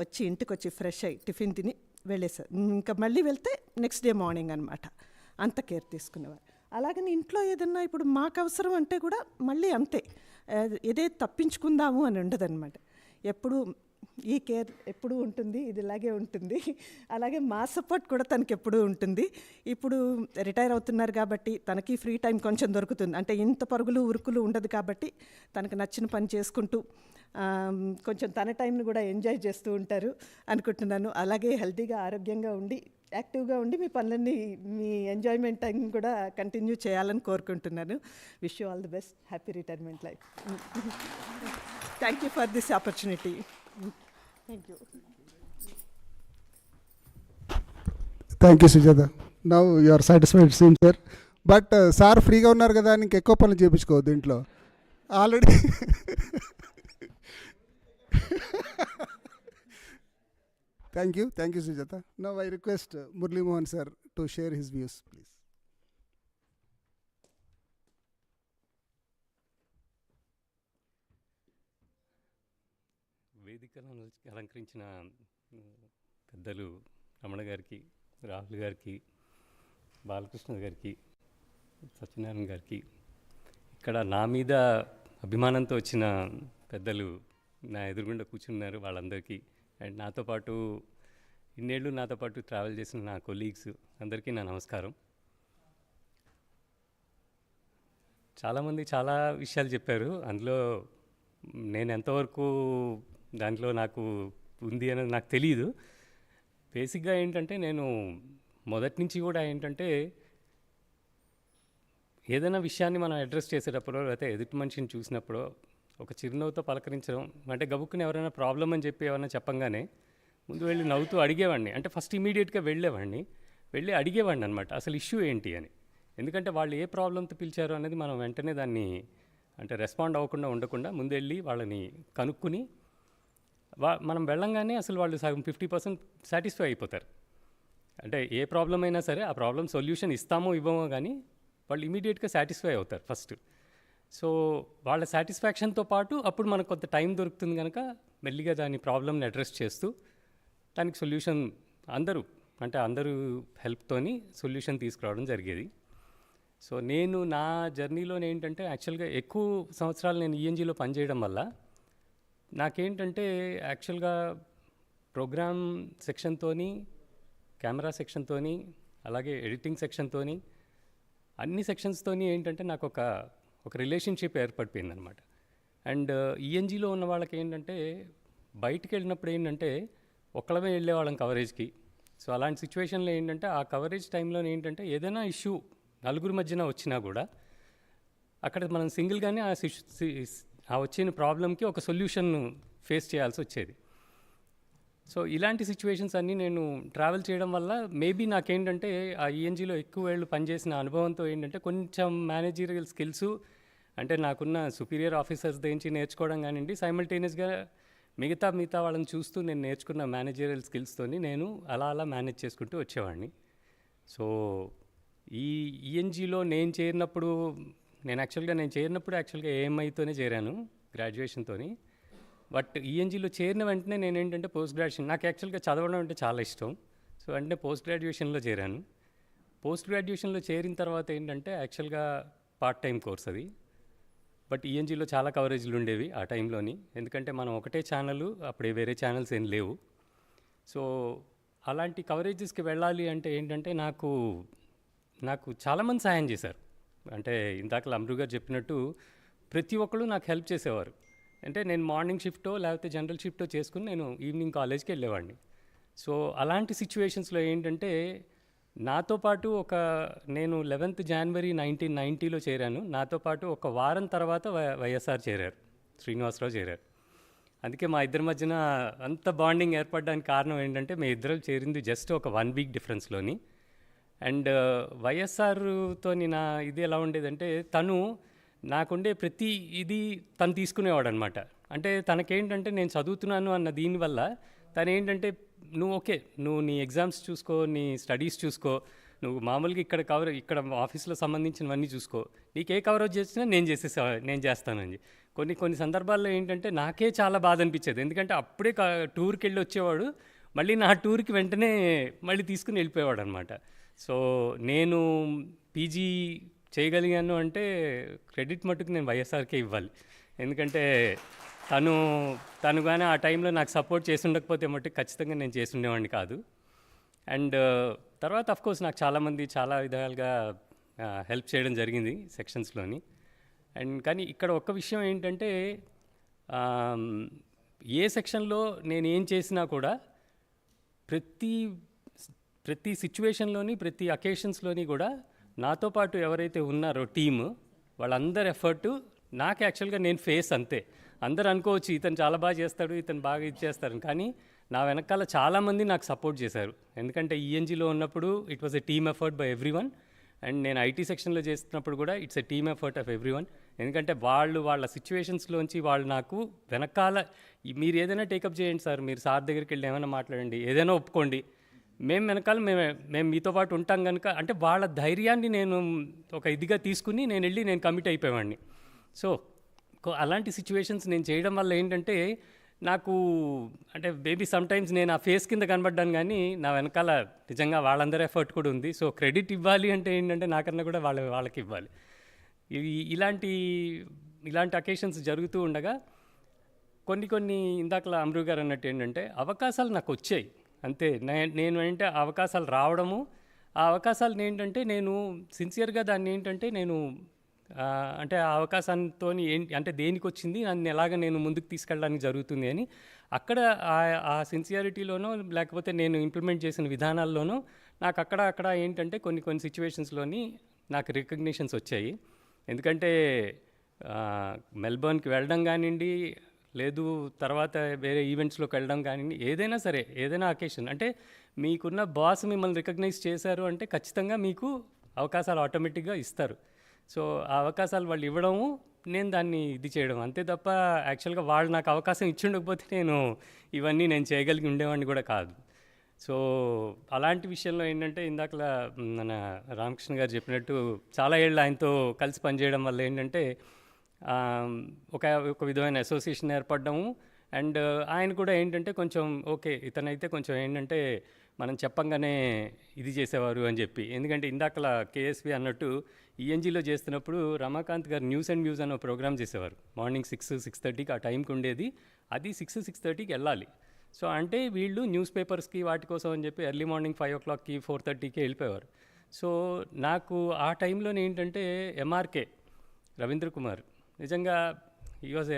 వచ్చి ఇంటికి వచ్చి ఫ్రెష్ అయ్యి టిఫిన్ తిని వెళ్ళేసారు. ఇంకా మళ్ళీ వెళ్తే నెక్స్ట్ డే మార్నింగ్ అనమాట. అంత కేర్ తీసుకునేవారు. అలాగని ఇంట్లో ఏదన్నా ఇప్పుడు మాకు అవసరం అంటే కూడా మళ్ళీ అంతే, ఇదే తప్పించుకుందాము అని ఉండదన్నమాట. ఎప్పుడు ఈ కేర్ ఎప్పుడూ ఉంటుంది, ఇది ఇలాగే ఉంటుంది. అలాగే మా సపోర్ట్ కూడా తనకి ఎప్పుడూ ఉంటుంది. ఇప్పుడు రిటైర్ అవుతున్నారు కాబట్టి తనకి ఫ్రీ టైం కొంచెం దొరుకుతుంది. అంటే ఇంత పరుగులు ఉరుకులు ఉండదు కాబట్టి తనకు నచ్చిన పని చేసుకుంటూ కొంచెం తన టైంని కూడా ఎంజాయ్ చేస్తూ ఉంటారు అనుకుంటున్నాను. అలాగే హెల్తీగా ఆరోగ్యంగా ఉండి యాక్టివ్గా ఉండి మీ పనులన్నీ, మీ ఎంజాయ్మెంట్ టైం కూడా కంటిన్యూ చేయాలని కోరుకుంటున్నాను. Wish you all the best. Happy retirement life. Thank you for this opportunity. Thank you. Thank you, Sujata. Now you are satisfied, seems sir. But sir ఫ్రీగా ఉన్నారు కదా అని ఎక్కువ పనులు చేయించుకోవద్దు ఇంట్లో already. Thank you, Sujata. Now I request Murali Mohan sir to share his views, please. వేదికను అలంకరించిన పెద్దలు రమణ గారికి, రాహుల్ గారికి, బాలకృష్ణ గారికి, సత్యనారాయణ గారికి, ఇక్కడ నా మీద అభిమానంతో వచ్చిన పెద్దలు నా ఎదురుగుండా కూర్చున్నారు వాళ్ళందరికీ, అండ్ నాతో పాటు ఇన్నేళ్ళు నాతో పాటు ట్రావెల్ చేసిన నా కొలీగ్స్ అందరికీ నా నమస్కారం. చాలామంది చాలా విషయాలు చెప్పారు. అందులో నేను ఎంతవరకు దాంట్లో నాకు ఉంది అనేది నాకు తెలియదు. బేసిక్గా ఏంటంటే నేను మొదటి నుంచి కూడా ఏంటంటే ఏదైనా విషయాన్ని మనం అడ్రస్ చేసేటప్పుడు లేకపోతే ఎదుటి మనిషిని చూసినప్పుడు ఒక చిరునవ్వుతో పలకరించడం, అంటే గబుక్కుని ఎవరైనా ప్రాబ్లం అని చెప్పి ఏమైనా చెప్పంగానే ముందు వెళ్ళి నవ్వుతూ అడిగేవాడిని. అంటే ఫస్ట్ ఇమీడియట్గా వెళ్ళి అడిగేవాడిని అనమాట, అసలు ఇష్యూ ఏంటి అని. ఎందుకంటే వాళ్ళు ఏ ప్రాబ్లంతో పిలిచారు అనేది మనం వెంటనే దాన్ని అంటే రెస్పాండ్ అవ్వకుండా ఉండకుండా ముందు వెళ్ళి వాళ్ళని కనుక్కుని మనం వెళ్ళంగానే అసలు వాళ్ళు సగం 50% సాటిస్ఫై అయిపోతారు. అంటే ఏ ప్రాబ్లం అయినా సరే ఆ ప్రాబ్లం సొల్యూషన్ ఇస్తామో ఇవ్వమో కానీ వాళ్ళు ఇమీడియట్గా సాటిస్ఫై అవుతారు ఫస్ట్. సో వాళ్ళ సాటిస్ఫాక్షన్తో పాటు అప్పుడు మనకు కొంత టైం దొరుకుతుంది కనుక మెల్లిగా దాని ప్రాబ్లమ్ని అడ్రస్ చేస్తూ దానికి సొల్యూషన్ అందరూ హెల్ప్తోని సొల్యూషన్ తీసుకురావడం జరిగేది. సో నేను నా జర్నీలో ఏంటంటే యాక్చువల్గా ఎక్కువ సంవత్సరాలు నేను ఈఎన్జీలో పనిచేయడం వల్ల నాకేంటంటే యాక్చువల్గా ప్రోగ్రామ్ సెక్షన్తోని, కెమెరా సెక్షన్తోని, అలాగే ఎడిటింగ్ సెక్షన్తోని, అన్ని సెక్షన్స్తోని ఏంటంటే నాకు ఒక రిలేషన్షిప్ ఏర్పడిపోయిందనమాట. అండ్ ఈఎన్జీలో ఉన్న వాళ్ళకి ఏంటంటే బయటికి వెళ్ళినప్పుడు ఏంటంటే ఒక్కళ్ళమే వెళ్ళేవాళ్ళం కవరేజ్కి. సో అలాంటి సిచ్యువేషన్లో ఏంటంటే ఆ కవరేజ్ టైంలో ఏంటంటే ఏదైనా ఇష్యూ నలుగురి మధ్యన వచ్చినా కూడా అక్కడ మనం సింగిల్గానే ఆ వచ్చిన ప్రాబ్లంకి ఒక సొల్యూషన్ ఫేస్ చేయాల్సి వచ్చేది. సో ఇలాంటి సిచ్యువేషన్స్ అన్నీ నేను ట్రావెల్ చేయడం వల్ల మేబీ నాకేంటంటే ఆ ఈఎన్జీలో ఎక్కువ ఏళ్ళు పనిచేసిన అనుభవంతో ఏంటంటే కొంచెం మేనేజీరియల్ స్కిల్స్, అంటే నాకున్న సుపీరియర్ ఆఫీసర్స్ నుంచి నేర్చుకోవడం కానివ్వండి, సైమల్టేనియస్గా మిగతా వాళ్ళని చూస్తూ నేను నేర్చుకున్న మేనేజీరియల్ స్కిల్స్తోని నేను అలా మేనేజ్ చేసుకుంటూ వచ్చేవాడిని. సో ఈ ఈఎన్జీలో నేను చేరినప్పుడు యాక్చువల్గా ఏఎంఐతోనే చేరాను గ్రాడ్యుయేషన్తోని. బట్ ఈఎన్జీలో చేరిన వెంటనే నేను ఏంటంటే పోస్ట్ గ్రాడ్యుయేషన్, నాకు యాక్చువల్గా చదవడం అంటే చాలా ఇష్టం. సో అంటే పోస్ట్ గ్రాడ్యుయేషన్లో చేరాను. పోస్ట్ గ్రాడ్యుయేషన్లో చేరిన తర్వాత ఏంటంటే యాక్చువల్గా పార్ట్ టైం కోర్స్ అది. బట్ ఈఎన్జీలో చాలా కవరేజ్లు ఉండేవి ఆ టైంలోని, ఎందుకంటే మనం ఒకటే ఛానల్, అప్పుడే వేరే ఛానల్స్ ఏం లేవు. సో అలాంటి కవరేజెస్కి వెళ్ళాలి అంటే ఏంటంటే నాకు చాలామంది సాయం చేశారు. అంటే ఇందాక అమ్రు గారు చెప్పినట్టు ప్రతి ఒక్కళ్ళు నాకు హెల్ప్ చేసేవారు. అంటే నేను మార్నింగ్ షిఫ్టో లేకపోతే జనరల్ షిఫ్టో చేసుకుని నేను ఈవినింగ్ కాలేజ్కి వెళ్ళేవాడిని. సో అలాంటి సిచ్యువేషన్స్లో ఏంటంటే నాతో పాటు నేను 11th January 1990లో చేరాను. నాతో పాటు ఒక వారం తర్వాత వైఎస్ఆర్ చేరారు, శ్రీనివాసరావు చేరారు. అందుకే మా ఇద్దరి మధ్యన అంత బాండింగ్ ఏర్పడడానికి కారణం ఏంటంటే మేము ఇద్దరం చేరింది జస్ట్ ఒక 1 week డిఫరెన్స్లోని. అండ్ వైఎస్ఆర్తో నా ఇది ఎలా ఉండేదంటే తను నాకుండే ప్రతి ఇది తను తీసుకునేవాడు అనమాట. అంటే తనకేంటంటే నేను చదువుతున్నాను అన్న దీనివల్ల తను ఏంటంటే నువ్వు నీ ఎగ్జామ్స్ చూసుకో, నీ స్టడీస్ చూసుకో, నువ్వు మామూలుగా ఇక్కడ ఆఫీస్లో సంబంధించినవన్నీ చూసుకో, నీకు ఏ కవరేజ్ చేసినా నేను చేస్తానని. కొన్ని సందర్భాల్లో ఏంటంటే నాకే చాలా బాధ అనిపించేది, ఎందుకంటే అప్పుడే టూర్కి వెళ్ళి వచ్చేవాడు, మళ్ళీ నా టూర్కి వెంటనే మళ్ళీ తీసుకుని వెళ్ళిపోయేవాడు అనమాట. సో నేను పీజీ చేయగలిగాను అంటే క్రెడిట్ మట్టుకు నేను వైఎస్ఆర్కే ఇవ్వాలి. ఎందుకంటే తను కానీ ఆ టైంలో నాకు సపోర్ట్ చేసి ఉండకపోతే మట్టుకు ఖచ్చితంగా నేను చేసి ఉండేవాడిని కాదు. అండ్ తర్వాత అఫ్కోర్స్ నాకు చాలామంది చాలా విధాలుగా హెల్ప్ చేయడం జరిగింది సెక్షన్స్లోని. అండ్ కానీ ఇక్కడ ఒక్క విషయం ఏంటంటే ఏ సెక్షన్లో నేను ఏం చేసినా కూడా ప్రతి సిచ్యువేషన్లోని ప్రతి అకేషన్స్లోని కూడా నాతో పాటు ఎవరైతే ఉన్నారో టీమ్, వాళ్ళందరి ఎఫర్టు నాకు యాక్చువల్గా నేను ఫేస్ అంతే. అందరు అనుకోవచ్చు ఇతను చాలా బాగా చేస్తాడు, ఇతను బాగా ఇచ్చేస్తారు, కానీ నా వెనకాల చాలామంది నాకు సపోర్ట్ చేశారు. ఎందుకంటే ఈఎన్జీలో ఉన్నప్పుడు it was a team effort by every one. And నేను ఐటీ సెక్షన్లో చేస్తున్నప్పుడు కూడా it's a team effort of every one. ఎందుకంటే వాళ్ళ సిచ్యువేషన్స్లోంచి వాళ్ళు నాకు వెనకాల మీరు ఏదైనా టేకప్ చేయండి సార్, మీరు సార్ దగ్గరికి వెళ్ళి ఏమైనా మాట్లాడండి, ఏదైనా ఒప్పుకోండి, మేము వెనకాల మేము మీతో పాటు ఉంటాం కనుక, అంటే వాళ్ళ ధైర్యాన్ని నేను ఒక ఇదిగా తీసుకుని నేను కమిట్ అయిపోయేవాడిని. సో అలాంటి సిచ్యువేషన్స్ నేను చేయడం వల్ల ఏంటంటే నాకు అంటే మేబీ సమ్టైమ్స్ నేను ఆ ఫేస్ కింద కనబడ్డాను, కానీ నా వెనకాల నిజంగా వాళ్ళందరి ఎఫర్ట్ కూడా ఉంది. సో క్రెడిట్ ఇవ్వాలి అంటే ఏంటంటే నాకన్నా కూడా వాళ్ళకి ఇవ్వాలి. ఇలాంటి అకేషన్స్ జరుగుతూ ఉండగా కొన్ని ఇందాకలా అమ్రు గారు అన్నట్టు ఏంటంటే అవకాశాలు నాకు వచ్చాయి అంతే. నేను అంటే అవకాశాలు రావడము, ఆ అవకాశాలను ఏంటంటే నేను సిన్సియర్గా దాన్ని ఏంటంటే నేను అంటే ఆ అవకాశంతో అంటే దేనికి వచ్చింది, నన్ను ఎలాగ నేను ముందుకు తీసుకెళ్ళడానికి జరుగుతుంది అని అక్కడ ఆ సిన్సియారిటీలోనో లేకపోతే నేను ఇంప్లిమెంట్ చేసిన విధానాల్లోనూ నాకు అక్కడ ఏంటంటే కొన్ని సిచ్యువేషన్స్లోని నాకు రికగ్నిషన్స్ వచ్చాయి. ఎందుకంటే మెల్బోర్న్కి వెళ్ళడం కానివ్వండి, లేదు తర్వాత వేరే ఈవెంట్స్లోకి వెళ్ళడం కానివ్వండి, ఏదైనా సరే ఏదైనా అకేషన్ అంటే మీకున్న బాస్ మిమ్మల్ని రికగ్నైజ్ చేశారు అంటే ఖచ్చితంగా మీకు అవకాశాలు ఆటోమేటిక్గా ఇస్తారు. సో ఆ అవకాశాలు వాళ్ళు ఇవ్వడము, నేను దాన్ని ఇది చేయడం అంతే తప్ప యాక్చువల్గా వాళ్ళు నాకు అవకాశం ఇచ్చి ఉండకపోతే ఇవన్నీ నేను చేయగలిగి ఉండేవాడిని కూడా కాదు. సో అలాంటి విషయంలో ఏంటంటే ఇందాకలా మన రామకృష్ణ గారు చెప్పినట్టు చాలా ఏళ్ళు ఆయనతో కలిసి పనిచేయడం వల్ల ఏంటంటే ఒక విధమైన అసోసియేషన్ ఏర్పడము. అండ్ ఆయన కూడా ఏంటంటే కొంచెం ఓకే ఇతనైతే కొంచెం ఏంటంటే మనం చెప్పంగానే ఇది చేసేవారు అని చెప్పి. ఎందుకంటే ఇందాకలా కేఎస్వి అన్నట్టు ఈఎన్జీలో చేస్తున్నప్పుడు రమాకాంత్ గారు న్యూస్ అండ్ వ్యూస్ అనే ప్రోగ్రామ్ చేసేవారు. మార్నింగ్ 6-6:30కి ఆ టైంకి ఉండేది. అది 6-6:30కి వెళ్ళాలి. సో అంటే వీళ్ళు న్యూస్ పేపర్స్కి వాటి కోసం అని చెప్పి ఎర్లీ మార్నింగ్ 5 o'clockకి 4:30కి వెళ్ళిపోయేవారు. సో నాకు ఆ టైంలోనే ఏంటంటే ఎంఆర్కే రవీంద్ర కుమార్ నిజంగా ఈ వాజ్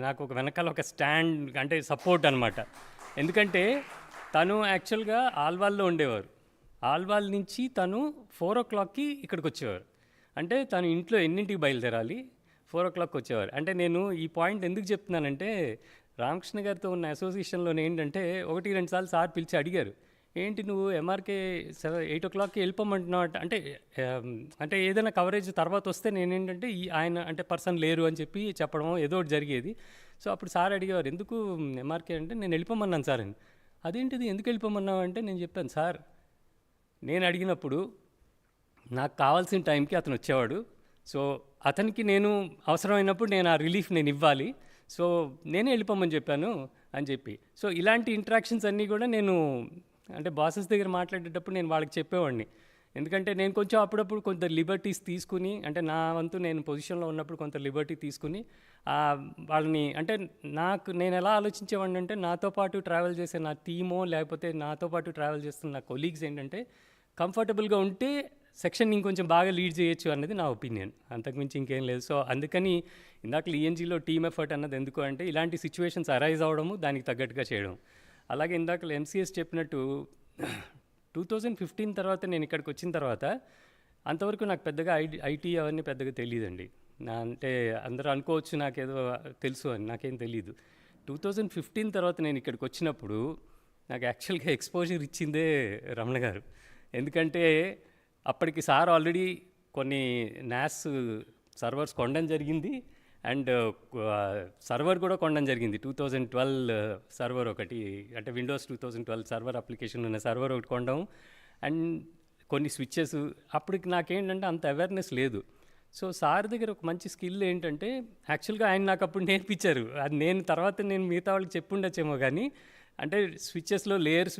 నాకు ఒక వెనకాల ఒక స్టాండ్ అంటే సపోర్ట్ అనమాట. ఎందుకంటే తను యాక్చువల్గా ఆల్వాల్లో ఉండేవారు. ఆల్వాల్ నుంచి తను 4 o'clockకి ఇక్కడికి వచ్చేవారు. అంటే తను ఇంట్లో ఎన్నింటికి బయలుదేరాలి, 4 o'clock వచ్చేవారు. అంటే నేను ఈ పాయింట్ ఎందుకు చెప్తున్నానంటే రామకృష్ణ గారితో ఉన్న అసోసియేషన్లోనే ఏంటంటే 1-2 సార్లు సార్ పిలిచి అడిగారు, ఏంటి నువ్వు ఎంఆర్కే 8 o'clockకి వెళ్ళిపోమంటున్నావు అంటే ఏదైనా కవరేజ్ తర్వాత వస్తే నేనేంటంటే ఆయన అంటే పర్సన్ లేరు అని చెప్పి చెప్పడం ఏదో ఒకటి జరిగేది. సో అప్పుడు సార్ అడిగేవారు, ఎందుకు ఎంఆర్కే అంటే నేను వెళ్ళిపోమన్నాను సార్ అని. అదేంటిది ఎందుకు వెళ్ళిపోమన్నావు అంటే నేను చెప్పాను, సార్ నేను అడిగినప్పుడు నాకు కావాల్సిన టైంకి అతను వచ్చేవాడు. సో అతనికి నేను అవసరమైనప్పుడు నేను ఆ రిలీఫ్ నేను ఇవ్వాలి. సో నేనే వెళ్ళిపోమని చెప్పాను అని చెప్పి. సో ఇలాంటి ఇంటరాక్షన్స్ అన్నీ కూడా నేను అంటే బాసెస్ దగ్గర మాట్లాడేటప్పుడు నేను వాళ్ళకి చెప్పేవాడిని. ఎందుకంటే నేను కొంచెం అప్పుడప్పుడు కొంత లిబర్టీస్ తీసుకుని అంటే నా వంతు నేను పొజిషన్లో ఉన్నప్పుడు కొంత లిబర్టీ తీసుకుని వాళ్ళని అంటే నేను ఎలా ఆలోచించేవాడిని అంటే నాతో పాటు ట్రావెల్ చేసే నా టీమో లేకపోతే నాతో పాటు ట్రావెల్ చేస్తున్న నా కొలీగ్స్ ఏంటంటే కంఫర్టబుల్గా ఉంటే సెక్షన్ ఇంకొంచెం బాగా లీడ్ చేయొచ్చు అన్నది నా ఒపీనియన్. అంతకుమించి ఇంకేం లేదు. సో అందుకని ఇందాక ఈఎన్జీలో టీమ్ ఎఫర్ట్ అన్నది ఎందుకు అంటే ఇలాంటి సిచ్యువేషన్స్ అరైజ్ అవ్వడము, దానికి తగ్గట్టుగా చేయడం. అలాగే ఇందాక ఎంసీఎస్ చెప్పినట్టు 2015 తర్వాత నేను ఇక్కడికి వచ్చిన తర్వాత అంతవరకు నాకు పెద్దగా ఐటీ అవన్నీ పెద్దగా తెలియదండి. అంటే అందరూ అనుకోవచ్చు నాకేదో తెలుసు అని, నాకేం తెలీదు. 2015 తర్వాత నేను ఇక్కడికి వచ్చినప్పుడు నాకు యాక్చువల్గా ఎక్స్పోజర్ ఇచ్చిందే రమణ గారు. ఎందుకంటే అప్పటికి సార్ ఆల్రెడీ కొన్ని NAS సర్వర్స్ కొనడం జరిగింది అండ్ సర్వర్ కూడా కొనడం జరిగింది. 2012 సర్వర్ ఒకటి అంటే విండోస్ 2012 సర్వర్ అప్లికేషన్ ఉన్న సర్వర్ ఒకటి కొనడం అండ్ కొన్ని స్విచ్చెస్. అప్పటికి నాకేంటంటే అంత అవేర్నెస్ లేదు. సో సార్ దగ్గర ఒక మంచి స్కిల్ ఏంటంటే యాక్చువల్గా ఆయన నాకు అప్పుడు నేర్పించారు. అది నేను తర్వాత మిగతా వాళ్ళకి చెప్పుండొచ్చేమో కానీ అంటే స్విచ్చెస్లో లేయర్స్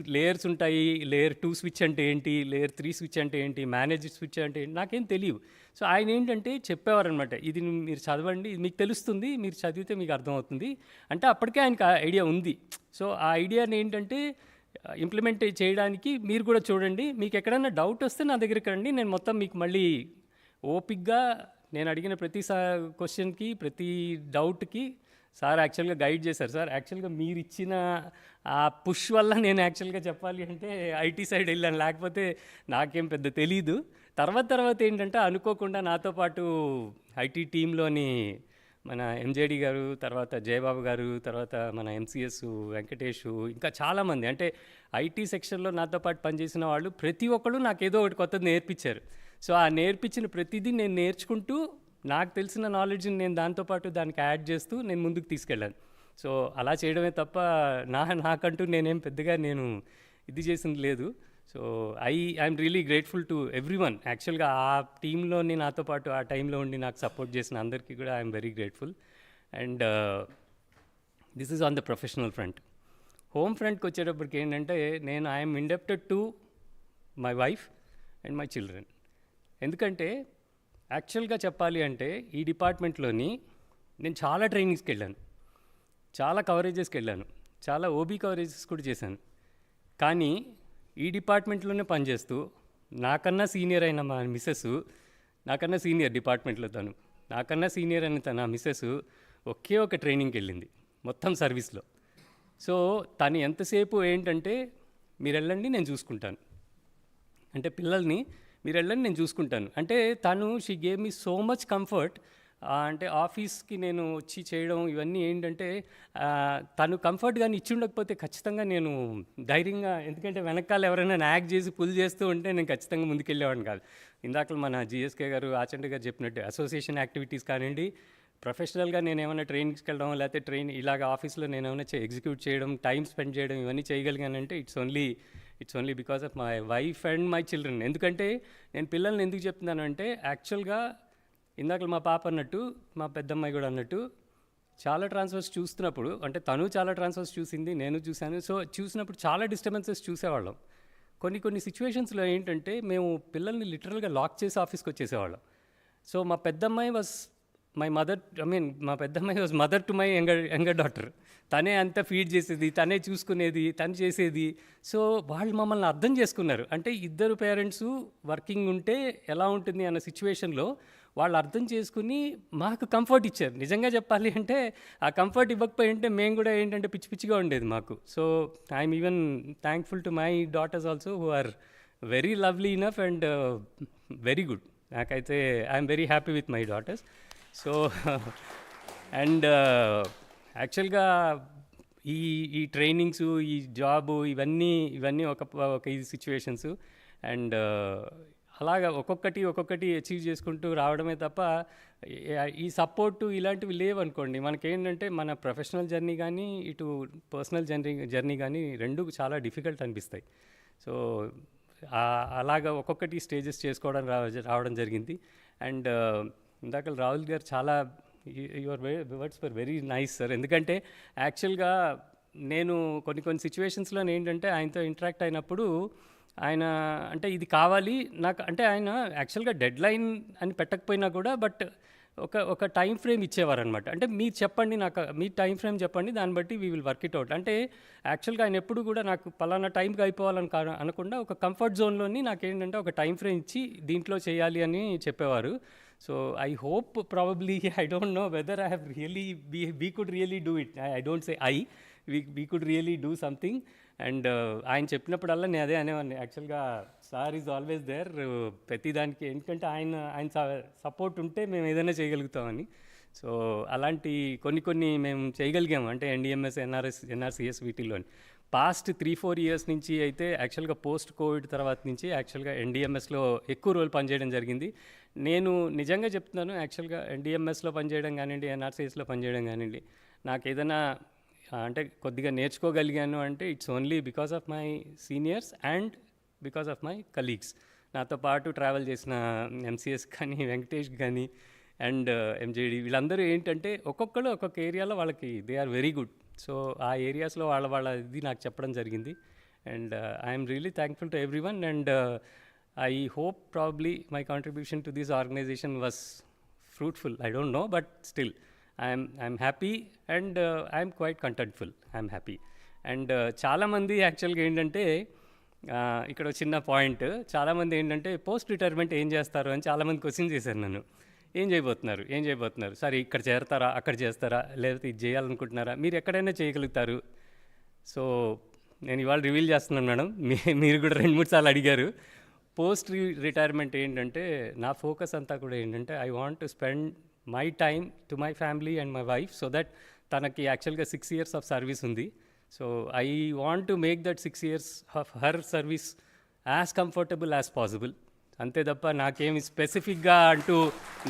ఉంటాయి. లేయర్ 2 స్విచ్ అంటే ఏంటి, లేయర్ 3 స్విచ్ అంటే ఏంటి, మేనేజ్డ్ స్విచ్ అంటే ఏంటి నాకేం తెలియదు. సో ఆయన ఏంటంటే చెప్పేవారనమాట, ఇది మీరు చదవండి, ఇది మీకు తెలుస్తుంది, మీరు చదివితే మీకు అర్థమవుతుంది అంటే అప్పటికే ఆయనకు ఐడియా ఉంది. సో ఆ ఐడియాని ఏంటంటే ఇంప్లిమెంట్ చేయడానికి మీరు కూడా చూడండి, మీకు ఎక్కడైనా డౌట్ వస్తే నా దగ్గరికి రండి, నేను మొత్తం మీకు మళ్ళీ ఓపిక్గా నేను అడిగిన ప్రతి క్వశ్చన్కి ప్రతి డౌట్కి సార్ యాక్చువల్గా గైడ్ చేశారు. సార్ యాక్చువల్గా మీరు ఇచ్చిన ఆ పుష్ వల్ల నేను యాక్చువల్గా చెప్పాలి అంటే ఐటీ సైడ్ వెళ్ళాను, లేకపోతే నాకేం పెద్ద తెలీదు. తర్వాత ఏంటంటే అనుకోకుండా నాతో పాటు ఐటీ టీంలోని మన ఎంజేడి గారు, తర్వాత జయబాబు గారు, తర్వాత మన ఎంసీఎస్ వెంకటేష్, ఇంకా చాలామంది అంటే ఐటీ సెక్షన్లో నాతో పాటు పనిచేసిన వాళ్ళు ప్రతి ఒక్కళ్ళు నాకు ఏదో ఒకటి కొత్తది నేర్పించారు. సో ఆ నేర్పించిన ప్రతిదీ నేను నేర్చుకుంటూ నాకు తెలిసిన నాలెడ్జ్ని నేను దాంతోపాటు దానికి యాడ్ చేస్తూ నేను ముందుకు తీసుకెళ్ళాను. సో అలా చేయడమే తప్ప నాకంటూ నేనేం పెద్దగా ఇది చేసింది లేదు. So I'm really grateful to everyone. యాక్చువల్గా ఆ టీంలోని నాతో పాటు ఆ టైంలో ఉండి నాకు సపోర్ట్ చేసిన అందరికీ కూడా I'm very grateful. And this is on the professional front. Home ఫ్రంట్కి వచ్చేటప్పటికి ఏంటంటే I'm indebted to my wife and my children. ఎందుకంటే యాక్చువల్గా చెప్పాలి అంటే ఈ డిపార్ట్మెంట్లోని నేను చాలా ట్రైనింగ్స్కి వెళ్ళాను, చాలా కవరేజెస్కి వెళ్ళాను, చాలా ఓబీ కవరేజెస్ కూడా చేశాను. కానీ ఈ డిపార్ట్మెంట్లోనే పనిచేస్తూ నాకన్నా సీనియర్ అయిన మా మిస్సెస్, నాకన్నా సీనియర్ డిపార్ట్మెంట్లో నాకన్నా సీనియర్ అయిన తన మిస్సెస్ ఒకే ఒక ట్రైనింగ్కి వెళ్ళింది మొత్తం సర్వీస్లో. సో తను ఎంతసేపు ఏంటంటే మీరు వెళ్ళండి నేను చూసుకుంటాను, అంటే పిల్లల్ని మీరు వెళ్ళండి నేను చూసుకుంటాను అంటే she gave me so much comfort. అంటే ఆఫీస్కి నేను వచ్చి చేయడం ఇవన్నీ ఏంటంటే తను కంఫర్ట్ కానీ ఇచ్చి ఉండకపోతే ఖచ్చితంగా నేను ధైర్యంగా, ఎందుకంటే వెనకాల ఎవరైనా యాక్ట్ చేసి పుల్ చేస్తూ ఉంటే నేను ఖచ్చితంగా ముందుకెళ్ళేవాడిని కాదు. ఇందాక మన జిఎస్కే గారు ఆచండి గారు చెప్పినట్టు అసోసియేషన్ యాక్టివిటీస్ కానివ్వండి, ప్రొఫెషనల్గా నేను ఏమైనా ట్రైనింగ్స్కి వెళ్ళడం లేకపోతే ఇలాగ ఆఫీస్లో నేను ఏమైనా ఎగ్జిక్యూట్ చేయడం, టైం స్పెండ్ చేయడం ఇవన్నీ చేయగలిగానంటే it's only because of my wife and my children. ఎందుకంటే నేను పిల్లల్ని ఎందుకు చెప్తున్నాను అంటే యాక్చువల్గా ఇందాక మా పాప అన్నట్టు మా పెద్దమ్మాయి కూడా అన్నట్టు చాలా ట్రాన్స్ఫర్స్ చూస్తున్నప్పుడు అంటే తను చాలా ట్రాన్స్ఫర్స్ చూసింది, నేను చూశాను. సో చూసినప్పుడు చాలా డిస్టర్బెన్సెస్ చూసేవాళ్ళం. కొన్ని కొన్ని సిచ్యువేషన్స్లో ఏంటంటే మేము పిల్లల్ని లిటరల్గా లాక్ చేసి ఆఫీస్కి వచ్చేసేవాళ్ళం. సో మా పెద్దమ్మాయి వాజ్ మై మదర్, మా పెద్దమ్మాయి was mother to my younger daughter. తనే అంతా ఫీడ్ చేసేది, తనే చూసుకునేది, తను చేసేది. సో వాళ్ళు మమ్మల్ని అర్థం చేసుకున్నారు. అంటే ఇద్దరు పేరెంట్స్ వర్కింగ్ ఉంటే ఎలా ఉంటుంది అన్న సిచ్యువేషన్లో వాళ్ళు అర్థం చేసుకుని మాకు కంఫర్ట్ ఇచ్చారు. నిజంగా చెప్పాలి అంటే ఆ కంఫర్ట్ ఇవ్వకపోయి ఉంటే మేము కూడా ఏంటంటే పిచ్చి పిచ్చిగా ఉండేది మాకు. So I'm even thankful to my daughters also who are very lovely enough and very good. నాకైతే I'm very happy with my daughters. So and యాక్చువల్గా ఈ ట్రైనింగ్స్, ఈ జాబు, ఇవన్నీ ఒక ఈ సిచ్యువేషన్స్ అండ్ అలాగా ఒక్కొక్కటి అచీవ్ చేసుకుంటూ రావడమే తప్ప ఈ సపోర్టు ఇలాంటివి లేవనుకోండి. మనకేంటంటే మన ప్రొఫెషనల్ జర్నీ కానీ ఇటు పర్సనల్ జర్నీ కానీ రెండు చాలా డిఫికల్ట్ అనిపిస్తాయి. సో అలాగా ఒక్కొక్కటి స్టేజెస్ చేసుకోవడం రావడం జరిగింది. అండ్ ఇందాక రాహుల్ గారు చాలా your words for very nice sir. ఎందుకంటే యాక్చువల్గా నేను కొన్ని సిచ్యువేషన్స్లో ఏంటంటే ఆయనతో ఇంటరాక్ట్ అయినప్పుడు ఆయన అంటే ఇది కావాలి నాకు, అంటే ఆయన యాక్చువల్గా డెడ్ లైన్ అని పెట్టకపోయినా కూడా బట్ ఒక టైం ఫ్రేమ్ ఇచ్చేవారనమాట. అంటే మీరు చెప్పండి, నాకు మీ టైం ఫ్రేమ్ చెప్పండి, దాన్ని బట్టి we will work it out. అంటే యాక్చువల్గా ఆయన ఎప్పుడు కూడా నాకు పలానా టైంకి అయిపోవాలని అనకుండా ఒక కంఫర్ట్ జోన్లోని నాకేంటంటే ఒక టైం ఫ్రేమ్ ఇచ్చి దీంట్లో చేయాలి అని చెప్పేవారు. So I hope probably I don't know whether I have really we could really do it. I don't say we could really do something. And ఆయన చెప్పినప్పుడల్లా నేను అదే అనేవాడిని, యాక్చువల్గా సార్ ఈజ్ ఆల్వేస్ దేర్ ప్రతిదానికి. ఎందుకంటే ఆయన సపోర్ట్ ఉంటే మేము ఏదైనా చేయగలుగుతామని. సో అలాంటి కొన్ని మేము చేయగలిగాము. అంటే ఎన్డిఎంఎస్, ఎన్ఆర్సిఎస్ వీటిల్లోని పాస్ట్ 3-4 ఇయర్స్ నుంచి అయితే యాక్చువల్గా పోస్ట్ కోవిడ్ తర్వాత నుంచి యాక్చువల్గా ఎన్డిఎంఎస్లో ఎక్కువ రోజులు పనిచేయడం జరిగింది. నేను నిజంగా చెప్తున్నాను, యాక్చువల్గా ఎన్డిఎంఎస్లో పనిచేయడం కానివ్వండి, ఎన్ఆర్సిఎస్లో పనిచేయడం కానివ్వండి, నాకు ఏదైనా అంటే కొద్దిగా నేర్చుకోగలిగాను అంటే it's only because of my seniors and because of my colleagues. నాతో పాటు ట్రావెల్ చేసిన ఎంసీఎస్ కానీ, వెంకటేష్ కానీ అండ్ ఎంజేడి, వీళ్ళందరూ ఏంటంటే ఒక్కొక్కరు ఒక్కొక్క ఏరియాలో వాళ్ళకి they are very good. So ఆ ఏరియాస్లో వాళ్ళ ఇది నాకు చెప్పడం జరిగింది. And I'm really thankful to every one. And I hope probably my contribution to this organization was fruitful. I don't know, but still I'm happy and I'm quite contentful. I'm happy. And చాలామంది యాక్చువల్గా ఏంటంటే ఇక్కడ చిన్న point, చాలామంది ఏంటంటే post retirement ఏం చేస్తారు అని చాలామంది క్వశ్చన్ చేశారు నన్ను. ఏం చేయబోతున్నారు సరే, ఇక్కడ చేరతారా, అక్కడ చేస్తారా, లేకపోతే ఇది చేయాలనుకుంటున్నారా, మీరు ఎక్కడైనా చేయగలుగుతారు. సో నేను ఇవాళ రివీల్ చేస్తున్నాను మేడం, మీరు కూడా 2-3 సార్లు అడిగారు. పోస్ట్ రిటైర్మెంట్ ఏంటంటే నా ఫోకస్ అంతా కూడా ఏంటంటే I want to spend my time to my family and my wife. So that తనకి యాక్చువల్గా 6 years ఆఫ్ సర్వీస్ ఉంది. So I want to make that 6 years of her service as comfortable as possible. అంతే తప్ప నాకేమి స్పెసిఫిక్గా అంటూ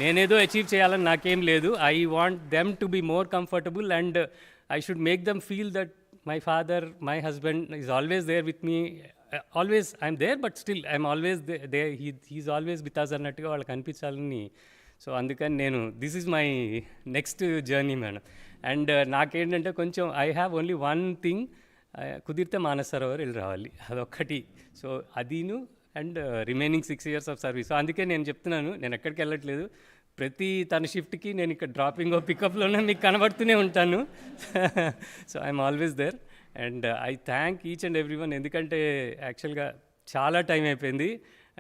నేనేదో achieve చేయాలని నాకేం లేదు. I want them to be more comfortable and I should make them feel that my father, my husband is always there with me. Always I'm there but still I'm always there, he's always with us అన్నట్టుగా వాళ్ళకి అనిపించాలని. సో అందుకని నేను this is my next journey madam. And నాకేంటంటే కొంచెం I have only one thing, కుదిరితే మానస సరోవర్ వెళ్ళి రావాలి, అదొక్కటి. సో అదీను and remaining 6 years of service. So అందుకే నేను చెప్తున్నాను, నేను ఎక్కడికి వెళ్ళట్లేదు. ప్రతి తన షిఫ్ట్కి నేను ఇక్కడ డ్రాపింగ్ పికప్లోనే మీకు కనబడుతూనే ఉంటాను. So I'm always there. And I thank each and every one. ఎందుకంటే యాక్చువల్గా చాలా టైం అయిపోయింది.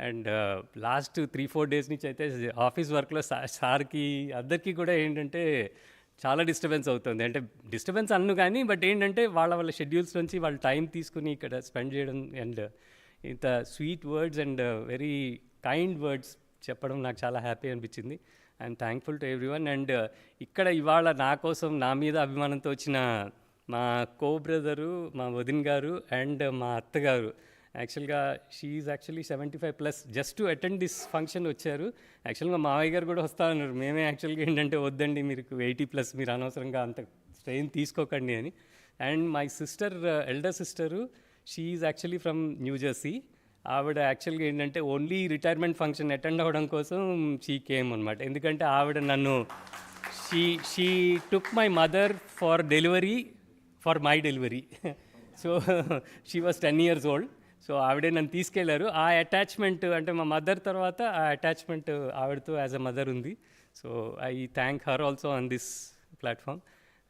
అండ్ లాస్ట్ 3-4 days నుంచి అయితే ఆఫీస్ వర్క్లో సార్కి అందరికీ కూడా ఏంటంటే చాలా డిస్టర్బెన్స్ అవుతుంది. అంటే డిస్టర్బెన్స్ అన్ను కానీ బట్ ఏంటంటే వాళ్ళ షెడ్యూల్స్ నుంచి వాళ్ళు టైం తీసుకుని ఇక్కడ స్పెండ్ చేయడం అండ్ ఇంత sweet words and very kind words చెప్పడం నాకు చాలా హ్యాపీ అనిపించింది. I'm thankful to every one. And ఇక్కడ ఇవాళ నా కోసం నా మీద అభిమానంతో వచ్చిన మా కో బ్రదరు, మా వదిన్ గారు అండ్ మా అత్తగారు, యాక్చువల్గా she is actually 75+ just to attend this function వచ్చారు. యాక్చువల్గా మావయ్య గారు కూడా వస్తా ఉన్నారు. మేమే యాక్చువల్గా ఏంటంటే వద్దండి, మీరు 80+ మీరు అనవసరంగా అంత స్ట్రెయిన్ తీసుకోకండి అని. And my sister, elder sister, she is actually from new Jersey. ఆవిడ యాక్చువల్గా ఏంటంటే ఓన్లీ రిటైర్మెంట్ ఫంక్షన్ అటెండ్ అవ్వడం కోసం షీ కేమ్ అనమాట. ఎందుకంటే ఆవిడ నన్ను she took my mother for delivery, for my delivery. So she was 10 years old. So ఆవిడే నన్ను తీసుకెళ్లారు. ఆ అటాచ్మెంట్ అంటే మా మదర్ తర్వాత ఆ అటాచ్మెంట్ ఆవిడతో యాజ్ అ మదర్ ఉంది. So I thank her also on this platform.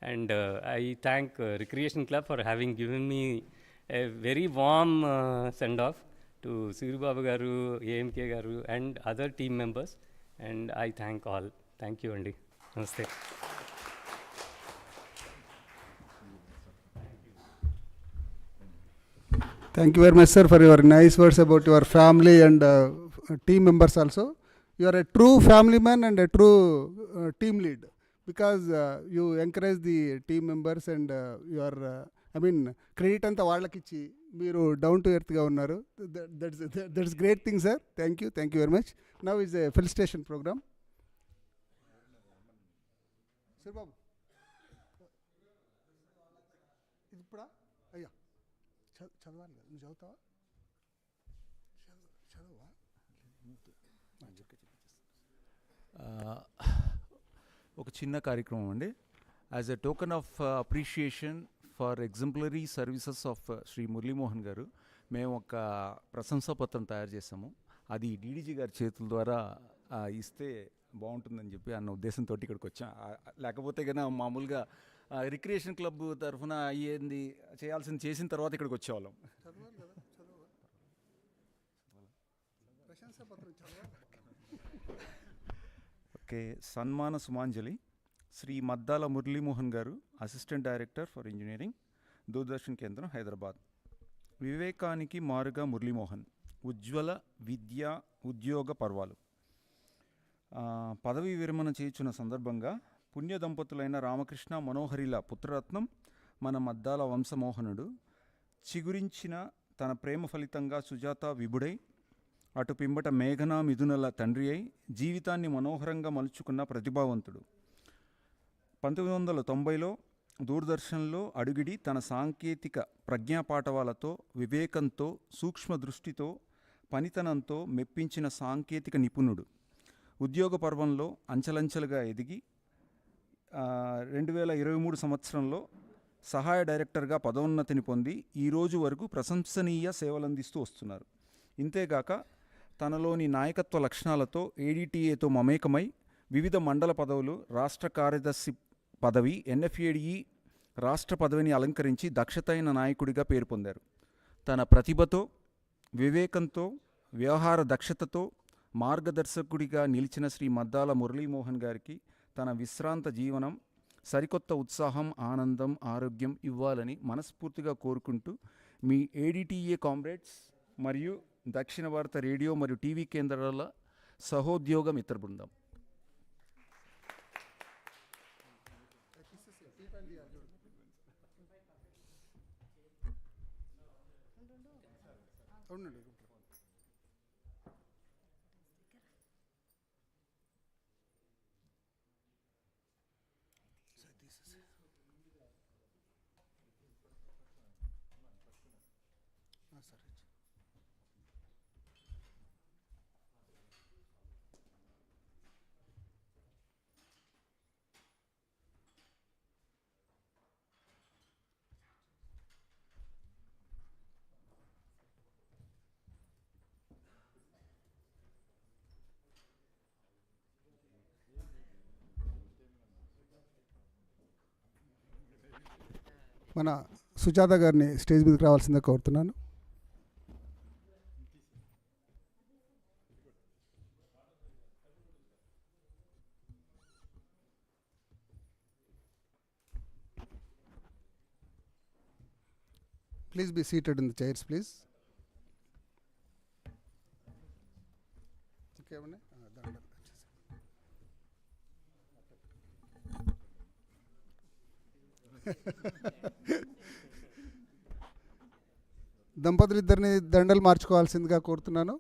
And I thank recreation club for having given me a very warm send off to Suribabu garu, AMK garu and other team members. And I thank all. Thank you అండి. నమస్తే. Thank you very much, sir, for your nice words about your family and team members also. You are a true family man and a true team lead, because you encourage the team members and you are, credit anta vallaki ichi మీరు down to ఎర్త్గా ఉన్నారు. That's great thing, sir. Thank you very much. Now is a felicitation programme. Sir బాబు ఇది ఇప్పుడా? అయ్యా చదవాలి కదా, నువ్వు చదువుతావా? చదవా? ఒక చిన్న కార్యక్రమం అండి. As a token of appreciation for exemplary services of Shri Muralimohan garu మేము ఒక ప్రశంసా పత్రం తయారు చేసాము. అది డీడీజీ గారి చేతుల ద్వారా ఇస్తే బాగుంటుందని చెప్పి అన్న ఉద్దేశంతో ఇక్కడికి వచ్చాం. లేకపోతే కన్నా మామూలుగా రిక్రియేషన్ క్లబ్ తరఫున అయ్యేది చేయాల్సింది చేసిన తర్వాత ఇక్కడికి వచ్చేవాళ్ళం. ఓకే. సన్మాన సుమాంజలి శ్రీ మద్దాల మురళీమోహన్ గారు, assistant director for engineering, Doordarshan కేంద్రం, హైదరాబాద్. వివేకానికి మారుగా మురళీమోహన్, ఉజ్వల విద్యా ఉద్యోగ పర్వాలు. పదవీ విరమణ చేయుచున్న సందర్భంగా పుణ్య దంపతులైన రామకృష్ణ మనోహరిల పుత్రరత్నం మన మద్దాల వంశమోహనుడు చిగురించిన తన ప్రేమ ఫలితంగా సుజాత విభుడై, అటు పింబట మేఘన మిథునల తండ్రి అయి జీవితాన్ని మనోహరంగా మలుచుకున్న ప్రతిభావంతుడు. 1990లో దూరదర్శన్లో అడుగిడి తన సాంకేతిక ప్రజ్ఞాపాఠవాలతో, వివేకంతో, సూక్ష్మ దృష్టితో, పనితనంతో మెప్పించిన సాంకేతిక నిపుణుడు. ఉద్యోగ పర్వంలో అంచెలంచెలుగా ఎదిగి 2023 సంవత్సరంలో సహాయ డైరెక్టర్గా పదోన్నతిని పొంది ఈరోజు వరకు ప్రశంసనీయ సేవలందిస్తూ వస్తున్నారు. ఇంతేగాక తనలోని నాయకత్వ లక్షణాలతో ఏడీటీఏతో మమేకమై వివిధ మండల పదవులు, రాష్ట్ర కార్యదర్శి పదవి, ఎన్ఎఫ్ఏడిఈ రాష్ట్ర పదవిని అలంకరించి దక్షతైన నాయకుడిగా పేరు పొందారు. తన ప్రతిభతో, వివేకంతో, వ్యవహార దక్షతతో మార్గదర్శకుడిగా నిలిచిన శ్రీ మద్దాల మురళీమోహన్ గారికి తన విశ్రాంత జీవనం సరికొత్త ఉత్సాహం, ఆనందం, ఆరోగ్యం ఇవ్వాలని మనస్ఫూర్తిగా కోరుకుంటూ మీ ఏడీటీఏ కామ్రేడ్స్ మరియు దక్షిణ భారత రేడియో మరియు టీవీ కేంద్రాల సహోద్యోగ మిత్ర బృందం. మన సుజాత గారిని స్టేజ్ మీదకి రావాల్సిందే కోరుతున్నాను. Please be seated in the chairs, please. Okay, దంపతులు ఇద్దరిని దండలు మార్చుకోవాల్సిందిగా కోరుతున్నాను.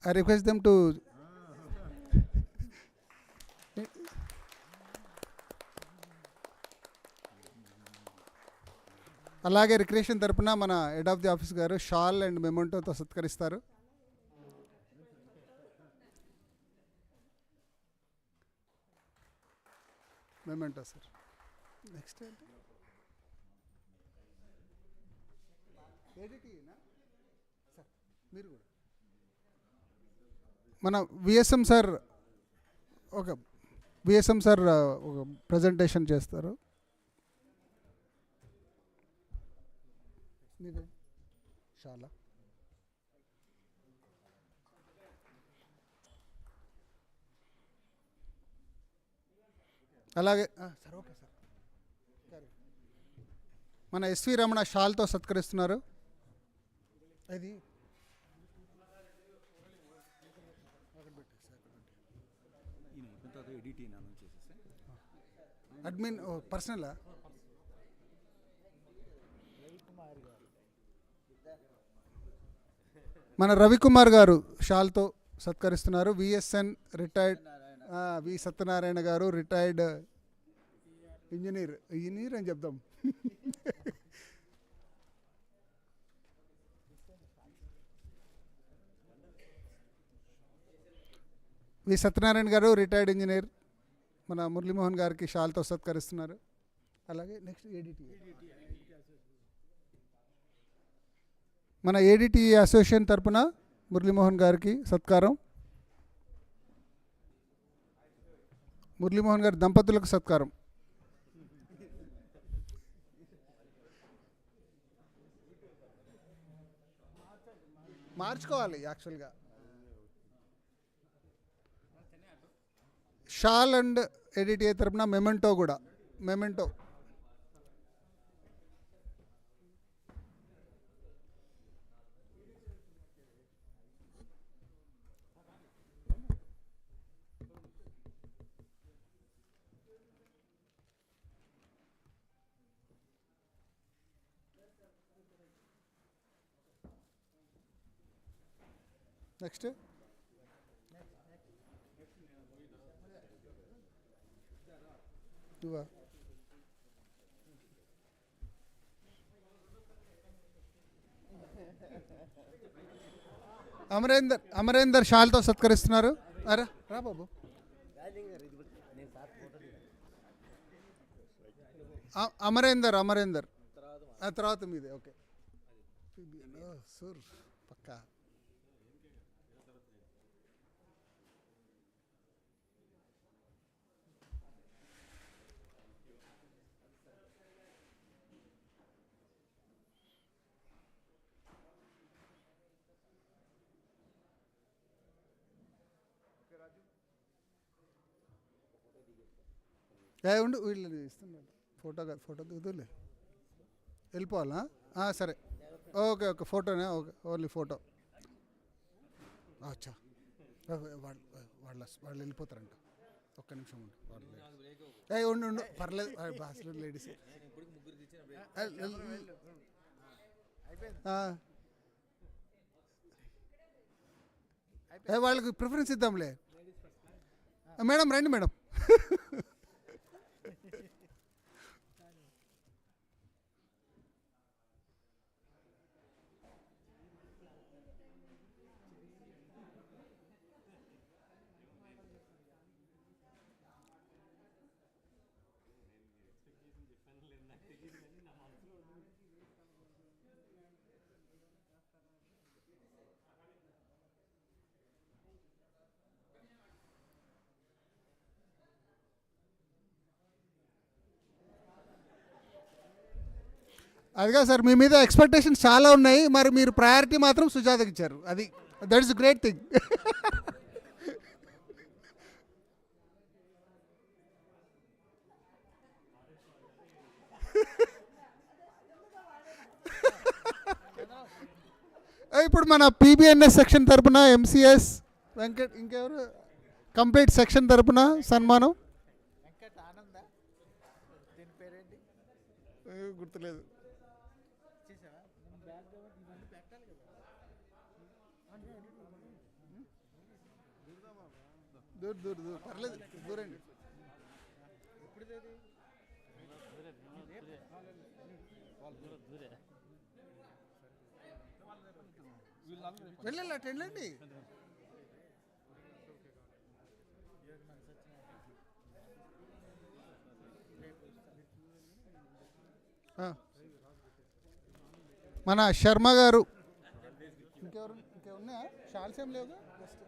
I request them to అలాగే రిక్రియేషన్ తరపున మన head of the office garu shawl and మెమెంటోతో సత్కరిస్తారు. Memento sir. నెక్స్ట్ ఏంటి? సార్ మీరు కూడా మన విఎస్ఎం సార్ ఒక ప్రజెంటేషన్ చేస్తారు. చాలా అలాగే సార్ ఓకే సార్. మన ఎస్వి రమణ షాల్తో సత్కరిస్తున్నారు. అది అడ్మిన్ పర్సనలా? మన రవికుమార్ గారు షాల్తో సత్కరిస్తున్నారు. విఎస్ఎన్ రిటైర్డ్ వి సత్యనారాయణ గారు రిటైర్డ్ ఇంజనీర్ అని చెప్దాం. వి సత్యనారాయణ గారు రిటైర్డ్ ఇంజనీర్ మన మురళీమోహన్ గారికి షాల్తో సత్కరిస్తున్నారు. అలాగే నెక్స్ట్ ఏడిటి మన ఏడిటి అసోసియేషన్ తరపున మురళీమోహన్ గారికి సత్కారం. మురళీమోహన్ గారి దంపతులకు సత్కారం. మార్చుకోవాలి యాక్చువల్గా. షాల్ అండ్ ఎడిటిఏ తరపున మెమెంటో కూడా. మెమెంటో నెక్స్ట్ అమరేందర్ షాల్తో సత్కరిస్తున్నారు. అరే రా బాబు. అమరేందర్ ఆ తర్వాత మీదే. ఓకే సూర్ పక్కా. ఉండు వీళ్ళు ఇస్తున్నారు. ఫోటో దిగుతులే వెళ్ళిపోవాలా? సరే ఓకే ఫోటోనే. Okay only photo. అచ్చా వాళ్ళు వెళ్ళిపోతారంట. ఒక్క నిమిషం ఉండు. ఉండు పర్లేదు. బాస్లో లేడీస్ వాళ్ళకి ప్రిఫరెన్స్ ఇద్దాంలే. మేడం రండి మేడం. అదిగా సార్, మీ మీద ఎక్స్పెక్టేషన్స్ చాలా ఉన్నాయి. మరి మీరు ప్రయారిటీ మాత్రం సుజాతకి ఇచ్చారు. అది దట్ ఇస్ గ్రేట్ థింగ్. ఇప్పుడు మన పీబీఎన్ఎస్ సెక్షన్ తరపున ఎంసీఎస్ వెంకట్, ఇంకెవరు కంప్లీట్ సెక్షన్ తరపున సన్మానం. గుర్తులేదు. దూర్ పర్లేదు, దూరండి. వెళ్ళండి, అటు వెళ్ళండి. మన శర్మ గారు, ఇంకేమున్నాయా? షాల్స్ ఏం లేవుగా, జస్ట్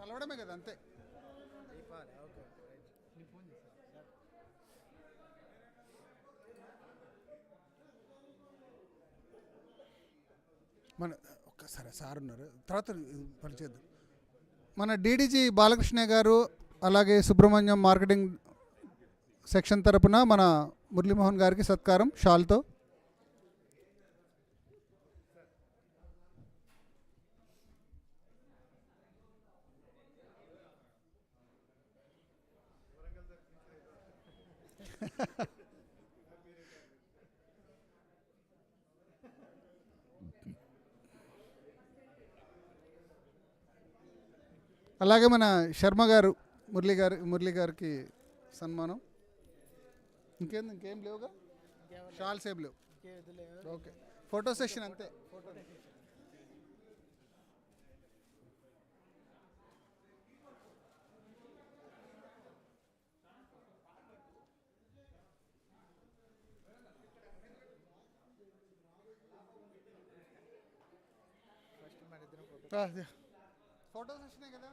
కలవడమే కదా, అంతే. మన ఒక్కసారి సార్ ఉన్నారు, తర్వాత పరిచయం. మన డీడీజీ బాలకృష్ణ గారు, అలాగే సుబ్రహ్మణ్యం మార్కెటింగ్ సెక్షన్ తరపున మన మురళీమోహన్ గారికి సత్కారం షాల్తో. అలాగే మన శర్మ గారు, మురళి గారికి సన్మానం. ఇంకేం లేవుగా, షాల్స్ ఏం లేవు. ఓకే, ఫోటో సెషన్ అంతే. ఫోటో సెషనే కదా.